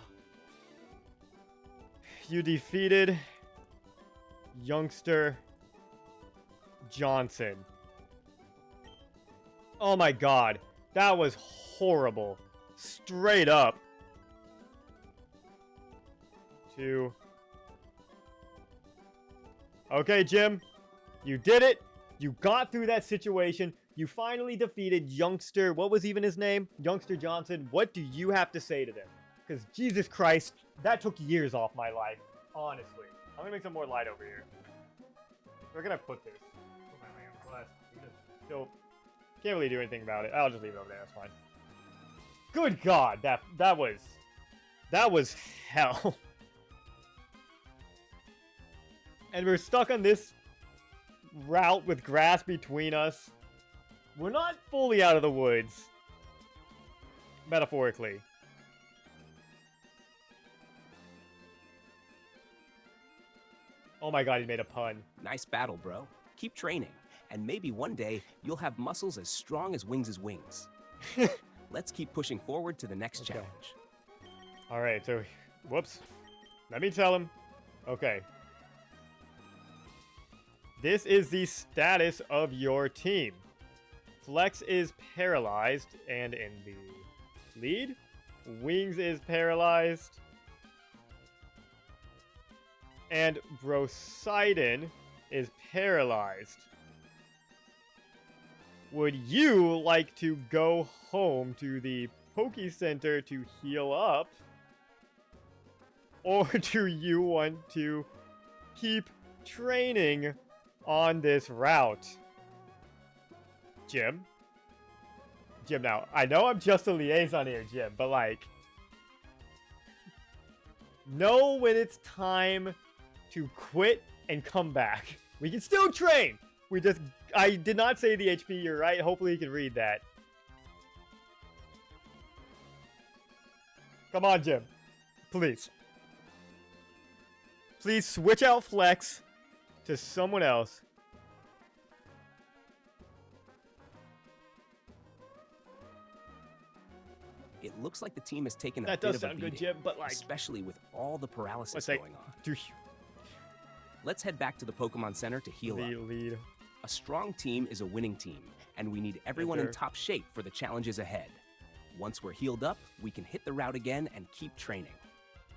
You defeated youngster Johnson. Oh my god. That was horrible. straight up to... Okay, Jim. You did it. You got through that situation. You finally defeated Youngster. What was even his name? Youngster Johnson. What do you have to say to them? Because Jesus Christ, that took years off my life. Honestly. I'm going to make some more light over here. We're going to put this. Still can't really do anything about it. I'll just leave it over there. That's fine. Good God. That was hell. And we're stuck on this route with grass between us. We're not fully out of the woods. Metaphorically. Oh my God, he made a pun. Nice battle, bro. Keep training, and maybe one day you'll have muscles as strong as Wings' wings. Let's keep pushing forward to the next challenge. Alright, so... Whoops. Let me tell him. Okay. This is the status of your team. Flex is paralyzed and in the lead. Wings is paralyzed. And Brosidon is paralyzed. Would you like to go home to the Poke Center to heal up? Or do you want to keep training on this route? Jim? Jim, now, I know I'm just a liaison here, Jim, but like... know when it's time to quit and come back. We can still train! We just... I did not say the HP, you're right. Hopefully you can read that. Come on, Jim. Please. Please switch out Flex to someone else. It looks like the team has taken a That bit does of a sound beating, good, Jim, but like... especially with all the paralysis let's say, going on. Let's head back to the Pokemon Center to heal up. Lead. A strong team is a winning team, and we need everyone in top shape for the challenges ahead. Once we're healed up, we can hit the route again and keep training.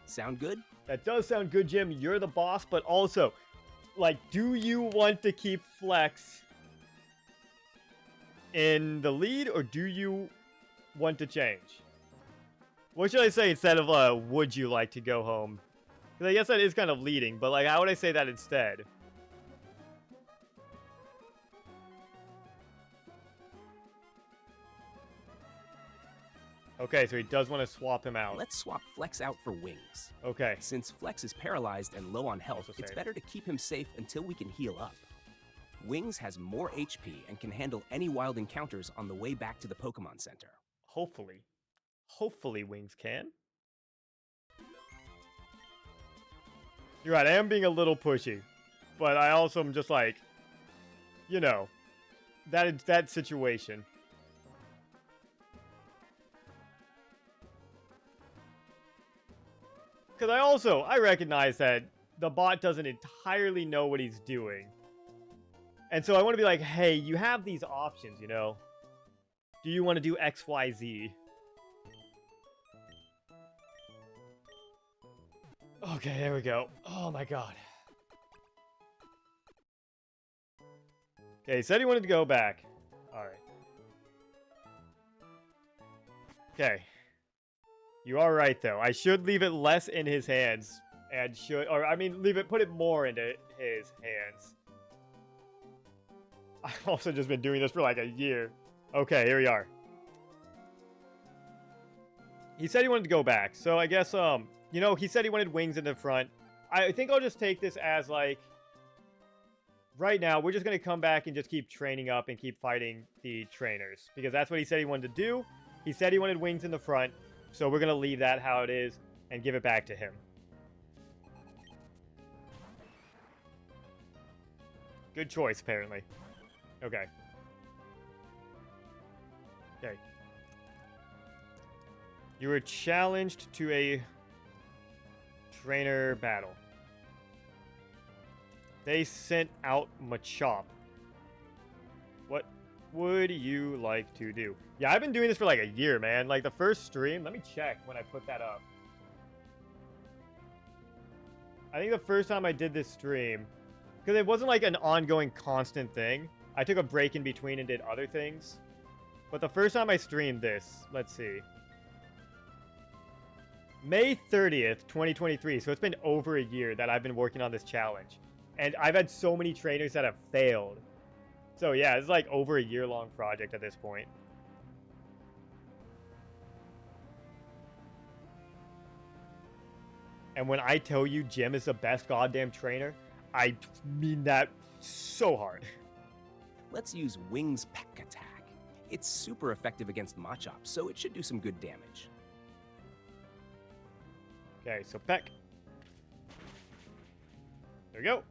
Sound good? That does sound good, Jim. You're the boss, but also, like, do you want to keep Flex in the lead, or do you want to change? What should I say instead of, would you like to go home? Because I guess that is kind of leading, but, like, how would I say that instead? Okay, so he does want to swap him out. Let's swap Flex out for Wings. Okay. Since Flex is paralyzed and low on health, it's better to keep him safe until we can heal up. Wings has more HP and can handle any wild encounters on the way back to the Pokemon Center. Hopefully. Hopefully Wings can. You're right, I am being a little pushy. But I also am just like, you know, that situation. Because I recognize that the bot doesn't entirely know what he's doing. And so I want to be like, hey, you have these options, you know? Do you want to do X, Y, Z? Okay, there we go. Oh my God. Okay, he said he wanted to go back. Alright. Okay. You are right, though. I should leave it less in his hands. And put it more into his hands. I've also just been doing this for like a year. Okay, here we are. He said he wanted to go back. So I guess, you know, he said he wanted Wings in the front. I think I'll just take this as like... right now, we're just going to come back and just keep training up and keep fighting the trainers. Because that's what he said he wanted to do. He said he wanted Wings in the front. So we're going to leave that how it is and give it back to him. Good choice, apparently. Okay. Okay. You were challenged to a trainer battle. They sent out Machop. What? would you like to do? Yeah, I've been doing this for like a year, man. Like the first stream, let me check when I put that up. I think the first time I did this stream, because it wasn't like an ongoing constant thing. I took a break in between and did other things. But the first time I streamed this, let's see. May 30th, 2023. So it's been over a year that I've been working on this challenge. And I've had so many trainers that have failed. So yeah, it's like over a year-long project at this point. And when I tell you Jim is the best goddamn trainer, I mean that so hard. Let's use Wings Peck Attack. It's super effective against Machop, so it should do some good damage. Okay, so Peck. There we go.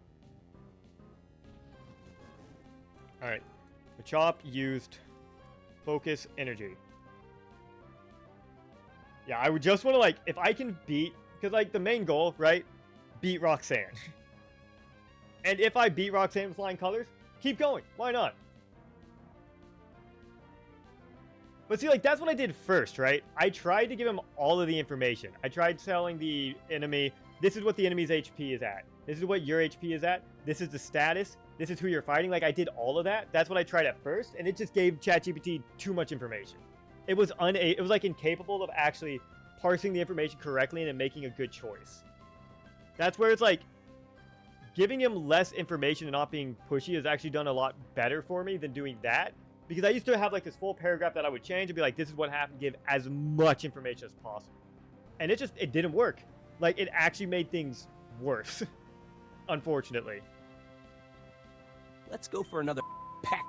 Alright. Machop used Focus Energy. Yeah, I would just want to, like, if I can beat... Because, like, the main goal, right? Beat Roxanne. And if I beat Roxanne with flying colors, keep going. Why not? But see, like, that's what I did first, right? I tried to give him all of the information. I tried telling the enemy, this is what the enemy's HP is at. This is what your HP is at. This is the status. This is who you're fighting. Like, I did all of that. That's what I tried at first. And it just gave Chat GPT too much information. It was like, incapable of actually parsing the information correctly and making a good choice. That's where it's like, giving him less information and not being pushy has actually done a lot better for me than doing that. Because I used to have like this full paragraph that I would change and be like, this is what happened, give as much information as possible. And it didn't work. Like, it actually made things worse. Unfortunately. Let's go for another peck.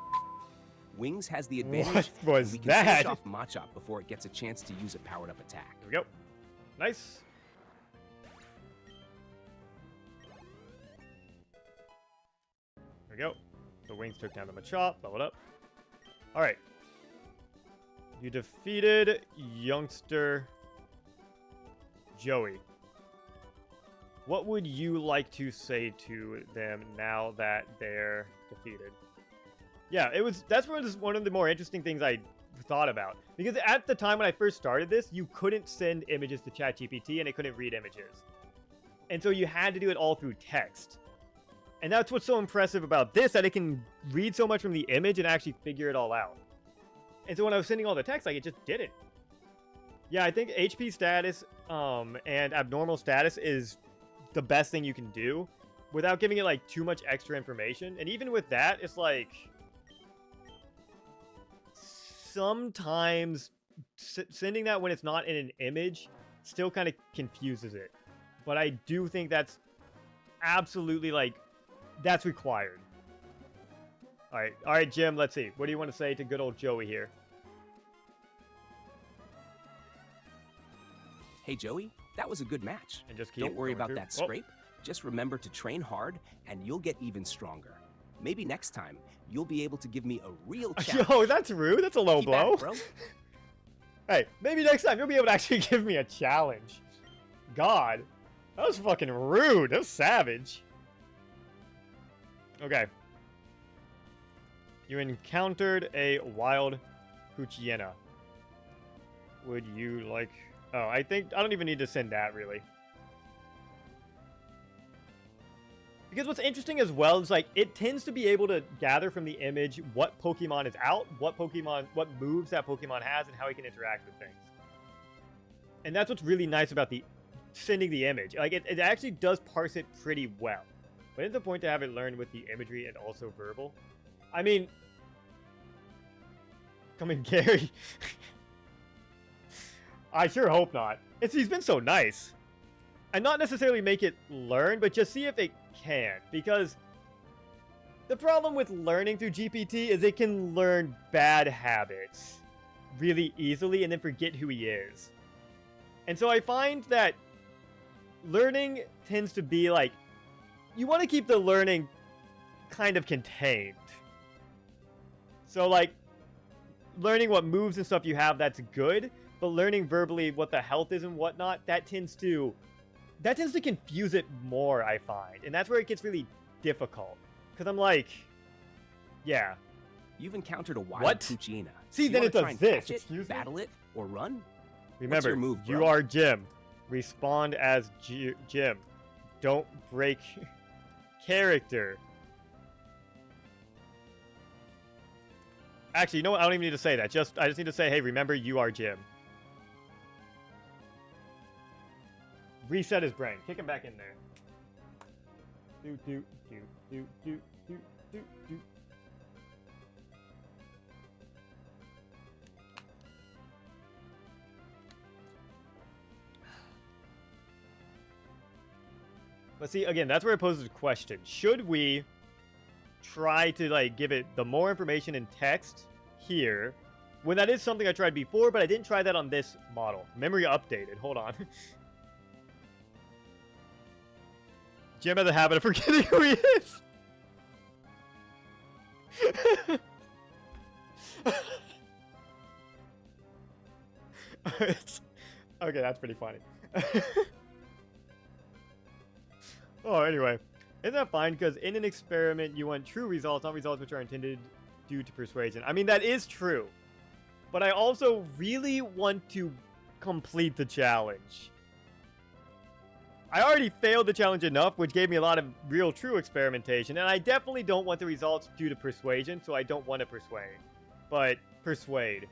Wings has the advantage. What was we can that? finish off Machop before it gets a chance to use a powered-up attack. There we go. Nice. There we go. The Wings took down the Machop. Leveled up. Alright. You defeated youngster Joey. What would you like to say to them now that they're defeated? Yeah, that's one of the more interesting things I thought about. Because at the time when I first started this, you couldn't send images to Chat GPT and it couldn't read images. And so you had to do it all through text. And that's what's so impressive about this, that it can read so much from the image and actually figure it all out. And so when I was sending all the text, like, it just didn't. Yeah, I think HP status and abnormal status is the best thing you can do without giving it, like, too much extra information. And even with that, it's like... Sometimes sending that when it's not in an image still kind of confuses it. But I do think that's absolutely, like, that's required. Alright, Jim, let's see. What do you want to say to good old Joey here? Hey, Joey, that was a good match. And just keep Don't worry going about through. that scrape. Just remember to train hard, and you'll get even stronger. Maybe next time, you'll be able to give me a real challenge. Yo, that's rude. That's a low Keep blow. at it, bro. Hey, maybe next time you'll be able to actually give me a challenge. God, that was fucking rude. That was savage. Okay. You encountered a wild Poochyena. Would you like... Oh, I don't even need to send that, really. Because what's interesting as well is, like, it tends to be able to gather from the image what Pokemon is out, what moves that Pokemon has, and how he can interact with things. And that's what's really nice about sending the image. Like, it actually does parse it pretty well. But it's the point to have it learn with the imagery and also verbal. I mean... Come in, Gary. I sure hope not. He's been so nice. And not necessarily make it learn, but just see if it can. Because the problem with learning through GPT is it can learn bad habits really easily and then forget who he is. And so I find that learning tends to be like, you want to keep the learning kind of contained. So like, learning what moves and stuff you have, that's good. But learning verbally what the health is and whatnot, that tends to confuse it more, I find. And that's where it gets really difficult. Because I'm like, yeah. You've encountered a wild What? Poochyena. See, Do you then wanna it does try and this. catch it, Excuse me? battle it, or run? Remember, your move, you bro? are Jim. Respond as Jim. Don't break character. Actually, you know what? I don't even need to say that. I just need to say, hey, remember, you are Jim. Reset his brain. Kick him back in there. Do do do do do do do do. But see, again, that's where it poses a question. Should we try to, like, give it the more information in text here, when that is something I tried before, but I didn't try that on this model. Memory updated. Hold on. Jim has a habit of forgetting who he is. Okay, that's pretty funny. Oh, anyway. Isn't that fine? Because in an experiment, you want true results, not results which are intended due to persuasion. I mean, that is true. But I also really want to complete the challenge. I already failed the challenge enough, which gave me a lot of real true experimentation. And I definitely don't want the results due to persuasion, so I don't want to persuade. But persuade.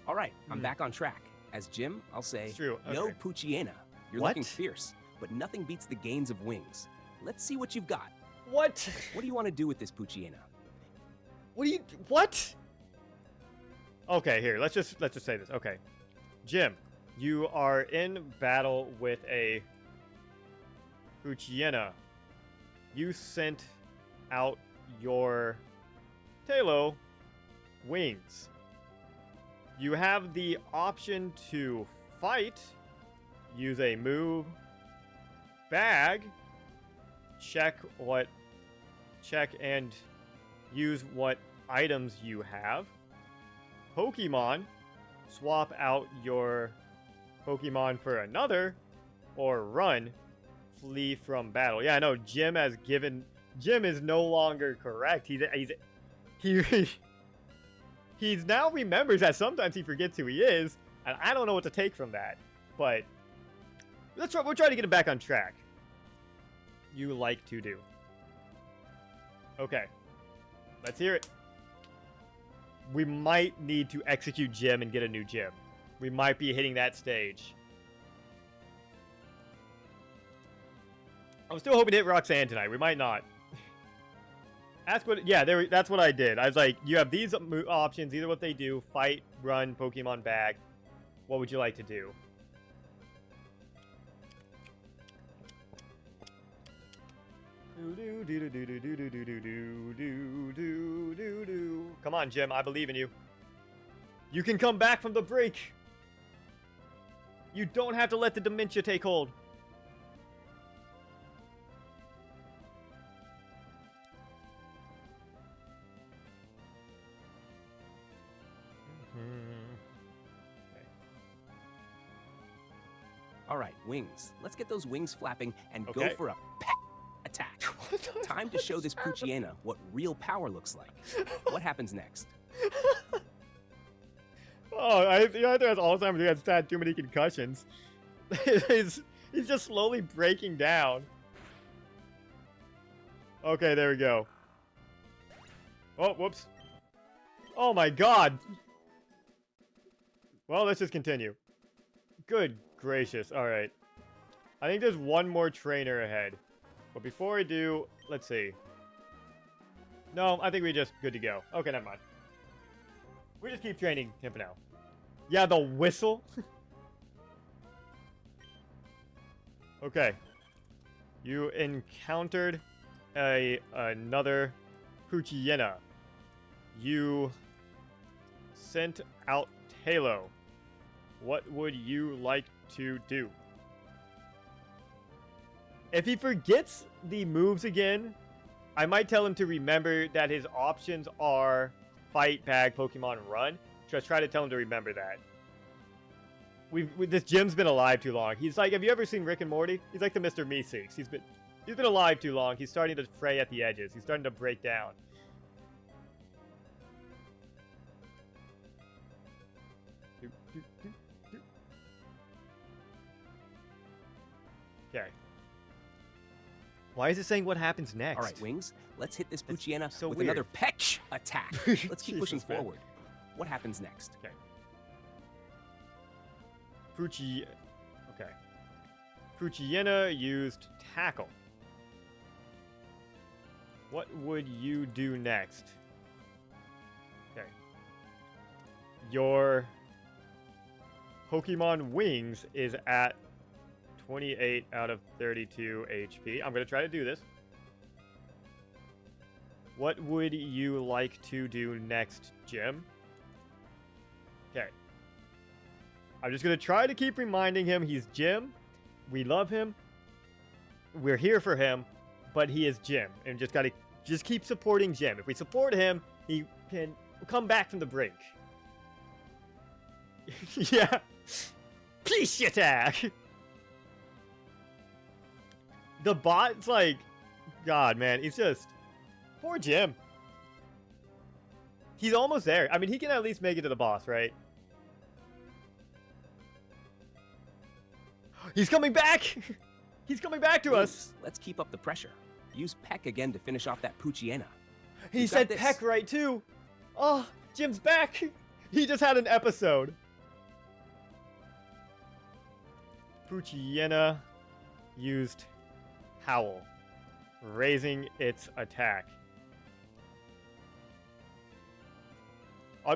All right, I'm back on track. As Jim, I'll say, It's true. Yo, Okay. Poochyena. You're What? looking fierce, but nothing beats the gains of wings. Let's see what you've got. What? What do you want to do with this Poochyena? What? Okay, here. Let's just say this. Okay. Jim, you are in battle with a Poochyena. You sent out your Talo wings. You have the option to fight, use a move, bag, check and use what items you have, Pokemon, swap out your Pokemon for another, or run, flee from battle. Yeah, I know Jim is no longer correct. He's now remembers that sometimes he forgets who he is, and I don't know what to take from that. But we'll try to get him back on track. You like to do. Okay. Let's hear it. We might need to execute Jim and get a new Jim. We might be hitting that stage. I'm still hoping to hit Roxanne tonight. We might not. Ask what... Yeah, that's what I did. I was like, you have these options. These are what they do. Fight, run, Pokemon bag. What would you like to do? Come on, Jim. I believe in you. You can come back from the break. You don't have to let the dementia take hold. All right, wings. Let's get those wings flapping and Okay. go for a attack. Time to show this Poochyena what real power looks like. What happens next? Oh, I think that's Alzheimer's. He has had too many concussions. he's just slowly breaking down. Okay, there we go. Oh, whoops. Oh my god. Well, let's just continue. Good gracious. All right. I think there's one more trainer ahead. But before I do, let's see. No, I think we're just good to go. Okay, never mind. We just keep training him for now. Yeah, the whistle. Okay. You encountered another Poochyena. You sent out Halo. What would you like to do? If he forgets the moves again, I might tell him to remember that his options are fight, bag, Pokemon, run. Just try to tell him to remember that. This Jim's been alive too long. He's like, have you ever seen Rick and Morty? He's like the Mr. Meeseeks. He's been alive too long. He's starting to fray at the edges. He's starting to break down. Why is it saying what happens next? All right, Wings, let's hit this That's Poochyena so with weird. another Peck attack. Let's keep pushing Jesus, man. forward. What happens next? Okay. Okay. Poochyena used Tackle. What would you do next? Okay. Your Pokemon Wings is at 28 out of 32 HP. I'm going to try to do this. What would you like to do next, Jim? Okay. I'm just going to try to keep reminding him he's Jim. We love him. We're here for him, but he is Jim. And just keep supporting Jim. If we support him, he can come back from the brink. Yeah. Peace attack. The bot's like, God, man, it's just poor Jim. He's almost there. I mean, he can at least make it to the boss, right? He's coming back! He's coming back to us! Let's keep up the pressure. Use Peck again to finish off that Poochyena. He We've got said this. Peck right, too! Oh, Jim's back! He just had an episode. Poochyena used Howl, raising its attack.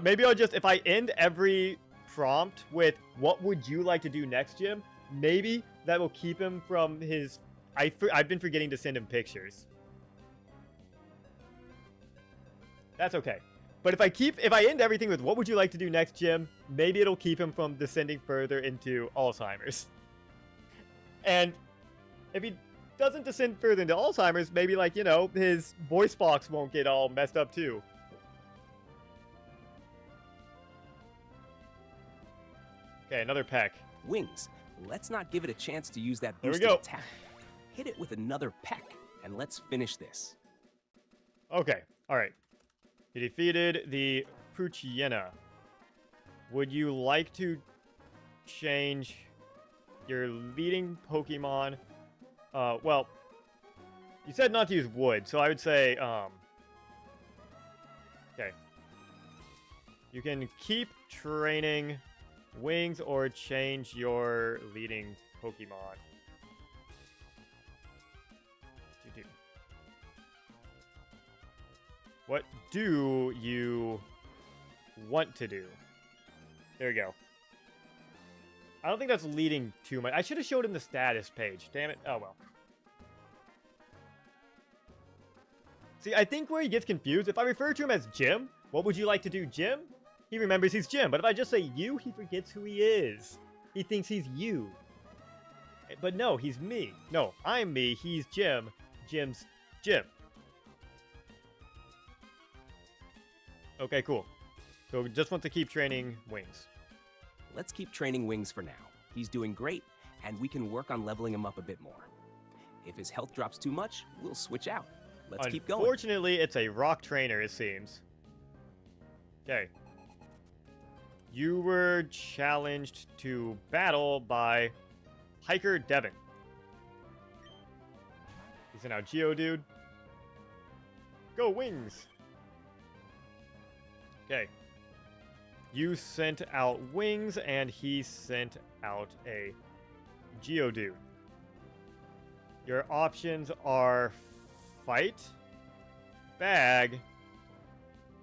Maybe I'll just, if I end every prompt with, what would you like to do next, Jim? Maybe that will keep him from his... I've been forgetting to send him pictures. That's okay. But if I end everything with, what would you like to do next, Jim? Maybe it'll keep him from descending further into Alzheimer's. And if he doesn't descend further into Alzheimer's, maybe, like, you know, his voice box won't get all messed up too. Okay, another Peck. Wings, let's not give it a chance to use that There we boosted go. attack. Hit it with another Peck, and let's finish this. Okay, alright. You defeated the Poochyena. Would you like to change your leading Pokemon? Well, you said not to use wood, so I would say, okay. You can keep training Wings or change your leading Pokemon. What do you want to do? There you go. I don't think that's leading too much. I should have showed him the status page. Damn it. Oh, well. See, I think where he gets confused, if I refer to him as Jim, what would you like to do, Jim? He remembers he's Jim. But if I just say you, he forgets who he is. He thinks he's you. But no, he's me. No, I'm me. He's Jim. Jim's Jim. Okay, cool. So we just want to keep training Wings. Let's keep training Wings for now. He's doing great, and we can work on leveling him up a bit more. If his health drops too much, we'll switch out. Let's keep going. Unfortunately, it's a rock trainer, it seems. Okay. You were challenged to battle by Hiker Devin. He's an out Geodude. Go Wings! Okay. You sent out Wings, and he sent out a Geodude. Your options are Fight, Bag.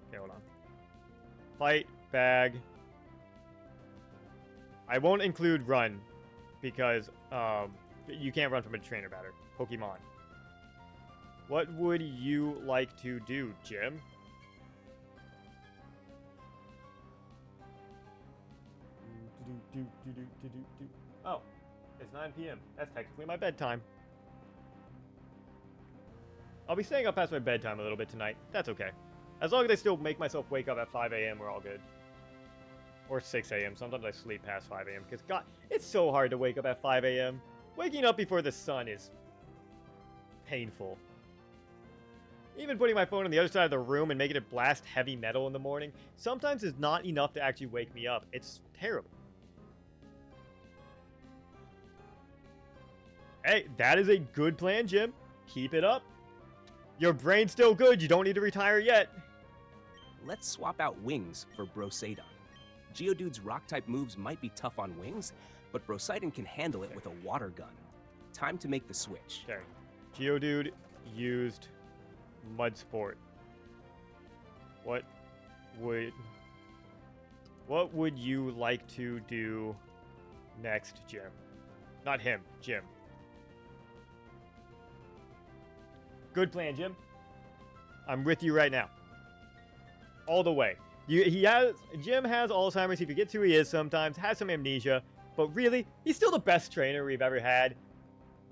Okay, hold on. Fight, Bag. I won't include Run, because you can't run from a trainer batter. Pokemon. What would you like to do, Jim? Oh, it's 9 p.m. That's technically my bedtime. I'll be staying up past my bedtime a little bit tonight. That's okay. As long as I still make myself wake up at 5 a.m., we're all good. Or 6 a.m. Sometimes I sleep past 5 a.m. because, God, it's so hard to wake up at 5 a.m. Waking up before the sun is painful. Even putting my phone on the other side of the room and making it blast heavy metal in the morning sometimes is not enough to actually wake me up. It's terrible. Hey, that is a good plan, Jim. Keep it up. Your brain's still good. You don't need to retire yet. Let's swap out wings for Brosadon. Geodude's rock-type moves might be tough on wings, but Brosidon can handle it with a water gun. Time to make the switch. Okay. Geodude used Mud Sport. What would you like to do next, Jim? Not him, Jim. Good plan, Jim. I'm with you right now. All the way. Jim has Alzheimer's. He forgets who he is sometimes, has some amnesia, but really, he's still the best trainer we've ever had.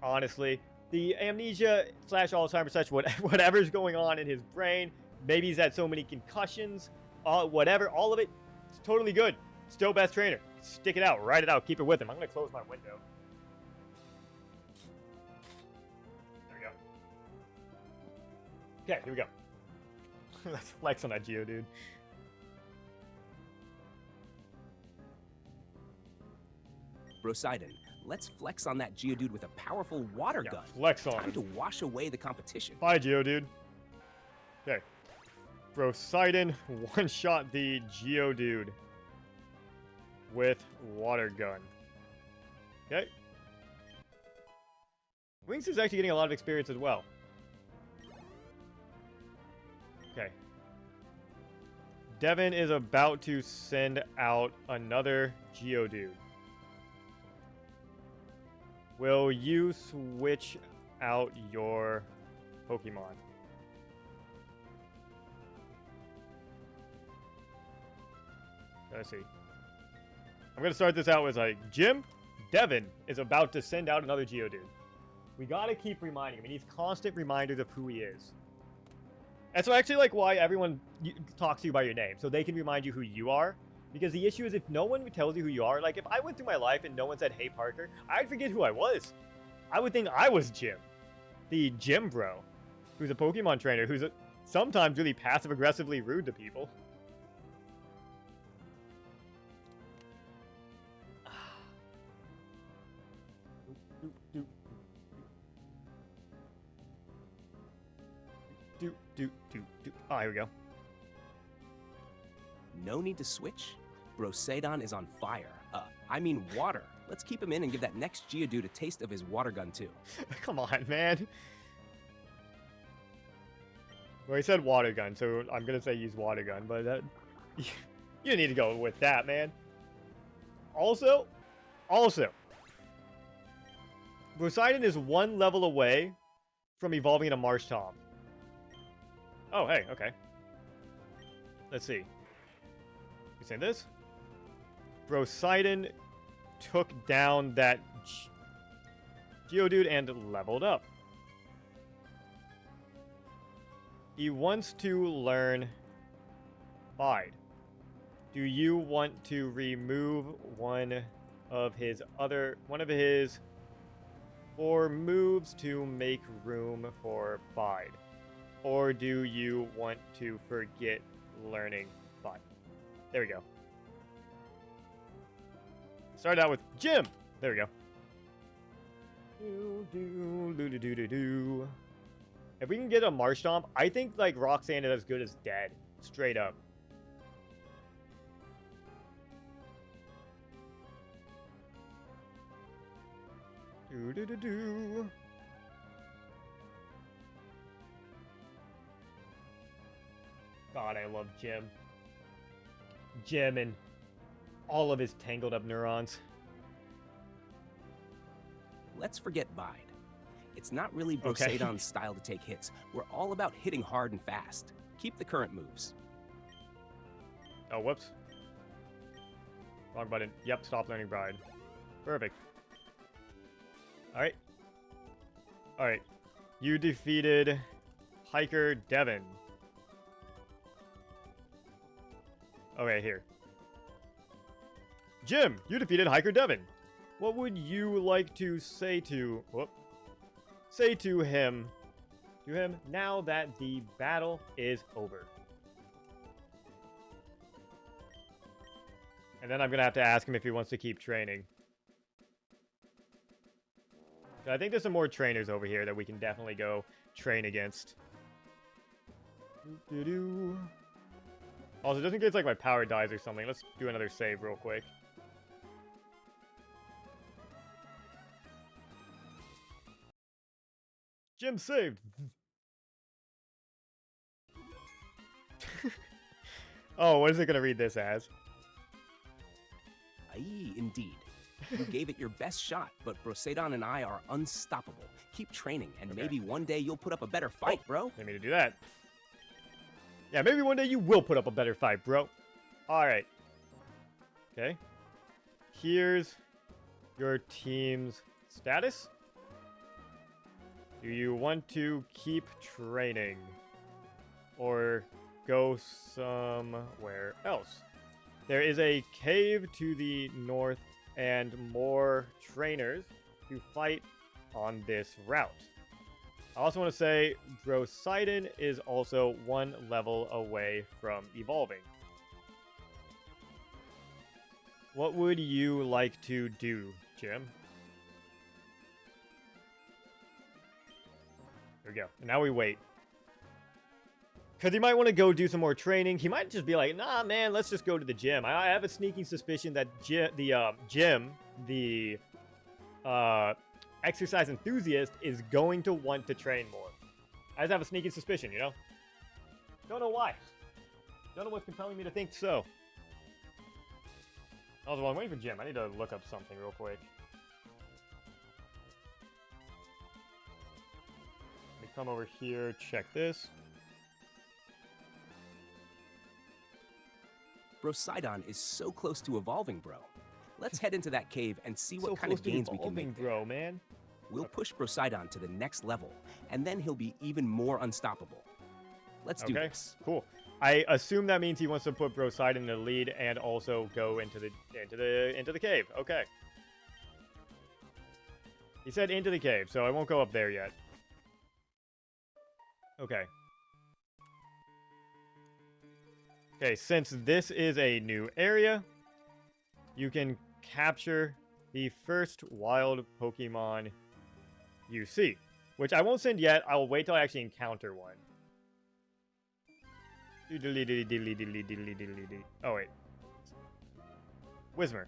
Honestly, the amnesia / Alzheimer's / whatever's going on in his brain, maybe he's had so many concussions, whatever, all of it, it's totally good. Still best trainer. Stick it out, ride it out, keep it with him. I'm gonna close my window. There we go. Okay, here we go. Let's flex on that Geodude. Brosidon, let's flex on that Geodude with a powerful water gun. Flex on Time him. to wash away the competition. Bye, Geodude. Okay. Brosidon one-shot the Geodude with water gun. Okay. Wings is actually getting a lot of experience as well. Okay. Devin is about to send out another Geodude. Will you switch out your Pokemon? Let's see. I'm gonna start this out with like, Jim, Devin is about to send out another Geodude. We gotta keep reminding him. He needs constant reminders of who he is. And so actually like why everyone talks to you by your name, so they can remind you who you are. Because the issue is if no one tells you who you are, like if I went through my life and no one said, hey Parker, I'd forget who I was. I would think I was Jim. The Gym Bro, who's a Pokemon trainer, who's sometimes really passive-aggressively rude to people. Oh, here we go. No need to switch. Brosadon is on fire. I mean water. Let's keep him in and give that next Geodude a taste of his water gun too. Come on, man. Well, he said water gun, so I'm gonna say use water gun, but that you need to go with that, man. Also, Brosidon is one level away from evolving into Marshtomp. Oh, hey, okay. Let's see. You saying this? Brosidon took down that Geodude and leveled up. He wants to learn Bide. Do you want to remove one of his 4 moves to make room for Bide? Or do you want to forget learning Bide? There we go. Start out with Jim. There we go. If we can get a Marshtomp, I think like Roxanne is as good as dead. Straight up. God, I love Jim. Jim and all of his tangled up neurons. Let's forget Bide. It's not really Brosadon's style to take hits. We're all about hitting hard and fast. Keep the current moves. Oh, whoops. Wrong button. Yep, stop learning Bide. Perfect. Alright. Alright. You defeated Hiker Devin. Okay, here. Jim, you defeated Hiker Devin. What would you like to say to... Say to him now that the battle is over? And then I'm going to have to ask him if he wants to keep training. I think there's some more trainers over here that we can definitely go train against. Doo-doo-doo. Also, just in case like my power dies or something, let's do another save real quick. Jim saved. Oh, what is it gonna read this as? Aye, indeed. You gave it your best shot, but Brosadon and I are unstoppable. Keep training, and maybe one day you'll put up a better fight, bro. Didn't mean to do that. Yeah, maybe one day you will put up a better fight, bro. Alright. Okay. Here's your team's status. Do you want to keep training? Or go somewhere else? There is a cave to the north and more trainers to fight on this route. I also want to say Brosidon is also 1 level away from evolving. What would you like to do, Jim? There we go. And now we wait. Because he might want to go do some more training. He might just be like, nah, man, let's just go to the gym. I have a sneaking suspicion that Jim, the exercise enthusiast, is going to want to train more. I just have a sneaking suspicion, you know? Don't know why. Don't know what's compelling me to think so. Also, while I'm waiting for Jim, I need to look up something real quick. Let me come over here, check this. Brosidon is so close to evolving, bro. Let's head into that cave and see what kind of gains we can make there. Bro, man. We'll push Brosidon to the next level, and then he'll be even more unstoppable. Let's do this. Cool. I assume that means he wants to put Brosidon in the lead and also go into the cave. Okay. He said into the cave, so I won't go up there yet. Okay. Okay, since this is a new area, you can capture the first wild Pokemon you see. Which I won't send yet. I will wait till I actually encounter one. Oh, wait. Whismer.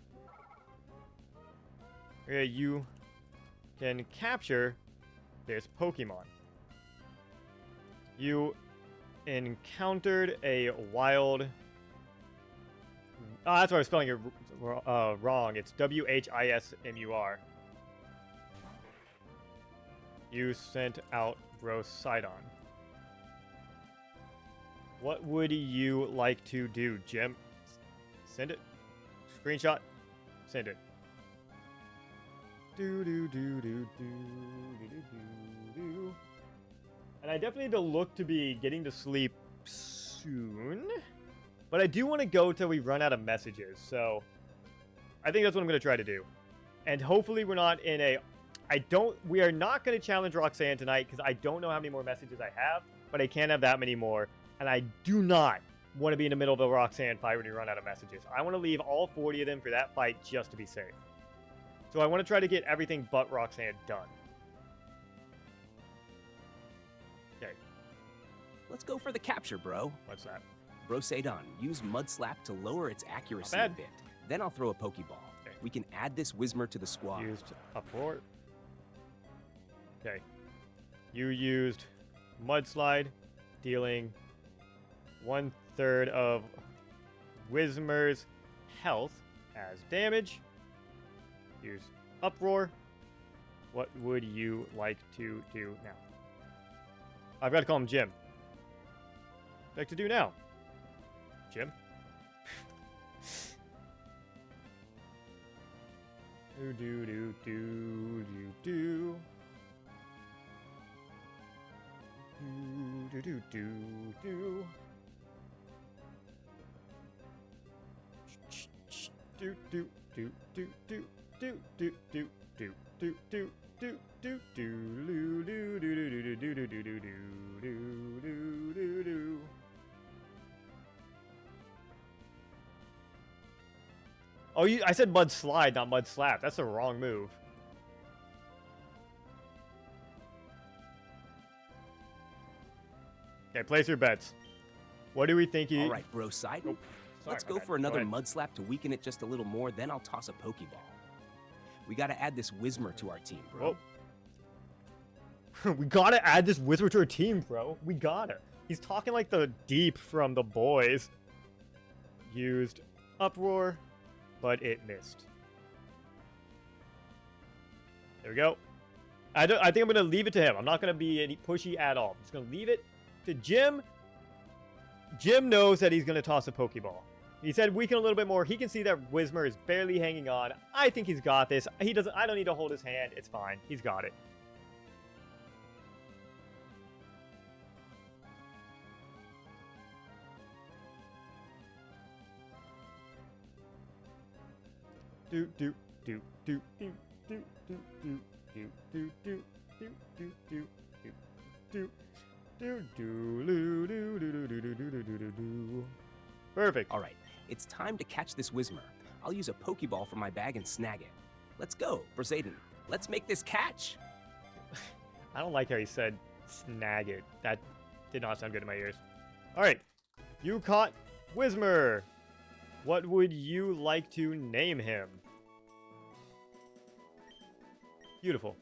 Okay, you can capture this Pokemon. You encountered a wild... Oh, that's why I was spelling it wrong. It's Whismur. You sent out Brosidon. What would you like to do, Jim? Send it. Screenshot. Send it. Do do do do do do do do. And I definitely need to look to be getting to sleep soon. But I do want to go till we run out of messages. So I think that's what I'm going to try to do. And hopefully we're not in a... We are not going to challenge Roxanne tonight because I don't know how many more messages I have. But I can't have that many more. And I do not want to be in the middle of a Roxanne fight when we run out of messages. I want to leave all 40 of them for that fight just to be safe. So I want to try to get everything but Roxanne done. Okay. Let's go for the capture, bro. What's that? Brosadon, use Mud Slap to lower its accuracy a bit. Then I'll throw a Pokeball. Okay. We can add this Whismur to the squad. Used Uproar. Okay. You used Mudslide, dealing 1/3 of Whismur's health as damage. Use Uproar. What would you like to do now? I've got to call him Jim. What would you like to do now? Jim? do do do do do do. Do do do do. Do do do do do do do do do do do do do do. Oh, I said Mud Slide, not Mud Slap. That's the wrong move. Okay, place your bets. What do we think he... All right, bro, side. Oh, Let's sorry, go my bad. for another ahead. mud slap to weaken it just a little more, then I'll toss a Pokeball. We gotta add this Whismer to our team, bro. Oh. We gotta add this wizard to our team, bro. We gotta. He's talking like the Deep from The Boys. Used Uproar, but it missed. There we go. I think I'm gonna leave it to him. I'm not gonna be any pushy at all. I'm just gonna leave it to Jim. Jim knows that he's gonna toss a Pokeball. He said weaken a little bit more. He can see that Whismer is barely hanging on. I think he's got this. He doesn't. I don't need to hold his hand. It's fine. He's got it. Do do do do do do do do do do do do do do do do do do. Perfect. All right, it's time to catch this Whismer. I'll use a Pokeball from my bag and snag it. Let's go, Briseidon. Let's make this catch. I don't like how he said snag it. That did not sound good in my ears. All right, you caught Whismer. What would you like to name him? Beautiful.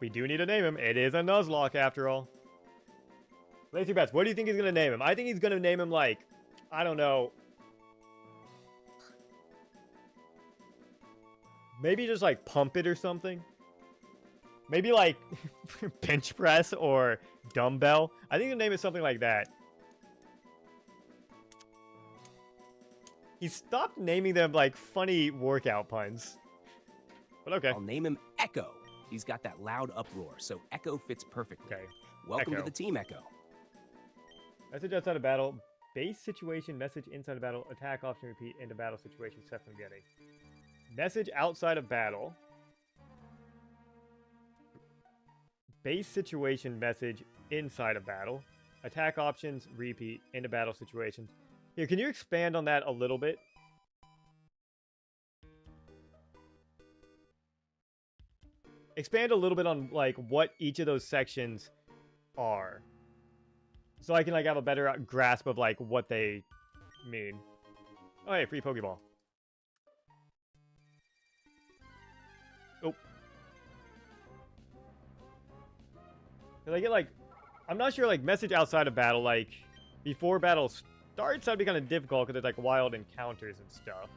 We do need to name him. It is a Nuzlocke after all. Lazy Bets, what do you think he's going to name him? I think he's going to name him like, I don't know. Maybe just like Pump It or something. Maybe like Bench Press or Dumbbell. I think the name is something like that. He stopped naming them like funny workout puns. But okay. I'll name him Echo. He's got that loud uproar, so Echo fits perfectly. Okay. Welcome Echo. to the team, Echo. Message outside of battle. Base situation, message inside of battle. Attack option, repeat into battle situation set from beginning. Message outside of battle. Base situation, message inside of battle. Attack options, repeat into battle situations. Here, can you expand on that a little bit? Expand a little bit on like what each of those sections are, so I can like have a better grasp of like what they mean. Oh, hey, free Pokeball. Oh. Cause I get like, I'm not sure like message outside of battle, like before battle starts, that'd be kind of difficult because there's like wild encounters and stuff.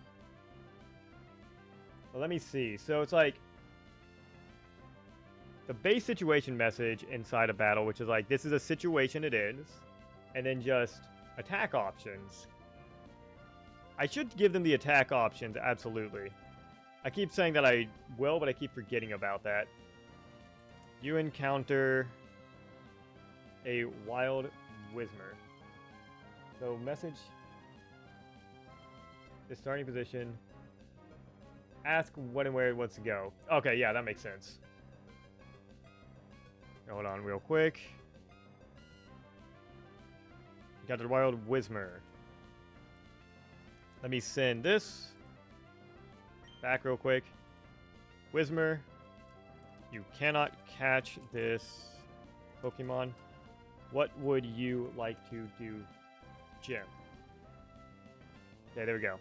Well, let me see. So it's like the base situation message inside a battle, which is like, this is a situation it is, and then just attack options. I should give them the attack options, absolutely. I keep saying that I will, but I keep forgetting about that. You encounter a wild Whismer. So message the starting position. Ask when and where it wants to go. Okay, yeah, that makes sense. Hold on real quick. Got the wild Whismer. Let me send this back real quick. Whismer, you cannot catch this Pokemon. What would you like to do, Jim? Okay, there we go.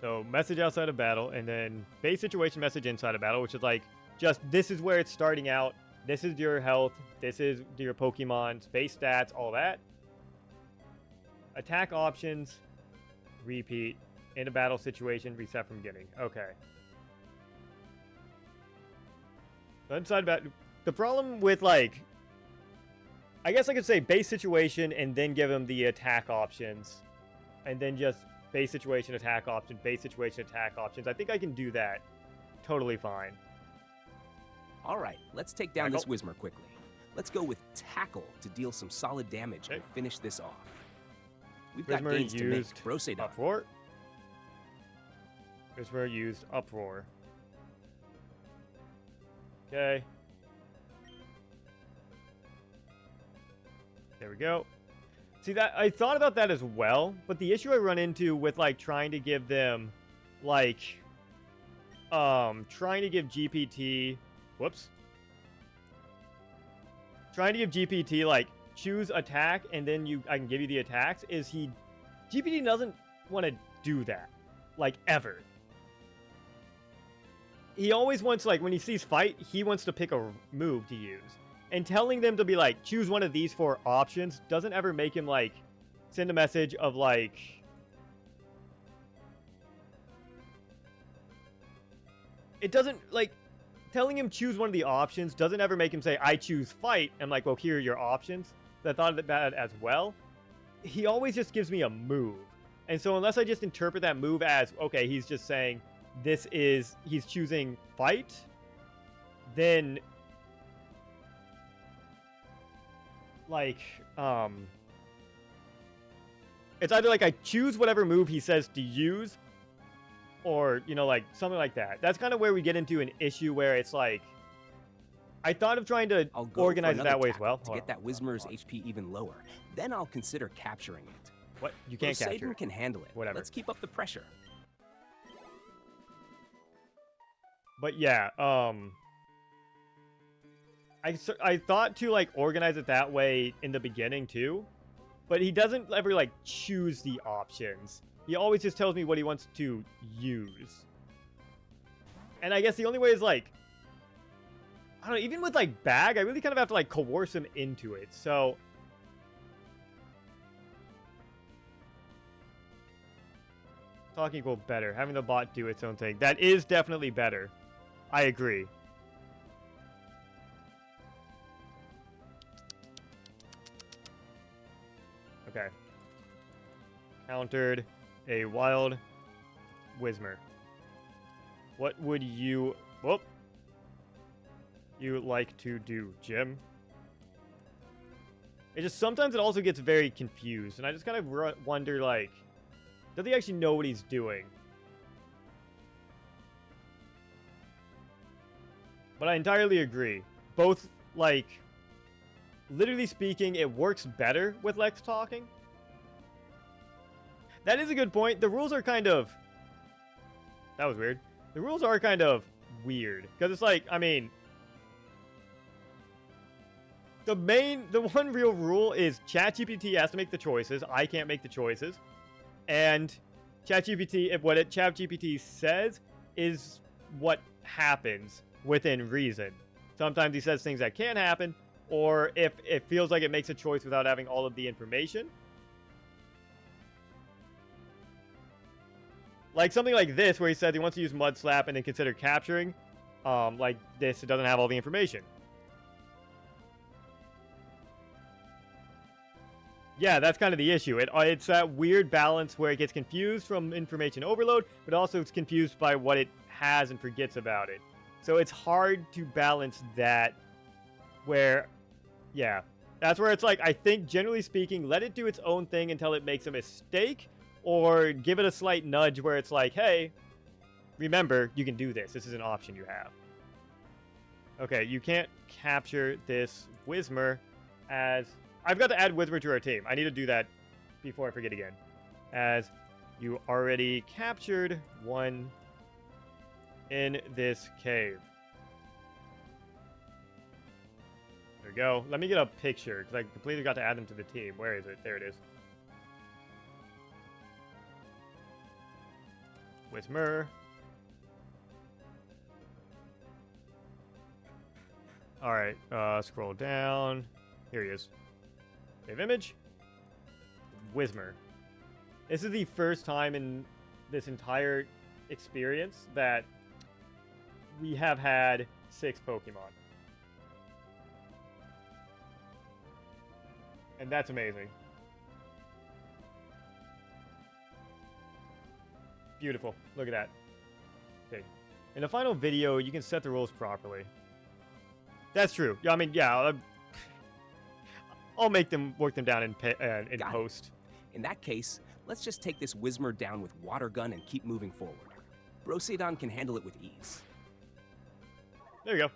So message outside of battle, and then base situation message inside of battle, which is like, just, this is where it's starting out. This is your health. This is your Pokemon's base stats, all that. Attack options. Repeat. In a battle situation, reset from beginning. Okay. So inside battle. The problem with, like, I guess I could say base situation and then give him the attack options. And then just base situation, attack option, base situation, attack options. I think I can do that totally fine. All right, let's take down this Whismer quickly. Let's go with Tackle to deal some solid damage and finish this off. We've got Whismer gains to make. used Briseidon. Uproar. Whismer used Uproar. Okay. There we go. See, that I thought about that as well, but the issue I run into with like trying to give them like trying to give GPT, whoops. trying to give GPT, like, choose attack, and then I can give you the attacks, is GPT doesn't want to do that. Like, ever. He always wants, like, when he sees fight, he wants to pick a move to use. And telling them to be like, choose one of these 4 options doesn't ever make him, like, send a message of, like... It doesn't, like... Telling him choose one of the options doesn't ever make him say, I choose fight. I'm like, well, here are your options. So I thought of that as well. He always just gives me a move. And so unless I just interpret that move as, okay, he's just saying he's choosing fight, then, like, it's either like I choose whatever move he says to use, or, you know, like, something like that. That's kind of where we get into an issue where it's like, I thought of trying to organize it that way as well. To get that Whismur's HP even lower. Then I'll consider capturing it. What? You can't capture it. Can handle it. Whatever. Let's keep up the pressure. But yeah, I thought to, like, organize it that way in the beginning too, but he doesn't ever, like, choose the options. He always just tells me what he wants to use. And I guess the only way is, like, I don't know, even with, like, bag, I really kind of have to, like, coerce him into it. So talking equal better. Having the bot do its own thing. That is definitely better. I agree. Okay. Countered a wild Whismur. What would you... Whoop. You like to do, Jim? It just... Sometimes it also gets very confused. And I just kind of wonder, like... Does he actually know what he's doing? But I entirely agree. Both, like... Literally speaking, it works better with Lex talking. That is a good point. The rules are kind of... That was weird. The rules are kind of weird. Because it's like, I mean... The one real rule is Chat GPT has to make the choices. I can't make the choices. And Chat GPT, what Chat GPT says is what happens within reason. Sometimes he says things that can't happen, or if it feels like it makes a choice without having all of the information. Like something like this, where he said he wants to use Mud Slap and then consider capturing. Like this, it doesn't have all the information. Yeah, that's kind of the issue. It's that weird balance where it gets confused from information overload, but also it's confused by what it has and forgets about it. So it's hard to balance that where, yeah. That's where it's like, I think, generally speaking, let it do its own thing until it makes a mistake, or give it a slight nudge where it's like, hey, remember, you can do this. This is an option you have. Okay, you can't capture this Whismur as... I've got to add Whismur to our team. I need to do that before I forget again. As you already captured one in this cave. There we go. Let me get a picture, because I completely got to add them to the team. Where is it? There it is. Whismur. Alright, scroll down. Here he is. Save image. Whismur. This is the first time in this entire experience that we have had 6 Pokemon. And that's amazing. Beautiful. Look at that. Okay. In the final video, you can set the rules properly. That's true. Yeah, I mean, yeah, I'll make them work them down in post. In that case, let's just take this Whismur down with Water Gun and keep moving forward. Broseidon can handle it with ease. There you go.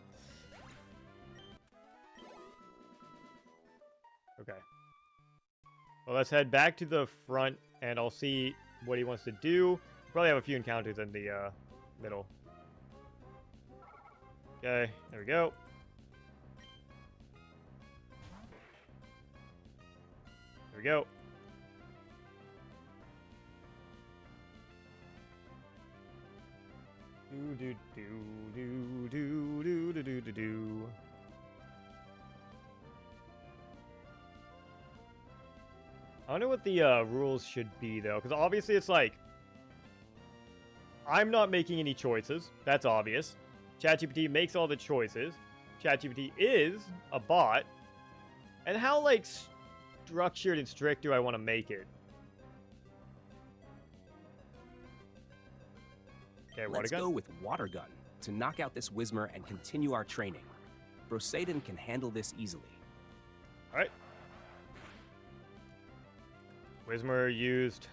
Okay. Well, let's head back to the front, and I'll see what he wants to do. Probably have a few encounters in the middle. Okay, there we go. we go. Do do do do do do do do do. I wonder what the rules should be though, because obviously it's like I'm not making any choices. That's obvious. Chat GPT makes all the choices. Chat GPT is a bot. And how like structured and strict do I want to make it? Okay, Let's go with Water Gun to knock out this Whismur and continue our training. Brosaden can handle this easily. Alright. Whismur used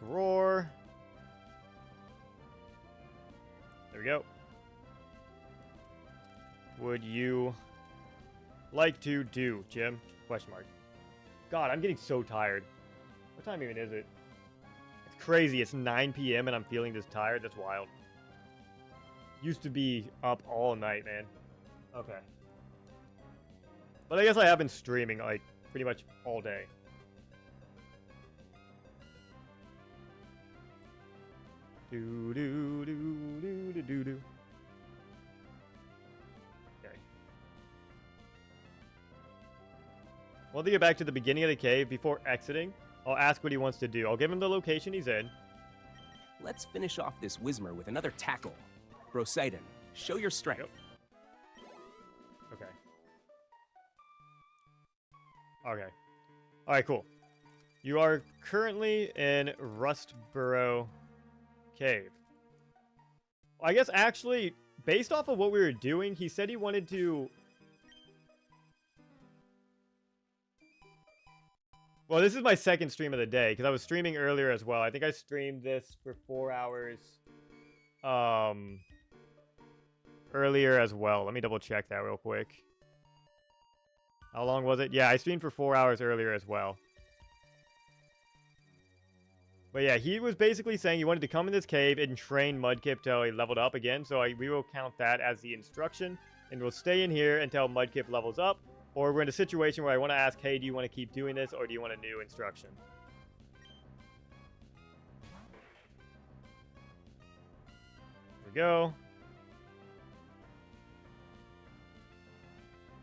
Roar. There we go. Would you like to do, Jim? Question mark. God, I'm getting so tired. What time even is it? It's crazy. It's 9 p.m. and I'm feeling this tired. That's wild. Used to be up all night, man. Okay. But I guess I have been streaming, like, pretty much all day. Do do do do do do do. Okay. Well, to get back to the beginning of the cave before exiting, I'll ask what he wants to do. I'll give him the location he's in. Let's finish off this Whismur with another tackle. Brosaden, show your strength. Yep. Okay. Okay. Alright, cool. You are currently in Rustburrow Cave. I guess actually, based off of what we were doing, he said he wanted to... Well, this is my second stream of the day, because I was streaming earlier as well. I think I streamed this for 4 hours earlier as well. Let me double check that real quick. How long was it? Yeah, I streamed for 4 hours earlier as well. But yeah, he was basically saying he wanted to come in this cave and train Mudkip till he leveled up again. So we will count that as the instruction. And we'll stay in here until Mudkip levels up. Or we're in a situation where I want to ask, hey, do you want to keep doing this? Or do you want a new instruction? Here we go.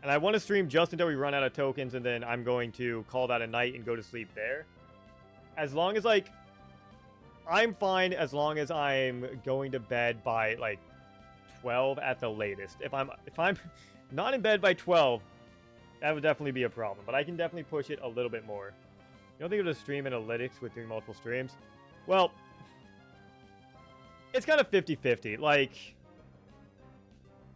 And I want to stream just until we run out of tokens. And then I'm going to call that a night and go to sleep there. As long as, like... I'm fine as long as I'm going to bed by like 12 at the latest. If I'm not in bed by 12, that would definitely be a problem. But I can definitely push it a little bit more. You don't think of the stream analytics with doing multiple streams? Well, it's kind of 50-50. Like,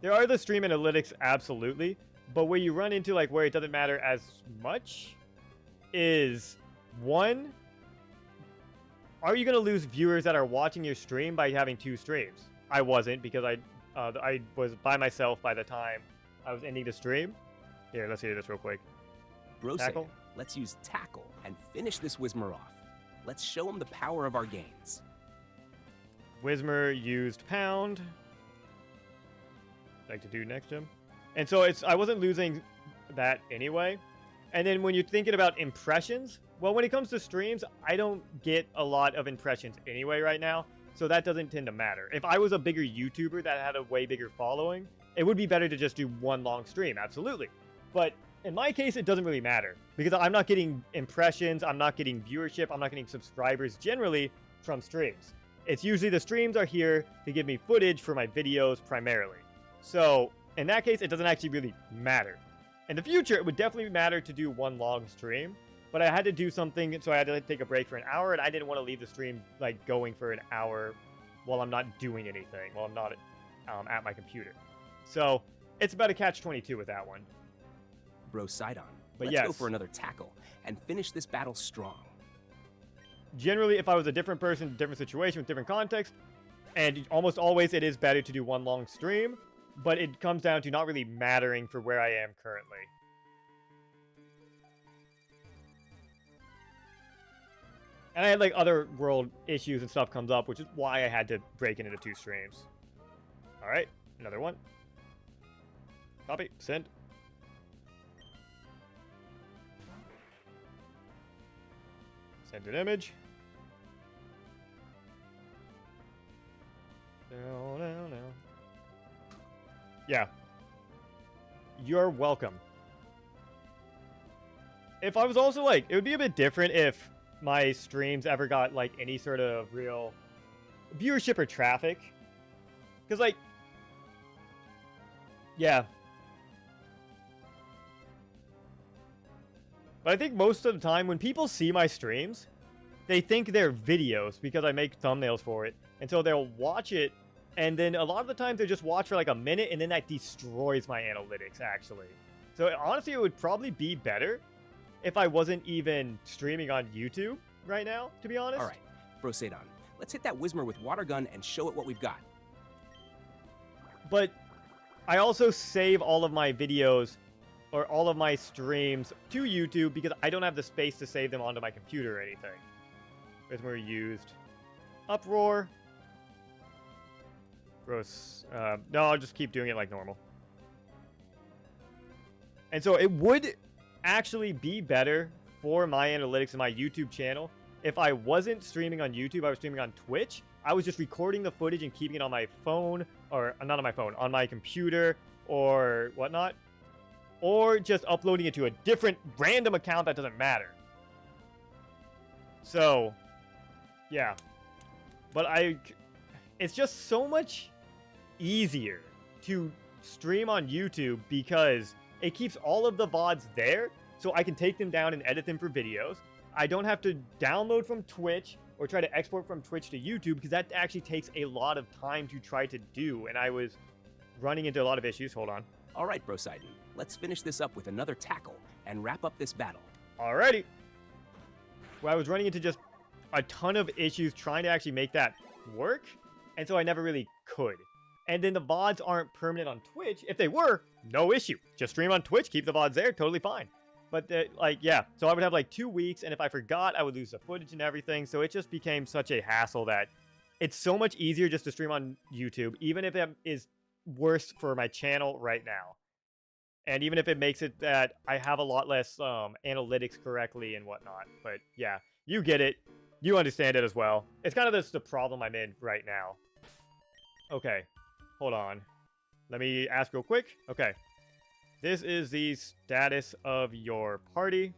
there are the stream analytics, absolutely. But where you run into like where it doesn't matter as much is one. Are you going to lose viewers that are watching your stream by having 2 streams? I wasn't, because I was by myself by the time I was ending the stream. Here, let's hear this real quick. Brosaden, let's use tackle and finish this Whismur off. Let's show him the power of our gains. Whismur used pound. Like to do next, Jim? And so I wasn't losing that anyway. And then when you're thinking about impressions, well, when it comes to streams, I don't get a lot of impressions anyway right now, so that doesn't tend to matter. If I was a bigger YouTuber that had a way bigger following, it would be better to just do one long stream, absolutely. But in my case, it doesn't really matter, because I'm not getting impressions, I'm not getting viewership, I'm not getting subscribers generally from streams. It's usually the streams are here to give me footage for my videos primarily. So in that case, it doesn't actually really matter. In the future, it would definitely matter to do one long stream. But I had to do something, so I had to take a break for an hour, and I didn't want to leave the stream like going for an hour while I'm not doing anything, while I'm not at my computer. So it's about a catch-22 with that one. Brosaden, but let's go for another tackle and finish this battle strong. Generally, if I was a different person, different situation, with different context, and almost always it is better to do one long stream, but it comes down to not really mattering for where I am currently. And I had like other world issues and stuff comes up, which is why I had to break it into 2 streams. Alright, another one. Copy, send. Send an image. No. Yeah. You're welcome. If I was also like, it would be a bit different if my streams ever got like any sort of real viewership or traffic. Because like, yeah. But I think most of the time when people see my streams, they think they're videos because I make thumbnails for it. And so they'll watch it, and then a lot of the times they just watch for like a minute, and then that destroys my analytics, actually. So honestly, it would probably be better if I wasn't even streaming on YouTube right now, to be honest. All right, Brosadon, let's hit that Whismur with Water Gun and show it what we've got. But I also save all of my videos or all of my streams to YouTube because I don't have the space to save them onto my computer or anything. Whismur used. Uproar. Gross. No, I'll just keep doing it like normal. And so it would actually be better for my analytics and my YouTube channel if I wasn't streaming on YouTube, I was streaming on Twitch. I was just recording the footage and keeping it on my phone, or not on my phone, on my computer or whatnot. Or just uploading it to a different random account that doesn't matter. So, yeah. But it's just so much easier to stream on YouTube because it keeps all of the VODs there, so I can take them down and edit them for videos. I don't have to download from Twitch or try to export from Twitch to YouTube because that actually takes a lot of time to try to do, and I was running into a lot of issues. Hold on. All right, Brosidon, let's finish this up with another tackle and wrap up this battle. Alrighty. Well, I was running into just a ton of issues trying to actually make that work, and so I never really could. And then the VODs aren't permanent on Twitch. If they were, no issue. Just stream on Twitch, keep the VODs there, totally fine. But, yeah, so I would have, 2 weeks, and if I forgot, I would lose the footage and everything, so it just became such a hassle that it's so much easier just to stream on YouTube, even if it is worse for my channel right now. And even if it makes it that I have a lot less analytics correctly and whatnot. But, yeah, you get it. You understand it as well. It's kind of just the problem I'm in right now. Okay, hold on. Let me ask real quick. Okay. This is the status of your party.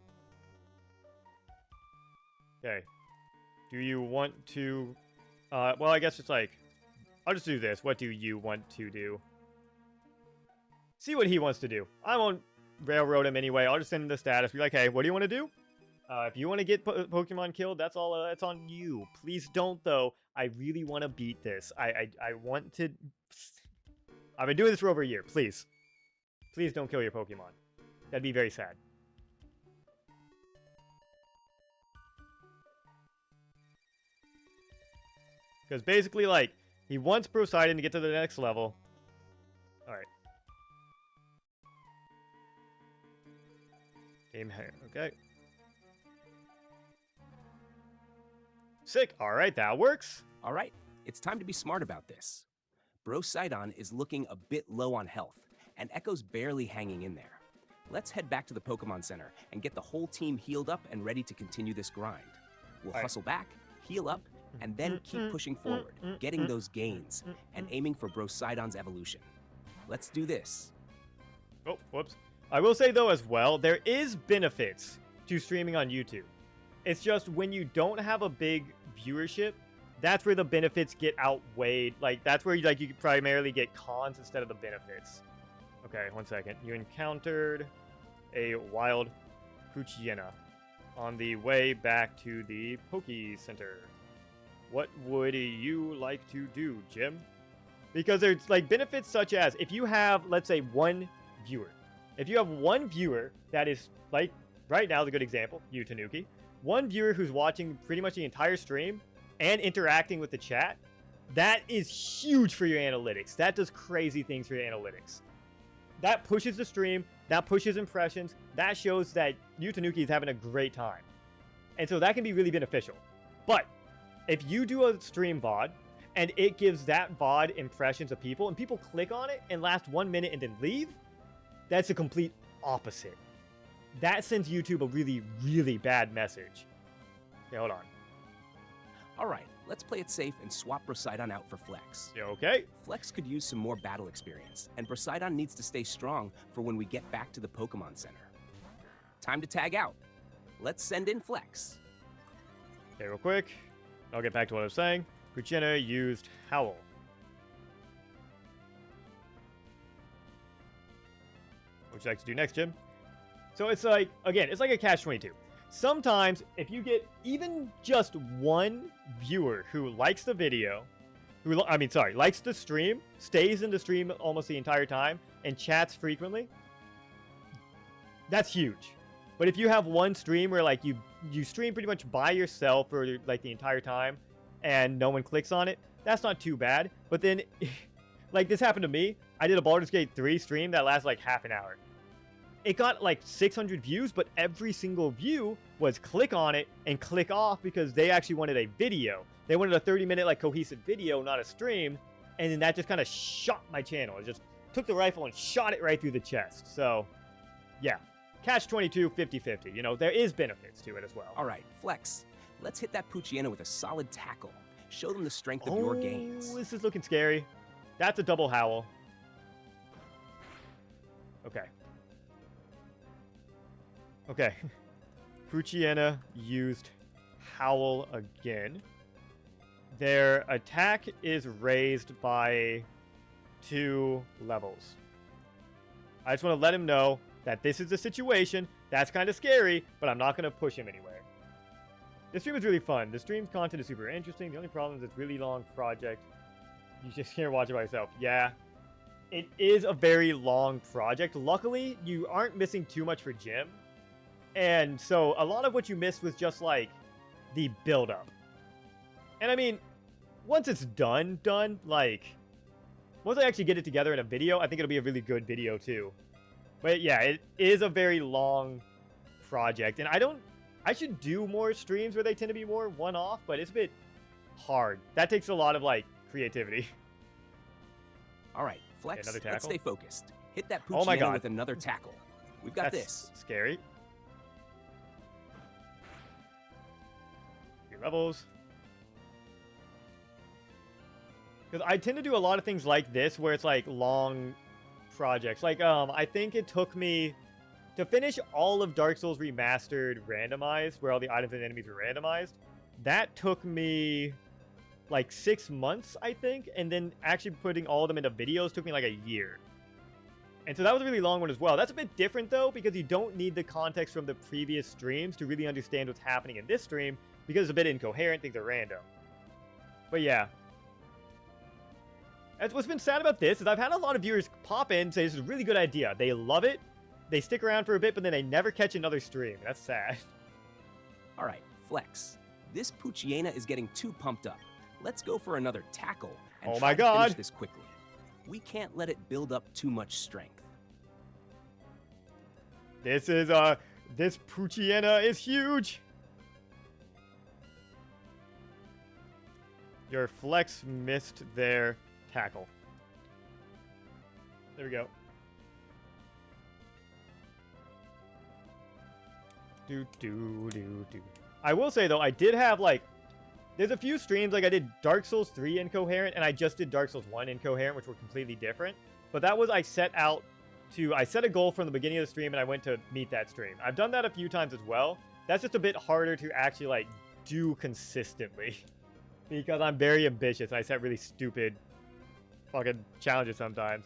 Okay. Do you want to... well, I guess it's I'll just do this. What do you want to do? See what he wants to do. I won't railroad him anyway. I'll just send him the status. Be like, hey, what do you want to do? If you want to get Pokemon killed, that's all. That's on you. Please don't, though. I really want to beat this. I want to... I've been doing this for over a year. Please. Please don't kill your Pokemon. That'd be very sad. Because basically, he wants Brosidon to get to the next level. Alright. Game hair. Okay. Sick. Alright, that works. All right, it's time to be smart about this. Brosidon is looking a bit low on health, and Echo's barely hanging in there. Let's head back to the Pokemon Center and get the whole team healed up and ready to continue this grind. We'll hustle back, heal up, and then keep pushing forward, getting those gains, and aiming for Brosidon's evolution. Let's do this. Oh, whoops. I will say, though, as well, there is benefits to streaming on YouTube. It's just when you don't have a big viewership, that's where the benefits get outweighed. That's where you primarily get cons instead of the benefits. Okay, 1 second. You encountered a wild Poochyena on the way back to the Poke Center. What would you like to do, Jim? Because there's benefits such as if you have, let's say, one viewer. If you have one viewer that is right now is a good example, you Tanuki. One viewer who's watching pretty much the entire stream and interacting with the chat, that is huge for your analytics. That does crazy things for your analytics. That pushes the stream, that pushes impressions, that shows that you Tanuki is having a great time. And so that can be really beneficial. But if you do a stream VOD and it gives that VOD impressions of people and people click on it and last 1 minute and then leave, that's a complete opposite. That sends YouTube a really, really bad message. Okay, hold on. Alright, let's play it safe and swap Brosidon out for Flex. You okay? Flex could use some more battle experience, and Brosidon needs to stay strong for when we get back to the Pokemon Center. Time to tag out. Let's send in Flex. Okay, real quick. I'll get back to what I was saying. Poochyena used Howl. What would you like to do next, Jim? So it's like, again, it's like a catch-22. Sometimes, if you get even just one viewer who likes the video, likes the stream, stays in the stream almost the entire time, and chats frequently, that's huge. But if you have one stream where, like, you stream pretty much by yourself for, like, the entire time, and no one clicks on it, that's not too bad. But then, like, this happened to me. I did a Baldur's Gate 3 stream that lasted, like, half an hour. It got like 600 views, but every single view was click on it and click off because they actually wanted a video. They wanted a 30-minute like cohesive video, not a stream. And then that just kind of shot my channel. It just took the rifle and shot it right through the chest. So, yeah. Catch-22, 50-50. You know, there is benefits to it as well. All right, Flex. Let's hit that Poochyena with a solid tackle. Show them the strength of your gains. This is looking scary. That's a double howl. Okay. Okay. Poochyena used Howl again. Their attack is raised by 2 levels. I just want to let him know that this is the situation. That's kind of scary, but I'm not going to push him anywhere. This stream is really fun. The stream's content is super interesting. The only problem is it's a really long project. You just can't watch it by yourself. Yeah. It is a very long project. Luckily, you aren't missing too much for Jim. And so a lot of what you missed was just like the build-up. And I mean, once it's done, like, once I actually get it together in a video, I think it'll be a really good video too. But yeah, it is a very long project. And I should do more streams where they tend to be more one-off, but it's a bit hard. That takes a lot of like creativity. All right, Flex, another tackle? let's stay focused. Hit that Oh my Poochyena God. with another tackle. We've got That's this. Scary. 3 levels. Because I tend to do a lot of things like this where it's like long projects. Like, I think it took me to finish all of Dark Souls Remastered randomized, where all the items and enemies were randomized. That took me like 6 months, I think. And then actually putting all of them into videos took me like a year. And so that was a really long one as well. That's a bit different, though, because you don't need the context from the previous streams to really understand what's happening in this stream, because it's a bit incoherent, things are random. But yeah. That's what's been sad about this, is I've had a lot of viewers pop in and say this is a really good idea. They love it, they stick around for a bit, but then they never catch another stream. That's sad. All right, Flex. This Poochyena is getting too pumped up. Let's go for another tackle and Oh try my to God. finish this quickly. We can't let it build up too much strength. This Poochyena is huge. Your Flex missed their tackle. There we go. I will say, though, I did have, like, there's a few streams, like I did Dark Souls 3 Incoherent, and I just did Dark Souls 1 Incoherent, which were completely different. But that was, I set a goal from the beginning of the stream, and I went to meet that stream. I've done that a few times as well. That's just a bit harder to actually, like, do consistently. Because I'm very ambitious, and I set really stupid fucking challenges sometimes.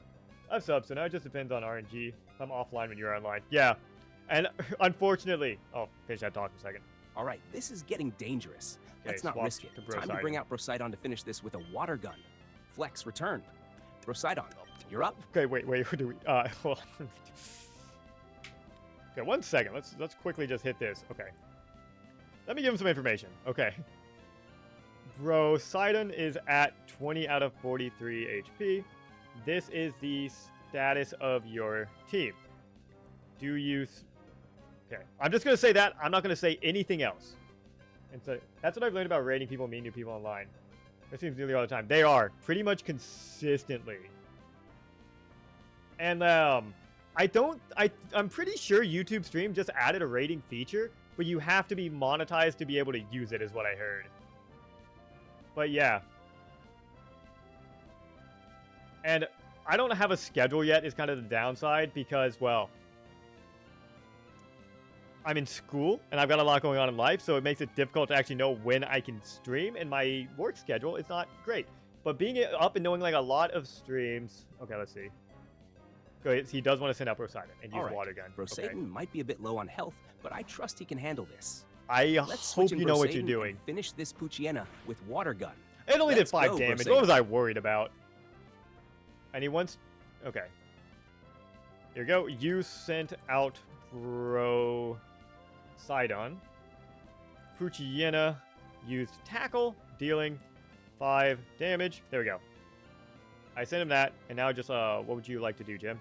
I've subbed, so now it just depends on RNG. I'm offline when you're online. Yeah. And unfortunately... Oh, finish that talk for a second. All right, this is getting dangerous. Okay, Let's not swap risk it. to Time to bring out Brosidon to finish this with a water gun. Flex returned. Brosidon, you're up. Okay, wait, who do we... hold on. Okay, 1 second. Let's quickly just hit this. Okay. Let me give him some information. Okay. Brosidon is at 20 out of 43 HP. This is the status of your team. Do you... Okay. I'm just going to say that. I'm not going to say anything else. And so that's what I've learned about rating people, meeting new people online. It seems nearly all the time. They are. Pretty much consistently. And I'm pretty sure YouTube Stream just added a rating feature but you have to be monetized to be able to use it, is what I heard. But yeah. And I don't have a schedule yet, is kind of the downside, because, well, I'm in school, and I've got a lot going on in life, so it makes it difficult to actually know when I can stream, and my work schedule is not great. But being up and knowing, like, a lot of streams... Okay, let's see. Good, he does want to send up Roxanne and use Water Gun. Roxanne might be a bit low on health, but I trust he can handle this. Let's hope you know what you're doing. Finish this Poochyena with Water Gun. It only did 5 damage. What was I worried about? And he wants... Okay. Here we go. You sent out Sidon. Poochyena used Tackle, dealing 5 damage. There we go. I sent him that, and now just, what would you like to do, Jim?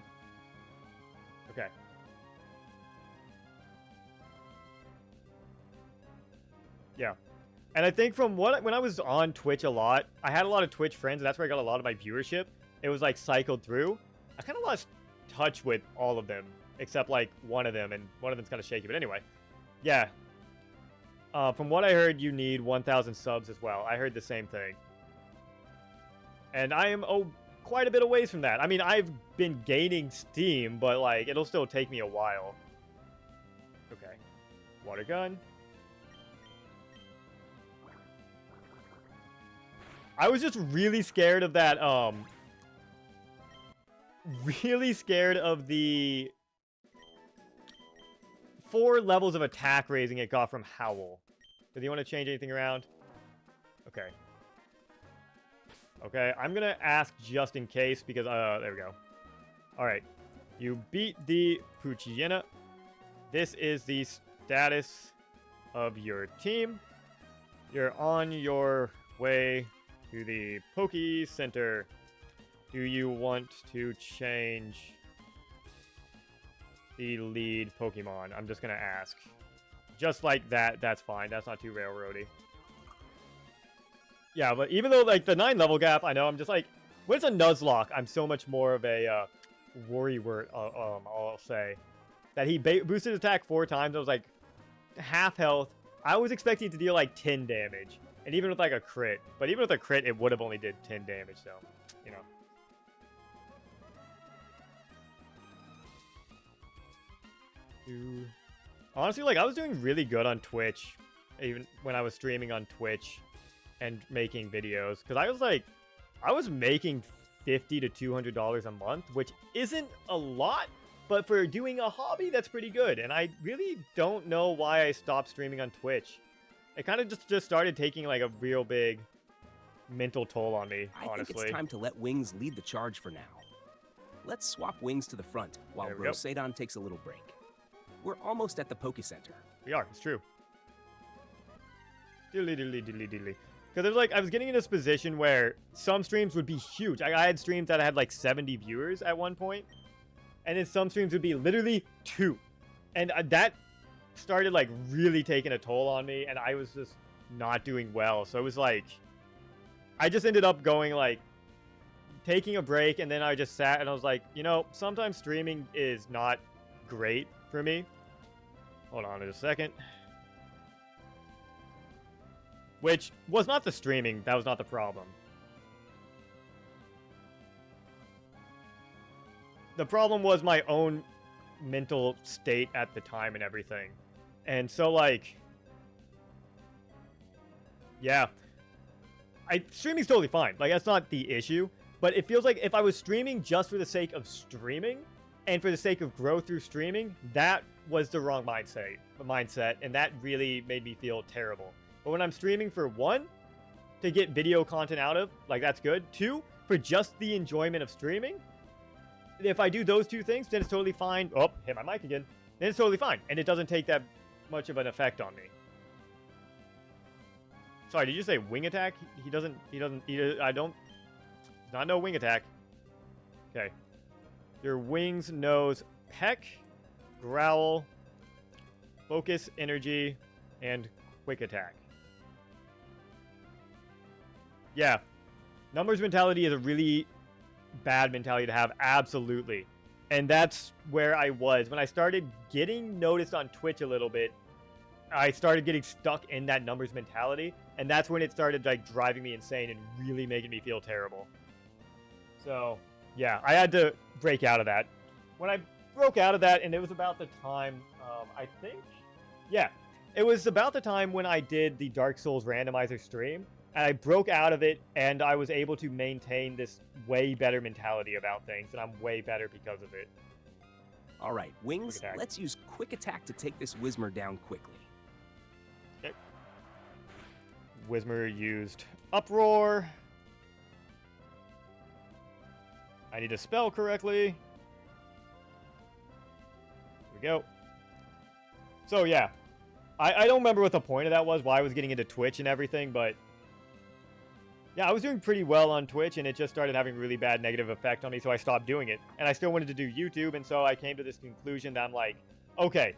Okay. Yeah. And I think from when I was on Twitch a lot, I had a lot of Twitch friends, and that's where I got a lot of my viewership. It was, like, cycled through. I kind of lost touch with all of them, except, like, one of them, and one of them's kind of shaky. But anyway, yeah. From what I heard, you need 1,000 subs as well. I heard the same thing. And I am quite a bit away from that. I mean, I've been gaining steam, but, like, it'll still take me a while. Okay. Water gun. I was just really scared of that, really scared of the 4 levels of attack raising it got from Howl. Does he want to change anything around? Okay. Okay, I'm going to ask just in case because, there we go. Alright. You beat the Poochyena. This is the status of your team. You're on your way to the Poke Center. Do you want to change the lead Pokemon? I'm just going to ask. Just like that, that's fine. That's not too railroady. Yeah, but even though, like, the 9 level gap, I know, I'm just like, when it's a Nuzlocke, I'm so much more of a worrywart, I'll say. That he boosted his attack 4 times, I was like, half health. I was expecting to deal, like, 10 damage. And even with, like, a crit. But even with a crit, it would have only did 10 damage, so, you know. Honestly, like, I was doing really good on Twitch. Even when I was streaming on Twitch. And making videos, because I was like, I was making $50 to $200 a month, which isn't a lot, but for doing a hobby, that's pretty good. And I really don't know why I stopped streaming on Twitch. It kind of just started taking like a real big mental toll on me, honestly. I think it's time to let Wings lead the charge for now. Let's swap Wings to the front while Roxanne takes a little break. We're almost at the Poke Center. We are, it's true. Diddly diddly diddly diddly. Because like, I was getting in this position where some streams would be huge. I had streams that had like 70 viewers at one point. And then some streams would be literally 2. And that started like really taking a toll on me. And I was just not doing well. So it was like, I just ended up going like, taking a break. And then I just sat and I was like, you know, sometimes streaming is not great for me. Hold on a second. Which was not the streaming. That was not the problem. The problem was my own mental state at the time and everything. And so, like... Yeah. Streaming's totally fine. Like, that's not the issue. But it feels like if I was streaming just for the sake of streaming, and for the sake of growth through streaming, that was the wrong mindset. And that really made me feel terrible. But when I'm streaming for 1, to get video content out of, like, that's good. 2, for just the enjoyment of streaming. If I do those 2 things, then it's totally fine. Oh, hit my mic again. Then it's totally fine. And it doesn't take that much of an effect on me. Sorry, did you say wing attack? I don't, not no wing attack. Okay. Your wings knows peck, growl, focus, energy, and quick attack. Yeah, numbers mentality is a really bad mentality to have, absolutely. And that's where I was. When I started getting noticed on Twitch a little bit, I started getting stuck in that numbers mentality, and that's when it started like driving me insane and really making me feel terrible. So, yeah, I had to break out of that. When I broke out of that, and it was about the time, I think, yeah, it was about the time when I did the Dark Souls randomizer stream, and I broke out of it, and I was able to maintain this way better mentality about things, and I'm way better because of it. All right, Wings, let's use Quick Attack to take this Whismur down quickly. Okay. Whismur used Uproar. I need to spell correctly. Here we go. So, yeah. I don't remember what the point of that was, why I was getting into Twitch and everything, but... yeah, I was doing pretty well on Twitch, and it just started having really bad negative effect on me, so I stopped doing it. And I still wanted to do YouTube, and so I came to this conclusion that I'm like, okay,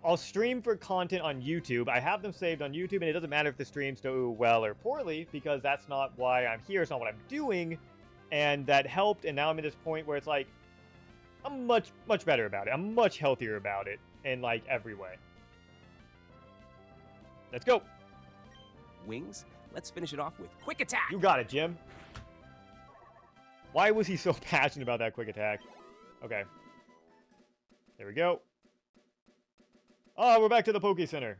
I'll stream for content on YouTube. I have them saved on YouTube, and it doesn't matter if the streams do well or poorly, because that's not why I'm here. It's not what I'm doing, and that helped, and now I'm at this point where it's like, I'm much, much better about it. I'm much healthier about it in, like, every way. Let's go. Wings, let's finish it off with Quick Attack. You got it, Jim. Why was he so passionate about that Quick Attack? Okay. There we go. Oh, we're back to the Poke Center.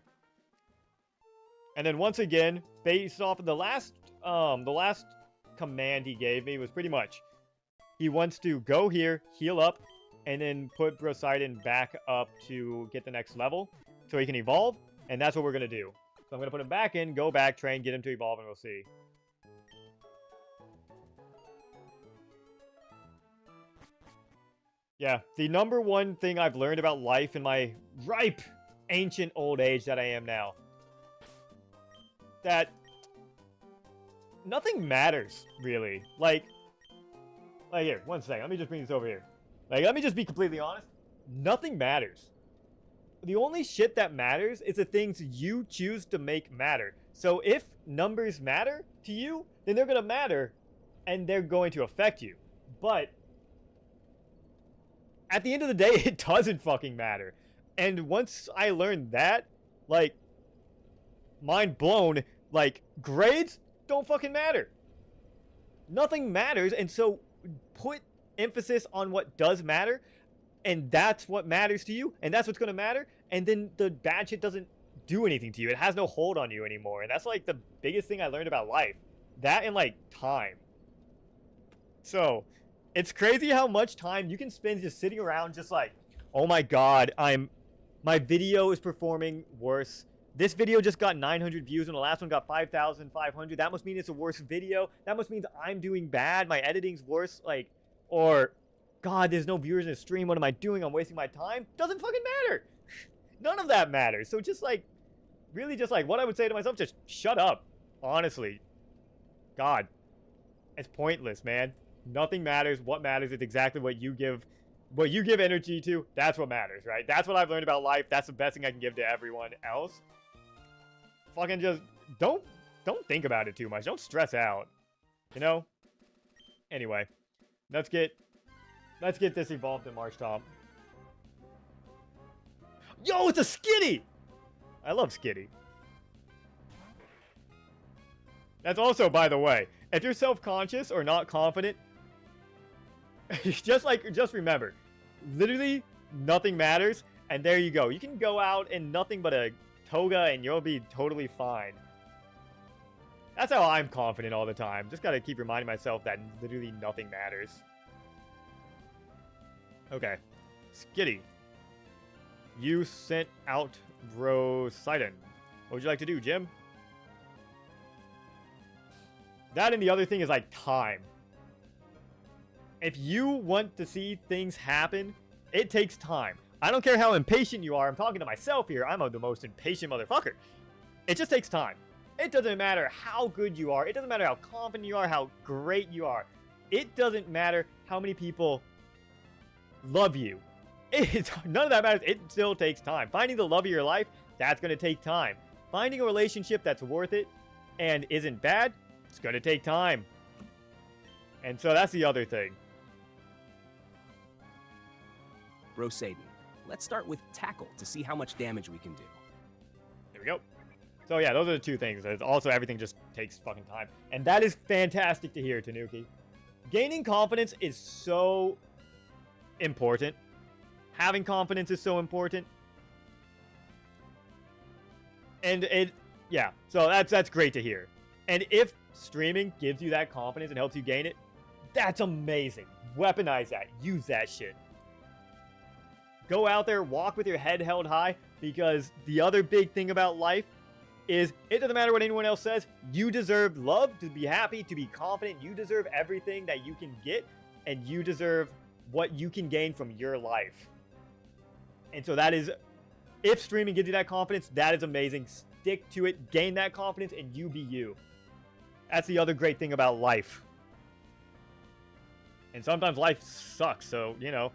And then once again, based off of the last command he gave me was pretty much, he wants to go here, heal up, and then put Brosidon back up to get the next level so he can evolve, and that's what we're going to do. So I'm going to put him back in, go back, train, get him to evolve, and we'll see. Yeah, the number one thing I've learned about life in my ripe, ancient old age that I am now, that nothing matters, really. Like here, one second, let me just bring this over here. Like, let me just be completely honest. Nothing matters. The only shit that matters is the things you choose to make matter. So if numbers matter to you, then they're going to matter, and they're going to affect you. But at the end of the day, it doesn't fucking matter. And once I learned that, like, mind blown, like, grades don't fucking matter. Nothing matters, and so put emphasis on what does matter, and that's what matters to you, and that's what's going to matter, and then the bad shit doesn't do anything to you. It has no hold on you anymore, and that's, like, the biggest thing I learned about life. That and, like, time. So, it's crazy how much time you can spend just sitting around just like, oh my god, my video is performing worse. This video just got 900 views, and the last one got 5,500. That must mean it's a worse video. That must mean I'm doing bad. My editing's worse, like, or... god, there's no viewers in the stream. What am I doing? I'm wasting my time. Doesn't fucking matter. None of that matters. So just like, really just like what I would say to myself, just shut up. Honestly. God. It's pointless, man. Nothing matters. What matters is exactly what you give energy to. That's what matters, right? That's what I've learned about life. That's the best thing I can give to everyone else. Fucking just don't think about it too much. Don't stress out. You know? Anyway. Let's get this evolved in Marshtomp. Yo, it's a Skitty! I love Skitty. That's also, by the way, if you're self-conscious or not confident, just remember, literally nothing matters, and there you go. You can go out in nothing but a toga and you'll be totally fine. That's how I'm confident all the time. Just gotta keep reminding myself that literally nothing matters. Okay. Skitty. You sent out Brosidon. What would you like to do, Jim? That and the other thing is like time. If you want to see things happen, it takes time. I don't care how impatient you are. I'm talking to myself here. I'm the most impatient motherfucker. It just takes time. It doesn't matter how good you are. It doesn't matter how confident you are, how great you are. It doesn't matter how many people love you. None of that matters. It still takes time. Finding the love of your life, that's going to take time. Finding a relationship that's worth it and isn't bad, it's going to take time. And so that's the other thing. Brosidon, let's start with Tackle to see how much damage we can do. we go. So yeah, those are the two things. Also, everything just takes fucking time. And that is fantastic to hear, Tanuki. Gaining confidence is so important. Having confidence is so important. And yeah, so that's great to hear. And if streaming gives you that confidence and helps you gain it, that's amazing. Weaponize that. Use that shit. Go out there, walk with your head held high, because the other big thing about life is it doesn't matter what anyone else says. You deserve love, to be happy, to be confident. You deserve everything that you can get, and you deserve what you can gain from your life. And so that is, if streaming gives you that confidence, that is amazing. Stick to it, gain that confidence, and you be you. That's the other great thing about life. And sometimes life sucks, so, you know,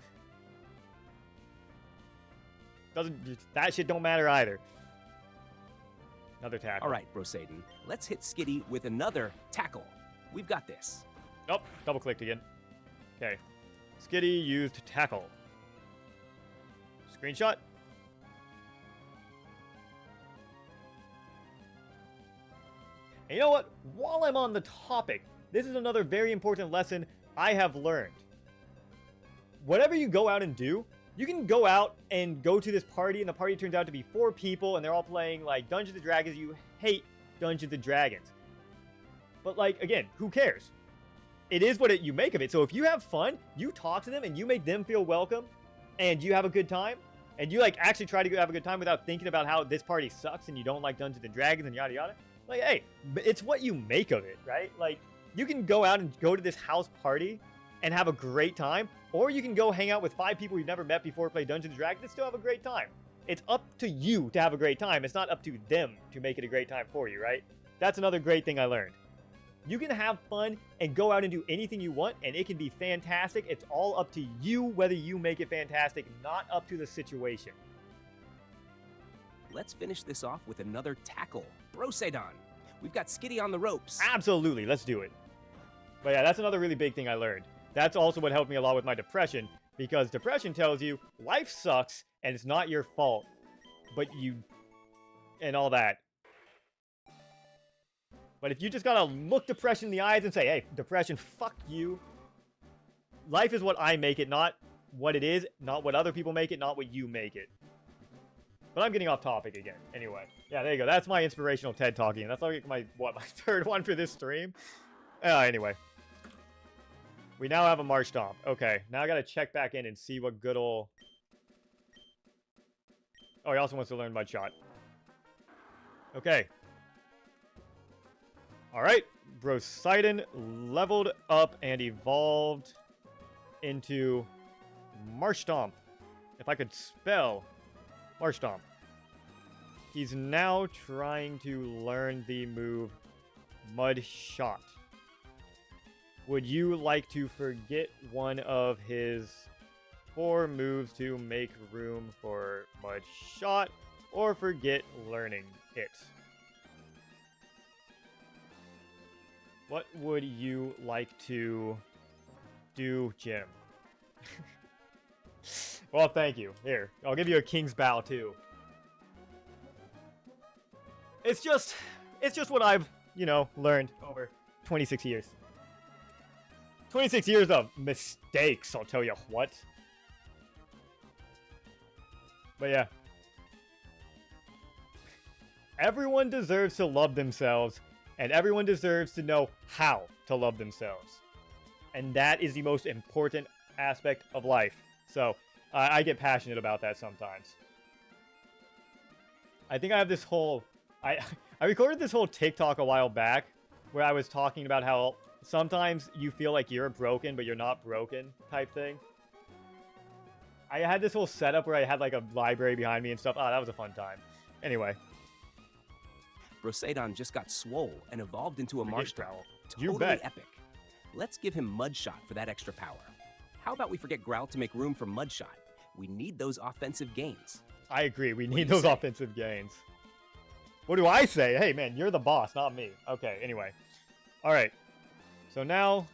that shit don't matter either. Another tackle. All right, Brosaden, let's hit Skitty with another tackle. We've got this. Oh, double clicked again. Okay. Skitty used tackle. Screenshot. And you know what? While I'm on the topic, this is another very important lesson I have learned. Whatever you go out and do, you can go out and go to this party, and the party turns out to be 4 people, and they're all playing, like, Dungeons & Dragons. You hate Dungeons & Dragons. But, like, again, who cares? It is what you make of it. So if you have fun, you talk to them, and you make them feel welcome, and you have a good time, and you, like, actually try to have a good time without thinking about how this party sucks, and you don't like Dungeons & Dragons, and yada yada. Like, hey, it's what you make of it, right? Like, you can go out and go to this house party and have a great time, or you can go hang out with 5 people you've never met before, play Dungeons & Dragons, and still have a great time. It's up to you to have a great time. It's not up to them to make it a great time for you, right? That's another great thing I learned. You can have fun and go out and do anything you want, and it can be fantastic. It's all up to you whether you make it fantastic, not up to the situation. Let's finish this off with another tackle. Brosaden, we've got Skitty on the ropes. Absolutely, let's do it. But yeah, that's another really big thing I learned. That's also what helped me a lot with my depression, because depression tells you life sucks and it's not your fault, but you, and all that. But if you just gotta look depression in the eyes and say, hey, depression, fuck you. Life is what I make it, not what it is, not what other people make it, not what you make it. But I'm getting off topic again. Anyway, yeah, there you go. That's my inspirational TED talking. That's like my 3rd one for this stream. Anyway. We now have a Marshtomp. Okay, now I gotta check back in and see what good ol'... Oh, he also wants to learn Mud Shot. Okay. Alright, Brosaden leveled up and evolved into Marshtomp. If I could spell Marshtomp. He's now trying to learn the move Mud Shot. Would you like to forget one of his 4 moves to make room for Mud Shot, or forget learning it? What would you like to do, Jim? Well, thank you. Here, I'll give you a King's Bow, too. It's just what I've, you know, learned over 26 years. 26 years of mistakes, I'll tell you what. But yeah. Everyone deserves to love themselves, and everyone deserves to know how to love themselves. And that is the most important aspect of life. So, I get passionate about that sometimes. I think I have this whole... I recorded this whole TikTok a while back, where I was talking about how sometimes you feel like you're broken, but you're not broken type thing. I had this whole setup where I had like a library behind me and stuff. Oh, that was a fun time. Anyway. Brosaden just got swole and evolved into a Marshtomp. You Totally bet. epic. Let's give him Mud Shot for that extra power. How about we forget Growl to make room for Mud Shot? We need those offensive gains. I agree. We What do need you those say? offensive gains. What do I say? Hey, man, you're the boss, not me. Okay, anyway. All right. So now...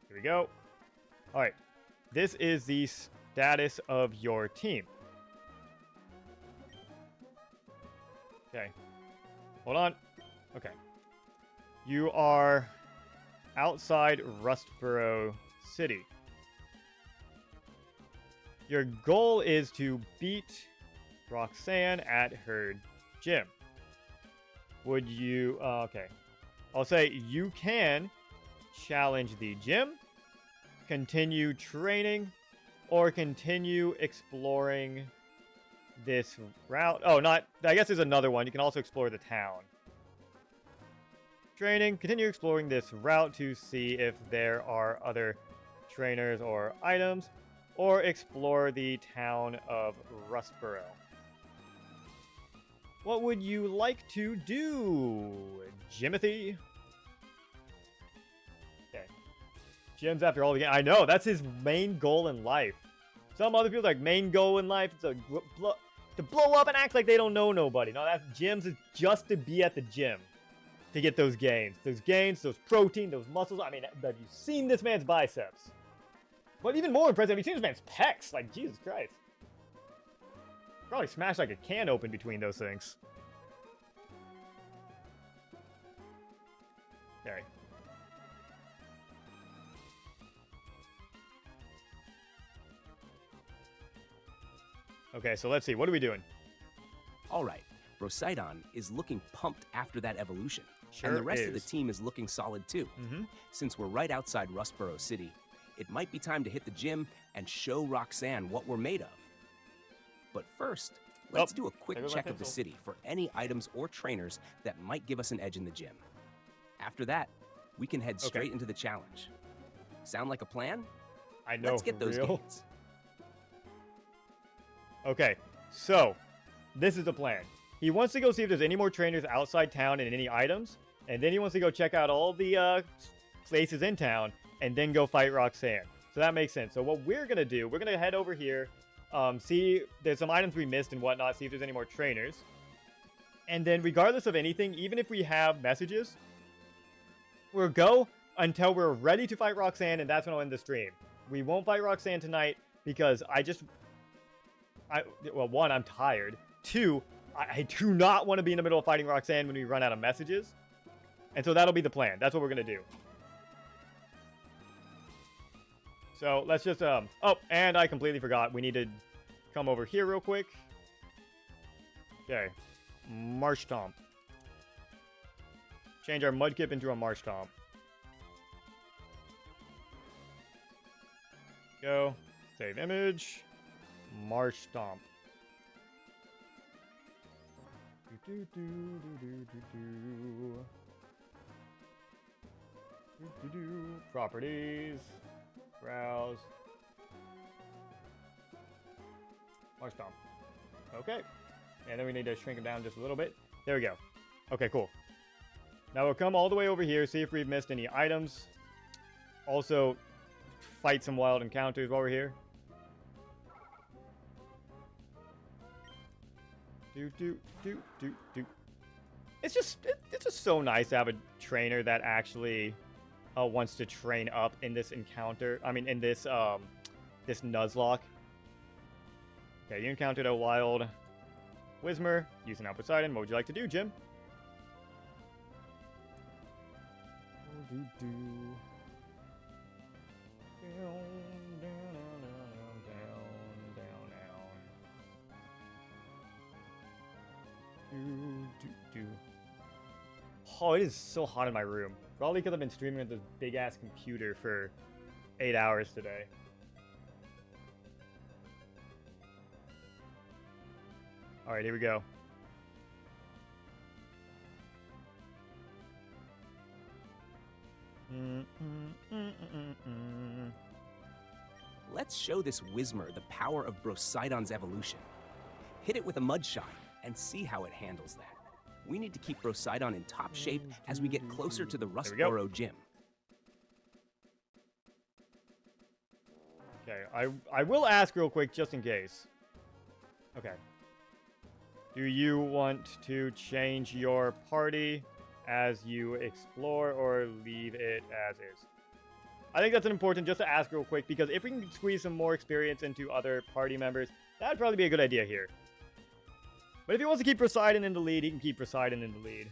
Here we go. All right. This is the status of your team. Okay. Hold on. Okay. You are outside Rustboro City. Your goal is to beat Roxanne at her gym. Would you... okay. I'll say you can challenge the gym, continue training, or continue exploring this route. Oh, not... I guess there's another one. You can also explore the town. Training. Continue exploring this route to see if there are other trainers or items. Or explore the town of Rustboro. What would you like to do, Jimothy? Okay. Jim's after all the game. I know, that's his main goal in life. Some other people like main goal in life is to blow up and act like they don't know nobody. No, that's Jim's is just to be at the gym. To get those gains. Those protein, those muscles. I mean, have you seen this man's biceps? But even more impressive, have you seen this man's pecs? Like, Jesus Christ. Probably smashed like a can open between those things. Okay. Okay, so let's see. What are we doing? All right. Brosidon is looking pumped after that evolution. Sure and the rest of the is. team is looking solid too. Since we're right outside Rustboro City, it might be time to hit the gym and show Roxanne what we're made of. But first, let's do a quick there goes my check of the pencil. city for any items or trainers that might give us an edge in the gym. After that, we can head straight into the challenge. Sound like a plan? I know, Let's get for those real. gains. Okay, so this is the plan. He wants to go see if there's any more trainers outside town and any items, and then he wants to go check out all the places in town, and then go fight Roxanne. So that makes sense. So what we're gonna do, we're gonna head over here, see there's some items we missed and whatnot, see if there's any more trainers, and then regardless of anything, even if we have messages, we'll go until we're ready to fight Roxanne, and that's when I'll end the stream. We won't fight Roxanne tonight because well, one, I'm tired. Two, I do not want to be in the middle of fighting Roxanne when we run out of messages. And so that'll be the plan. That's what we're going to do. So let's just, oh, and I completely forgot. We need to come over here real quick. Okay. Marshtomp. Change our Mudkip into a Marshtomp. Go. Save image. Marshtomp. Properties. Browse. Marshtomp. Okay. And then we need to shrink him down just a little bit. There we go. Okay, cool. Now we'll come all the way over here, see if we've missed any items. Also, fight some wild encounters while we're here. It's just so nice to have a trainer that actually wants to train up in this encounter. I mean, in this this Nuzlocke. Okay, you encountered a wild Whismer using Out Poseidon. What would you like to do, Jim? Oh, it is so hot in my room. Probably because I've been streaming with this big-ass computer for 8 hours today. Alright, here we go. Let's show this Whismer the power of Brosidon's evolution. Hit it with a mud shot and see how it handles that. We need to keep Brosidon in top shape as we get closer to the Rustboro gym. Okay, I will ask real quick just in case. Okay. Do you want to change your party as you explore or leave it as is? I think that's an important just to ask real quick because if we can squeeze some more experience into other party members, that'd probably be a good idea here. But if he wants to keep Poseidon in the lead, he can keep Poseidon in the lead.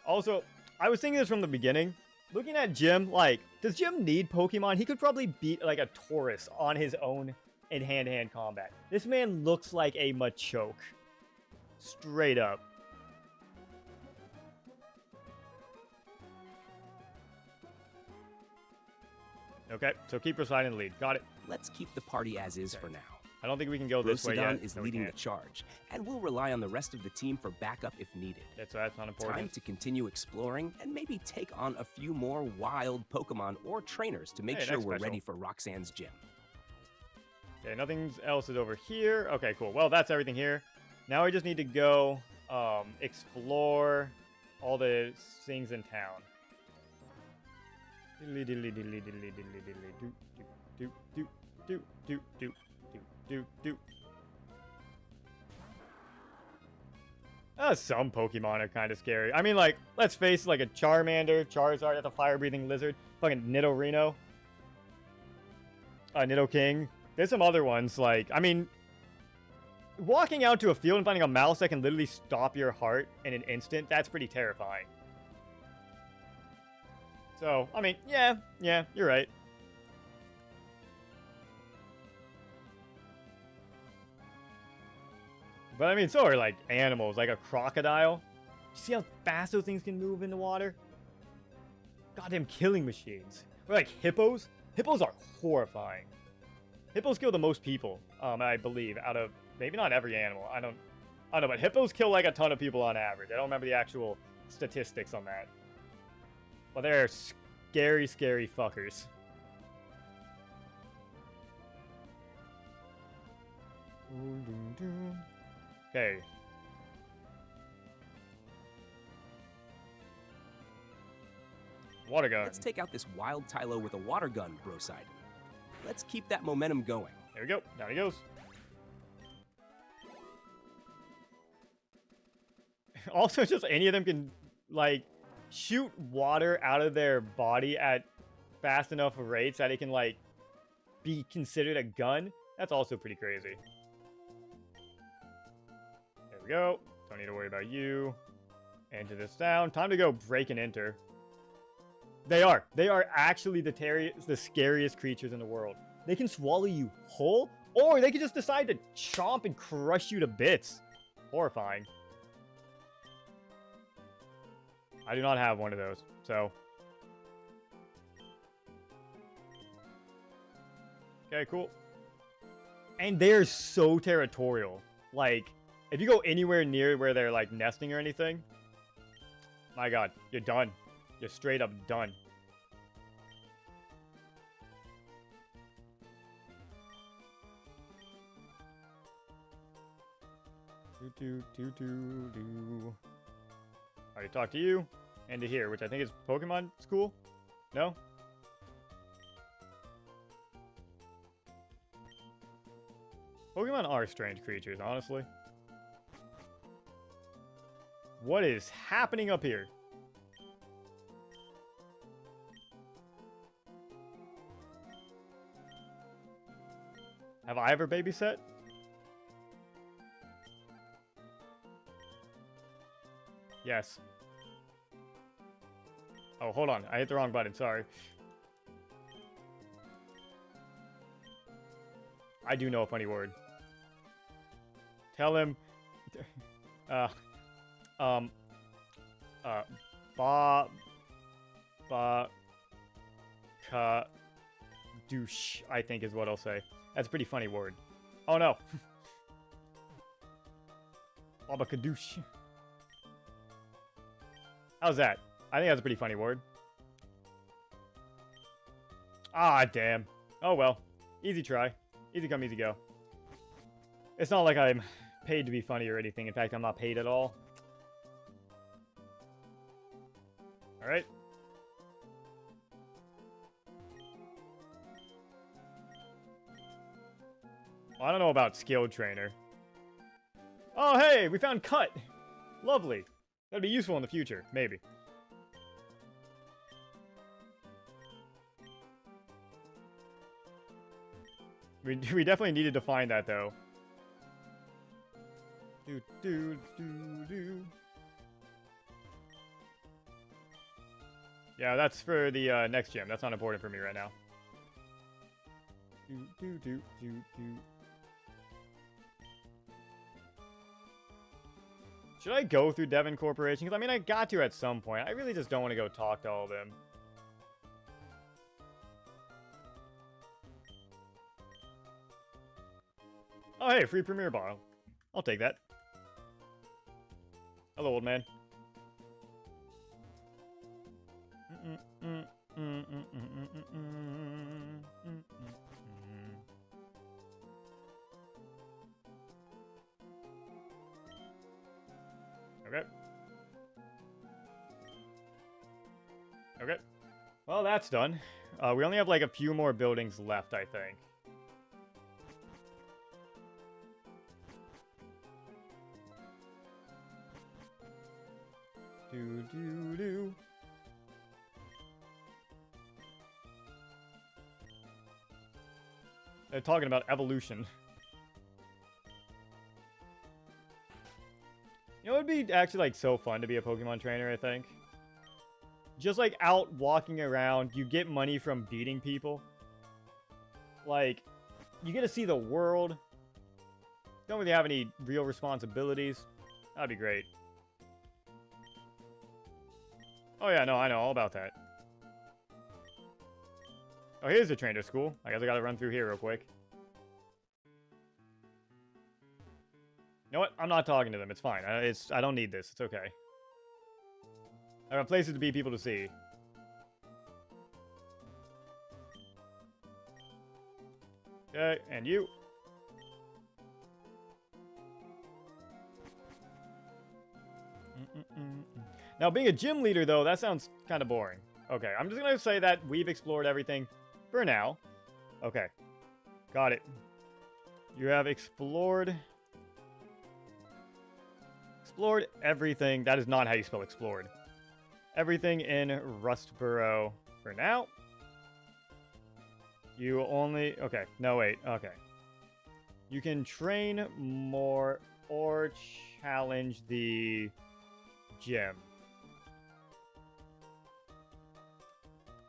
Also, I was thinking this from the beginning. Looking at Jim, like, does Jim need Pokemon? He could probably beat, like, a Taurus on his own in hand-to-hand combat. This man looks like a Machoke. Straight up. Okay, so keep Poseidon in the lead. Got it. Let's keep the party as is for now. I don't think we can go this way yet. Is No, leading the can't. charge, and we'll rely on the rest of the team for backup if needed. That's not important. Time to continue exploring and maybe take on a few more wild Pokemon or trainers to make Hey, sure next we're special. ready for Roxanne's gym. Okay, nothing else is over here. Okay, cool. Well, that's everything here. Now we just need to go explore all the things in town. Diddly diddly diddly diddly diddly diddly do do do do do do do. Some Pokemon are kind of scary. I mean, like, let's face it, like a Charmander, Charizard, that's a fire-breathing lizard, fucking Nidorino, Nidoking. There's some other ones, like, I mean, walking out to a field and finding a mouse that can literally stop your heart in an instant, that's pretty terrifying. So, I mean, yeah, you're right. But I mean, so are, like, animals, like a crocodile. You see how fast those things can move in the water? Goddamn killing machines. Or like hippos. Hippos are horrifying. Hippos kill the most people, I believe, out of maybe not every animal. I don't know, but hippos kill like a ton of people on average. I don't remember the actual statistics on that. But they're scary, scary fuckers. Okay. Water gun. Let's take out this wild Tylo with a water gun, Poseidon. Let's keep that momentum going. There we go. Down he goes. Also, just any of them can, like, shoot water out of their body at fast enough rates that it can, like, be considered a gun. That's also pretty crazy. There we go. Don't need to worry about you. Enter this down. Time to go break and enter. They are. They are actually the scariest creatures in the world. They can swallow you whole, or they can just decide to chomp and crush you to bits. Horrifying. I do not have one of those, so. Okay, cool. And they're so territorial. Like, if you go anywhere near where they're, like, nesting or anything, my god, you're done. You're straight up done. Already talked to you and to here, which I think is Pokemon School. No? Pokemon are strange creatures, honestly. What is happening up here? Have I ever babysat? Yes. Oh, hold on. I hit the wrong button. Sorry. I do know a funny word. Tell him... douche, I think is what I'll say. That's a pretty funny word. Oh no. Babakadoosh. How's that? I think that's a pretty funny word. Ah, damn. Oh well. Easy try. Easy come, easy go. It's not like I'm paid to be funny or anything. In fact, I'm not paid at all. Alright. Well, I don't know about skilled trainer. Oh, hey! We found Cut! Lovely. That'd be useful in the future. Maybe. We definitely needed to find that, though. Do, do, do, do. Yeah, that's for the next gym. That's not important for me right now. Do, do, do, do, do. Should I go through Devon Corporation? Because, I mean, I got to at some point. I really just don't want to go talk to all of them. Oh, hey, free Premier Bottle. I'll take that. Hello, old man. Okay. Okay. Well, that's done. We only have like a few more buildings left, I think. Do do do. They're talking about evolution. You know, it would be actually like so fun to be a Pokemon trainer, I think. Just like out walking around, you get money from beating people. Like, you get to see the world. Don't really have any real responsibilities. That'd be great. Oh yeah, no, I know all about that. Oh, here's the trainer school. I guess I gotta run through here real quick. You know what? I'm not talking to them. It's fine. I don't need this. It's okay. I have places to be, people to see. Okay, and you. Now, being a gym leader, though, that sounds kind of boring. Okay, I'm just going to say that we've explored everything for now. Okay, got it. You have explored everything. That is not how you spell explored. Everything in Rustboro for now. You only... Okay, no, wait. Okay. You can train more or challenge the gym.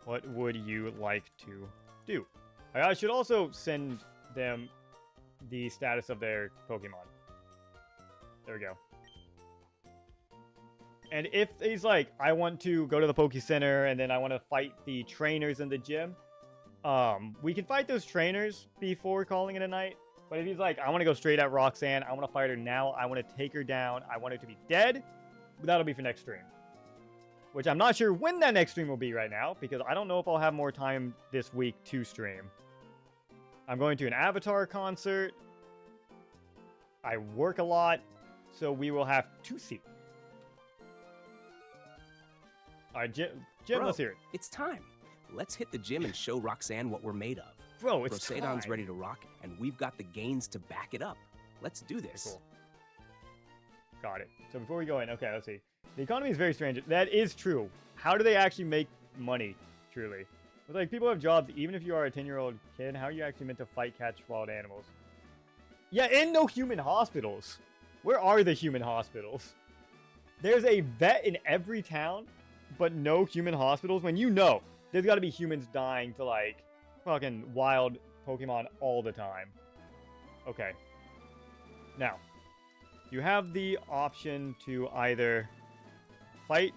What would you like to do? I should also send them the status of their Pokemon. There we go. And if he's like, I want to go to the Poke Center and then I want to fight the trainers in the gym, we can fight those trainers before calling it a night. But if he's like, I want to go straight at Roxanne, I want to fight her now, I want to take her down, I want her to be dead, that'll be for next stream. Which I'm not sure when that next stream will be right now, because I don't know if I'll have more time this week to stream. I'm going to an Avatar concert. I work a lot, so we will have to see. Alright, Jim, Bro, let's hear it. It's time. Let's hit the gym and show Roxanne what we're made of. Bro, it's Broseidon's time. ready to rock, and we've got the gains to back it up. Let's do this. Cool. Got it. So before we go in, okay, let's see. The economy is very strange. That is true. How do they actually make money, truly? But like, people have jobs, even if you are a 10-year-old kid, how are you actually meant to fight, catch wild animals? Yeah, and no human hospitals. Where are the human hospitals? There's a vet in every town, but no human hospitals, when you know there's got to be humans dying to, like, fucking wild Pokemon all the time. Okay. Now, you have the option to either fight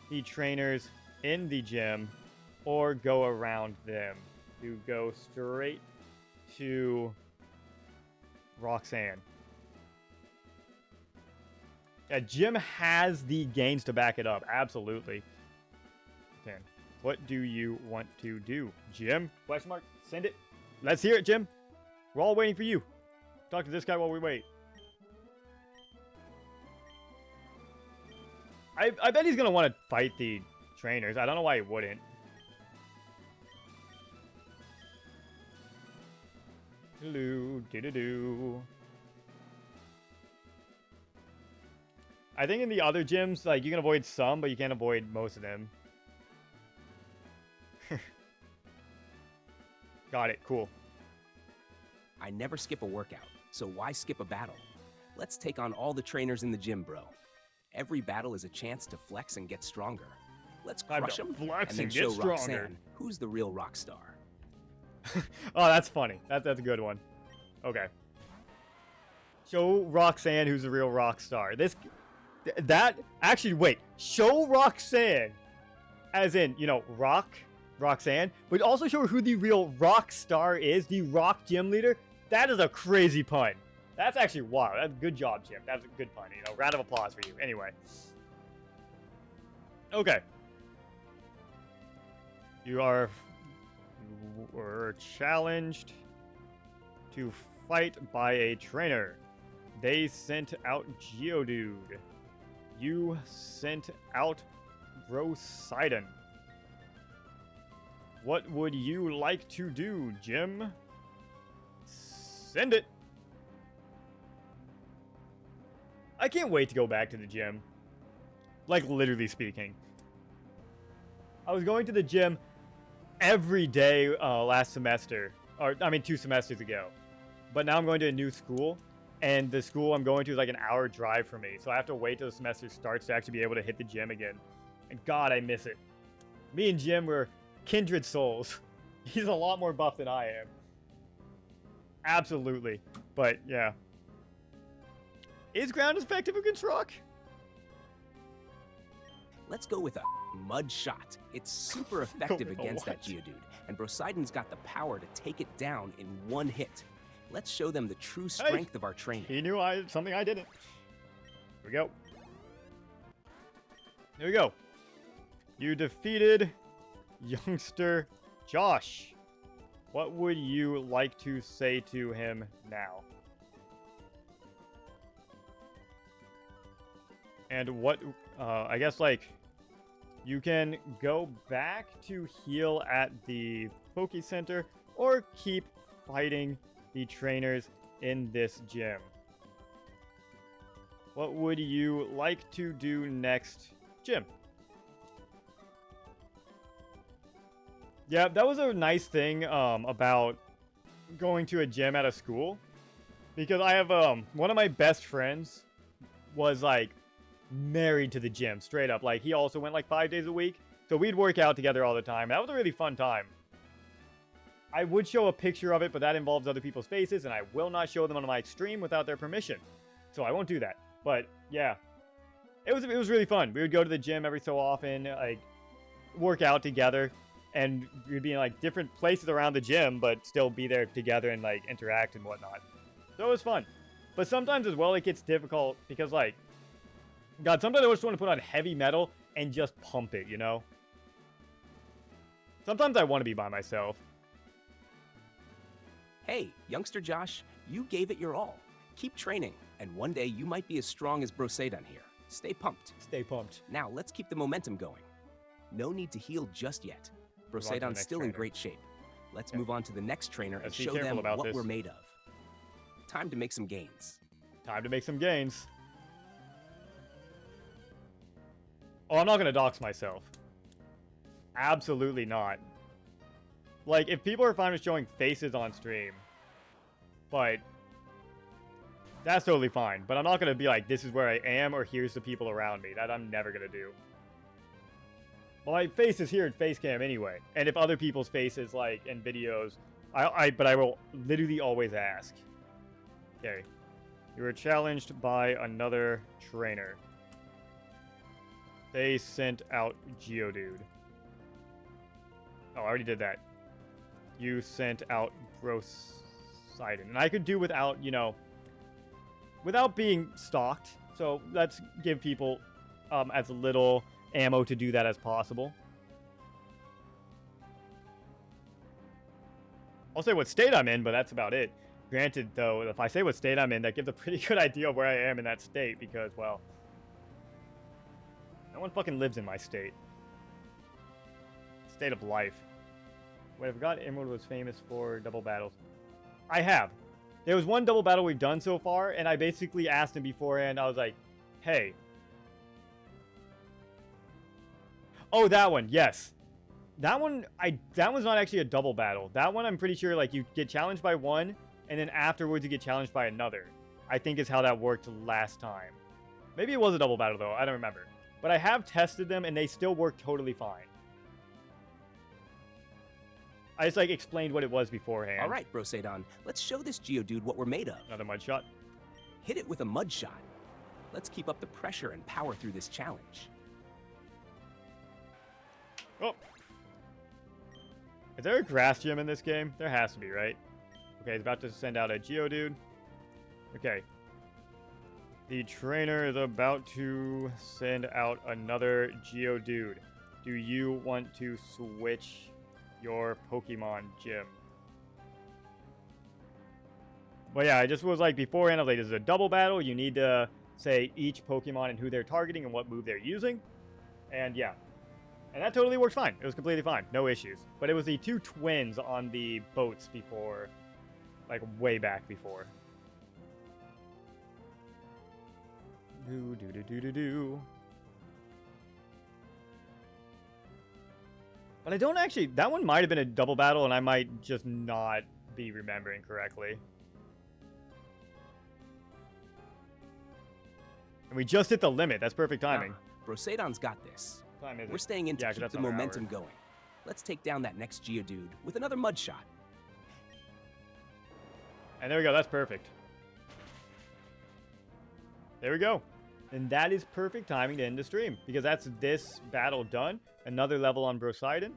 the trainers in the gym or go around them. You go straight to Roxanne. Yeah, Jim has the gains to back it up. Absolutely. 10. What do you want to do? Jim? Question mark. Send it. Let's hear it, Jim. We're all waiting for you. Talk to this guy while we wait. I bet he's going to want to fight the trainers. I don't know why he wouldn't. Hello. Do-do-do. I think in the other gyms, like, you can avoid some, but you can't avoid most of them. Got it. Cool. I never skip a workout, so why skip a battle? Let's take on all the trainers in the gym, bro. Every battle is a chance to flex and get stronger. Let's Time crush to them flex and then and get show stronger. Roxanne who's the real rock star. Oh, that's funny. That's a good one. Okay. Show Roxanne who's the real rock star. Actually, wait. Show Roxanne, as in, you know, Roxanne, but also show her who the real rock star is, the rock gym leader. That is a crazy pun. That's actually wild. That's good job, Jim. That's a good pun. You know, round of applause for you. Anyway. Okay. You were challenged to fight by a trainer. They sent out Geodude. You sent out Grosidon. What would you like to do, Jim? Send it. I can't wait to go back to the gym. Like, literally speaking. I was going to the gym every day last semester. Or, I mean, 2 semesters ago. But now I'm going to a new school. And the school I'm going to is like an hour drive for me. So I have to wait till the semester starts to actually be able to hit the gym again. And God, I miss it. Me and Jim were kindred souls. He's a lot more buff than I am. Absolutely. But, yeah. Is ground effective against rock? Let's go with a mud shot. It's super effective against that Geodude, and Grosidon's got the power to take it down in one hit. Let's show them the true strength of our training. He knew something I didn't. Here we go. Here we go. You defeated youngster Josh. What would you like to say to him now? And what, I guess, like, you can go back to heal at the Poke Center or keep fighting the trainers in this gym. What would you like to do next, Jim? Yeah, that was a nice thing about going to a gym at a school. Because I have, one of my best friends was, like, married to the gym, straight up. Like, he also went, like, 5 days a week. So we'd work out together all the time. That was a really fun time. I would show a picture of it, but that involves other people's faces, and I will not show them on my stream without their permission. So I won't do that. But, yeah. It was really fun. We would go to the gym every so often, like, work out together. And we'd be in, like, different places around the gym, but still be there together and, like, interact and whatnot. So it was fun. But sometimes as well, it gets difficult because, like, God, sometimes I just want to put on heavy metal and just pump it, you know? Sometimes I want to be by myself. Hey, youngster Josh, you gave it your all. Keep training, and one day you might be as strong as Grosidon here. Stay pumped. Stay pumped. Now, let's keep the momentum going. No need to heal just yet. Grosidon's still in great shape. Let's move on to the next trainer and show them what we're made of. Time to make some gains. Time to make some gains. Oh, I'm not going to dox myself. Absolutely not. Like, if people are fine with showing faces on stream, but that's totally fine. But I'm not going to be like, this is where I am, or here's the people around me. That I'm never going to do. Well, my face is here in Facecam anyway. And if other people's faces, like, in videos, but I will literally always ask. Okay. You were challenged by another trainer. They sent out Geodude. Oh, I already did that. You sent out Grosidon. And I could do without, you know, without being stalked. So let's give people as little ammo to do that as possible. I'll say what state I'm in, but that's about it. Granted, though, if I say what state I'm in, that gives a pretty good idea of where I am in that state because, well, no one fucking lives in my state. State of life. Wait, I forgot Emerald was famous for double battles. I have. There was one double battle we've done so far, and I basically asked him beforehand. I was like, hey. Oh, that one. Yes. That one's not actually a double battle. That one, I'm pretty sure, like, you get challenged by one, and then afterwards you get challenged by another. I think is how that worked last time. Maybe it was a double battle though, I don't remember. But I have tested them and they still work totally fine. I just like explained what it was beforehand. All right, Brosadon, let's show this Geodude what we're made of. Another mud shot. Hit it with a mud shot. Let's keep up the pressure and power through this challenge. Oh. Is there a grass gym in this game? There has to be, right? Okay, he's about to send out a Geodude. Okay. The trainer is about to send out another Geodude. Do you want to switch your Pokemon gym? Well, yeah, I just was like beforehand, I was like, this is a double battle. You need to say each Pokemon and who they're targeting and what move they're using. And yeah. And that totally works fine. It was completely fine. No issues. But it was the two twins on the boats before. Like, way back before. Do. But I don't actually... That one might have been a double battle, and I might just not be remembering correctly. And we just hit the limit. That's perfect timing. Brosadon's got this. Time is We're it? staying in to Yeah, 'cause keep that's the another momentum hour. going. Let's take down that next Geodude with another mud shot. And there we go. That's perfect. There we go. And that is perfect timing to end the stream. Because that's this battle done. Another level on Brosidon.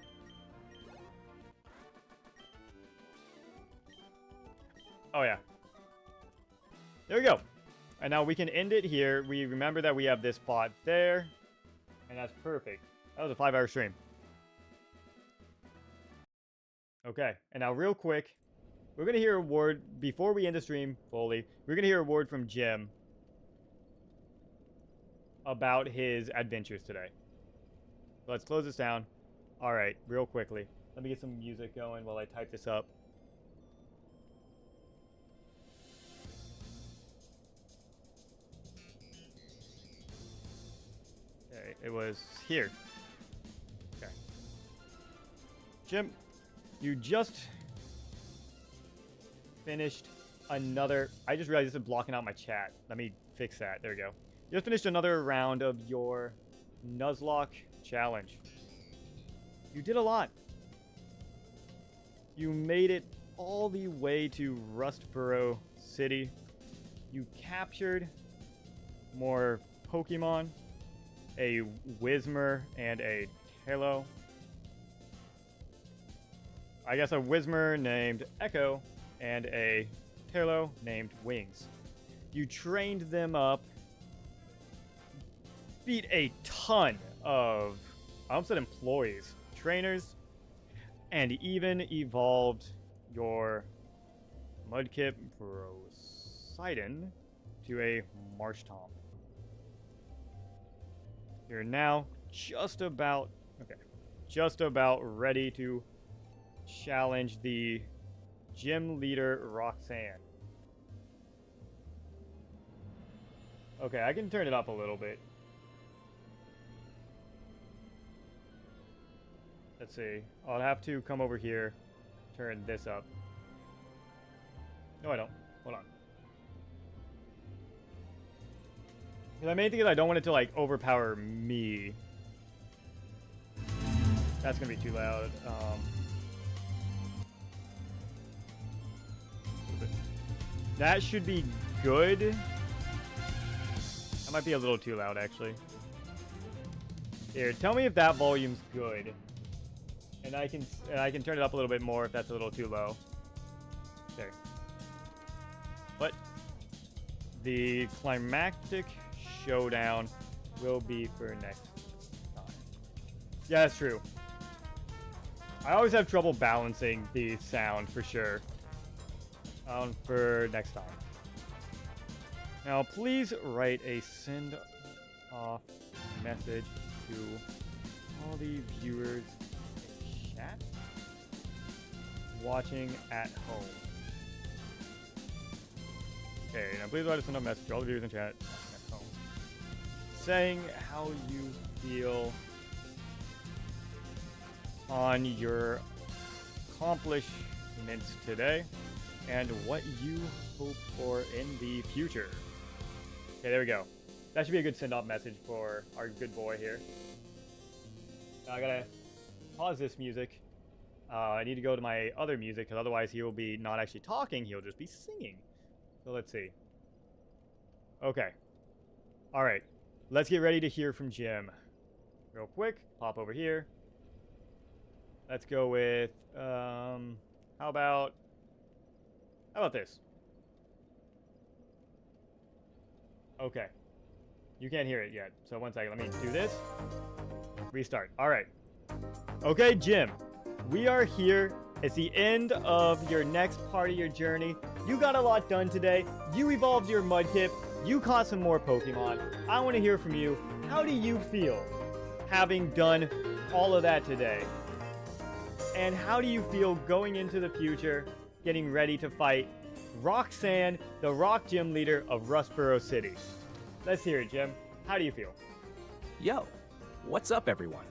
Oh, yeah. There we go. And now we can end it here. We remember that we have this spot there. And that's perfect. That was a 5-hour stream. Okay. And now real quick. We're going to hear a word before we end the stream fully. We're going to hear a word from Jim about his adventures today. So let's close this down. All right, real quickly. Let me get some music going while I type this up. Okay, it was here. Okay. Jim, you just finished another... I just realized this is blocking out my chat. Let me fix that. There we go. You just finished another round of your Nuzlocke challenge. You did a lot. You made it all the way to Rustboro City. You captured more Pokemon, a Whismur and a Taillow. I guess a Whismur named Echo and a Taillow named Wings. You trained them up, beat a ton of, I almost said employees, trainers, and even evolved your Mudkip Brosidon to a Marshtomp. You're now just about ready to challenge the gym leader Roxanne. Okay, I can turn it up a little bit. Let's see. I'll have to come over here, turn this up. No, I don't. Hold on. The main thing is I don't want it to, like, overpower me. That's going to be too loud. That should be good. That might be a little too loud, actually. Here, tell me if that volume's good. And I can turn it up a little bit more if that's a little too low. There. But the climactic showdown will be for next time. Yeah, that's true. I always have trouble balancing the sound for sure. For next time. Now, please write a send-off message to all the viewers in chat watching at home. Okay, now please write a send-off message to all the viewers in chat watching at home, saying how you feel on your accomplishments today and what you hope for in the future. Okay, there we go. That should be a good send-off message for our good boy here. Now I gotta pause this music. I need to go to my other music, because otherwise he will be not actually talking, he'll just be singing. So let's see. Okay. Alright. Let's get ready to hear from Jim. Real quick, pop over here. Let's go with, how about this? Okay. You can't hear it yet, so one second, let me do this. Restart. Alright. Okay, Jim. We are here. It's the end of your next part of your journey. You got a lot done today. You evolved your Mudkip. You caught some more Pokemon. I want to hear from you. How do you feel having done all of that today? And how do you feel going into the future, getting ready to fight Roxanne, the Rock Gym leader of Rustboro City? Let's hear it, Jim. How do you feel? Yo, what's up, everyone?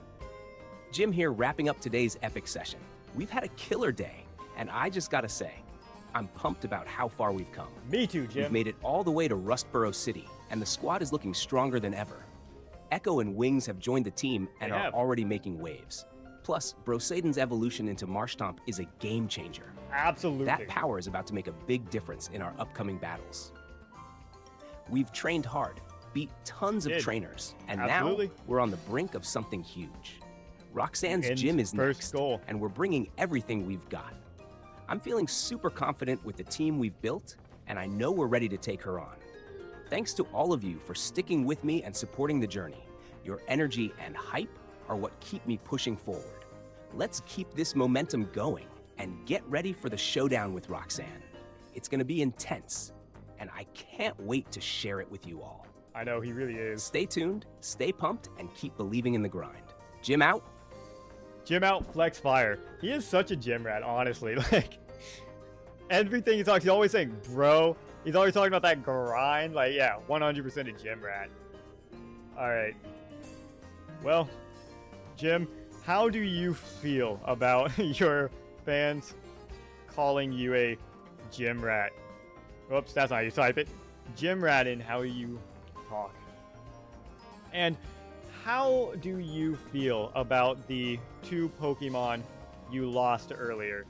Jim here, wrapping up today's epic session. We've had a killer day, and I just gotta say, I'm pumped about how far we've come. Me too, Jim. We've made it all the way to Rustboro City, and the squad is looking stronger than ever. Echo and Wings have joined the team and are already making waves. Plus, Brosaden's evolution into Marshtomp is a game changer. Absolutely. That power is about to make a big difference in our upcoming battles. We've trained hard, beat tons of trainers, and now we're on the brink of something huge. Roxanne's gym is next, and we're bringing everything we've got. I'm feeling super confident with the team we've built, and I know we're ready to take her on. Thanks to all of you for sticking with me and supporting the journey. Your energy and hype are what keep me pushing forward. Let's keep this momentum going and get ready for the showdown with Roxanne. It's gonna be intense, and I can't wait to share it with you all. I know, he really is. Stay tuned, stay pumped, and keep believing in the grind. Jim out. Jim out, flex fire. He is such a gym rat, honestly. Like, everything he talks, he's always saying, bro. He's always talking about that grind. Like, yeah, 100% a gym rat. Alright. Well, Jim, how do you feel about your fans calling you a gym rat? Whoops, that's not how you type it. Gym rat in how you talk. And how do you feel about the 2 Pokemon you lost earlier?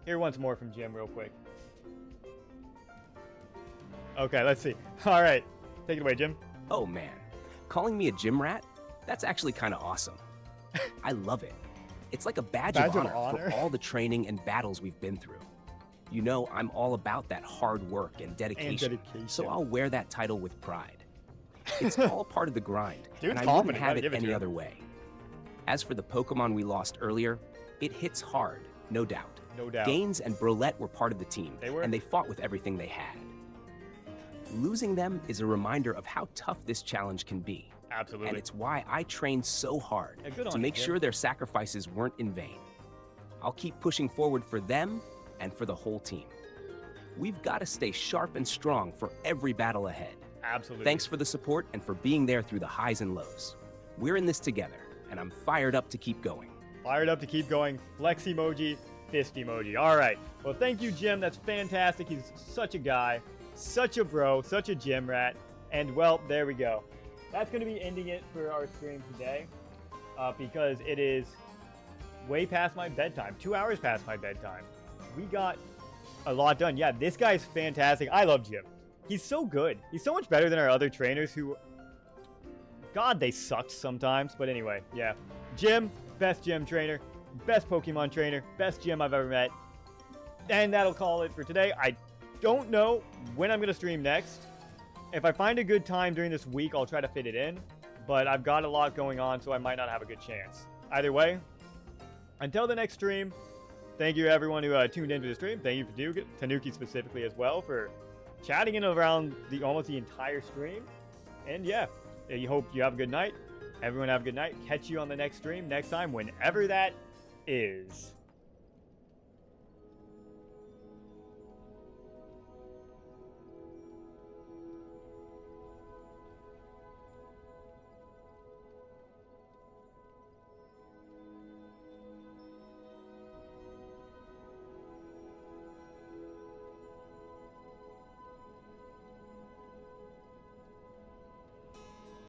Here once more from Jim real quick. Okay, let's see. All right, take it away, Jim. Oh man, calling me a gym rat? That's actually kind of awesome. I love it. It's like a badge of honor for all the training and battles we've been through. You know, I'm all about that hard work and dedication, so I'll wear that title with pride. It's all part of the grind, and I wouldn't have it any other way. As for the Pokemon we lost earlier, it hits hard, no doubt. No doubt. Gaines and Brolette were part of the team, and they fought with everything they had. Losing them is a reminder of how tough this challenge can be. Absolutely. And it's why I trained so hard to make sure their sacrifices weren't in vain. I'll keep pushing forward for them and for the whole team. We've got to stay sharp and strong for every battle ahead. Absolutely. Thanks for the support and for being there through the highs and lows. We're in this together, and I'm fired up to keep going. Fired up to keep going. Flex emoji, fist emoji. All right. Well, thank you, Jim. That's fantastic. He's such a guy, such a bro, such a gym rat. And, well, there we go. That's going to be ending it for our stream today because it is way past my bedtime. 2 hours past my bedtime. We got a lot done. Yeah, this guy's fantastic. I love Jim. He's so good. He's so much better than our other trainers who... God, they sucked sometimes. But anyway, yeah. Jim, best gym trainer, best Pokemon trainer, best gym I've ever met. And that'll call it for today. I don't know when I'm going to stream next. If I find a good time during this week, I'll try to fit it in. But I've got a lot going on, so I might not have a good chance. Either way, until the next stream, thank you everyone who tuned into the stream. Thank you for Tanuki specifically as well for chatting in around almost the entire stream. And yeah, I hope you have a good night. Everyone have a good night. Catch you on the next stream next time, whenever that is.